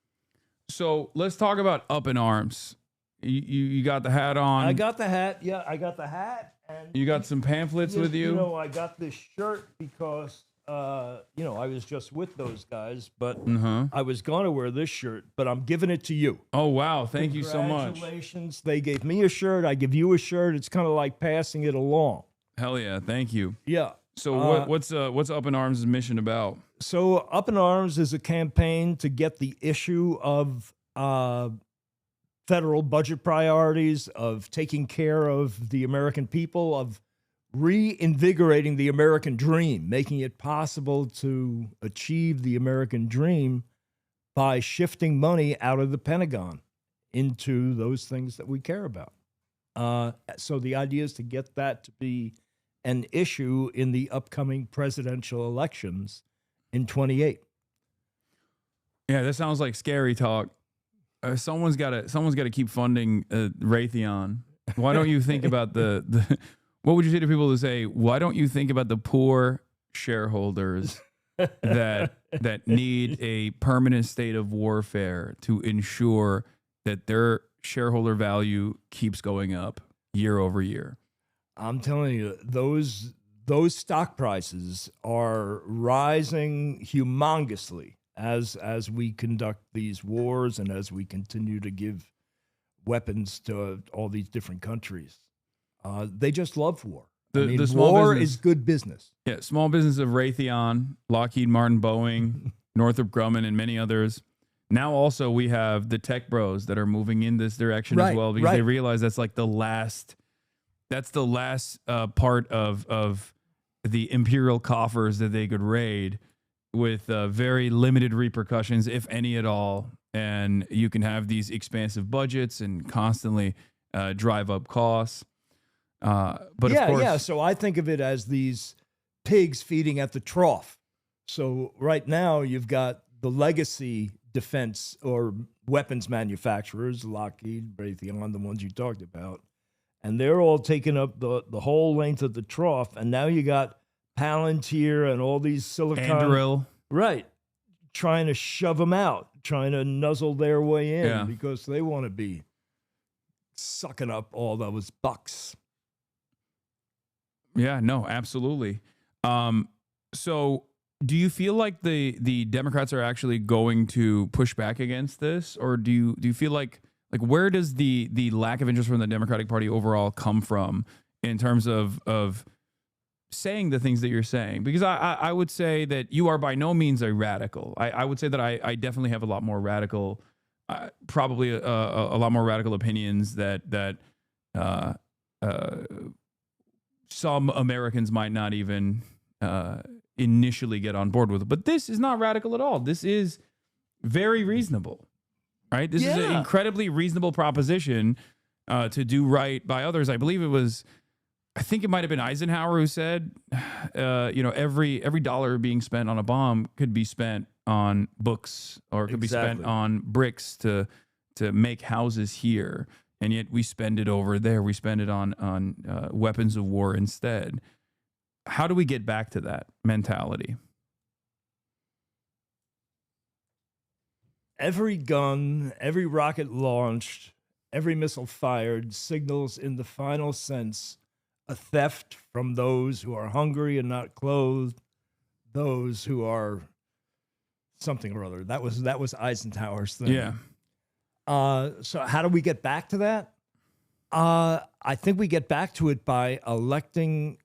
So let's talk about Up in Arms. You got the hat on. I got the hat. Yeah, I got the hat. And you got some pamphlets with you. I got this shirt because I was just with those guys, but I was going to wear this shirt, but I'm giving it to you. Oh, wow. Thank you so much. Congratulations. They gave me a shirt. I give you a shirt. It's kind of like passing it along. Hell yeah. Thank you. Yeah. So what's Up in Arms' mission about? So Up in Arms is a campaign to get the issue of federal budget priorities, of taking care of the American people, of reinvigorating the American dream, making it possible to achieve the American dream by shifting money out of the Pentagon into those things that we care about. So the idea is to get that to be an issue in the upcoming presidential elections in 28. Yeah, that sounds like scary talk. Someone's got to keep funding Raytheon. Why don't you think about the what would you say to people who say, why don't you think about the poor shareholders that need a permanent state of warfare to ensure that their shareholder value keeps going up year over year? I'm telling you, those stock prices are rising humongously as we conduct these wars and as we continue to give weapons to all these different countries. They just love war. The small war business is good business. Yeah, small business of Raytheon, Lockheed Martin, Boeing, Northrop Grumman, and many others. Now also we have the tech bros that are moving in this direction as well, because they realize that's like the last part of the imperial coffers that they could raid, with very limited repercussions, if any at all. And you can have these expansive budgets and constantly drive up costs. But of course, So I think of it as these pigs feeding at the trough. So right now you've got the legacy defense or weapons manufacturers, Lockheed, Raytheon, the ones you talked about, and they're all taking up the whole length of the trough. And now you got Palantir and all these silicon, Anduril, right, trying to shove them out, trying to nuzzle their way in because they want to be sucking up all those bucks. Yeah, no, absolutely. So do you feel like the Democrats are actually going to push back against this? Or do you feel like where does the lack of interest from the Democratic Party overall come from in terms of saying the things that you're saying? Because I would say that you are by no means a radical. I would say that I definitely have a lot more radical, probably a lot more radical opinions that some Americans might not even initially get on board with it. But this is not radical at all. This is very reasonable, right? This is an incredibly reasonable proposition to do right by others. I believe I think it might have been Eisenhower who said, every dollar being spent on a bomb could be spent on books or could be spent on bricks to make houses here. And yet we spend it over there. We spend it on weapons of war instead. How do we get back to that mentality? Every gun, every rocket launched, every missile fired signals in the final sense a theft from those who are hungry and not clothed, those who are something or other. That was Eisenhower's thing. Yeah. So how do we get back to that? I think we get back to it by electing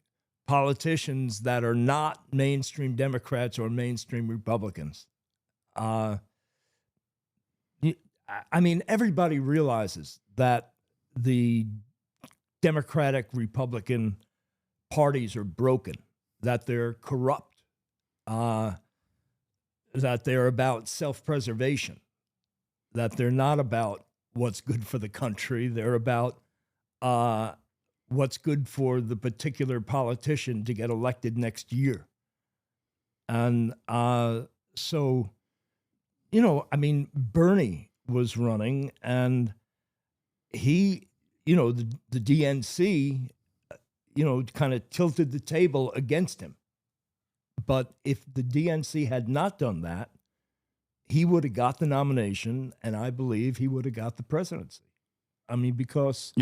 politicians that are not mainstream Democrats or mainstream Republicans. I mean, everybody realizes that the Democratic Republican parties are broken, that they're corrupt, that they're about self-preservation, that they're not about what's good for the country. They're about what's good for the particular politician to get elected next year. And so, Bernie was running, and he, the DNC, kind of tilted the table against him. But if the DNC had not done that, he would have got the nomination, and I believe he would have got the presidency. I mean, because,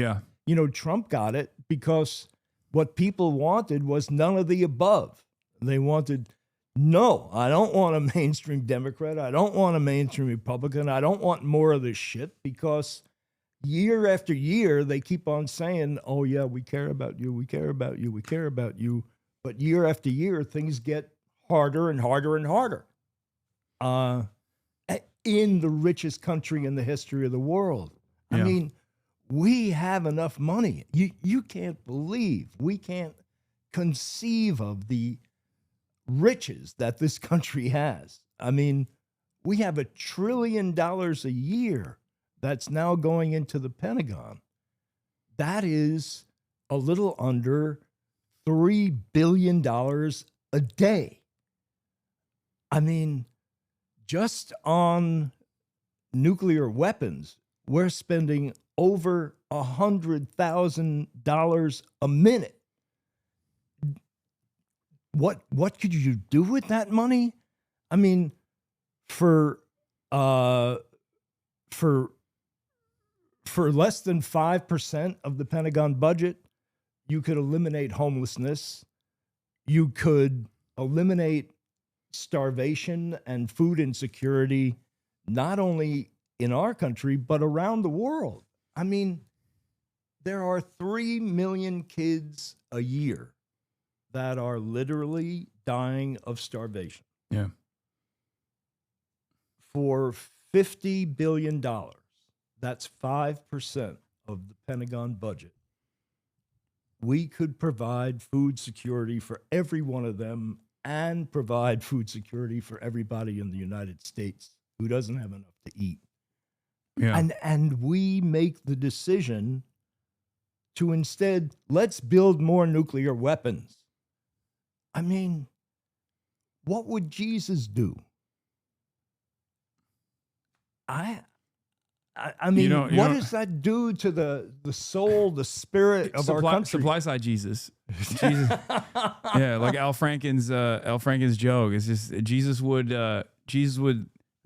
Trump got it because what people wanted was none of the above. They wanted, no, I don't want a mainstream Democrat. I don't want a mainstream Republican. I don't want more of this shit, because year after year, they keep on saying, oh, yeah, we care about you. We care about you. We care about you. But year after year, things get harder and harder and harder. In the richest country in the history of the world. I mean, we have enough money. You can't believe, we can't conceive of the riches that this country has. I mean, we have $1 trillion a year that's now going into the Pentagon. That is a little under $3 billion a day. I mean, just on nuclear weapons, we're spending over $100,000 a minute. What could you do with that money? I mean, for less than 5% of the Pentagon budget, you could eliminate homelessness. You could eliminate starvation and food insecurity, not only in our country, but around the world. I mean, there are 3 million kids a year that are literally dying of starvation. Yeah. For $50 billion, that's 5% of the Pentagon budget. We could provide food security for every one of them and provide food security for everybody in the United States who doesn't have enough to eat. Yeah. And we make the decision to instead, let's build more nuclear weapons. I mean, what would Jesus do? I mean, what does that do to the soul, the spirit of our country? Supply side Jesus. Yeah, like Al Franken's joke. It's just Jesus would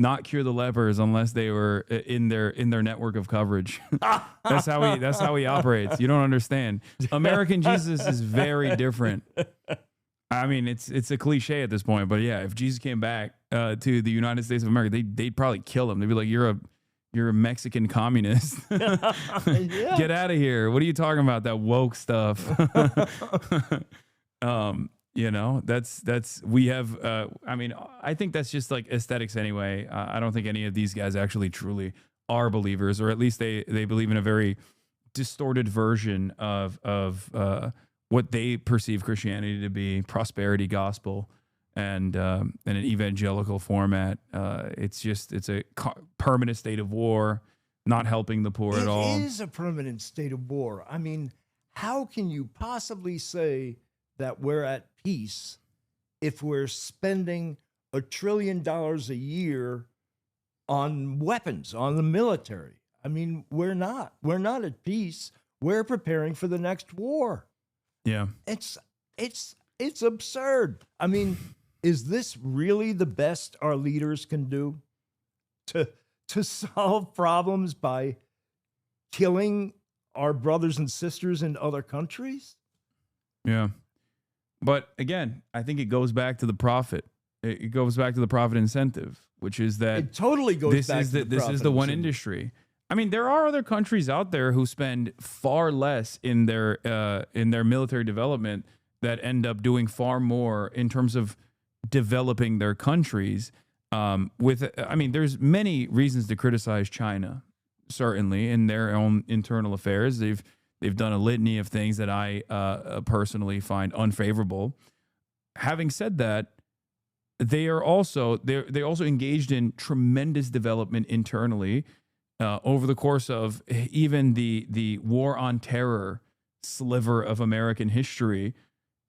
not cure the lepers unless they were in their network of coverage. That's how he operates. You don't understand. American Jesus is very different. I mean, it's a cliche at this point, but yeah, if Jesus came back to the United States of America, they'd probably kill him. They'd be like, you're a Mexican communist. Get out of here. What are you talking about? That woke stuff. We have, I think that's just like aesthetics anyway. I don't think any of these guys actually truly are believers, or at least they believe in a very distorted version of what they perceive Christianity to be, prosperity gospel, and in an evangelical format. It's a permanent state of war. not helping the poor at all. It is a permanent state of war. I mean, how can you possibly say that we're at peace if we're spending $1 trillion a year on weapons, on the military? I mean, we're not. We're not at peace. We're preparing for the next war. Yeah. It's absurd. I mean, is this really the best our leaders can do? To solve problems by killing our brothers and sisters in other countries? Yeah. But again, I think it goes back to the profit. It goes back to the profit incentive, which is that It totally goes back to the this is profit the one incentive. industry. I mean, there are other countries out there who spend far less in their military development that end up doing far more in terms of developing their countries. There's many reasons to criticize China, certainly in their own internal affairs. They've done a litany of things that I personally find unfavorable. Having said that, they also engaged in tremendous development internally over the course of even the war on terror sliver of American history.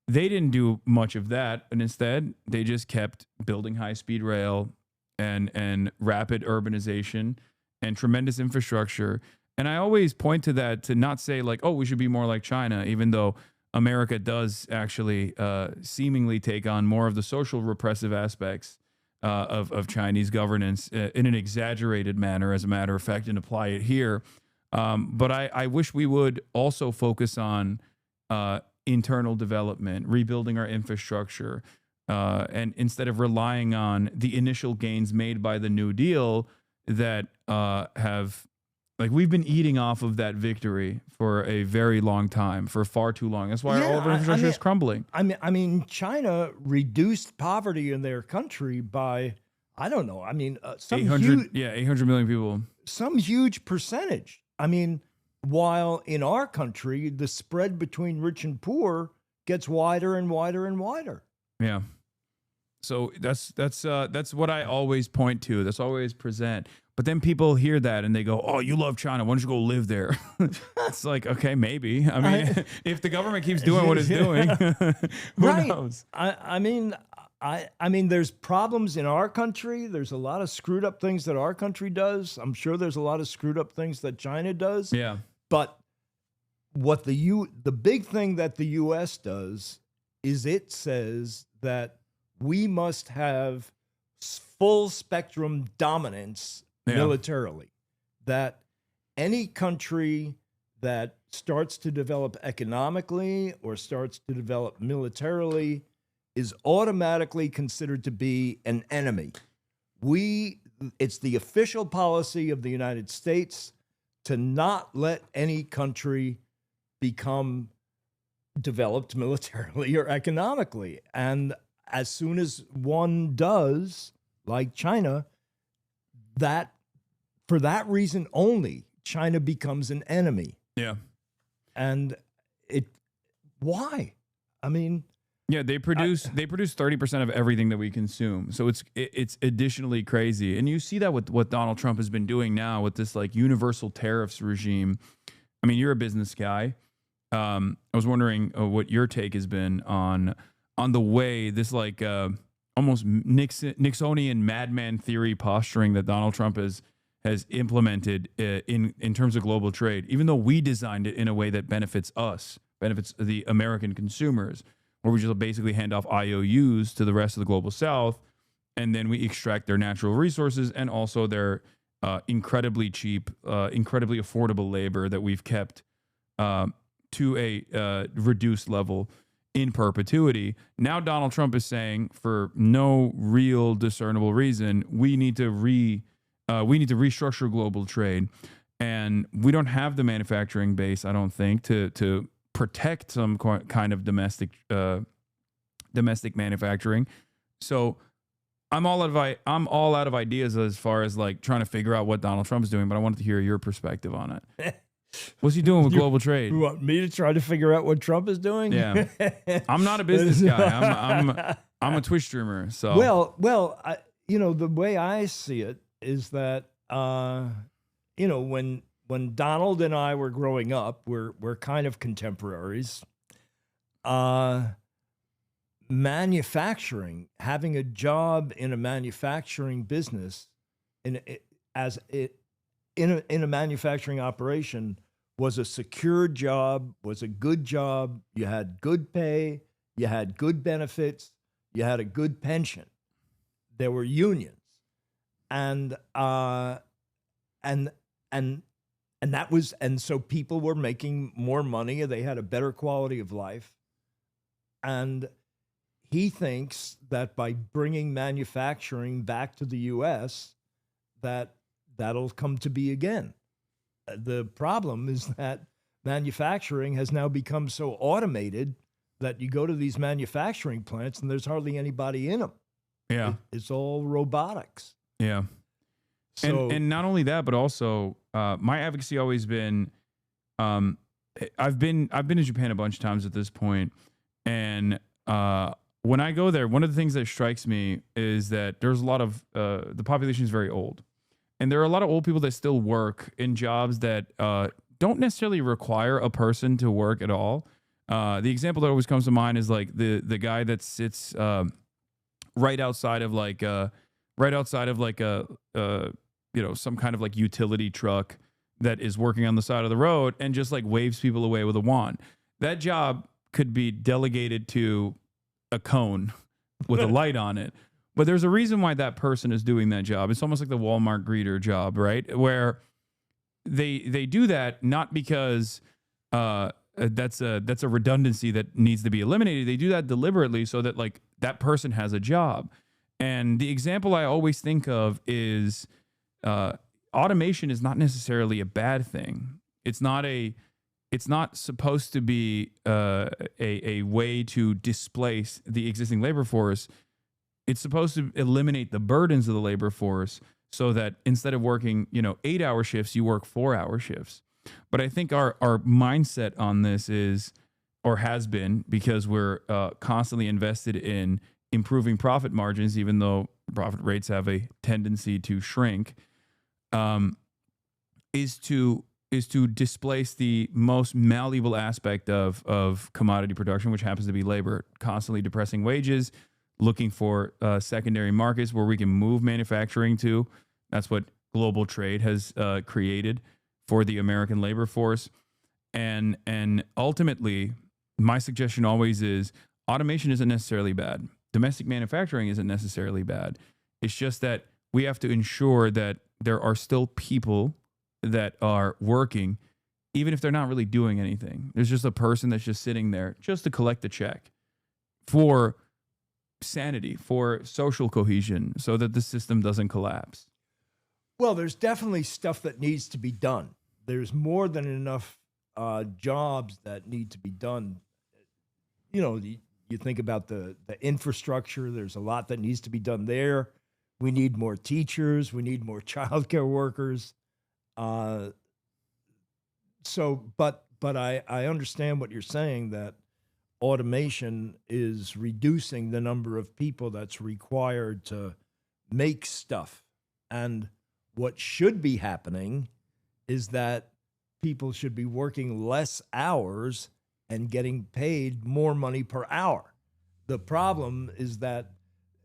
They didn't do much of that, and instead they just kept building high-speed rail and rapid urbanization and tremendous infrastructure. And I always point to that to not say like, oh, we should be more like China, even though America does actually seemingly take on more of the social repressive aspects of Chinese governance in an exaggerated manner, as a matter of fact, and apply it here. But I wish we would also focus on internal development, rebuilding our infrastructure, and instead of relying on the initial gains made by the New Deal that we've been eating off of that victory for a very long time, for far too long. That's why all of our infrastructure is crumbling. I mean, China reduced poverty in their country by, I don't know. I mean, 800 million people. Some huge percentage. I mean, while in our country, the spread between rich and poor gets wider and wider and wider. Yeah. So that's what I always point to. That's always present. But then people hear that and they go, "Oh, you love China. Why don't you go live there?" It's like, okay, maybe. I mean, if the government keeps doing what it's doing, who knows? I mean, there's problems in our country. There's a lot of screwed up things that our country does. I'm sure there's a lot of screwed up things that China does. Yeah. But what the big thing that the U.S. does is it says that we must have full spectrum dominance militarily. That any country that starts to develop economically or starts to develop militarily is automatically considered to be an enemy. It's the official policy of the United States to not let any country become developed militarily or economically. And as soon as one does, like China, that for that reason only, China becomes an enemy. Yeah. And why? I mean, yeah, they produce 30% of everything that we consume. So it's additionally crazy. And you see that with what Donald Trump has been doing now with this like universal tariffs regime. I mean, you're a business guy. I was wondering what your take has been on the way this like almost Nixonian madman theory posturing that Donald Trump has implemented in terms of global trade, even though we designed it in a way that benefits us, benefits the American consumers, where we just basically hand off IOUs to the rest of the global South, and then we extract their natural resources and also their incredibly cheap, incredibly affordable labor that we've kept to a reduced level in perpetuity. Now Donald Trump is saying, for no real discernible reason, we need to restructure global trade, and we don't have the manufacturing base, I don't think, to protect some kind of domestic manufacturing. So I'm all out of ideas as far as like trying to figure out what Donald Trump is doing, but I wanted to hear your perspective on it. What's he doing with global trade? You want me to try to figure out what Trump is doing? Yeah, I'm not a business guy. I'm a Twitch streamer. So well, the way I see it is that you know, when Donald and I were growing up, we're kind of contemporaries. Manufacturing, having a job in a manufacturing business, in a manufacturing operation, was a secure job, was a good job. You had good pay, you had good benefits, you had a good pension. There were unions, and so people were making more money. They had a better quality of life, and he thinks that by bringing manufacturing back to the U.S., that'll come to be again. The problem is that manufacturing has now become so automated that you go to these manufacturing plants and there's hardly anybody in them. Yeah. It's all robotics. Yeah. So, and not only that, but also my advocacy always been, I've been to Japan a bunch of times at this point, and when I go there, one of the things that strikes me is that there's a lot of the population is very old, and there are a lot of old people that still work in jobs that don't necessarily require a person to work at all. The example that always comes to mind is like the guy that sits right outside of like a you know, some kind of like utility truck that is working on the side of the road and just like waves people away with a wand. That job could be delegated to a cone with a light on it. But there's a reason why that person is doing that job. It's almost like the Walmart greeter job, right? Where they do that not because that's a redundancy that needs to be eliminated. They do that deliberately so that like that person has a job. And the example I always think of is automation is not necessarily a bad thing. It's not supposed to be a way to displace the existing labor force. It's supposed to eliminate the burdens of the labor force so that instead of working, 8-hour shifts, you work 4-hour shifts. But I think our mindset on this is, or has been, because we're constantly invested in improving profit margins, even though profit rates have a tendency to shrink, is to displace the most malleable aspect of commodity production, which happens to be labor, constantly depressing wages, looking for secondary markets where we can move manufacturing to. That's what global trade has created for the American labor force. And ultimately, my suggestion always is automation isn't necessarily bad. Domestic manufacturing isn't necessarily bad. It's just that we have to ensure that there are still people that are working, even if they're not really doing anything. There's just a person that's just sitting there just to collect a check for sanity, for social cohesion, so that the system doesn't collapse. well, there's definitely stuff that needs to be done. There's more than enough jobs that need to be done. You think about the infrastructure. There's a lot that needs to be done there. We need more teachers. We need more childcare workers. But I understand what you're saying, that automation is reducing the number of people that's required to make stuff. And what should be happening is that people should be working less hours and getting paid more money per hour. The problem is that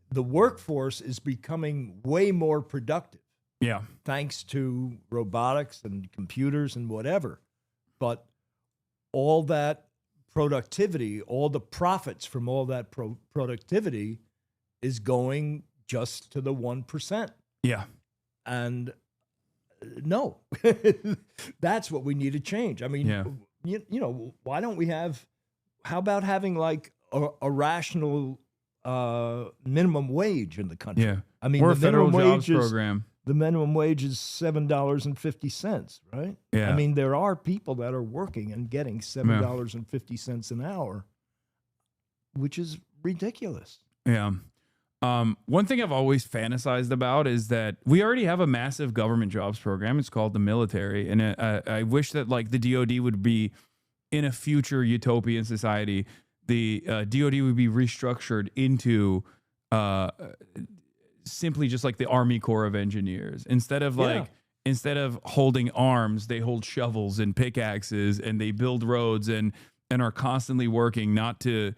the workforce is becoming way more productive. Yeah. Thanks to robotics and computers and whatever. But all that productivity, all the profits from all that productivity is going just to the 1%. Yeah. And no, that's what we need to change. I mean, why don't we how about having like a rational minimum wage in the country? Yeah. I mean, or a the federal minimum jobs wage program. The minimum wage is $7.50, right? Yeah. I mean, there are people that are working and getting $7.50 an hour, which is ridiculous. Yeah. One thing I've always fantasized about is that we already have a massive government jobs program. It's called the military. And I wish that like the DOD would be, in a future utopian society, the DOD would be restructured into simply just like the Army Corps of Engineers, instead of like instead of holding arms, they hold shovels and pickaxes, and they build roads and are constantly working not to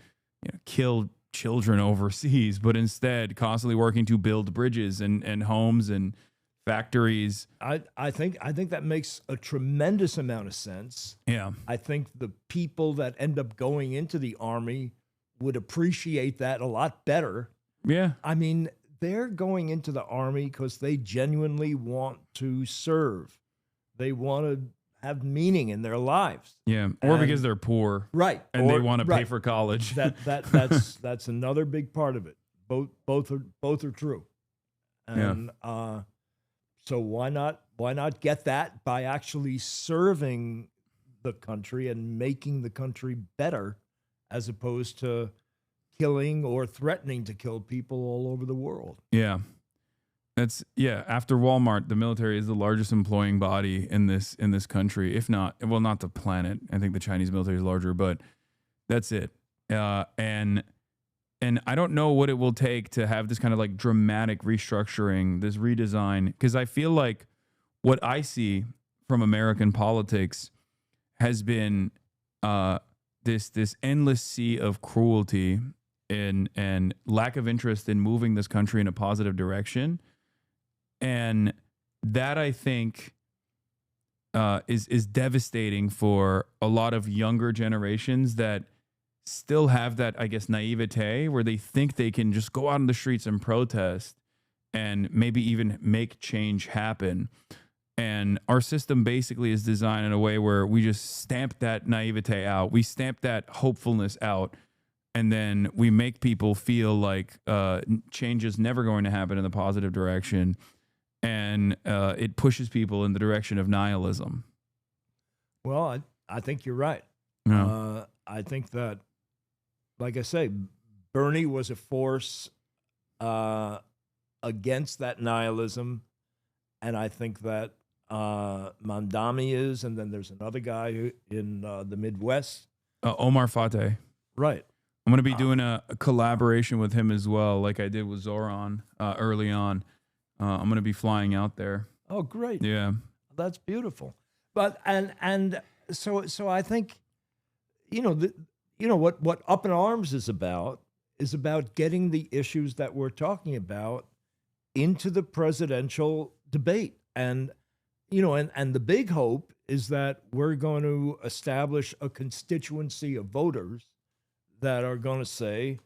kill children overseas, but instead constantly working to build bridges and homes and factories. I think that makes a tremendous amount of sense. Yeah. I think the people that end up going into the army would appreciate that a lot better. Yeah. I mean, they're going into the army because they genuinely want to serve. They want to have meaning in their lives. Yeah. Or because they're poor. Right. And they want to pay for college. That's another big part of it. Both are true. And so why not get that by actually serving the country and making the country better, as opposed to killing or threatening to kill people all over the world. Yeah. After Walmart, the military is the largest employing body in this country, if not, well, not the planet. I think the Chinese military is larger, but that's it. And I don't know what it will take to have this kind of like dramatic restructuring, this redesign, because I feel like what I see from American politics has been this endless sea of cruelty and lack of interest in moving this country in a positive direction. And that, I think, is devastating for a lot of younger generations that still have that, I guess, naivete where they think they can just go out in the streets and protest and maybe even make change happen. And our system basically is designed in a way where we just stamp that naivete out. We stamp that hopefulness out. And then we make people feel like change is never going to happen in the positive direction. And it pushes people in the direction of nihilism. Well, I think you're right. Yeah. I think that, like I say, Bernie was a force against that nihilism. And I think that Mandami is, and then there's another guy who, in the Midwest. Omar Fateh. Right. I'm going to be doing a collaboration with him as well, like I did with Zoran early on. I'm going to be flying out there. Oh, great. Yeah. That's beautiful. But and so I think, what Up in Arms is about getting the issues that we're talking about into the presidential debate. And and the big hope is that we're going to establish a constituency of voters that are going to say,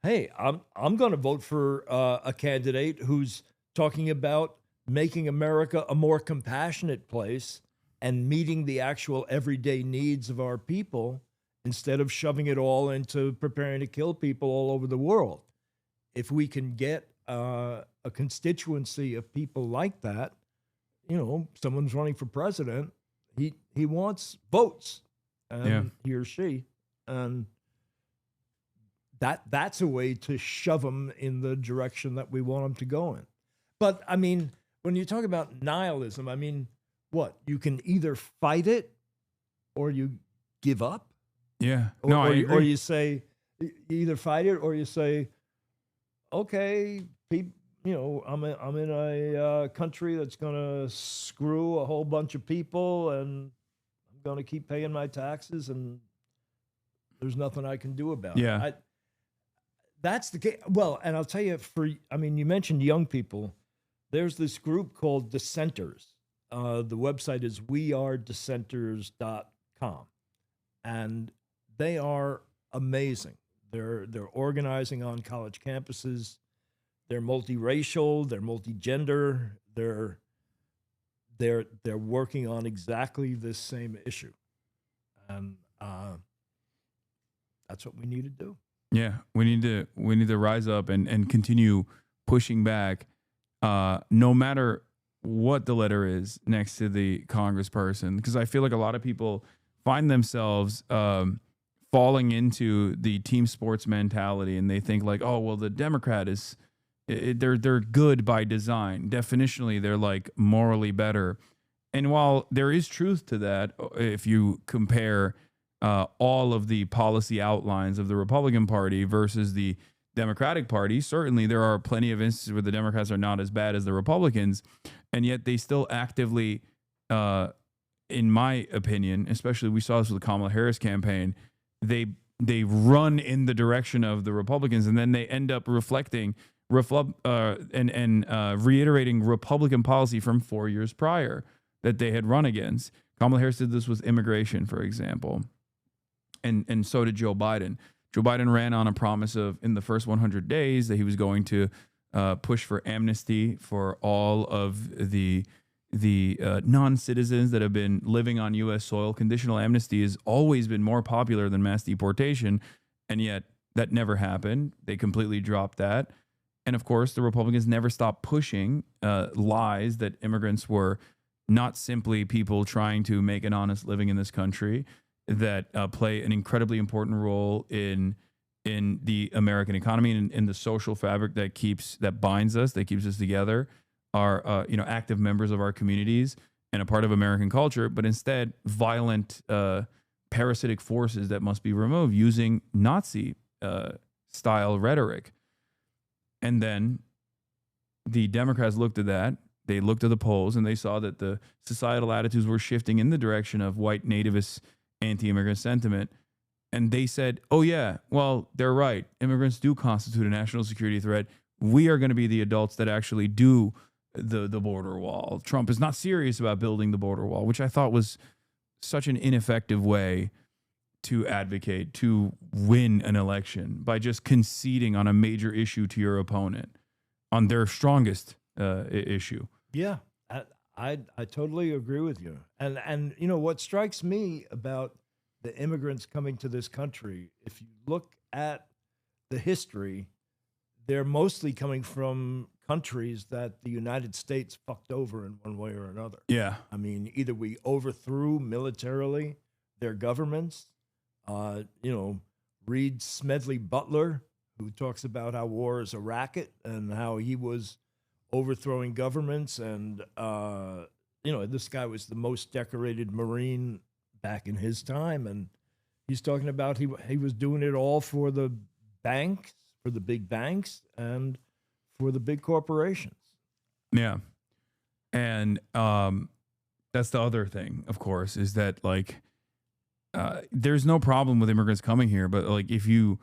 hey, I'm going to vote for a candidate who's talking about making America a more compassionate place and meeting the actual everyday needs of our people instead of shoving it all into preparing to kill people all over the world. If we can get a constituency of people like that, someone's running for president, he wants votes, and he or she, and that's a way to shove them in the direction that we want them to go in. But I mean, when you talk about nihilism, I mean, what? You can either fight it or you give up. Yeah. Or you say, you either fight it or you say, okay, I'm in a country that's going to screw a whole bunch of people, and I'm going to keep paying my taxes, and there's nothing I can do about it. That's the case. Well, and I'll tell you, you mentioned young people. There's this group called Dissenters. The website is wearedissenters.com. And they are amazing. They're organizing on college campuses. They're multiracial, they're multigender, they're working on exactly this same issue. And that's what we need to do. Yeah, we need to rise up and continue pushing back, no matter what the letter is next to the congressperson, because I feel like a lot of people find themselves falling into the team sports mentality, and they think like, oh, well, the Democrat is they're good by design. Definitionally, they're like morally better. And while there is truth to that, if you compare all of the policy outlines of the Republican Party versus the Democratic Party. Certainly, there are plenty of instances where the Democrats are not as bad as the Republicans, and yet they still actively, in my opinion, especially we saw this with the Kamala Harris campaign, they run in the direction of the Republicans, and then they end up reiterating Republican policy from 4 years prior that they had run against. Kamala Harris did this with immigration, for example, and so did Joe Biden. Joe Biden ran on a promise of, in the first 100 days, that he was going to push for amnesty for all of the non-citizens that have been living on U.S. soil. Conditional amnesty has always been more popular than mass deportation, and yet that never happened. They completely dropped that. And of course, the Republicans never stopped pushing lies that immigrants were not simply people trying to make an honest living in this country, that play an incredibly important role in the American economy and in the social fabric that binds us, that keeps us together, are active members of our communities and a part of American culture, but instead violent parasitic forces that must be removed using Nazi style rhetoric. And then the Democrats looked at that. They looked at the polls and they saw that the societal attitudes were shifting in the direction of white nativist anti-immigrant sentiment. And they said, oh yeah, well, they're right. Immigrants do constitute a national security threat. We are going to be the adults that actually do the border wall. Trump is not serious about building the border wall, which I thought was such an ineffective way to advocate, to win an election, by just conceding on a major issue to your opponent on their strongest issue. Yeah, I totally agree with you. And you know what strikes me about the immigrants coming to this country, if you look at the history, they're mostly coming from countries that the United States fucked over in one way or another. Yeah. I mean, either we overthrew militarily their governments, read Smedley Butler, who talks about how war is a racket and how he was overthrowing governments. And, this guy was the most decorated Marine back in his time. And he's talking about he was doing it all for the banks, for the big banks, and for the big corporations. Yeah. And that's the other thing, of course, is that there's no problem with immigrants coming here, but if you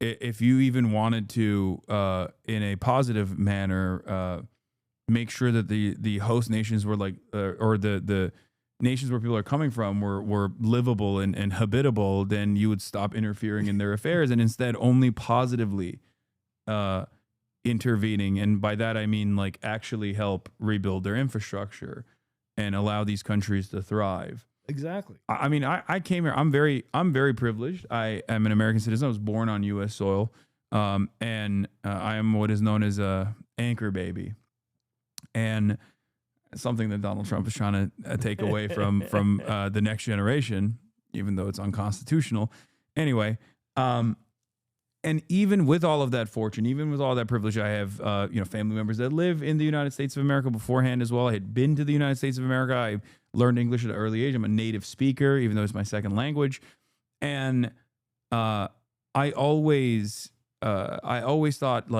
even wanted to, in a positive manner, make sure that the host nations were or the nations where people are coming from were livable and habitable, then you would stop interfering in their affairs and instead only positively intervening. And by that, I mean actually help rebuild their infrastructure and allow these countries to thrive. Exactly. I mean, I came here. I'm very privileged. I am an American citizen. I was born on U.S. soil, and I am what is known as a anchor baby, and something that Donald Trump is trying to take away from the next generation, even though it's unconstitutional. Anyway, and even with all of that fortune, even with all that privilege, I have family members that live in the United States of America beforehand as well. I had been to the United States of America. I learned English at an early age. I'm a native speaker, even though it's my second language. And I always thought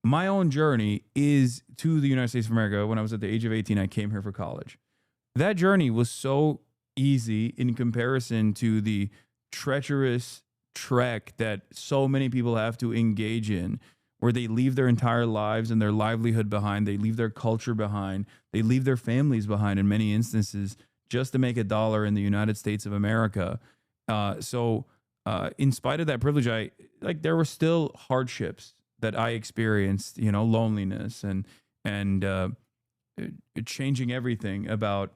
my own journey is to the United States of America. When I was at the age of 18, I came here for college. That journey was so easy in comparison to the treacherous trek that so many people have to engage in, where they leave their entire lives and their livelihood behind. They leave their culture behind. They leave their families behind in many instances just to make $1 in the United States of America. So in spite of that privilege, there were still hardships that I experienced, loneliness and changing everything about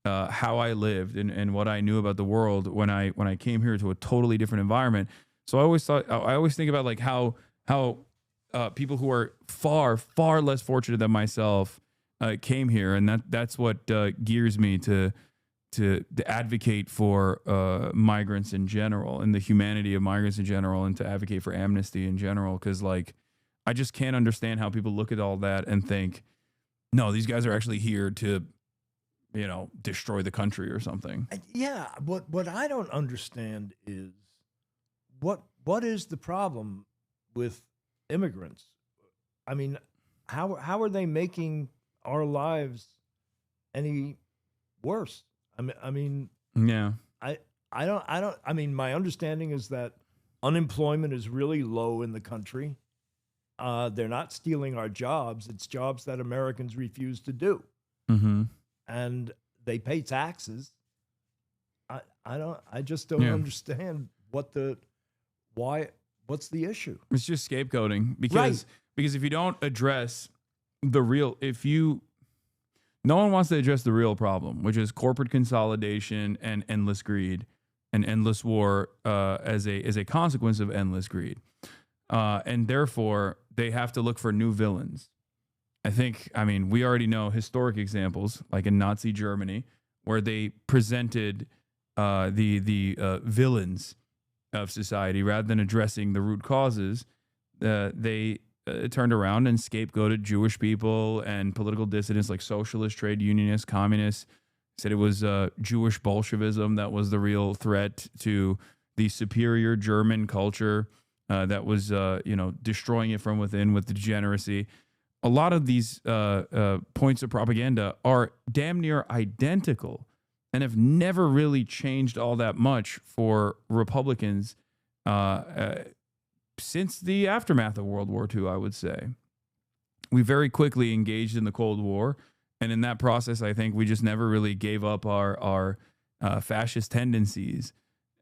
how I lived and what I knew about the world when I came here to a totally different environment. So I always think about how people who are far less fortunate than myself came here, and that's what gears me to advocate for migrants in general and the humanity of migrants in general, and to advocate for amnesty in general, because I just can't understand how people look at all that and think, no, these guys are actually here to destroy the country or something. Yeah, what I don't understand is what is the problem with immigrants. I mean, how are they making our lives any worse? I mean, yeah. I mean, my understanding is that unemployment is really low in the country. They're not stealing our jobs. It's jobs that Americans refuse to do. Mm-hmm. And they pay taxes. I just don't understand what's the issue? It's just scapegoating Right. because if you don't address the real, no one wants to address the real problem, which is corporate consolidation and endless greed and endless war as a consequence of endless greed. And therefore, they have to look for new villains. I mean, we already know historic examples, like in Nazi Germany, where they presented the villains of society rather than addressing the root causes. They turned around and scapegoated Jewish people and political dissidents like socialists, trade unionists, communists. Said it was Jewish Bolshevism that was the real threat to the superior German culture that was, destroying it from within with degeneracy. A lot of these points of propaganda are damn near identical and have never really changed all that much for Republicans since the aftermath of World War II, I would say. We very quickly engaged in the Cold War. And in that process, I think we just never really gave up our fascist tendencies.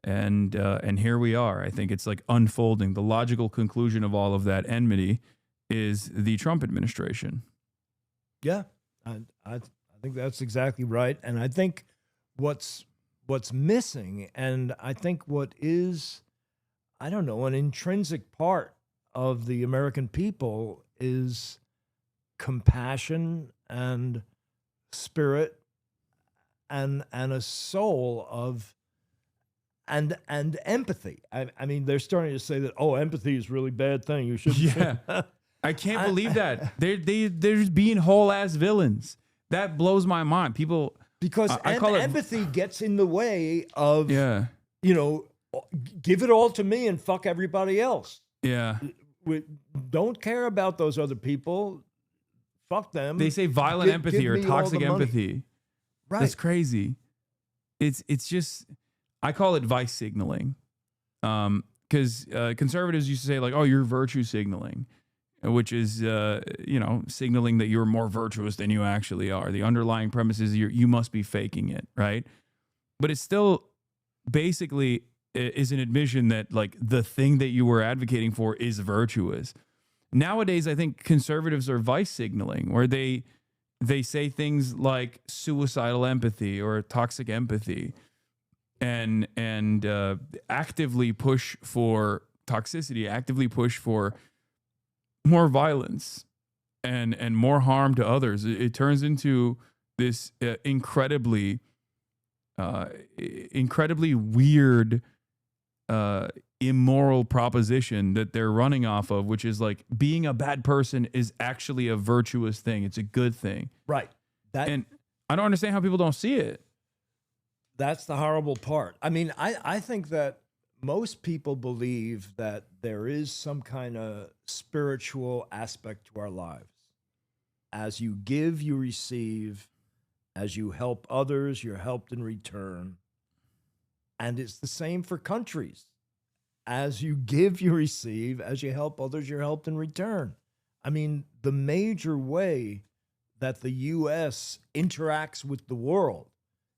And here we are. I think it's like unfolding. The logical conclusion of all of that enmity is the Trump administration. Yeah, I think that's exactly right. And I think what's missing, and I think what is, I don't know, an intrinsic part of the American people is compassion and spirit and a soul of and empathy. I mean, they're starting to say that, empathy is a really bad thing. You should. Yeah. I can't believe that. They're just being whole ass villains. That blows my mind. People, because I call empathy gets in the way of, yeah, give it all to me and fuck everybody else. Yeah. We don't care about those other people. Fuck them. They say violent empathy or toxic empathy. Right. That's crazy. It's just, I call it vice signaling. Because conservatives used to say like, oh, you're virtue signaling, which is, signaling that you're more virtuous than you actually are. The underlying premise is you must be faking it, right? But it's still basically is an admission that like the thing that you were advocating for is virtuous. Nowadays, I think conservatives are vice signaling, where they say things like suicidal empathy or toxic empathy, and actively push for toxicity, actively push for more violence and more harm to others. It turns into this incredibly weird, immoral proposition that they're running off of, which is like being a bad person is actually a virtuous thing. It's a good thing. Right. And I don't understand how people don't see it. That's the horrible part. I mean, I think that most people believe that there is some kind of spiritual aspect to our lives. As you give, you receive. As you help others, you're helped in return. And it's the same for countries. As you give, you receive. As you help others, you're helped in return. I mean, the major way that the U.S. interacts with the world,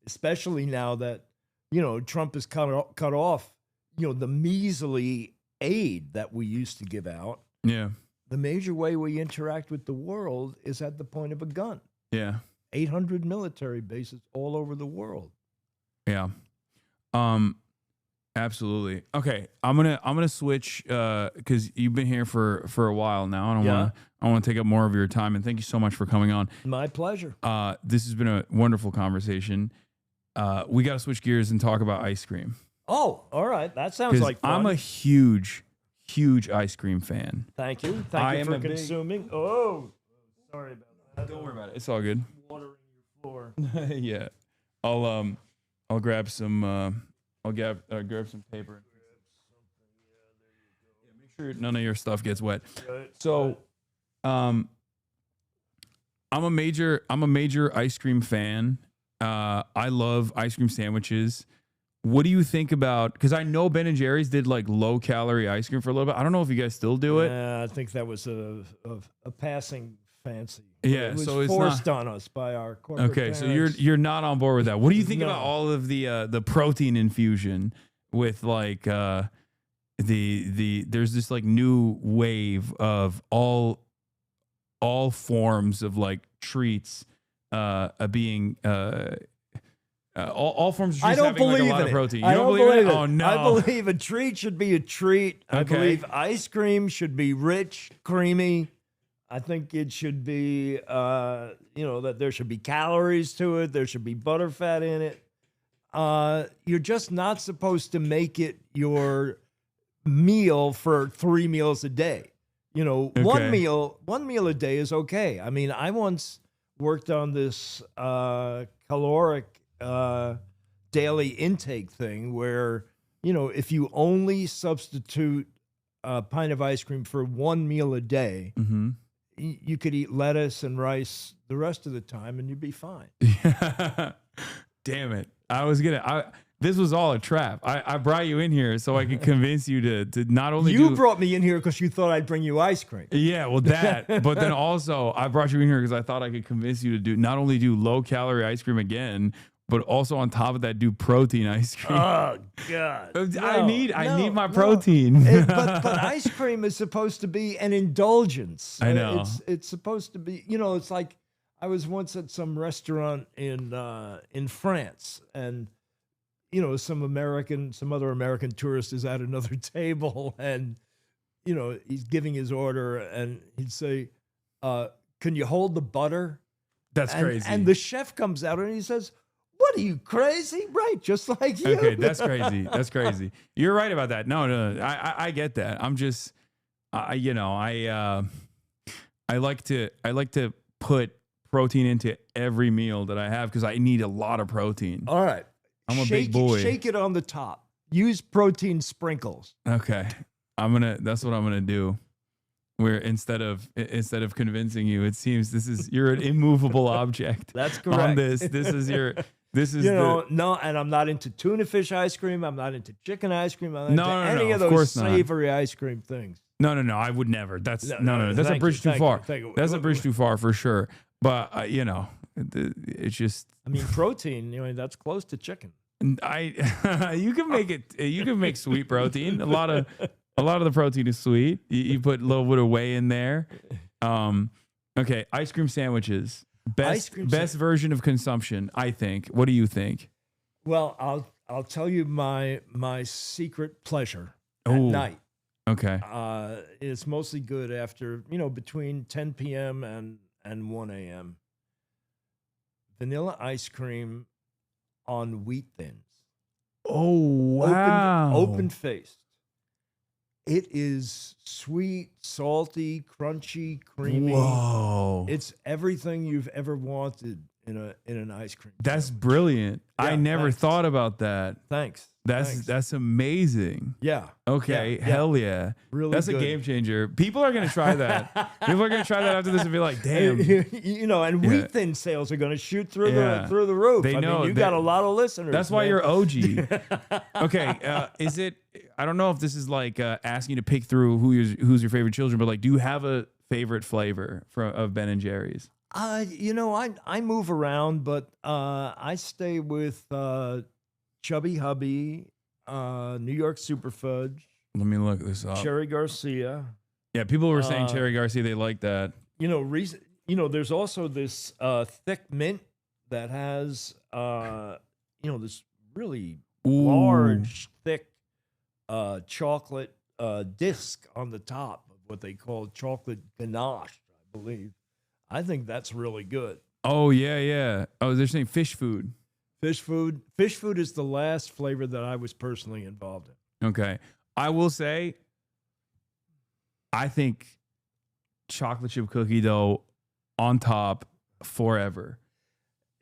especially now that, Trump has cut off, the measly aid that we used to give out. Yeah. The major way we interact with the world is at the point of a gun. Yeah. 800 military bases all over the world. Yeah. Absolutely. Okay. I'm gonna switch because you've been here for a while now. I want to take up more of your time, and thank you so much for coming on. My pleasure. This has been a wonderful conversation. We got to switch gears and talk about ice cream. Oh, all right. That sounds like fun. I'm a huge ice cream fan. Thank you. Thank you for consuming. Oh, sorry about that. Don't worry about it. It's all good. Watering your floor. Yeah. I'll grab some. I'll grab some paper. Yeah, make sure none of your stuff gets wet. So, I'm a major ice cream fan. I love ice cream sandwiches. What do you think about? Because I know Ben&Jerry's did like low calorie ice cream for a little bit. I don't know if you guys still do it. Yeah, I think that was a passing fancy. Yeah, it was so it's forced not, on us by our corporate okay, so parents. you're not on board with that. What do you think No. about all of the protein infusion with like there's this like new wave of all forms of like treats being all forms of treats I don't having like believe a lot in of it. protein. You I don't don't believe in it? it. Oh no. I believe a treat should be a treat. I Okay. believe ice cream should be rich, creamy. I think it should be, that there should be calories to it. There should be butterfat in it. You're just not supposed to make it your meal for 3 meals a day. One meal a day is okay. I mean, I once worked on this caloric daily intake thing where, if you only substitute a pint of ice cream for 1 meal a day, Mm-hmm. you could eat lettuce and rice the rest of the time and you'd be fine. Damn it. This was all a trap. I brought you in here so I could convince you to not only You brought me in here because you thought I'd bring you ice cream. Yeah, well that, but then also I brought you in here because I thought I could convince you to not only do low calorie ice cream again, but also on top of that do protein ice cream. Oh God! I need my protein. But ice cream is supposed to be an indulgence. I know. It's supposed to be. It's like I was once at some restaurant in France, and some other American tourist is at another table, and he's giving his order, and he'd say, "Can you hold the butter?" That's crazy. And the chef comes out and he says, "What are you, crazy?" Right, just like you. Okay, that's crazy. That's crazy. You're right about that. No, I get that. I'm just, I like to put protein into every meal that I have because I need a lot of protein. All right. I'm a big boy. Shake it on the top. Use protein sprinkles. Okay, that's what I'm gonna do. Where instead of convincing you, it seems you're an immovable object. That's correct. On this is no, and I'm not into tuna fish ice cream. I'm not into chicken ice cream. I'm not into any of those savory ice cream things. No, I would never. That's no. That's a thank bridge you, too thank far. you, thank you. That's a bridge too far for sure. But it's just. I mean, protein. That's close to chicken. You can make it. You can make sweet protein. A lot of the protein is sweet. You put a little bit of whey in there. Okay, ice cream sandwiches. Best version of consumption, I think. What do you think? Well, I'll tell you my secret pleasure at night. Okay. It's mostly good after between 10 p.m. and 1 a.m. Vanilla ice cream on wheat thins. Oh wow! Open faced. It is sweet, salty, crunchy, creamy. Whoa! It's everything you've ever wanted in an ice cream. That's brilliant. Yeah, I never thanks. thought about that. Thanks. That's amazing. Yeah. Okay. Yeah. Hell yeah. Really That's good. a game changer. People are gonna try that. People are gonna try that after this and be like, damn. And wheat thin sales are going to shoot through the roof. They know. You got a lot of listeners. That's why man. you're OG. Okay. Is it? I don't know if this is like asking you to pick through who's your favorite children, but like, do you have a favorite flavor of Ben&Jerry's? I move around, but I stay with Chubby Hubby, New York Super Fudge. Let me look this up. Cherry Garcia. Yeah, people were saying Cherry Garcia. They like that. There's also this thick mint that has this really large, thick chocolate disc on the top of what they call chocolate ganache, I believe. I think that's really good. Oh yeah. Oh, they're saying fish food. Fish food is the last flavor that I was personally involved in. Okay. I will say, I think chocolate chip cookie dough on top forever.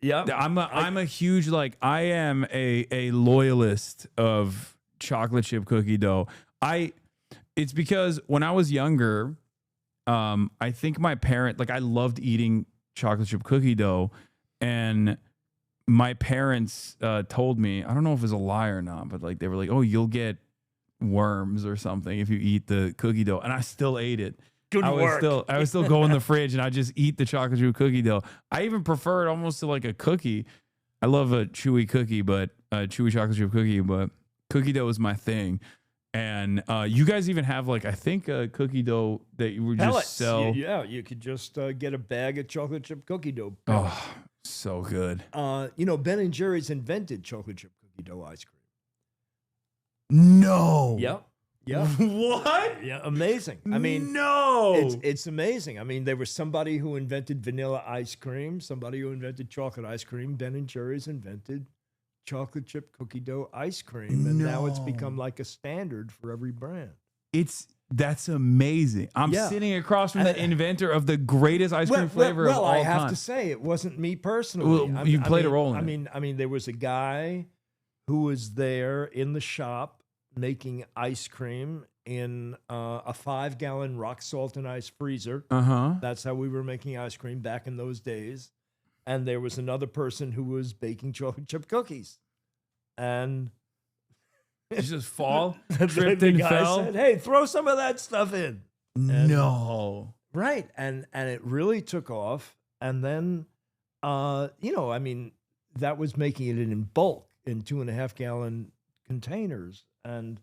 Yeah. I'm a huge, I am a loyalist of chocolate chip cookie dough. It's because when I was younger, I think my parent, like I loved eating chocolate chip cookie dough, and my parents told me, I don't know if it's a lie or not, but like they were like, oh, you'll get worms or something if you eat the cookie dough, and I still ate it. I would still go in the fridge and I just eat the chocolate chip cookie dough. I even prefer it almost to like a cookie. I love a chewy cookie, but chewy chocolate chip cookie, but cookie dough is my thing. And you guys even have like, I think a cookie dough that you would Pellets. just sell. Yeah, you could just get a bag of chocolate chip cookie dough. Oh, so good. You know, Ben&Jerry's invented chocolate chip cookie dough ice cream. No. Yep. Yeah. What? Yeah, amazing. I mean, no. It's amazing. I mean, there was somebody who invented vanilla ice cream, somebody who invented chocolate ice cream. Ben&Jerry's invented chocolate chip cookie dough ice cream, and now it's become like a standard for every brand. That's amazing. I'm sitting across from the inventor of the greatest ice cream flavor of all time. I have to say, it wasn't me personally. Well, you played a role in it. I mean, there was a guy who was there in the shop making ice cream in a 5-gallon rock salt and ice freezer. That's how we were making ice cream back in those days. And there was another person who was baking chocolate chip cookies. And you just fall, the tripped and guy fell. said, hey, throw some of that stuff in. And, No. right. And it really took off. And then, you know, I mean, that was making it in bulk in 2.5-gallon containers. And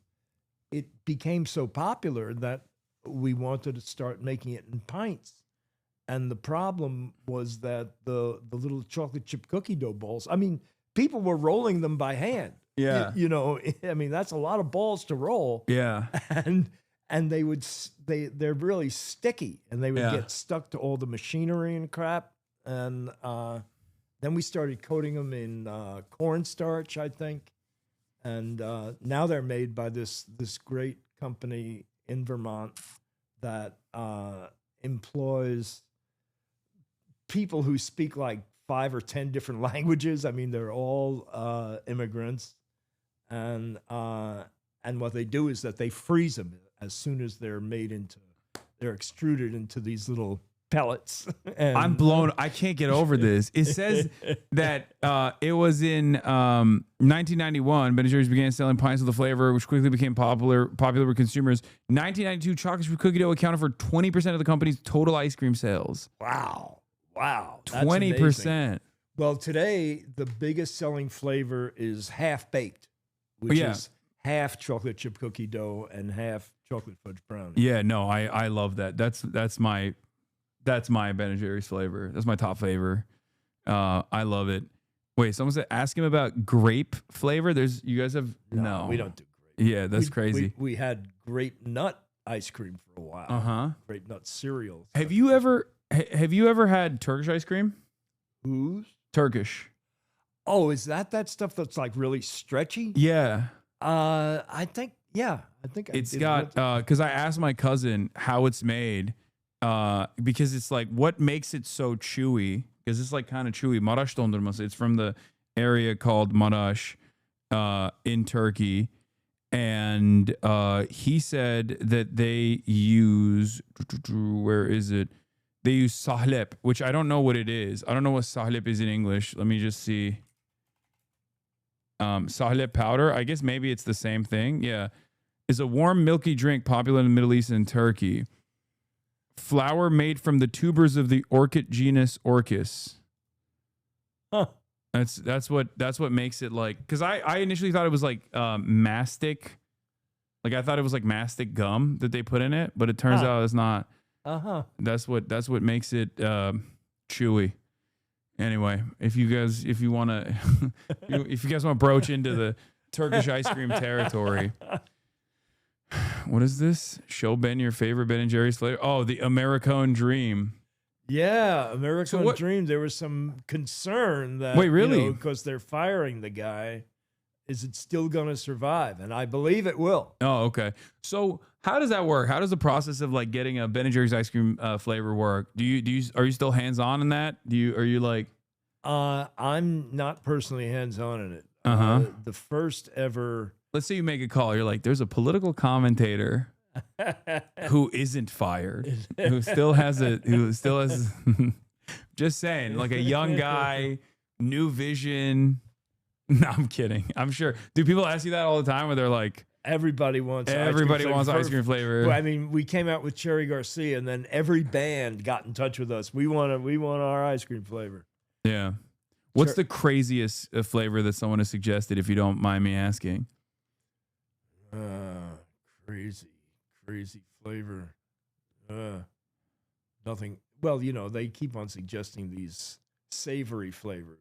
it became so popular that we wanted to start making it in pints. And the problem was that the little chocolate chip cookie dough balls, I mean, people were rolling them by hand. Yeah. You know, I mean, that's a lot of balls to roll. Yeah. And they're really sticky, and they would get stuck to all the machinery and crap. And then we started coating them in cornstarch, I think. And now they're made by this great company in Vermont that employs people who speak like 5 or 10 different languages. I mean, they're all immigrants. And what they do is that they freeze them as soon as they're they're extruded into these little pellets. And I'm blown. I can't get over this. It says that it was in 1991, Ben&Jerry's began selling pints of the flavor, which quickly became popular with consumers. 1992, chocolate chip cookie dough accounted for 20% of the company's total ice cream sales. Wow. 20%. Well, today, the biggest selling flavor is half-baked, which is half chocolate chip cookie dough and half chocolate fudge brownie. Yeah, no, I love that. That's my Ben&Jerry's flavor. That's my top flavor. I love it. Wait, someone said ask him about grape flavor. You guys have no. We don't do grape. Yeah, that's crazy. We had grape nut ice cream for a while. Grape nut cereal. Have you ever had Turkish ice cream? Who's Turkish? Oh, is that stuff that's like really stretchy? Yeah. I think it's got because I asked my cousin how it's made. Because it's like what makes it so chewy, because it's like kind of chewy. Maraş dondurması. It's from the area called Maraş in Turkey. And he said that they use, where is it? They use sahlep, which I don't know what it is. I don't know what sahlep is in English. Let me just see. Sahlep powder. I guess maybe it's the same thing. Yeah. Is a warm milky drink popular in the Middle East and Turkey. Flour made from the tubers of the orchid genus Orchis. Huh. That's what makes it like, because I initially thought it was like mastic. Like I thought it was like mastic gum that they put in it, but it turns out it's not. That's what makes it chewy. Anyway, if you guys want to broach into the Turkish ice cream territory. What is this? Show Ben your favorite Ben&Jerry's flavor. Oh, the Americone Dream. Yeah, Americone Dream. There was some concern that wait, really? Because they're firing the guy, is it still going to survive? And I believe it will. Oh, okay. So how does that work? How does the process of like getting a Ben&Jerry's ice cream flavor work? Are you still hands on in that? Are you like? I'm not personally hands on in it. The first ever. Let's say you make a call. You're like, there's a political commentator who isn't fired, who still has just saying, like a young guy, new vision. No, I'm kidding. I'm sure. Do people ask you that all the time where they're like, everybody wants ice cream flavor? Well, I mean, we came out with Cherry Garcia, and then every band got in touch with us. We want our ice cream flavor. Yeah. What's the craziest flavor that someone has suggested, if you don't mind me asking? Crazy flavor. Nothing. Well, they keep on suggesting these savory flavors.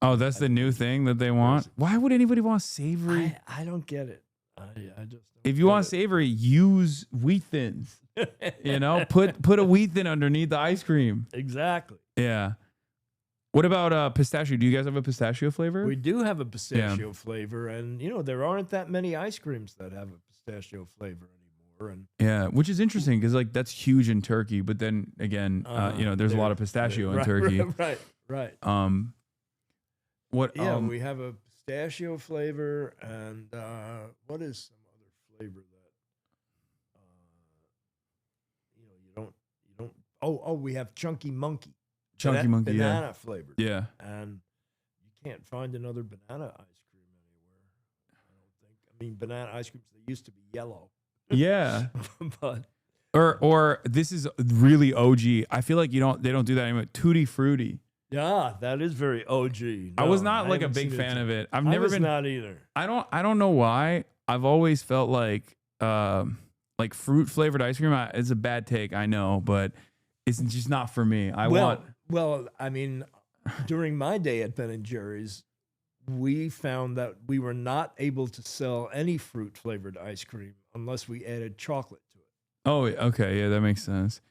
Oh, that's the new thing that they want? Why would anybody want savory? I don't get it. I just don't if you want savory, use wheat thins. Put a wheat thin underneath the ice cream. Exactly. Yeah. What about pistachio? Do you guys have a pistachio flavor? We do have a pistachio flavor, and there aren't that many ice creams that have a pistachio flavor anymore. And yeah, which is interesting because that's huge in Turkey. But then again, there's a lot of pistachio in Turkey. Right. What? Yeah, we have a pistachio flavor, and what is some other flavor that you don't? Oh, we have Chunky Monkey. Banana flavored. Yeah. And you can't find another banana ice cream anywhere. I don't think. I mean, banana ice creams, they used to be yellow. Yeah. But or this is really OG. I feel like they don't do that anymore. Tutti Frutti. Yeah, that is very OG. No, I was not like a big fan of it. I've never been not either. I don't know why. I've always felt like fruit flavored ice cream is a bad take, I know, but it's just not for me. Well, I mean, during my day at Ben&Jerry's, we found that we were not able to sell any fruit flavored ice cream unless we added chocolate to it. Oh, okay. Yeah, that makes sense.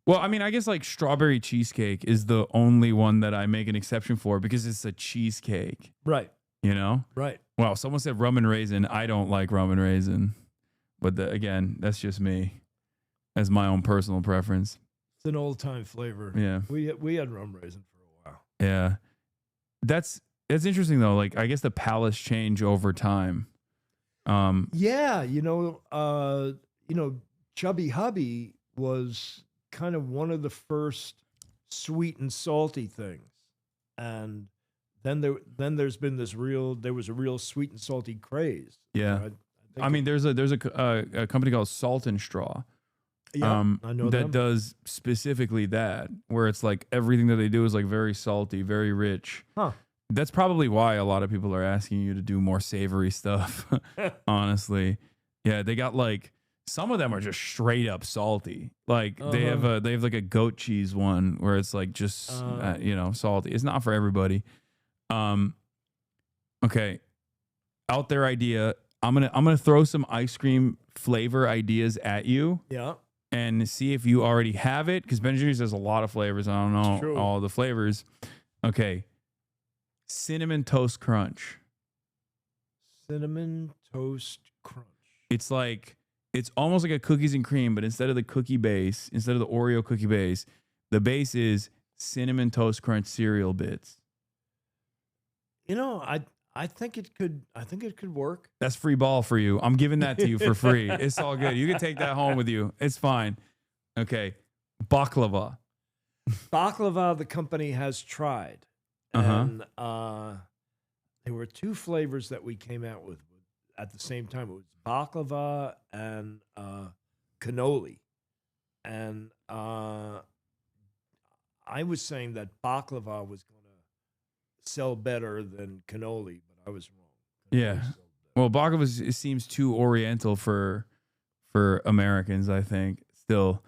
Well, I mean, I guess like strawberry cheesecake is the only one that I make an exception for because it's a cheesecake. Right. Right. Well, someone said rum and raisin. I don't like rum and raisin. But again, that's just me. That's my own personal preference. It's an old-time flavor. Yeah. We had rum raisin for a while. Yeah. That's interesting, though. Like, I guess the palates change over time. Yeah. Chubby Hubby was kind of one of the first sweet and salty things. And then there's been there was a real sweet and salty craze. Yeah. I mean, there's a company called Salt and Straw. Yeah, I know that them. does specifically that, where it's like everything that they do is like very salty, very rich. Huh. That's probably why a lot of people are asking you to do more savory stuff. Honestly, yeah, they got like some of them are just straight up salty. Like they have like a goat cheese one where it's like just salty. It's not for everybody. Okay, out there idea. I'm gonna throw some ice cream flavor ideas at you. Yeah. And see if you already have it, because Ben&Jerry's has a lot of flavors. I don't know all the flavors. Okay. Cinnamon Toast Crunch. Cinnamon Toast Crunch. It's almost like a cookies and cream, but instead of the Oreo cookie base, the base is Cinnamon Toast Crunch cereal bits. I think it could work. That's free ball for you. I'm giving that to you for free. It's all good. You can take that home with you. It's fine. Okay. Baklava. Baklava, the company has tried. And there were two flavors that we came out with at the same time. It was baklava and cannoli. And I was saying that baklava was going to sell better than cannoli, but I was wrong. Yeah. Well, baklava seems too oriental for Americans, I think. Still,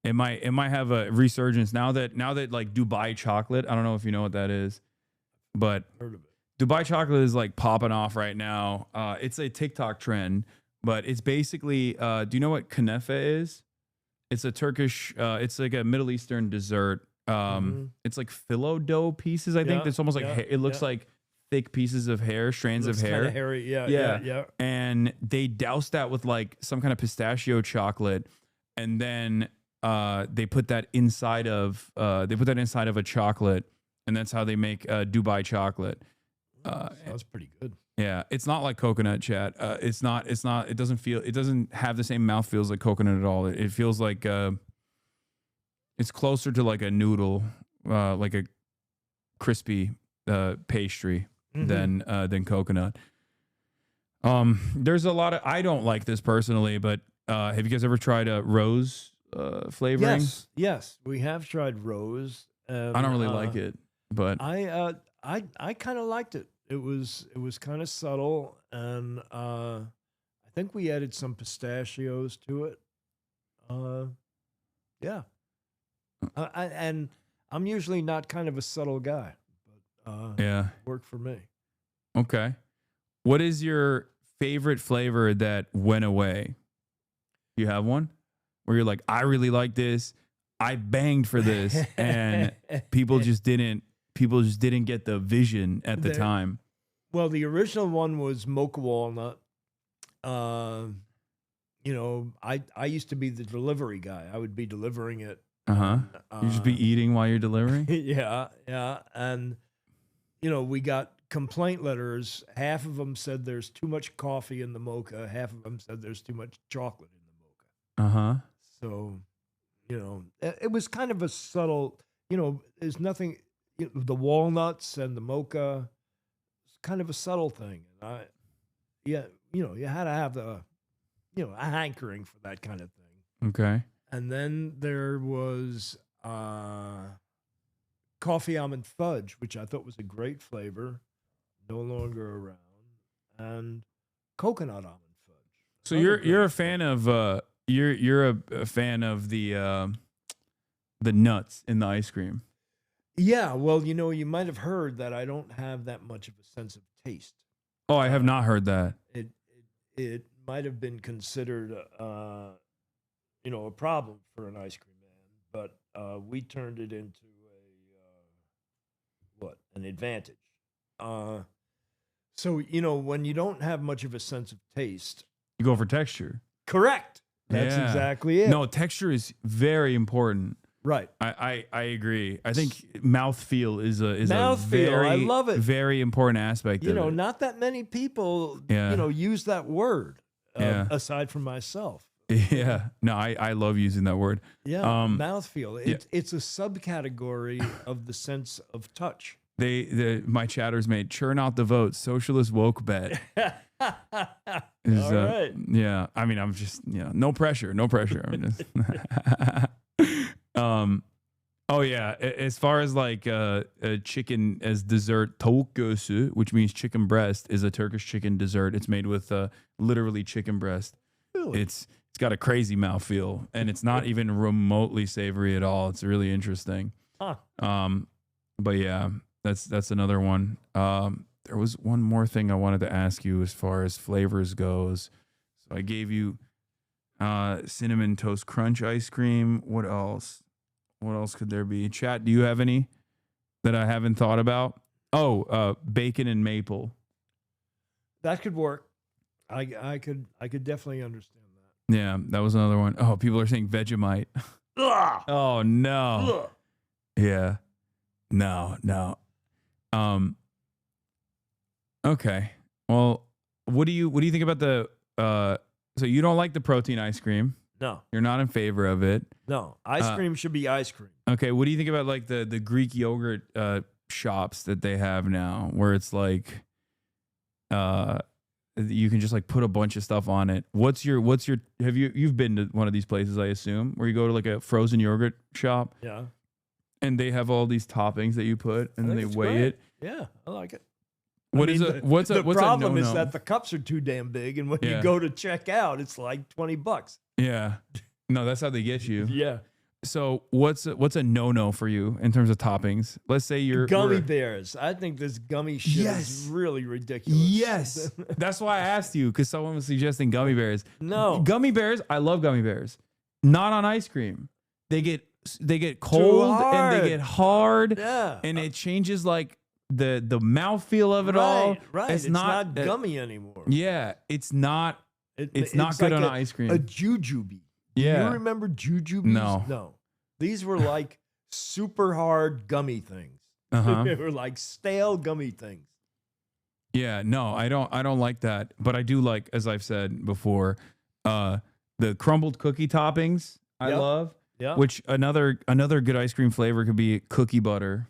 it might have a resurgence now that like Dubai chocolate. I don't know if you know what that is, but Heard of it. Dubai chocolate is like popping off right now. It's a TikTok trend, but it's basically. Do you know what kunefe is? It's a Turkish. It's like a Middle Eastern dessert. It's like phyllo dough pieces. I think it's almost like it looks like thick pieces of hair, strands of hair. Hairy. Yeah. And they douse that with like some kind of pistachio chocolate, and then they put that inside of a chocolate, and that's how they make Dubai chocolate. Sounds pretty good. Yeah, it's not like coconut, chat. It's not. It doesn't have the same mouth feels like coconut at all. It feels like it's closer to like a noodle, like a crispy pastry than coconut. There's a lot of, I don't like this personally, but have you guys ever tried a rose flavoring? Yes, we have tried rose. I don't really like it, but I kind of liked it. It was kind of subtle, and I think we added some pistachios to it. Yeah. And I'm usually not kind of a subtle guy, but yeah, worked for me. Okay. What is your favorite flavor that went away? You have one where you're like, I really like this. I banged for this, and people just didn't get the vision at the time. Well, the original one was mocha walnut. You know, I used to be the delivery guy. I would be delivering it. You just be eating while you're delivering? Yeah. And, you know, we got complaint letters. Half of them said there's too much coffee in the mocha. Half of them said there's too much chocolate in the mocha. So, you know, it was kind of a subtle, you know, there's nothing, you know, the walnuts and the mocha, it's kind of a subtle thing. And you know, you had to have the, you know, a hankering for that kind of thing. Okay. And then there was coffee almond fudge, which I thought was a great flavor, no longer around, and coconut almond fudge. So you're a fan of you're a fan of the nuts in the ice cream. Yeah, well, you know, you might have heard that I don't have that much of a sense of taste. Oh, I have not heard that. It might have been considered, you know, a problem for an ice cream man, but we turned it into an advantage. So, you know, when you don't have much of a sense of taste, You go for texture. correct. That's Yeah. exactly it. No, texture is very important. Right. I agree. I think mouthfeel is a Mouthfeel, very I love it. very important aspect You of know, it. not that many people, Yeah. you know, use that word Yeah. aside from myself. Yeah. No, I love using that word. Yeah, mouthfeel. yeah. It's a subcategory of the sense of touch. My chatters made churn out the votes. Socialist woke bet. All right. Yeah. I mean, I'm just, no pressure. No pressure. I'm just oh yeah. As far as like a chicken as dessert, tavuk göğsü, which means chicken breast, is a Turkish chicken dessert. It's made with literally chicken breast. Really? It's got a crazy mouthfeel, and it's not even remotely savory at all. It's really interesting. Huh. But yeah, that's another one. There was one more thing I wanted to ask you as far as flavors goes. So I gave you cinnamon toast crunch ice cream. What else? What else could there be? Chat, do you have any that I haven't thought about? Oh, bacon and maple. That could work. I could definitely understand that. Yeah, that was another one. Oh, people are saying Vegemite. Ugh. Oh no. Ugh. Yeah. No. Okay. Well, what do you think about the so you don't like the protein ice cream? No. You're not in favor of it. No. Ice cream should be ice cream. Okay, what do you think about like the Greek yogurt shops that they have now where it's like you can just like put a bunch of stuff on it. What's your you've been to one of these places, I assume, where you go to like a frozen yogurt shop? Yeah. And they have all these toppings that you put and then they weigh it. Yeah, I like it. The problem is no-no? that the cups are too damn big, and when Yeah. you go to check out, it's like $20. Yeah. No, that's how they get you. Yeah. So what's a no-no for you in terms of toppings? Let's say you're Gummy bears. I think this gummy shit is really ridiculous. Yes. That's why I asked you, because someone was suggesting gummy bears. No. Gummy bears, I love gummy bears. Not on ice cream. They get cold and they get hard. Yeah. And it changes like the mouthfeel of it all. Right. It's not gummy anymore. Yeah. It's not it's not good like on ice cream. A jujube. Yeah. Do you remember jujubes? No. These were like super hard gummy things. Uh-huh. They were like stale gummy things. Yeah, no, I don't like that, but I do like, as I've said before, the crumbled cookie toppings. I Yep. love. Yep. Which another good ice cream flavor could be cookie butter.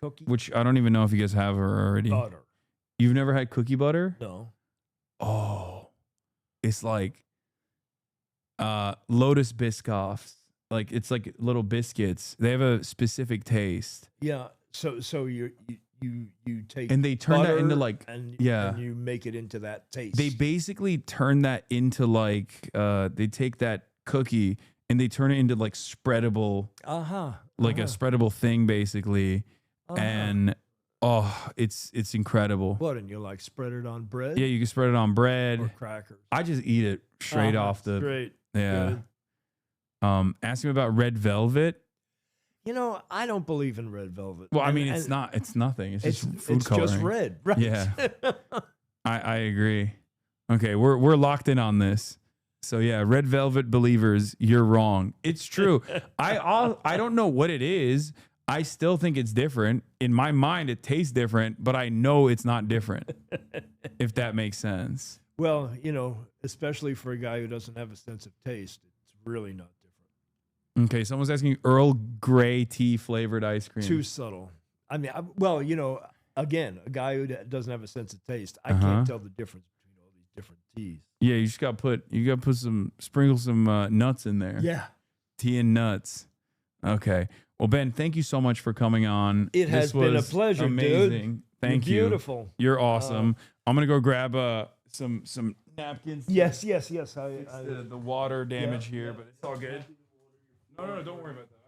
Cookie Which I don't even know if you guys have her already. butter. You've never had cookie butter? No. Oh, it's like Lotus Biscoffs. Like it's like little biscuits. They have a specific taste. Yeah. So you take And they turn that into butter like and yeah. you make it into that taste. They basically turn that into like they take that cookie and they turn it into like spreadable, like a spreadable thing basically, and oh, it's incredible. What, and you like spread it on bread? Yeah, you can spread it on bread Or crackers. I just eat it straight off the. Straight. Yeah. Good. Ask me about red velvet. You know, I don't believe in red velvet. Well, I And- mean, and it's not. It's nothing. It's just food it's coloring. just red, right? Yeah. I agree. Okay, we're locked in on this. So yeah, red velvet believers, you're wrong. It's true. I don't know what it is. I still think it's different. In my mind, it tastes different, but I know it's not different. If that makes sense. Well, you know, especially for a guy who doesn't have a sense of taste, it's really not different. Okay, someone's asking Earl Grey tea flavored ice cream. Too subtle. I mean, well, you know, again, a guy who doesn't have a sense of taste, I can't tell the difference between all these different teas. Yeah, you just got to put sprinkle some nuts in there. Yeah. Tea and nuts. Okay. Well, Ben, thank you so much for coming on. It has been a was pleasure, amazing. dude. Thank You're you. beautiful. You're awesome. I'm gonna go grab some napkins. Yes. Fix the water damage here, but it's all good. No, don't worry about that.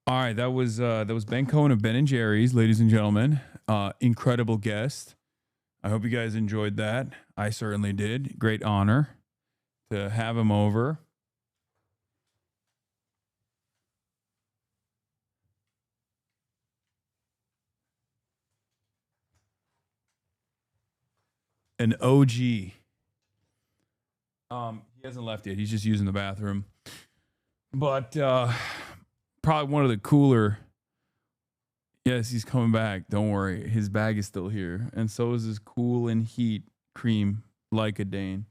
All right, that was Ben Cohen of Ben&Jerry'S, ladies and gentlemen. Incredible guest. I hope you guys enjoyed that. I certainly did. Great honor to have him over. An OG. He hasn't left yet. He's just using the bathroom. But probably one of the cooler. Yes, he's coming back. Don't worry. His bag is still here. And so is his cool and heat cream Lycodane.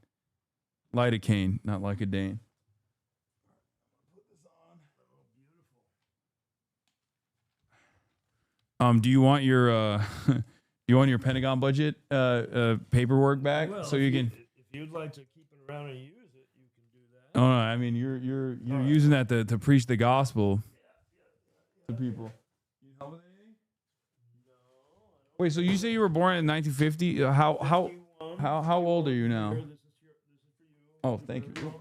Lidocaine, not Lycodane. Do you want your Pentagon budget paperwork back so you can? If you'd like to keep it around and use it, you can do that. Oh no, I mean you're using that to preach the gospel to people. Wait, so you say you were born in 1950? How old are you now? Oh, thank you.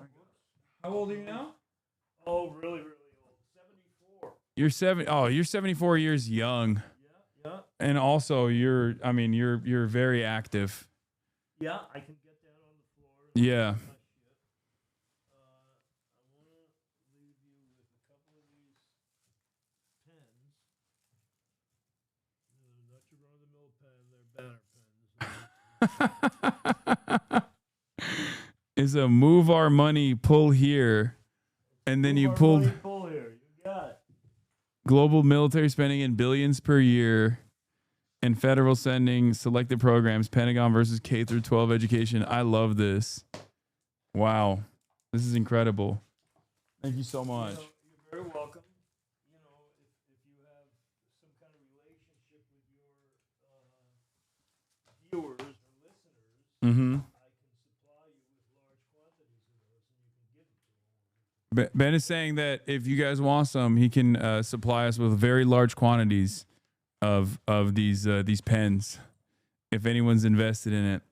How old are you now? Oh, really, really old. 74. You're 74 years young. Yeah. And also you're very active. Yeah, I can get down on the floor. Yeah. I want to leave you with a couple of these pens. Not your run-of-the-mill pen. They're banner pens. Is a move our money, pull here. And then you pulled Pull here. You got it. global military spending in billions per year and federal sending selected programs, Pentagon versus K through 12 education. I love this. Wow. This is incredible. Thank you so much. You're very welcome. You know, if you have some kind of relationship with your viewers or listeners, Mm-hmm. I can supply you with large quantities of those and you can give them to them. Ben is saying that if you guys want some, he can supply us with very large quantities of these pens. If anyone's invested in it.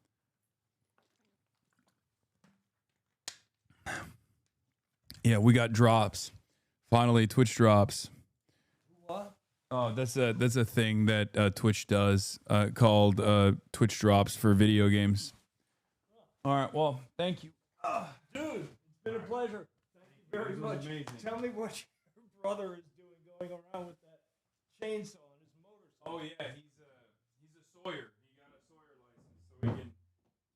Yeah, we got drops. Finally, Twitch drops. What? Oh, that's a thing that Twitch does called Twitch drops for video games. All right, well, thank you. Dude, it's been a pleasure. Thank you very much. Tell me what your brother is doing going around with that chainsaw on his motorcycle. Oh yeah, he's a sawyer. He got a sawyer license, so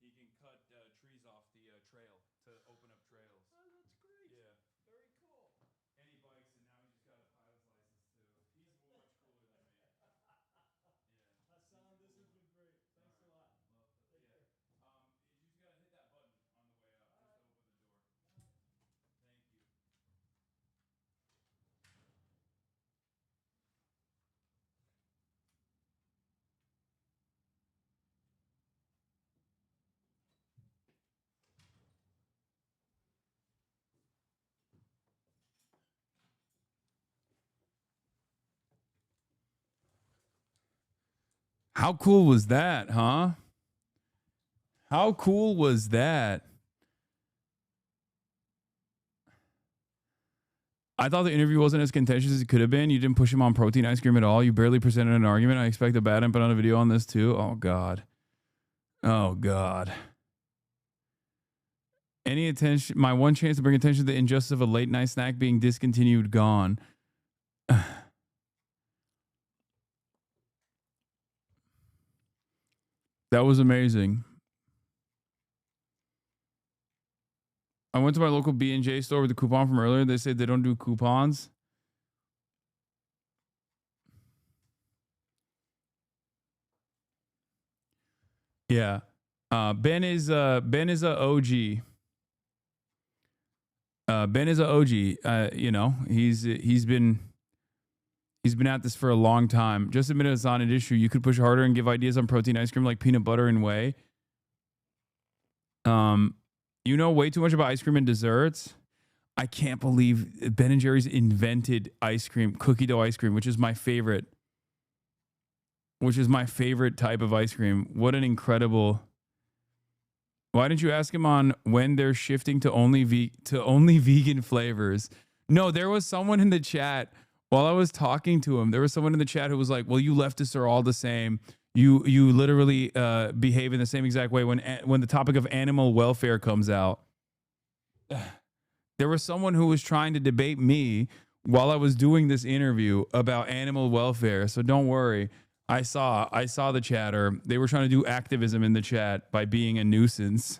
he can cut trees off the trail to open up trails. Oh, that's great. Yeah. Very cool. And he bikes, and now he's just got a pilot's license too. He's much cooler than me. Hasan, this has been great. Thanks a lot. Take care. You just gotta hit that button on the way up, just to open the door. Thank you. How cool was that, huh? How cool was that? I thought the interview wasn't as contentious as it could have been. You didn't push him on protein ice cream at all. You barely presented an argument. I expect a bad input on a video on this too. Oh, God. Oh, God. Any attention? My one chance to bring attention to the injustice of a late night snack being discontinued, gone. That was amazing. I went to my local B&J store with the coupon from earlier. They said they don't do coupons. Yeah. Ben is a OG. Ben is a OG. You know, he's been at this for a long time. Just admit it's not an issue. You could push harder and give ideas on protein ice cream like peanut butter and whey. You know way too much about ice cream and desserts. I can't believe Ben&Jerry's invented ice cream, cookie dough ice cream, which is my favorite. Which is my favorite type of ice cream. What an incredible. Why didn't you ask him on when they're shifting to only vegan flavors? No, there was someone in the chat while I was talking to him. There was someone in the chat who was like, "Well, you leftists are all the same. You literally behave in the same exact way when the topic of animal welfare comes out." There was someone who was trying to debate me while I was doing this interview about animal welfare. So don't worry. I saw the chatter. They were trying to do activism in the chat by being a nuisance.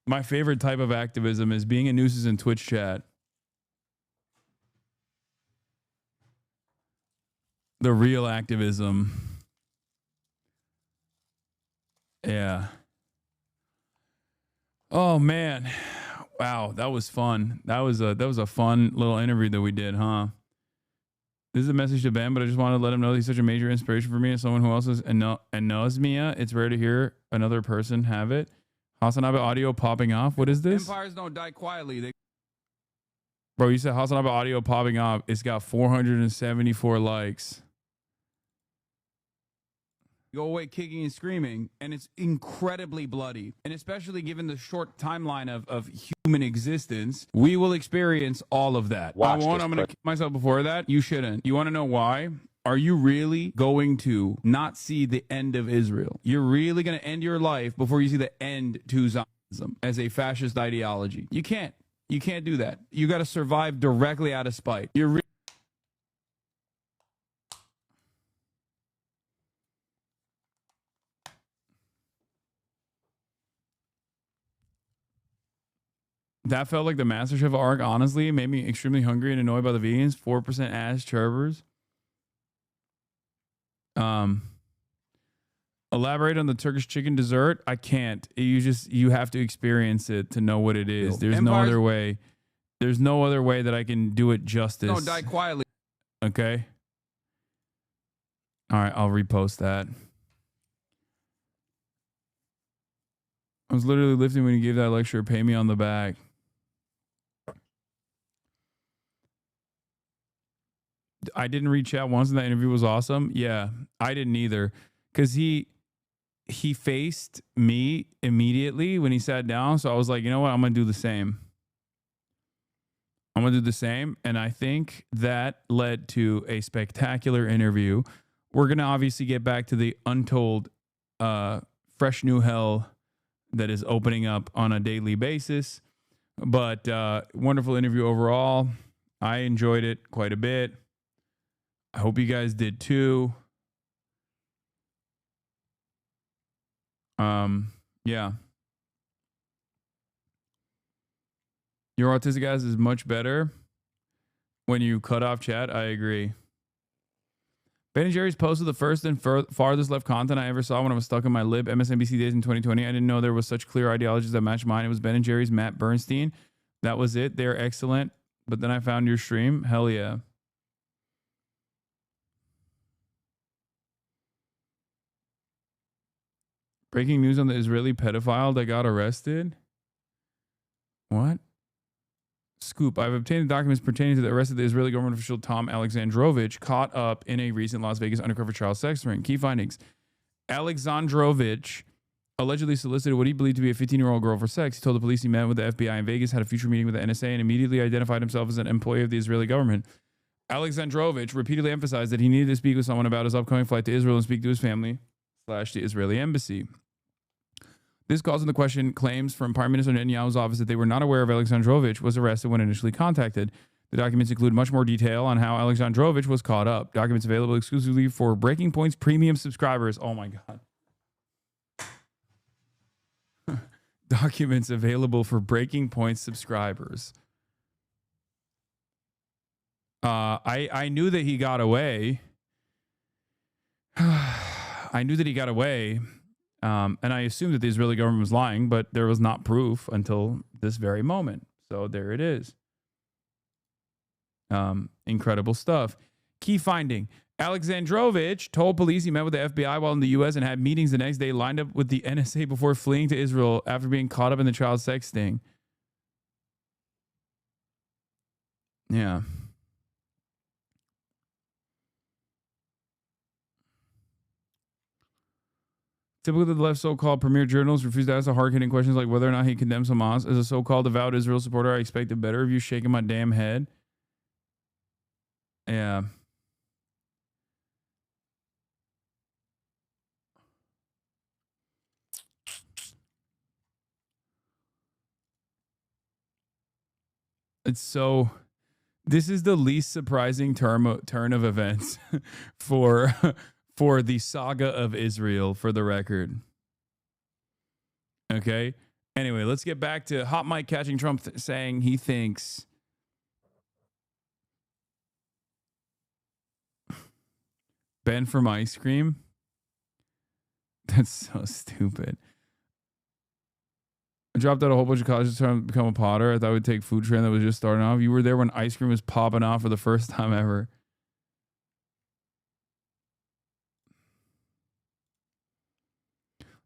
My favorite type of activism is being a nuisance in Twitch chat. The real activism. Yeah. Oh man. Wow, that was fun. That was a fun little interview that we did, huh? This is a message to Ben, but I just wanted to let him know he's such a major inspiration for me as someone who else is anosmia. It's rare to hear another person have it. HasanAbi audio popping off. What is this? Empires don't die quietly. Bro, you said HasanAbi audio popping off. It's got 474 likes. Go away kicking and screaming, and it's incredibly bloody. And especially given the short timeline of human existence, we will experience all of that. I'm going to kill myself before that. You shouldn't. You want to know why? Are you really going to not see the end of Israel? You're really going to end your life before you see the end to Zionism as a fascist ideology. You can't. You can't do that. You got to survive directly out of spite. You're That felt like the MasterChef arc, honestly. It made me extremely hungry and annoyed by the vegans. 4% ass chirpers. Elaborate on the Turkish chicken dessert. I can't. You have to experience it to know what it is. There's no other way. There's no other way that I can do it justice. Don't die quietly. Okay. All right, I'll repost that. I was literally lifting when you gave that lecture. Pay me on the back. I didn't reach out once, and that interview was awesome. Yeah, I didn't either, because he faced me immediately when he sat down. So I was like, you know what? I'm going to do the same. And I think that led to a spectacular interview. We're going to obviously get back to the untold fresh new hell that is opening up on a daily basis. But wonderful interview overall. I enjoyed it quite a bit. I hope you guys did too. Yeah. Your autistic guys is much better when you cut off chat. I agree. Ben&Jerry's posted the first and farthest left content I ever saw when I was stuck in my lib MSNBC days in 2020. I didn't know there was such clear ideologies that matched mine. It was Ben&Jerry's Matt Bernstein. That was it. They're excellent. But then I found your stream. Hell yeah. Breaking news on the Israeli pedophile that got arrested. What? Scoop. I've obtained documents pertaining to the arrest of the Israeli government official Tom Alexandrovich caught up in a recent Las Vegas undercover child sex ring. Key findings. Alexandrovich allegedly solicited what he believed to be a 15-year-old girl for sex. He told the police he met with the FBI in Vegas, had a future meeting with the NSA, and immediately identified himself as an employee of the Israeli government. Alexandrovich repeatedly emphasized that he needed to speak with someone about his upcoming flight to Israel and speak to his family / the Israeli embassy. This calls into question claims from Prime Minister Netanyahu's office that they were not aware of Alexandrovich was arrested when initially contacted. The documents include much more detail on how Alexandrovich was caught up. Documents available exclusively for Breaking Point's premium subscribers. Oh my God. Documents available for Breaking Point subscribers. I knew that he got away. And I assumed that the Israeli government was lying, but there was not proof until this very moment. So there it is. Incredible stuff. Key finding. Alexandrovich told police he met with the FBI while in the U.S. and had meetings the next day lined up with the NSA before fleeing to Israel after being caught up in the child sex sting. Yeah. Typically, the left's so-called premier journalists refuse to ask the hard-hitting questions like whether or not he condemns Hamas. As a so-called devout Israel supporter, I expected better of you shaking my damn head. Yeah. It's so... This is the least surprising turn of events for the saga of Israel, for the record. Okay? Anyway, let's get back to Hot Mike catching Trump saying he thinks Ben from ice cream. That's so stupid. I dropped out a whole bunch of colleges trying to become a potter. I thought I would take food trend that was just starting off. You were there when ice cream was popping off for the first time ever.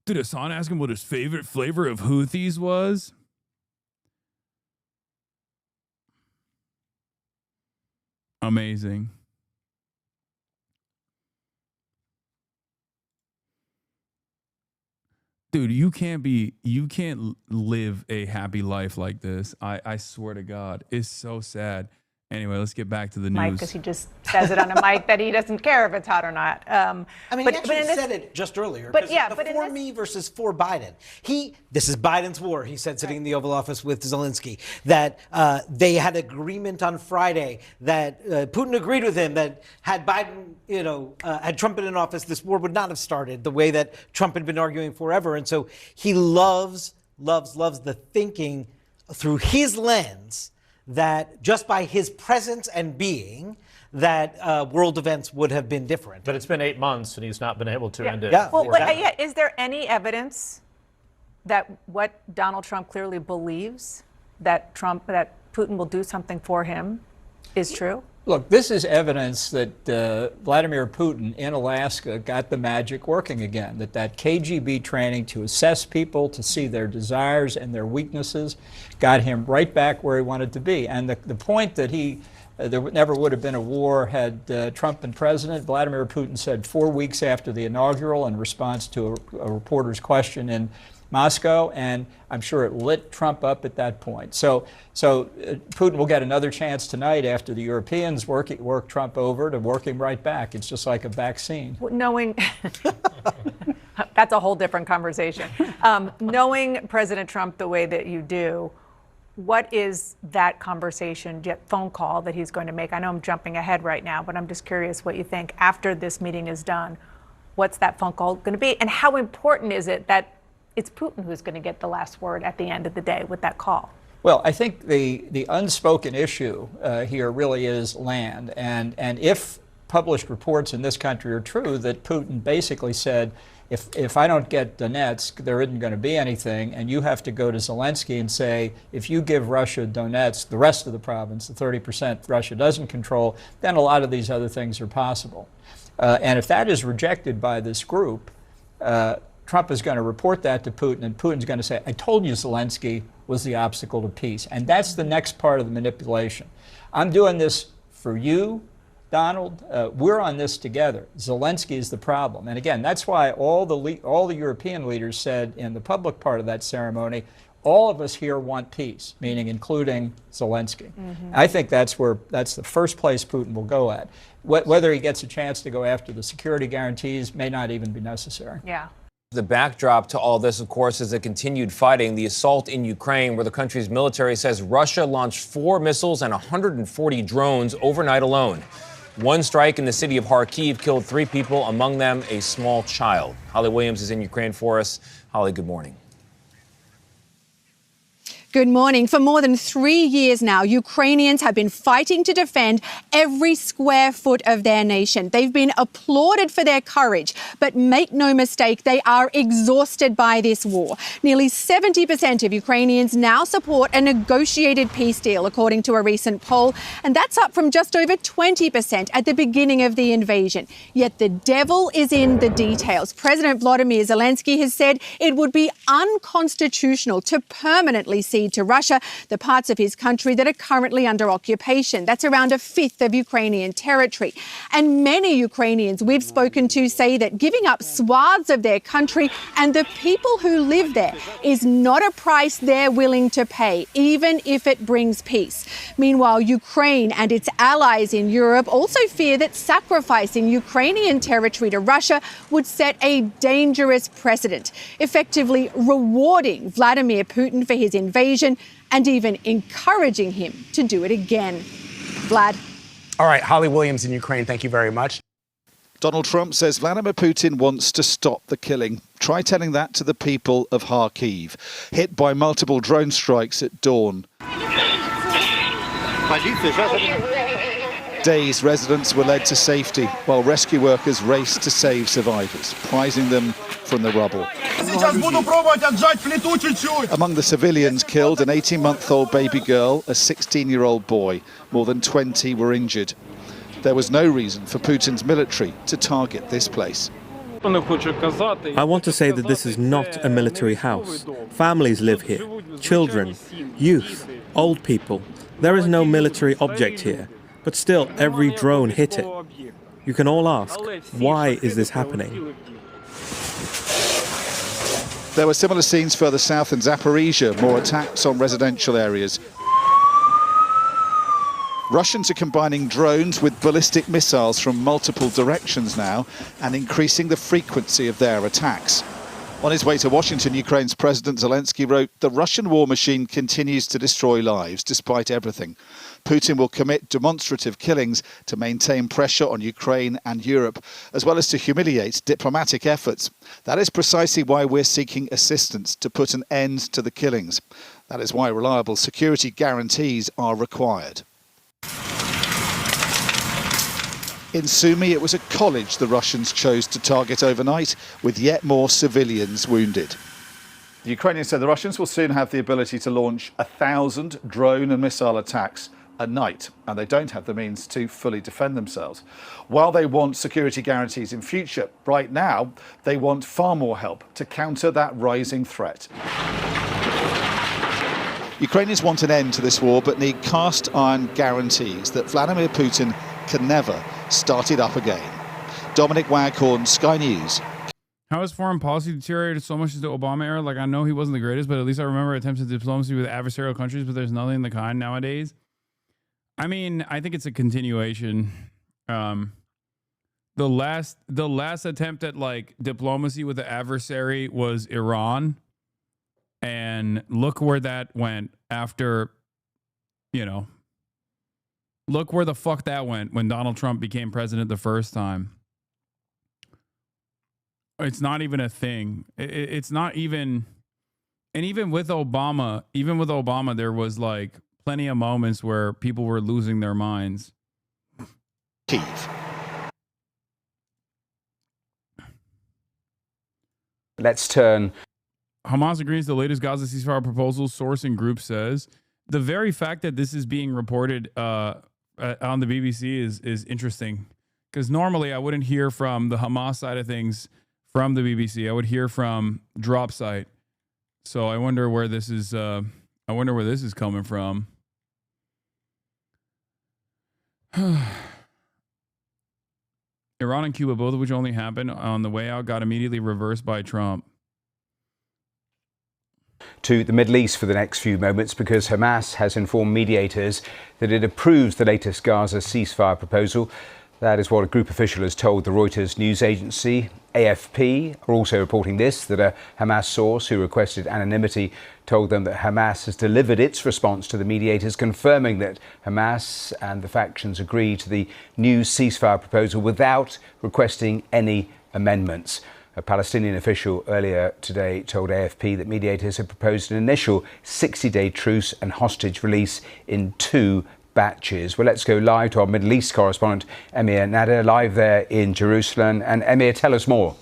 Did Hasan ask him what his favorite flavor of Houthis was? Amazing. Dude, you can't live a happy life like this. I swear to God. It's so sad. Anyway, let's get back to the news. Mike, because he just says it on a mic that he doesn't care if it's hot or not. I mean, he actually said it just earlier. But yeah, but for me versus for Biden. This is Biden's war, he said, sitting in the Oval Office with Zelensky, that they had agreement on Friday, that Putin agreed with him, that had Biden, had Trump been in office, this war would not have started the way that Trump had been arguing forever. And so he loves the thinking through his lens that just by his presence and being, that world events would have been different. But it's been 8 months and he's not been able to end it. Yeah. Well, is there any evidence that what Donald Trump clearly believes, that Putin will do something for him, is true? Look, this is evidence that Vladimir Putin in Alaska got the magic working again, that KGB training to assess people, to see their desires and their weaknesses, got him right back where he wanted to be. And the point that he There never would have been a war had Trump been president. Vladimir Putin said 4 weeks after the inaugural in response to a reporter's question in Moscow, and I'm sure it lit Trump up at that point. So Putin will get another chance tonight after the Europeans work Trump over to work him right back. It's just like a vaccine. Knowing that's a whole different conversation. Knowing President Trump the way that you do, what is that conversation, phone call that he's going to make? I know I'm jumping ahead right now, but I'm just curious what you think after this meeting is done. What's that phone call going to be? And how important is it that it's Putin who's going to get the last word at the end of the day with that call? Well, I think the unspoken issue here really is land. And if published reports in this country are true, that Putin basically said, if I don't get Donetsk, there isn't going to be anything, and you have to go to Zelensky and say, if you give Russia Donetsk, the rest of the province, the 30% Russia doesn't control, then a lot of these other things are possible. And if that is rejected by this group, Trump is going to report that to Putin, and Putin's going to say, I told you Zelensky was the obstacle to peace. And that's the next part of the manipulation. I'm doing this for you, Donald. We're on this together. Zelensky is the problem. And again, that's why all the European leaders said in the public part of that ceremony, all of us here want peace, meaning including Zelensky. I think that's the first place Putin will go at. Whether he gets a chance to go after the security guarantees may not even be necessary. Yeah. The backdrop to all this, of course, is the continued fighting, the assault in Ukraine, where the country's military says Russia launched 4 missiles and 140 drones overnight alone. One strike in the city of Kharkiv killed 3 people, among them a small child. Holly Williams is in Ukraine for us. Holly, good morning. Good morning. For more than 3 years now, Ukrainians have been fighting to defend every square foot of their nation. They've been applauded for their courage, but make no mistake, they are exhausted by this war. Nearly 70% of Ukrainians now support a negotiated peace deal, according to a recent poll, and that's up from just over 20% at the beginning of the invasion. Yet the devil is in the details. President Volodymyr Zelensky has said it would be unconstitutional to permanently cede to Russia the parts of his country that are currently under occupation. That's around 1/5 of Ukrainian territory. And many Ukrainians we've spoken to say that giving up swaths of their country and the people who live there is not a price they're willing to pay, even if it brings peace. Meanwhile, Ukraine and its allies in Europe also fear that sacrificing Ukrainian territory to Russia would set a dangerous precedent, effectively rewarding Vladimir Putin for his invasion and even encouraging him to do it again. Vlad. All right, Holly Williams in Ukraine, thank you very much. Donald Trump says Vladimir Putin wants to stop the killing. Try telling that to the people of Kharkiv, hit by multiple drone strikes at dawn. Dazed residents were led to safety while rescue workers raced to save survivors, prizing them from the rubble. Among the civilians killed, an 18-month-old baby girl, a 16-year-old boy. More than 20 were injured. There was no reason for Putin's military to target this place. I want to say that this is not a military house. Families live here. Children, youth, old people. There is no military object here. But still, every drone hit it. You can all ask, why is this happening? There were similar scenes further south in Zaporizhia, more attacks on residential areas. Russians are combining drones with ballistic missiles from multiple directions now and increasing the frequency of their attacks. On his way to Washington, Ukraine's President Zelensky wrote, "The Russian war machine continues to destroy lives despite everything. Putin will commit demonstrative killings to maintain pressure on Ukraine and Europe, as well as to humiliate diplomatic efforts. That is precisely why we're seeking assistance to put an end to the killings. That is why reliable security guarantees are required." In Sumy, it was a college the Russians chose to target overnight, with yet more civilians wounded. The Ukrainians said the Russians will soon have the ability to launch 1,000 drone and missile attacks a night, and they don't have the means to fully defend themselves. While they want security guarantees in future, right now they want far more help to counter that rising threat. Ukrainians want an end to this war, but need cast iron guarantees that Vladimir Putin can never start it up again. Dominic Waghorn, Sky News. How has foreign policy deteriorated so much since the Obama era? Like, I know he wasn't the greatest, but at least I remember attempts at diplomacy with adversarial countries, but there's nothing of the kind nowadays. I mean, I think it's a continuation. The last attempt at like diplomacy with the adversary was Iran. And look where that went after, you know, look where the fuck that went when Donald Trump became president the first time. It's not even a thing. It's not even, and even with Obama, there was like plenty of moments where people were losing their minds. Kyiv. Let's turn. Hamas agrees to the latest Gaza ceasefire proposal, source and group says. The very fact that this is being reported on the BBC is interesting, because normally I wouldn't hear from the Hamas side of things from the BBC. I would hear from Drop Site. So I wonder where this is. I wonder where this is coming from. Iran and Cuba, both of which only happened on the way out, got immediately reversed by Trump. To the Middle East for the next few moments, because Hamas has informed mediators that it approves the latest Gaza ceasefire proposal. That is what a group official has told the Reuters news agency. AFP are also reporting this, that a Hamas source who requested anonymity told them that Hamas has delivered its response to the mediators, confirming that Hamas and the factions agree to the new ceasefire proposal without requesting any amendments. A Palestinian official earlier today told AFP that mediators had proposed an initial 60-day truce and hostage release in 2 batches. Well, let's go live to our Middle East correspondent, Emir Nader, live there in Jerusalem. And Emir, tell us more.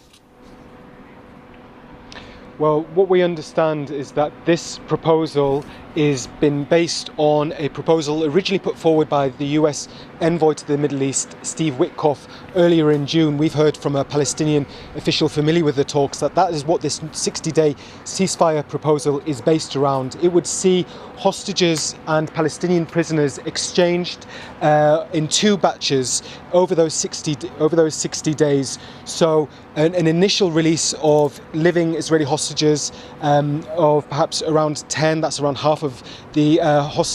Well, what we understand is that this proposal is been based on a proposal originally put forward by the US envoy to the Middle East, Steve Witkoff, earlier in June. We've heard from a Palestinian official familiar with the talks that is what this 60-day ceasefire proposal is based around. It would see hostages and Palestinian prisoners exchanged in 2 batches over those 60 days. So an initial release of living Israeli hostages of perhaps around 10. That's around half of the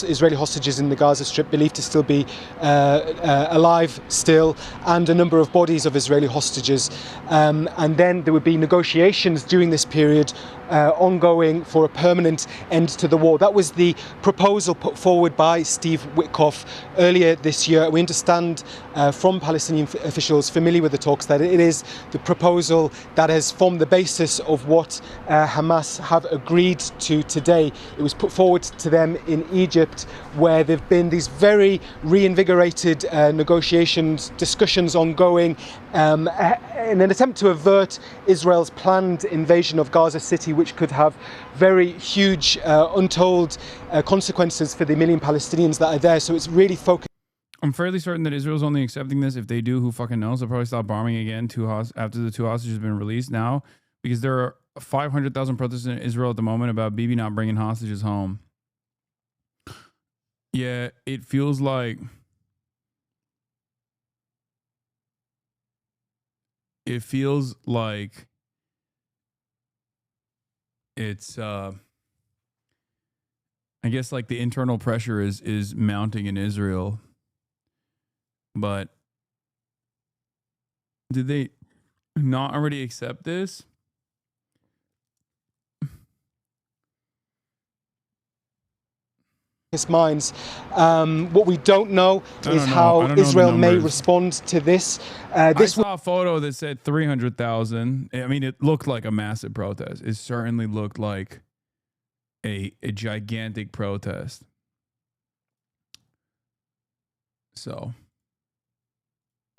Israeli hostages in the Gaza Strip, believed to still be alive still, and a number of bodies of Israeli hostages. And then there would be negotiations during this period ongoing for a permanent end to the war. That was the proposal put forward by Steve Witkoff earlier this year. We understand from Palestinian officials familiar with the talks that it is the proposal that has formed the basis of what Hamas have agreed to today. It was put forward to them in Egypt, where there have been these very reinvigorated negotiations, discussions ongoing in an attempt to avert Israel's planned invasion of Gaza City, which could have very huge, untold consequences for the million Palestinians that are there. So it's really focused. I'm fairly certain that Israel's only accepting this. If they do, who fucking knows? They'll probably stop bombing again after the 2 hostages have been released now, because there are 500,000 protests in Israel at the moment about Bibi not bringing hostages home. Yeah, it feels like it's I guess like the internal pressure is mounting in Israel. But did they not already accept this? Minds. What we don't know is how Israel may respond to this. I saw a photo that said 300,000. I mean, it looked like a massive protest. It certainly looked like a gigantic protest. So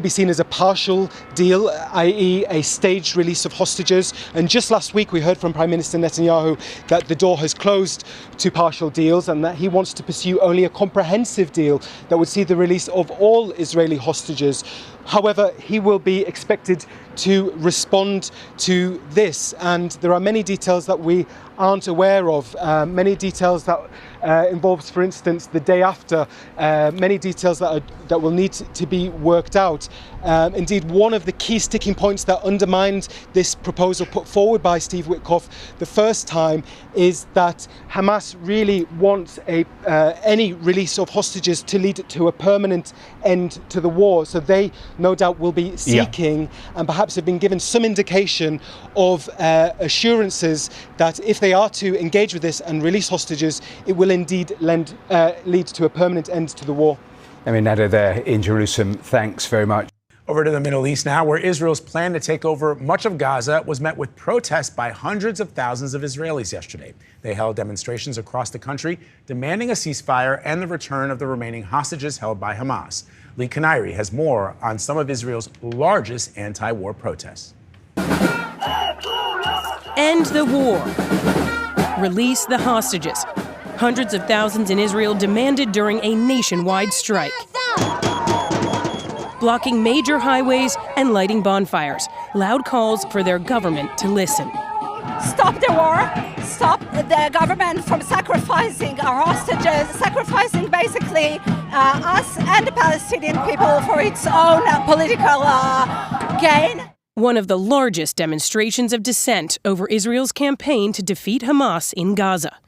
be seen as a partial deal, i.e. a staged release of hostages. And just last week we heard from Prime Minister Netanyahu that the door has closed to partial deals and that he wants to pursue only a comprehensive deal that would see the release of all Israeli hostages. However, he will be expected to respond to this, and there are many details that we aren't aware of, many details that involves, for instance, the day after, many details that will need to be worked out. Indeed, one of the key sticking points that undermined this proposal put forward by Steve Witkoff the first time is that Hamas really wants any release of hostages to lead to a permanent end to the war. So they, no doubt, will be seeking and perhaps have been given some indication of assurances that if they are to engage with this and release hostages, it will indeed lead to a permanent end to the war. Erin Nada there in Jerusalem. Thanks very much. Over to the Middle East now, where Israel's plan to take over much of Gaza was met with protests by hundreds of thousands of Israelis yesterday. They held demonstrations across the country demanding a ceasefire and the return of the remaining hostages held by Hamas. Lee Kanairi has more on some of Israel's largest anti-war protests. End the war. Release the hostages. Hundreds of thousands in Israel demanded during a nationwide strike, blocking major highways and lighting bonfires. Loud calls for their government to listen. Stop the war. Stop the government from sacrificing our hostages, sacrificing basically us and the Palestinian people for its own political gain. One of the largest demonstrations of dissent over Israel's campaign to defeat Hamas in Gaza.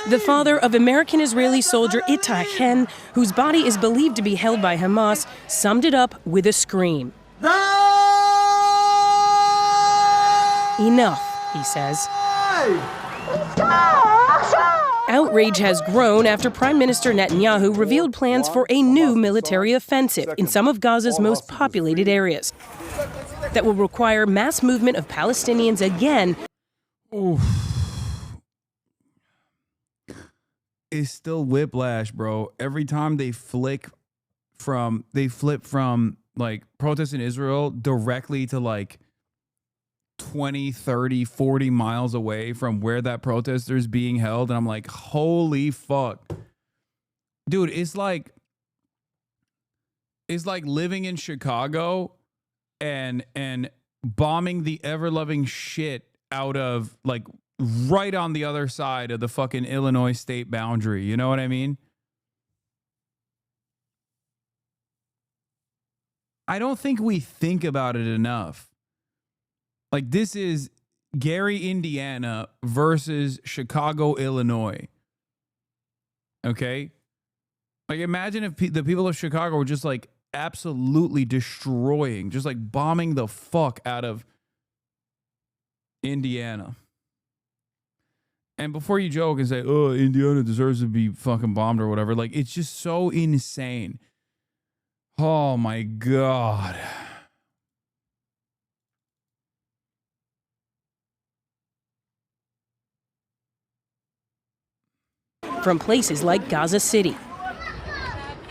The father of American-Israeli soldier Itai Chen, whose body is believed to be held by Hamas, summed it up with a scream. Enough, he says. Outrage has grown after Prime Minister Netanyahu revealed plans for a new military offensive in some of Gaza's most populated areas that will require mass movement of Palestinians again. Oof. It's still whiplash, bro. Every time they flip from like protests in Israel directly to like 20, 30, 40 miles away from where that protester is being held. And I'm like, holy fuck. Dude, it's like living in Chicago and bombing the ever-loving shit out of like right on the other side of the fucking Illinois state boundary. You know what I mean? I don't think we think about it enough. Like, this is Gary, Indiana versus Chicago, Illinois. Okay? Like, imagine if the people of Chicago were just like absolutely destroying, just like bombing the fuck out of Indiana. And before you joke and say, oh, Indiana deserves to be fucking bombed or whatever, like, it's just so insane. Oh, my God. From places like Gaza City,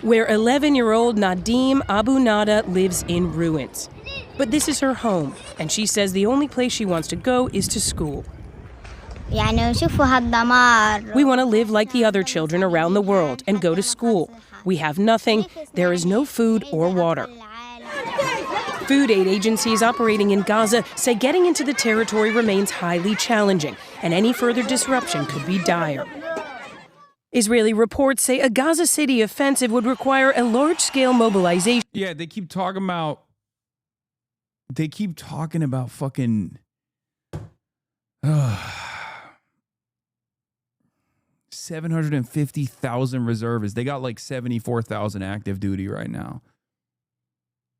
where 11-year-old Nadim Abu Nada lives in ruins. But this is her home, and she says the only place she wants to go is to school. We want to live like the other children around the world and go to school. We have nothing. There is no food or water. Food aid agencies operating in Gaza say getting into the territory remains highly challenging, and any further disruption could be dire. Israeli reports say a Gaza City offensive would require a large-scale mobilization. Yeah, they keep talking about fucking 750,000 reservists. They got like 74,000 active duty right now.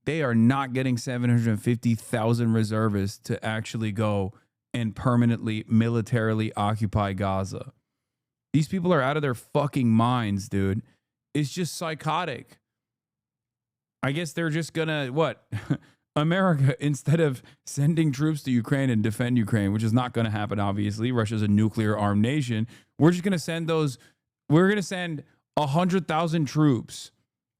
They are not getting 750,000 reservists to actually go and permanently militarily occupy Gaza. These people are out of their fucking minds, dude. It's just psychotic. I guess they're just gonna, what? America, instead of sending troops to Ukraine and defend Ukraine, which is not gonna happen, obviously. Russia's a nuclear armed nation. We're just gonna send we're gonna send 100,000 troops.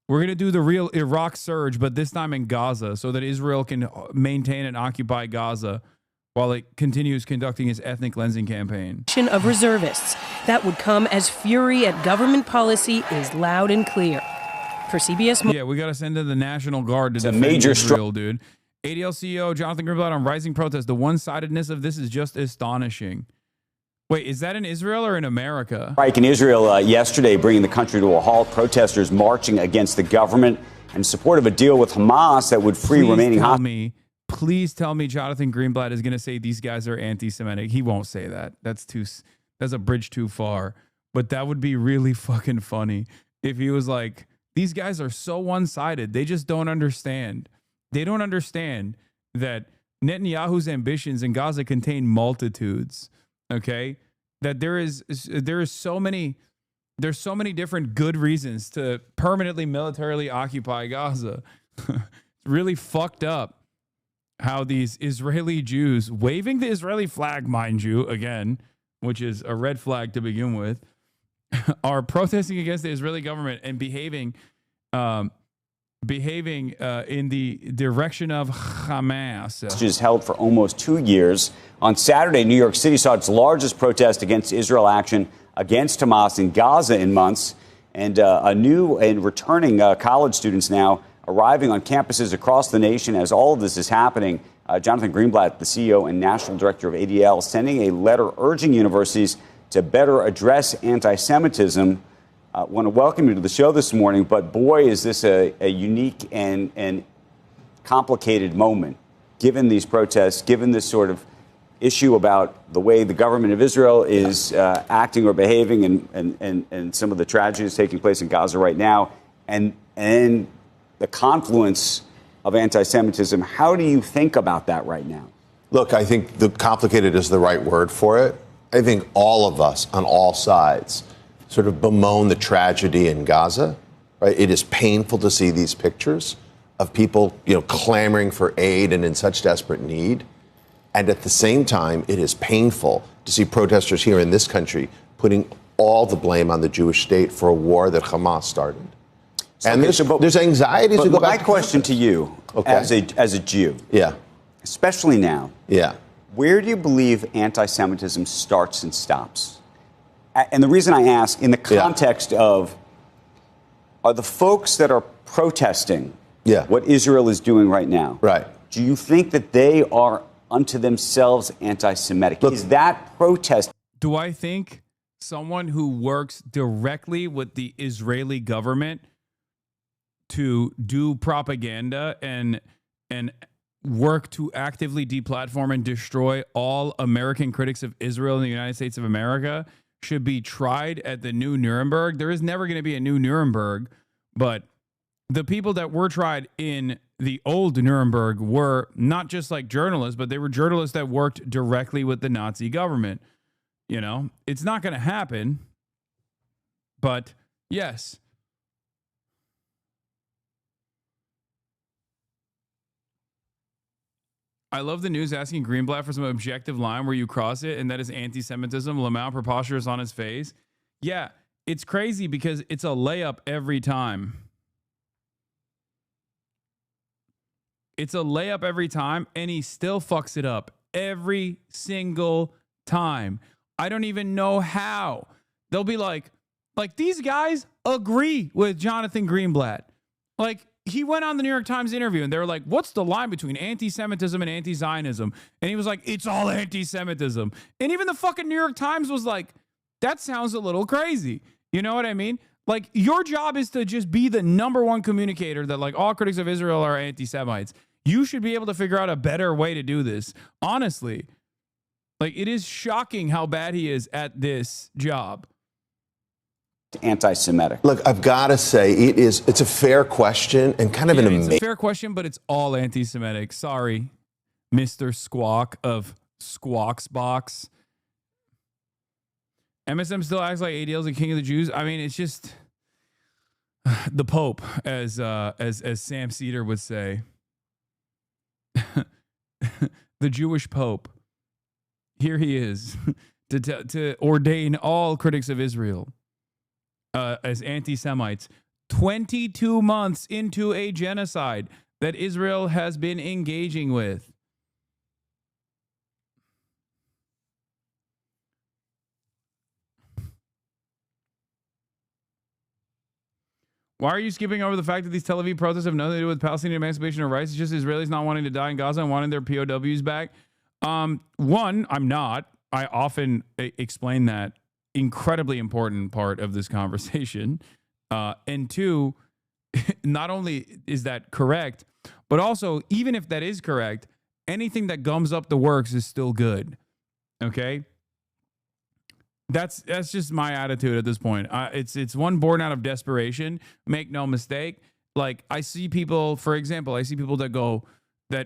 We're gonna do the real Iraq surge, but this time in Gaza, so that Israel can maintain and occupy Gaza while it continues conducting its ethnic cleansing campaign. Of reservists. That would come as fury at government policy is loud and clear. For CBS... Yeah, we got to send in the National Guard to defend Israel, dude. ADL CEO Jonathan Greenblatt on rising protests. The one-sidedness of this is just astonishing. Wait, is that in Israel or in America? Strike in Israel yesterday, bringing the country to a halt. Protesters marching against the government in support of a deal with Hamas that would free remaining hostages. Please tell me Jonathan Greenblatt is going to say these guys are anti-Semitic. He won't say that. That's a bridge too far. But that would be really fucking funny if he was like, these guys are so one-sided. They just don't understand. They don't understand that Netanyahu's ambitions in Gaza contain multitudes. Okay, that there's so many different good reasons to permanently militarily occupy Gaza. It's really fucked up how these Israeli Jews waving the Israeli flag, mind you, again, which is a red flag to begin with, are protesting against the Israeli government and behaving in the direction of Hamas. Which is held for almost 2 years. On Saturday, New York City saw its largest protest against Israel action against Hamas in Gaza in months. And new and returning college students now arriving on campuses across the nation as all of this is happening. Jonathan Greenblatt, the CEO and national director of ADL, sending a letter urging universities to better address anti-Semitism. I want to welcome you to the show this morning, but boy, is this a unique and complicated moment, given these protests, given this sort of issue about the way the government of Israel is acting or behaving and some of the tragedies taking place in Gaza right now, and the confluence of anti-Semitism. How do you think about that right now? Look, I think the complicated is the right word for it. I think all of us on all sides sort of bemoan the tragedy in Gaza, right? It is painful to see these pictures of people, clamoring for aid and in such desperate need. And at the same time, it is painful to see protesters here in this country putting all the blame on the Jewish state for a war that Hamas started. And there's anxieties. But my question to you, as a Jew, especially now, where do you believe anti-Semitism starts and stops? And the reason I ask, in the context of, are the folks that are protesting what Israel is doing right now, do you think that they are unto themselves anti-Semitic? Is that protest? Do I think someone who works directly with the Israeli government to do propaganda and work to actively deplatform and destroy all American critics of Israel in the United States of America should be tried at the new Nuremberg? There is never going to be a new Nuremberg, but the people that were tried in the old Nuremberg were not just like journalists, but they were journalists that worked directly with the Nazi government. It's not going to happen, but yes. I love the news asking Greenblatt for some objective line where you cross it, and that is anti-Semitism. Lamau preposterous on his face. Yeah, it's crazy because it's a layup every time. It's a layup every time, and he still fucks it up every single time. I don't even know how. They'll be like these guys agree with Jonathan Greenblatt. He went on the New York Times interview and they were like, what's the line between anti-Semitism and anti-Zionism? And he was like, it's all anti-Semitism. And even the fucking New York Times was like, that sounds a little crazy. You know what I mean? Your job is to just be the number one communicator that all critics of Israel are anti-Semites. You should be able to figure out a better way to do this. Honestly, it is shocking how bad he is at this job. Anti-Semitic. Look, I've got to say, it's a fair question and kind of an amazing. It's a fair question, but it's all anti-Semitic. Sorry, Mr. Squawk of Squawk's Box. MSM still acts like ADL is the king of the Jews. I mean, it's just the Pope, as Sam Cedar would say. The Jewish Pope. Here he is to ordain all critics of Israel as anti-Semites 22 months into a genocide that Israel has been engaging with. Why are you skipping over the fact that these Tel Aviv protests have nothing to do with Palestinian emancipation or rights? It's just Israelis not wanting to die in Gaza and wanting their POWs back. One, I'm not. I often explain that incredibly important part of this conversation. And two, not only is that correct, but also, even if that is correct, anything that gums up the works is still good. Okay? That's just my attitude at this point. It's one born out of desperation. Make no mistake. Like, I see people, for example, that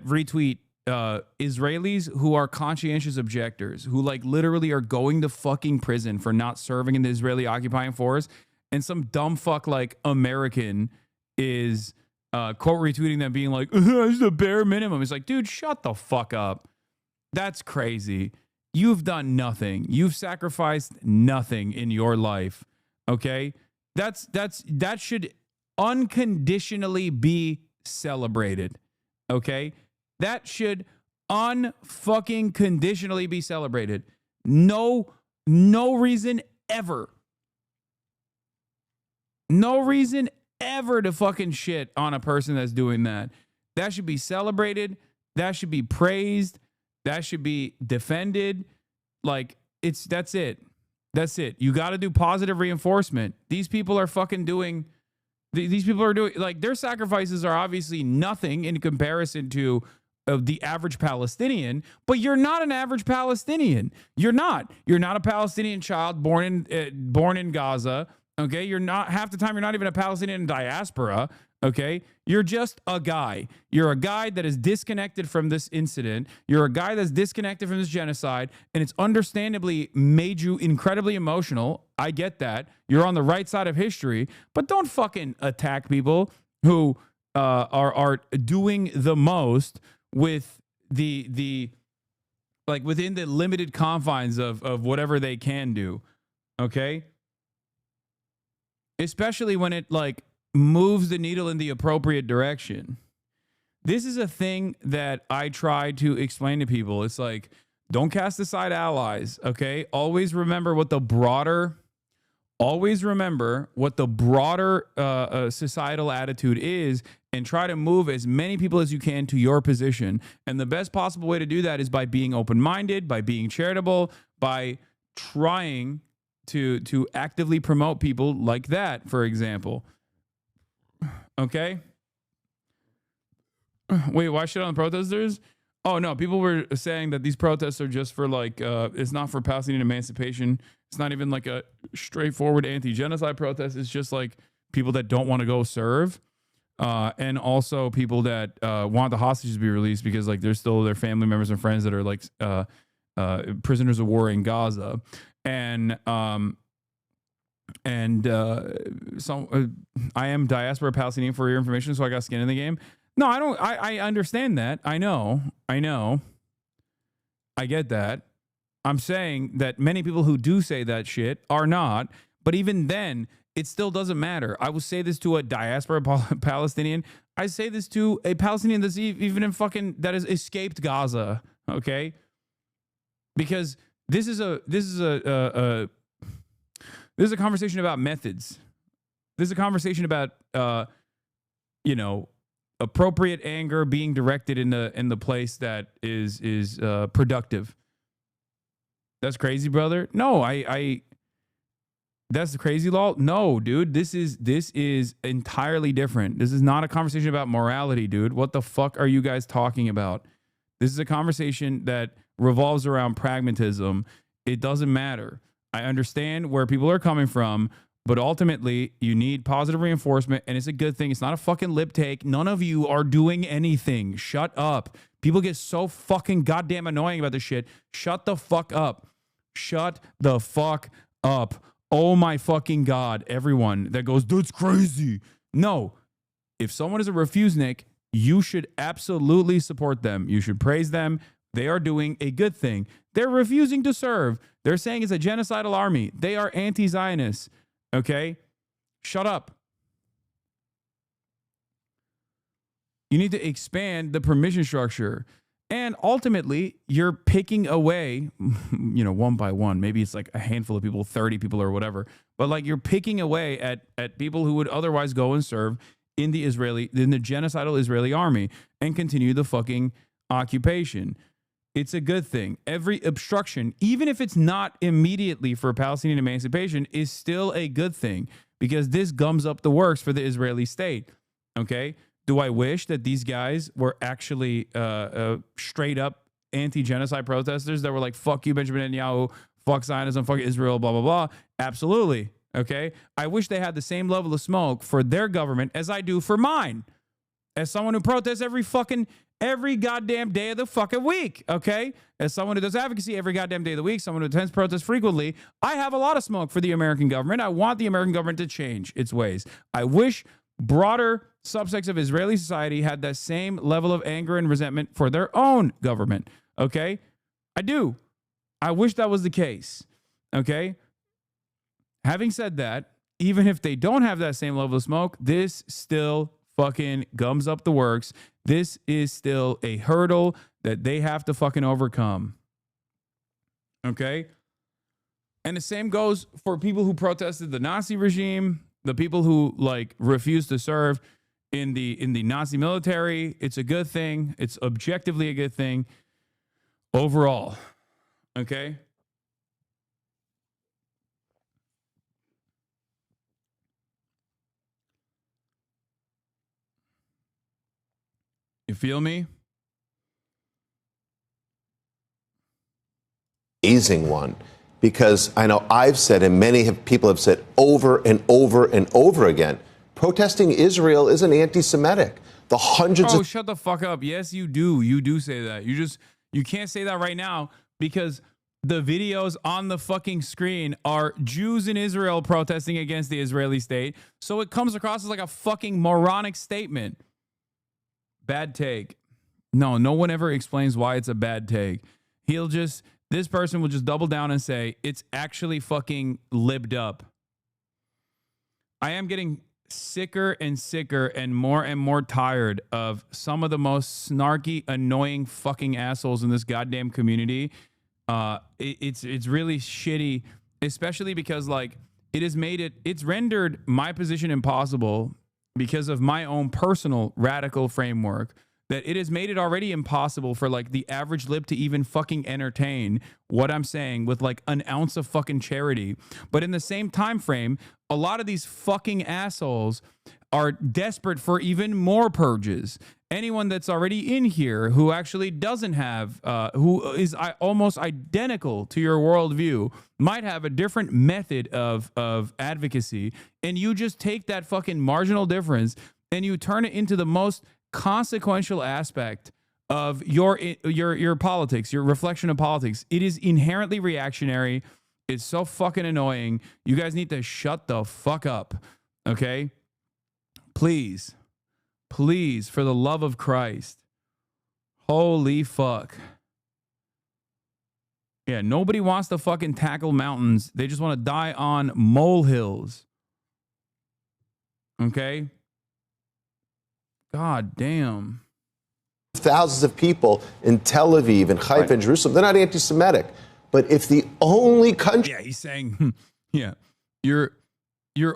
retweet Israelis who are conscientious objectors, who like literally are going to fucking prison for not serving in the Israeli occupying force, and some dumb fuck like American is quote retweeting them being like, it's the bare minimum. It's like, dude, shut the fuck up. That's crazy. You've done nothing. You've sacrificed nothing in your life. Okay? That should unconditionally be celebrated. Okay? That should unfucking conditionally be celebrated. No reason ever. No reason ever to fucking shit on a person that's doing that. That should be celebrated. That should be praised. That should be defended. Like, that's it. That's it. You got to do positive reinforcement. These people are fucking doing, these people are doing, like, their sacrifices are obviously nothing in comparison to the average Palestinian, but you're not an average Palestinian. You're not. You're not a Palestinian child born in Gaza. Okay, you're not, half the time you're not even a Palestinian diaspora. Okay, you're just a guy. You're a guy that is disconnected from this incident. You're a guy that's disconnected from this genocide, and it's understandably made you incredibly emotional. I get that. You're on the right side of history, but don't fucking attack people who are doing the most with the like within the limited confines of whatever they can do. Okay, especially when it like moves the needle in the appropriate direction. This is a thing that I try to explain to people. It's like, don't cast aside allies, okay? Always remember what the broader societal attitude is, and try to move as many people as you can to your position. And the best possible way to do that is by being open-minded, by being charitable, by trying to actively promote people like that, for example. Okay. Wait, why shit on the protesters? Oh no, people were saying that these protests are just for like, it's not for Palestinian emancipation. It's not even like a straightforward anti-genocide protest. It's just like people that don't want to go serve, and also people that want the hostages to be released because like they're still their family members and friends that are like prisoners of war in Gaza, and I am diaspora Palestinian for your information, so I got skin in the game. No, I don't. I understand that. I know. I get that. I'm saying that many people who do say that shit are not. But even then, it still doesn't matter. I will say this to a diaspora Palestinian. I say this to a Palestinian that's even in fucking, that has escaped Gaza. Okay, because this is a conversation about methods. This is a conversation about appropriate anger being directed in the place that is productive. That's crazy, brother. No, that's the crazy law. No, dude, this is entirely different. This is not a conversation about morality, dude. What the fuck are you guys talking about? This is a conversation that revolves around pragmatism. It doesn't matter. I understand where people are coming from, but ultimately you need positive reinforcement, and it's a good thing. It's not a fucking lip take. None of you are doing anything. Shut up. People get so fucking goddamn annoying about this shit. Shut the fuck up. Shut the fuck up. Oh my fucking God. Everyone that goes, that's crazy. No. If someone is a refusenik, you should absolutely support them. You should praise them. They are doing a good thing. They're refusing to serve. They're saying it's a genocidal army. They are anti-Zionists. Okay? Shut up. You need to expand the permission structure. And ultimately, you're picking away, one by one. Maybe it's like a handful of people, 30 people or whatever. But like you're picking away at people who would otherwise go and serve in the genocidal Israeli army and continue the fucking occupation. It's a good thing. Every obstruction, even if it's not immediately for Palestinian emancipation, is still a good thing because this gums up the works for the Israeli state. Okay? Do I wish that these guys were actually straight up anti-genocide protesters that were like, fuck you, Benjamin Netanyahu, fuck Zionism, fuck Israel, blah, blah, blah? Absolutely. Okay? I wish they had the same level of smoke for their government as I do for mine. As someone who protests every goddamn day of the fucking week, okay? As someone who does advocacy every goddamn day of the week, someone who attends protests frequently, I have a lot of smoke for the American government. I want the American government to change its ways. I wish broader subsects of Israeli society had that same level of anger and resentment for their own government, okay? I do. I wish that was the case, okay? Having said that, even if they don't have that same level of smoke, this still fucking gums up the works. This is still a hurdle that they have to fucking overcome. Okay? And the same goes for people who protested the Nazi regime, the people who like refused to serve in the Nazi military. It's a good thing. It's objectively a good thing overall. Okay? You feel me? Amazing one, because I know I've said, and many people have said over and over and over again, protesting Israel isn't anti-Semitic. The hundreds of... shut the fuck up. Yes, you do. You do say that. You can't say that right now because the videos on the fucking screen are Jews in Israel protesting against the Israeli state. So it comes across as like a fucking moronic statement. Bad take. No one ever explains why it's a bad take. This person will just double down and say, it's actually fucking libbed up. I am getting sicker and sicker and more tired of some of the most snarky, annoying fucking assholes in this goddamn community. It's really shitty, especially because like it's rendered my position impossible because of my own personal radical framework, that it has made it already impossible for like the average lib to even fucking entertain what I'm saying with like an ounce of fucking charity. But in the same time frame, a lot of these fucking assholes are desperate for even more purges. Anyone that's already in here who actually doesn't have, who is almost identical to your worldview, might have a different method of advocacy, and you just take that fucking marginal difference and you turn it into the most consequential aspect of your politics, your reflection of politics. It is inherently reactionary. It's so fucking annoying. You guys need to shut the fuck up, okay? Please, for the love of Christ. Holy fuck. Yeah, nobody wants to fucking tackle mountains. They just want to die on molehills. Okay? God damn. Thousands of people in Tel Aviv and Haifa and Jerusalem, they're not anti-Semitic. But if the only country... Yeah, he's saying, yeah, you're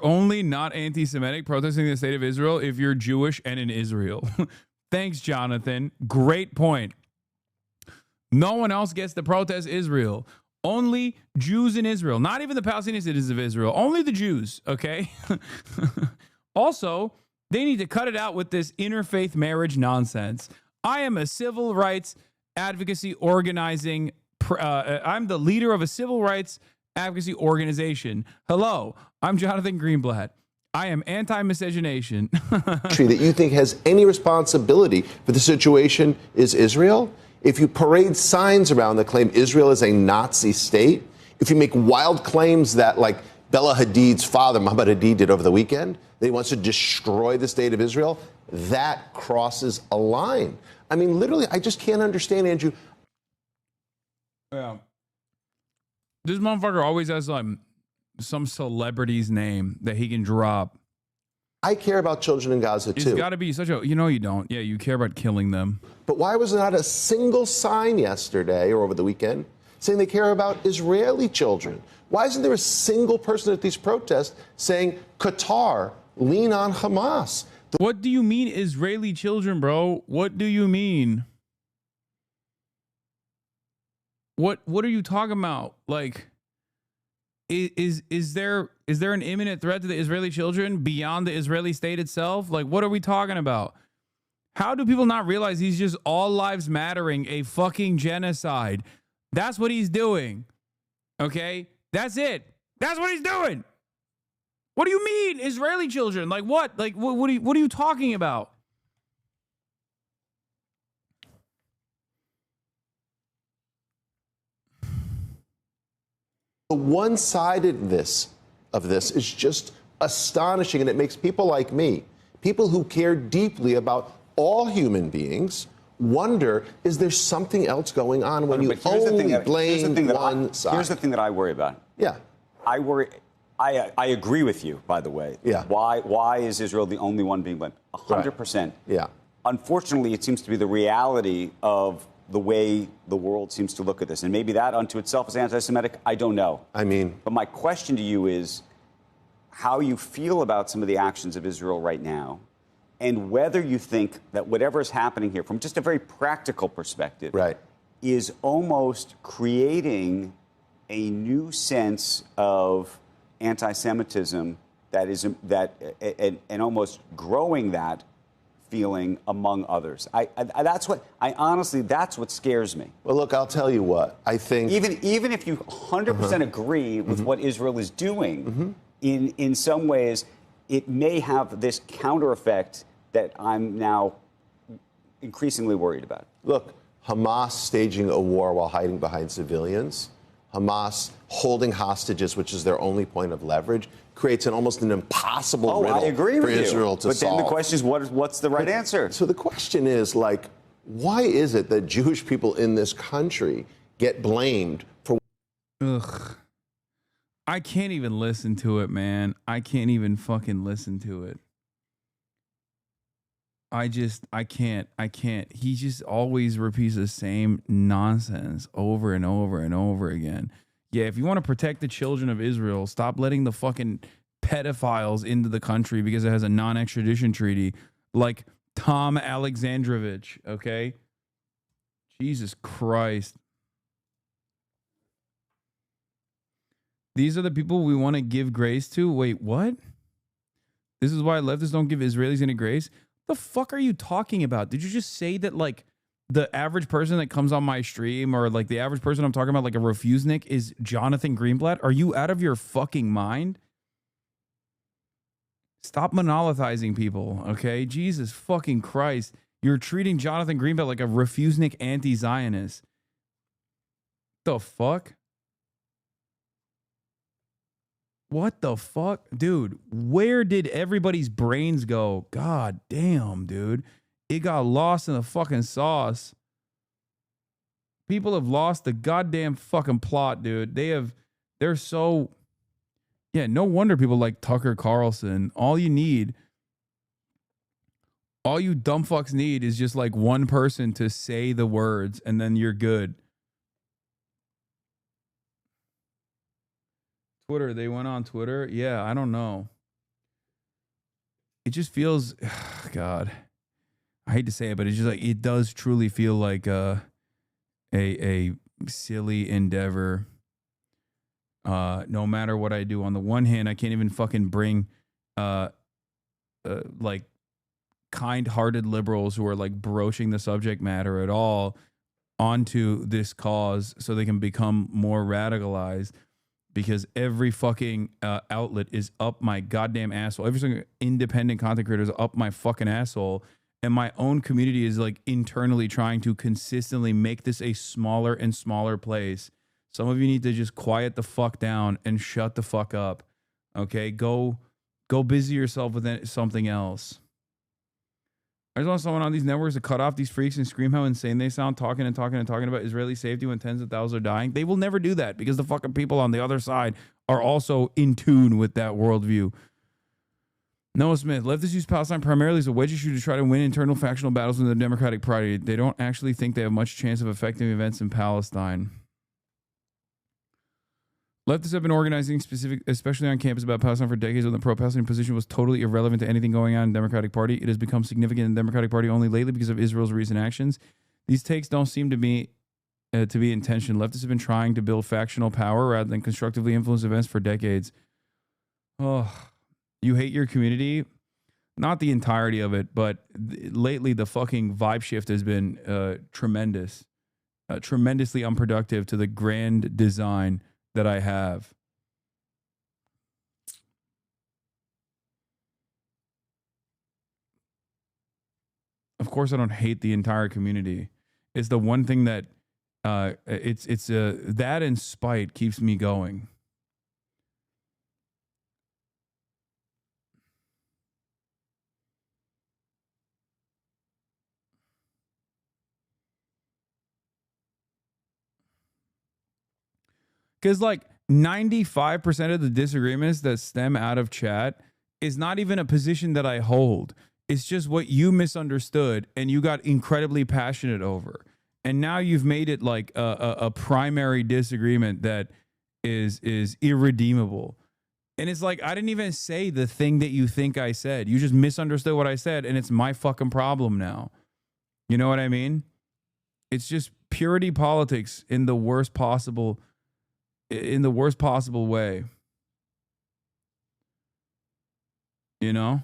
only not anti-Semitic protesting the state of Israel if you're Jewish and in Israel. Thanks, Jonathan. Great point. No one else gets to protest Israel. Only Jews in Israel. Not even the Palestinian citizens of Israel. Only the Jews, okay? Also, they need to cut it out with this interfaith marriage nonsense. I am a civil rights advocacy organizing... I'm the leader of a civil rights advocacy organization. Hello, I'm Jonathan Greenblatt. I am anti-miscegenation. That you think has any responsibility for the situation is Israel? If you parade signs around that claim Israel is a Nazi state, if you make wild claims that, like Bella Hadid's father, Mohammed Hadid, did over the weekend, that he wants to destroy the state of Israel, that crosses a line. I mean, literally, I just can't understand, Andrew. Yeah. This motherfucker always has some celebrity's name that he can drop. I care about children in Gaza, too. It's got to be such a... You know you don't. Yeah, you care about killing them. But why was there not a single sign yesterday or over the weekend saying they care about Israeli children? Why isn't there a single person at these protests saying, Qatar, lean on Hamas? What do you mean Israeli children, bro? What do you mean? What are you talking about? Like, is there an imminent threat to the Israeli children beyond the Israeli state itself? Like, what are we talking about? How do people not realize he's just all lives mattering a fucking genocide? That's what he's doing. Okay? That's it. That's what he's doing. What do you mean, Israeli children? Like what? Like what are you talking about? The one-sidedness of this is just astonishing, and it makes people like me, people who care deeply about all human beings, wonder, is there something else going on when you only blame one side? Here's the thing that I worry about. Yeah. I worry. I agree with you, by the way. Yeah. Why is Israel the only one being blamed? 100%. Yeah. Unfortunately, it seems to be the reality of the way the world seems to look at this. And maybe that unto itself is anti-Semitic. I don't know. But my question to you is how you feel about some of the actions of Israel right now, and whether you think that whatever is happening here, from just a very practical perspective, is almost creating a new sense of anti-Semitism that is and almost growing that feeling among others. That's what scares me. Well, look, I'll tell you what. I think even if you 100% agree with what Israel is doing, in some ways, it may have this counter effect that I'm now increasingly worried about. Look, Hamas staging a war while hiding behind civilians, Hamas holding hostages, which is their only point of leverage, creates almost an impossible riddle I agree for with Israel you. to But solve. then the question is, what's the right answer? So the question is, like, why is it that Jewish people in this country get blamed for... Ugh. I can't even listen to it, man. I can't even fucking listen to it. I can't. He just always repeats the same nonsense over and over and over again. Yeah, if you want to protect the children of Israel, stop letting the fucking pedophiles into the country because it has a non-extradition treaty like Tom Alexandrovich, okay? Jesus Christ. These are the people we want to give grace to? Wait, what? This is why leftists don't give Israelis any grace? The fuck are you talking about? Did you just say that, like, the average person that comes on my stream, or like the average person I'm talking about, like a refusenik, is Jonathan Greenblatt? Are you out of your fucking mind? Stop monolithizing people, okay? Jesus fucking Christ. You're treating Jonathan Greenblatt like a refusenik anti-Zionist. The fuck? What the fuck? Dude, where did everybody's brains go? God damn, dude. It got lost in the fucking sauce. People have lost the goddamn fucking plot, dude. They're so... Yeah, no wonder people like Tucker Carlson. All you dumb fucks need is just like one person to say the words, and then you're good. Twitter, they went on Twitter. Yeah, I don't know. It just feels, God, I hate to say it, but it's just like, it does truly feel like a silly endeavor. No matter what I do. On the one hand, I can't even fucking bring like kind-hearted liberals who are like broaching the subject matter at all onto this cause so they can become more radicalized. Because every fucking outlet is up my goddamn asshole. Every single independent content creator is up my fucking asshole. And my own community is like internally trying to consistently make this a smaller and smaller place. Some of you need to just quiet the fuck down and shut the fuck up. Okay? Go busy yourself with something else. I just want someone on these networks to cut off these freaks and scream how insane they sound, talking about Israeli safety when tens of thousands are dying. They will never do that because the fucking people on the other side are also in tune with that worldview. Noah Smith, leftists use Palestine primarily as a wedge issue to try to win internal factional battles in the Democratic Party. They don't actually think they have much chance of affecting events in Palestine. Leftists have been organizing especially on campus about Palestine for decades when the pro-Palestinian position was totally irrelevant to anything going on in the Democratic Party. It has become significant in the Democratic Party only lately because of Israel's recent actions. These takes don't seem to be to be intention. Leftists have been trying to build factional power rather than constructively influence events for decades. Oh, you hate your community? Not the entirety of it, but lately the fucking vibe shift has been tremendous. Tremendously unproductive to the grand design that I have. Of course, I don't hate the entire community. It's the one thing that it's that and spite keeps me going. Because like 95% of the disagreements that stem out of chat is not even a position that I hold. It's just what you misunderstood and you got incredibly passionate over. And now you've made it like a primary disagreement that is irredeemable. And it's like, I didn't even say the thing that you think I said. You just misunderstood what I said, and it's my fucking problem now. You know what I mean? It's just purity politics in the worst possible way. You know?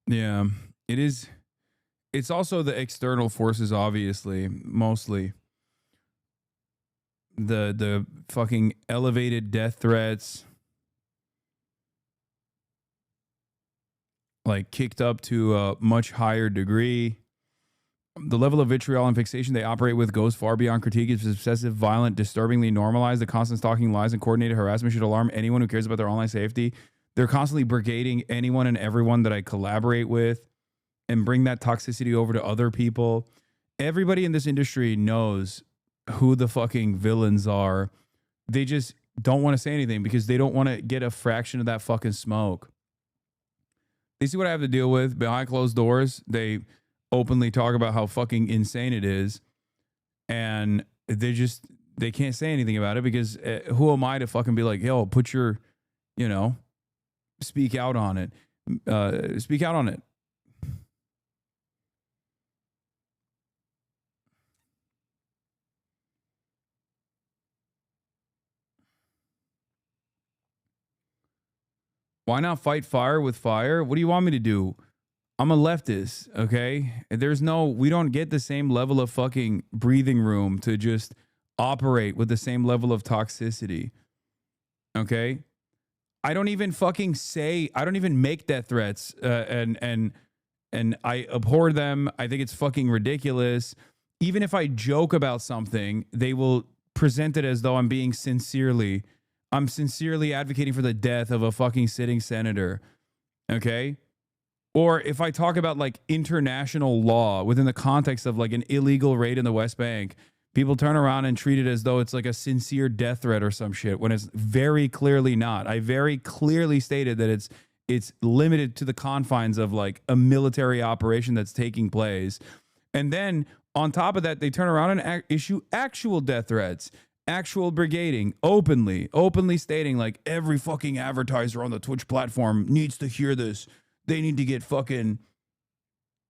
Yeah, it is. It's also the external forces, obviously, mostly. The fucking elevated death threats, like kicked up to a much higher degree. The level of vitriol and fixation they operate with goes far beyond critique. It's obsessive, violent, disturbingly normalized. The constant stalking, lies, and coordinated harassment should alarm anyone who cares about their online safety. They're constantly brigading anyone and everyone that I collaborate with and bring that toxicity over to other people. Everybody in this industry knows who the fucking villains are. They just don't want to say anything because they don't want to get a fraction of that fucking smoke. They see what I have to deal with behind closed doors. They openly talk about how fucking insane it is. And they can't say anything about it because who am I to fucking be like, yo, put your, speak out on it. Speak out on it. Why not fight fire with fire? What do you want me to do? I'm a leftist, okay? We don't get the same level of fucking breathing room to just operate with the same level of toxicity, okay? I don't even make death threats, and I abhor them. I think it's fucking ridiculous. Even if I joke about something, they will present it as though I'm sincerely advocating for the death of a fucking sitting senator, okay? Or if I talk about like international law within the context of like an illegal raid in the West Bank, people turn around and treat it as though it's like a sincere death threat or some shit when it's very clearly not. I very clearly stated that it's limited to the confines of like a military operation that's taking place. And then on top of that, they turn around and issue actual death threats, actual brigading, openly stating like every fucking advertiser on the Twitch platform needs to hear this. They need to get fucking,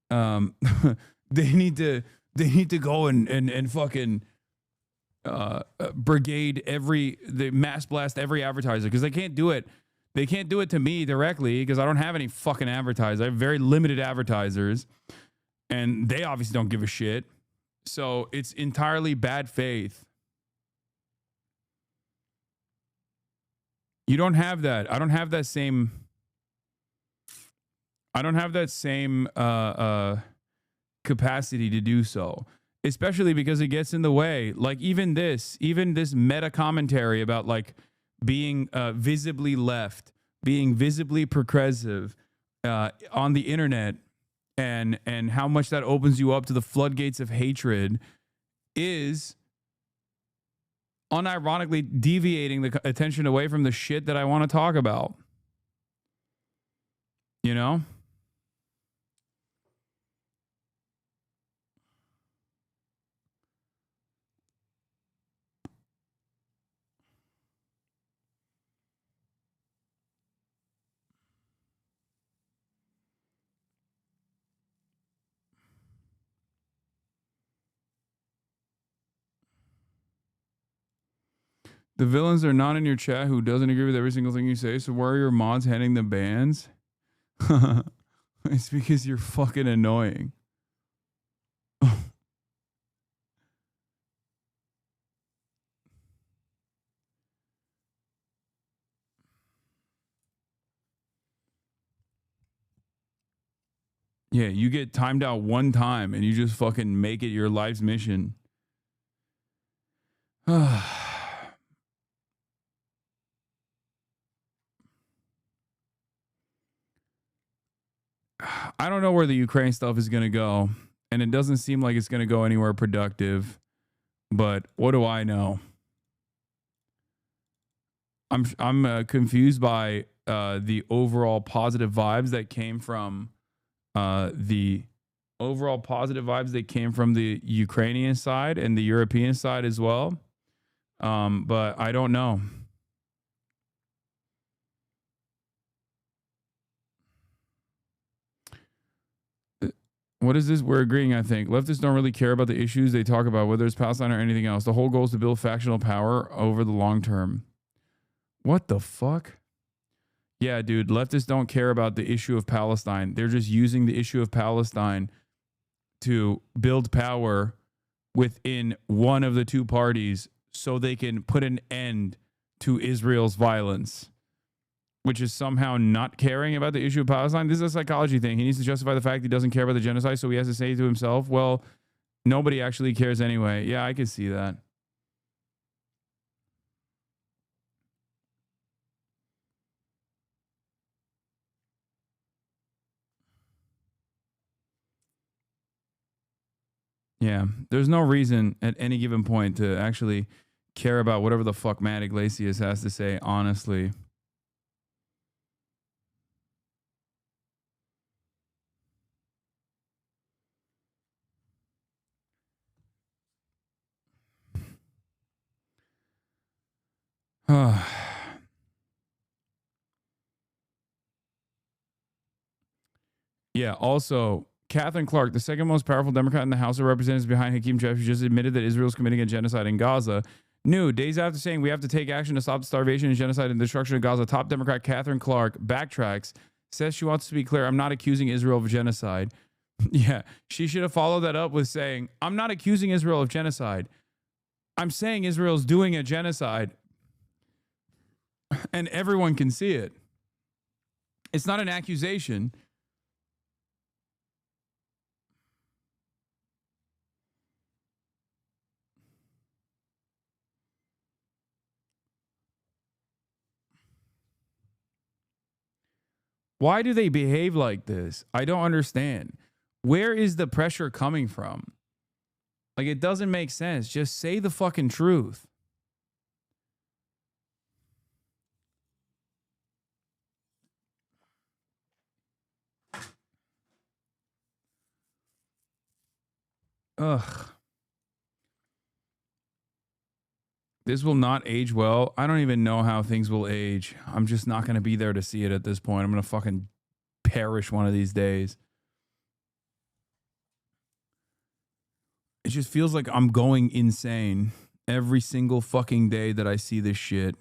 they need to go and fucking brigade they mass blast every advertiser because they can't do it. They can't do it to me directly because I don't have any fucking advertisers. I have very limited advertisers and they obviously don't give a shit. So it's entirely bad faith. You don't have that. I don't have that same capacity to do so, especially because it gets in the way. Like even this meta commentary about like being visibly left, being visibly progressive on the internet, and how much that opens you up to the floodgates of hatred is unironically deviating the attention away from the shit that I want to talk about. You know? The villains are not in your chat who doesn't agree with every single thing you say. So where are your mods heading the bans? It's because you're fucking annoying. Yeah, you get timed out one time and you just fucking make it your life's mission. I don't know where the Ukraine stuff is going to go, and it doesn't seem like it's going to go anywhere productive, but what do I know? I'm confused by the overall positive vibes that came from the Ukrainian side and the European side as well. But I don't know. What is this? We're agreeing, I think. Leftists don't really care about the issues they talk about, whether it's Palestine or anything else. The whole goal is to build factional power over the long term. What the fuck? Yeah, dude, leftists don't care about the issue of Palestine. They're just using the issue of Palestine to build power within one of the two parties so they can put an end to Israel's violence, which is somehow not caring about the issue of Palestine. This is a psychology thing. He needs to justify the fact he doesn't care about the genocide, so he has to say to himself, well, nobody actually cares anyway. Yeah, I can see that. Yeah, there's no reason at any given point to actually care about whatever the fuck Matt Iglesias has to say, honestly. Yeah, also, Catherine Clark, the second most powerful Democrat in the House of Representatives behind Hakeem Jeffries, just admitted that Israel is committing a genocide in Gaza. New, days after saying we have to take action to stop the starvation and genocide and destruction of Gaza, top Democrat Catherine Clark backtracks, says she wants to be clear, I'm not accusing Israel of genocide. Yeah, she should have followed that up with saying, I'm not accusing Israel of genocide. I'm saying Israel's doing a genocide. And everyone can see it. It's not an accusation. Why do they behave like this? I don't understand. Where is the pressure coming from? Like, it doesn't make sense. Just say the fucking truth. Ugh. This will not age well. I don't even know how things will age. I'm just not going to be there to see it at this point. I'm going to fucking perish one of these days. It just feels like I'm going insane every single fucking day that I see this shit.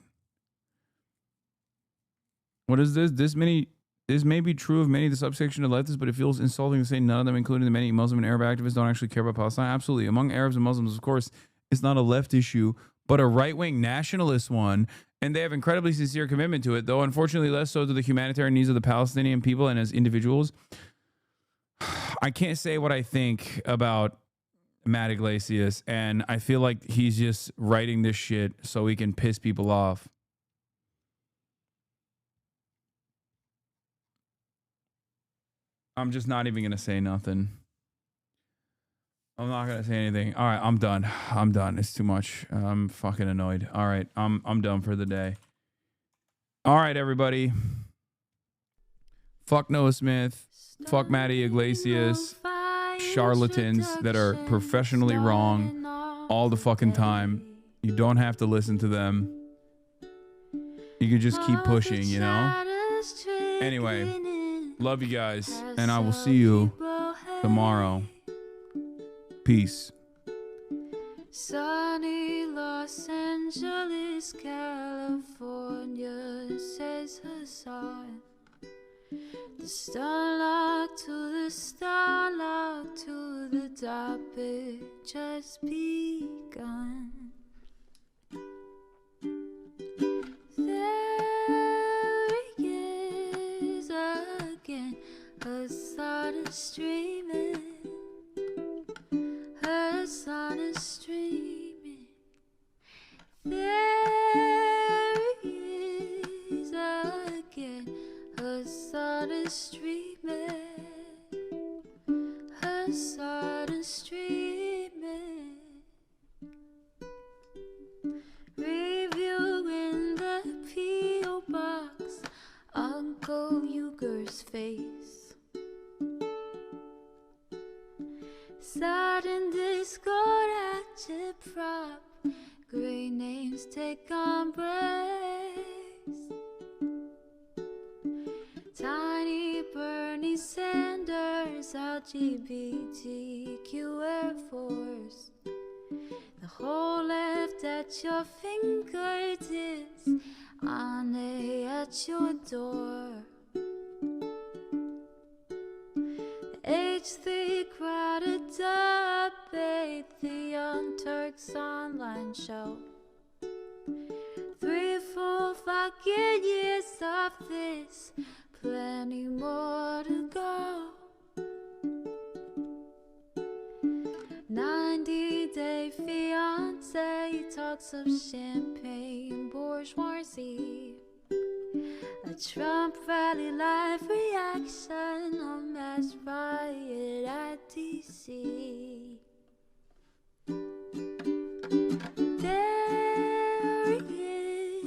What is this? This may be true of many of the subsection of leftists, but it feels insulting to say none of them, including the many Muslim and Arab activists, don't actually care about Palestine. Absolutely. Among Arabs and Muslims, of course, it's not a left issue, but a right-wing nationalist one, and they have incredibly sincere commitment to it, though unfortunately less so to the humanitarian needs of the Palestinian people and as individuals. I can't say what I think about Matt Iglesias, and I feel like he's just writing this shit so he can piss people off. I'm just not even going to say nothing. I'm not going to say anything. All right, I'm done. I'm done. It's too much. I'm fucking annoyed. All right, I'm done for the day. All right, everybody. Fuck Noah Smith. Fuck Matty Iglesias. Charlatans that are professionally wrong all the fucking time. You don't have to listen to them. You can just keep pushing, you know? Anyway, love you guys, and I will see you tomorrow. Peace. Sunny Los Angeles, California, says Hasan. The starlock to the starlock to the topic just begun. There he is again, Hasan is streaming. Hasan is streaming. There he is again. Hasan is streaming. Hasan is streaming. Reviewing the P.O. box, Uncle Uyghur's face. Sudden discord agitprop, great names take embrace. Tiny Bernie Sanders, LGBTQ Air Force. The whole left at your fingertips, Ane at your door. H3 crowded debate, the Young Turks online show. 3 full fucking years of this, plenty more to go. 90-day fiance talks of champagne bourgeoisie. A Trump rally live reaction, a mass riot at DC. There he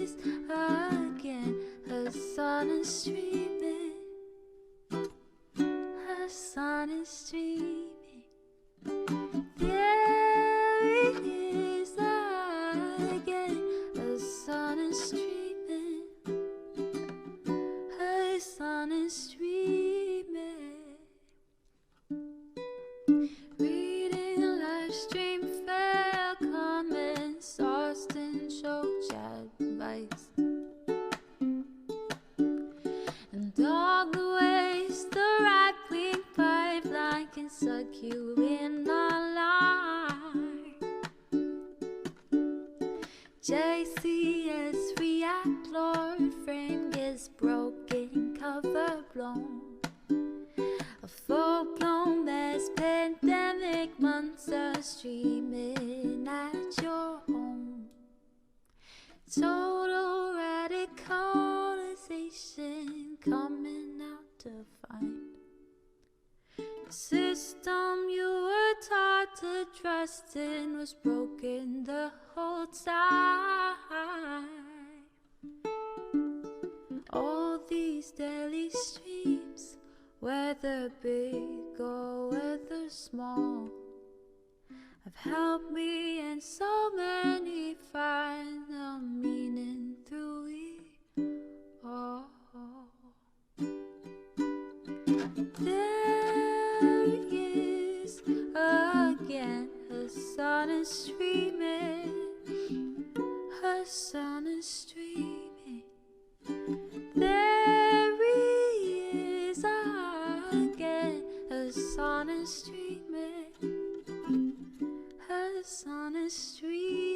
is again, Hasan is streaming. Hasan is streaming. There he is again, Hasan is streaming. Hasan is streaming. Reading live stream fair comments, Austin show chat advice. And all the ways the right-wing pipeline can suck you in online. JCS react, Lord frame gets broken, cover blown. A full-blown mass pandemic, monster streaming at your home. Total radicalization coming out to find. The system you were taught to trust in was broken the whole time. All these daily streams, whether big or whether small, have helped me and so many find the meaning through it all. There he is again, Hasan is streaming. Hasan is streaming. There he is again, Hasan is streaming. Hasan is streaming.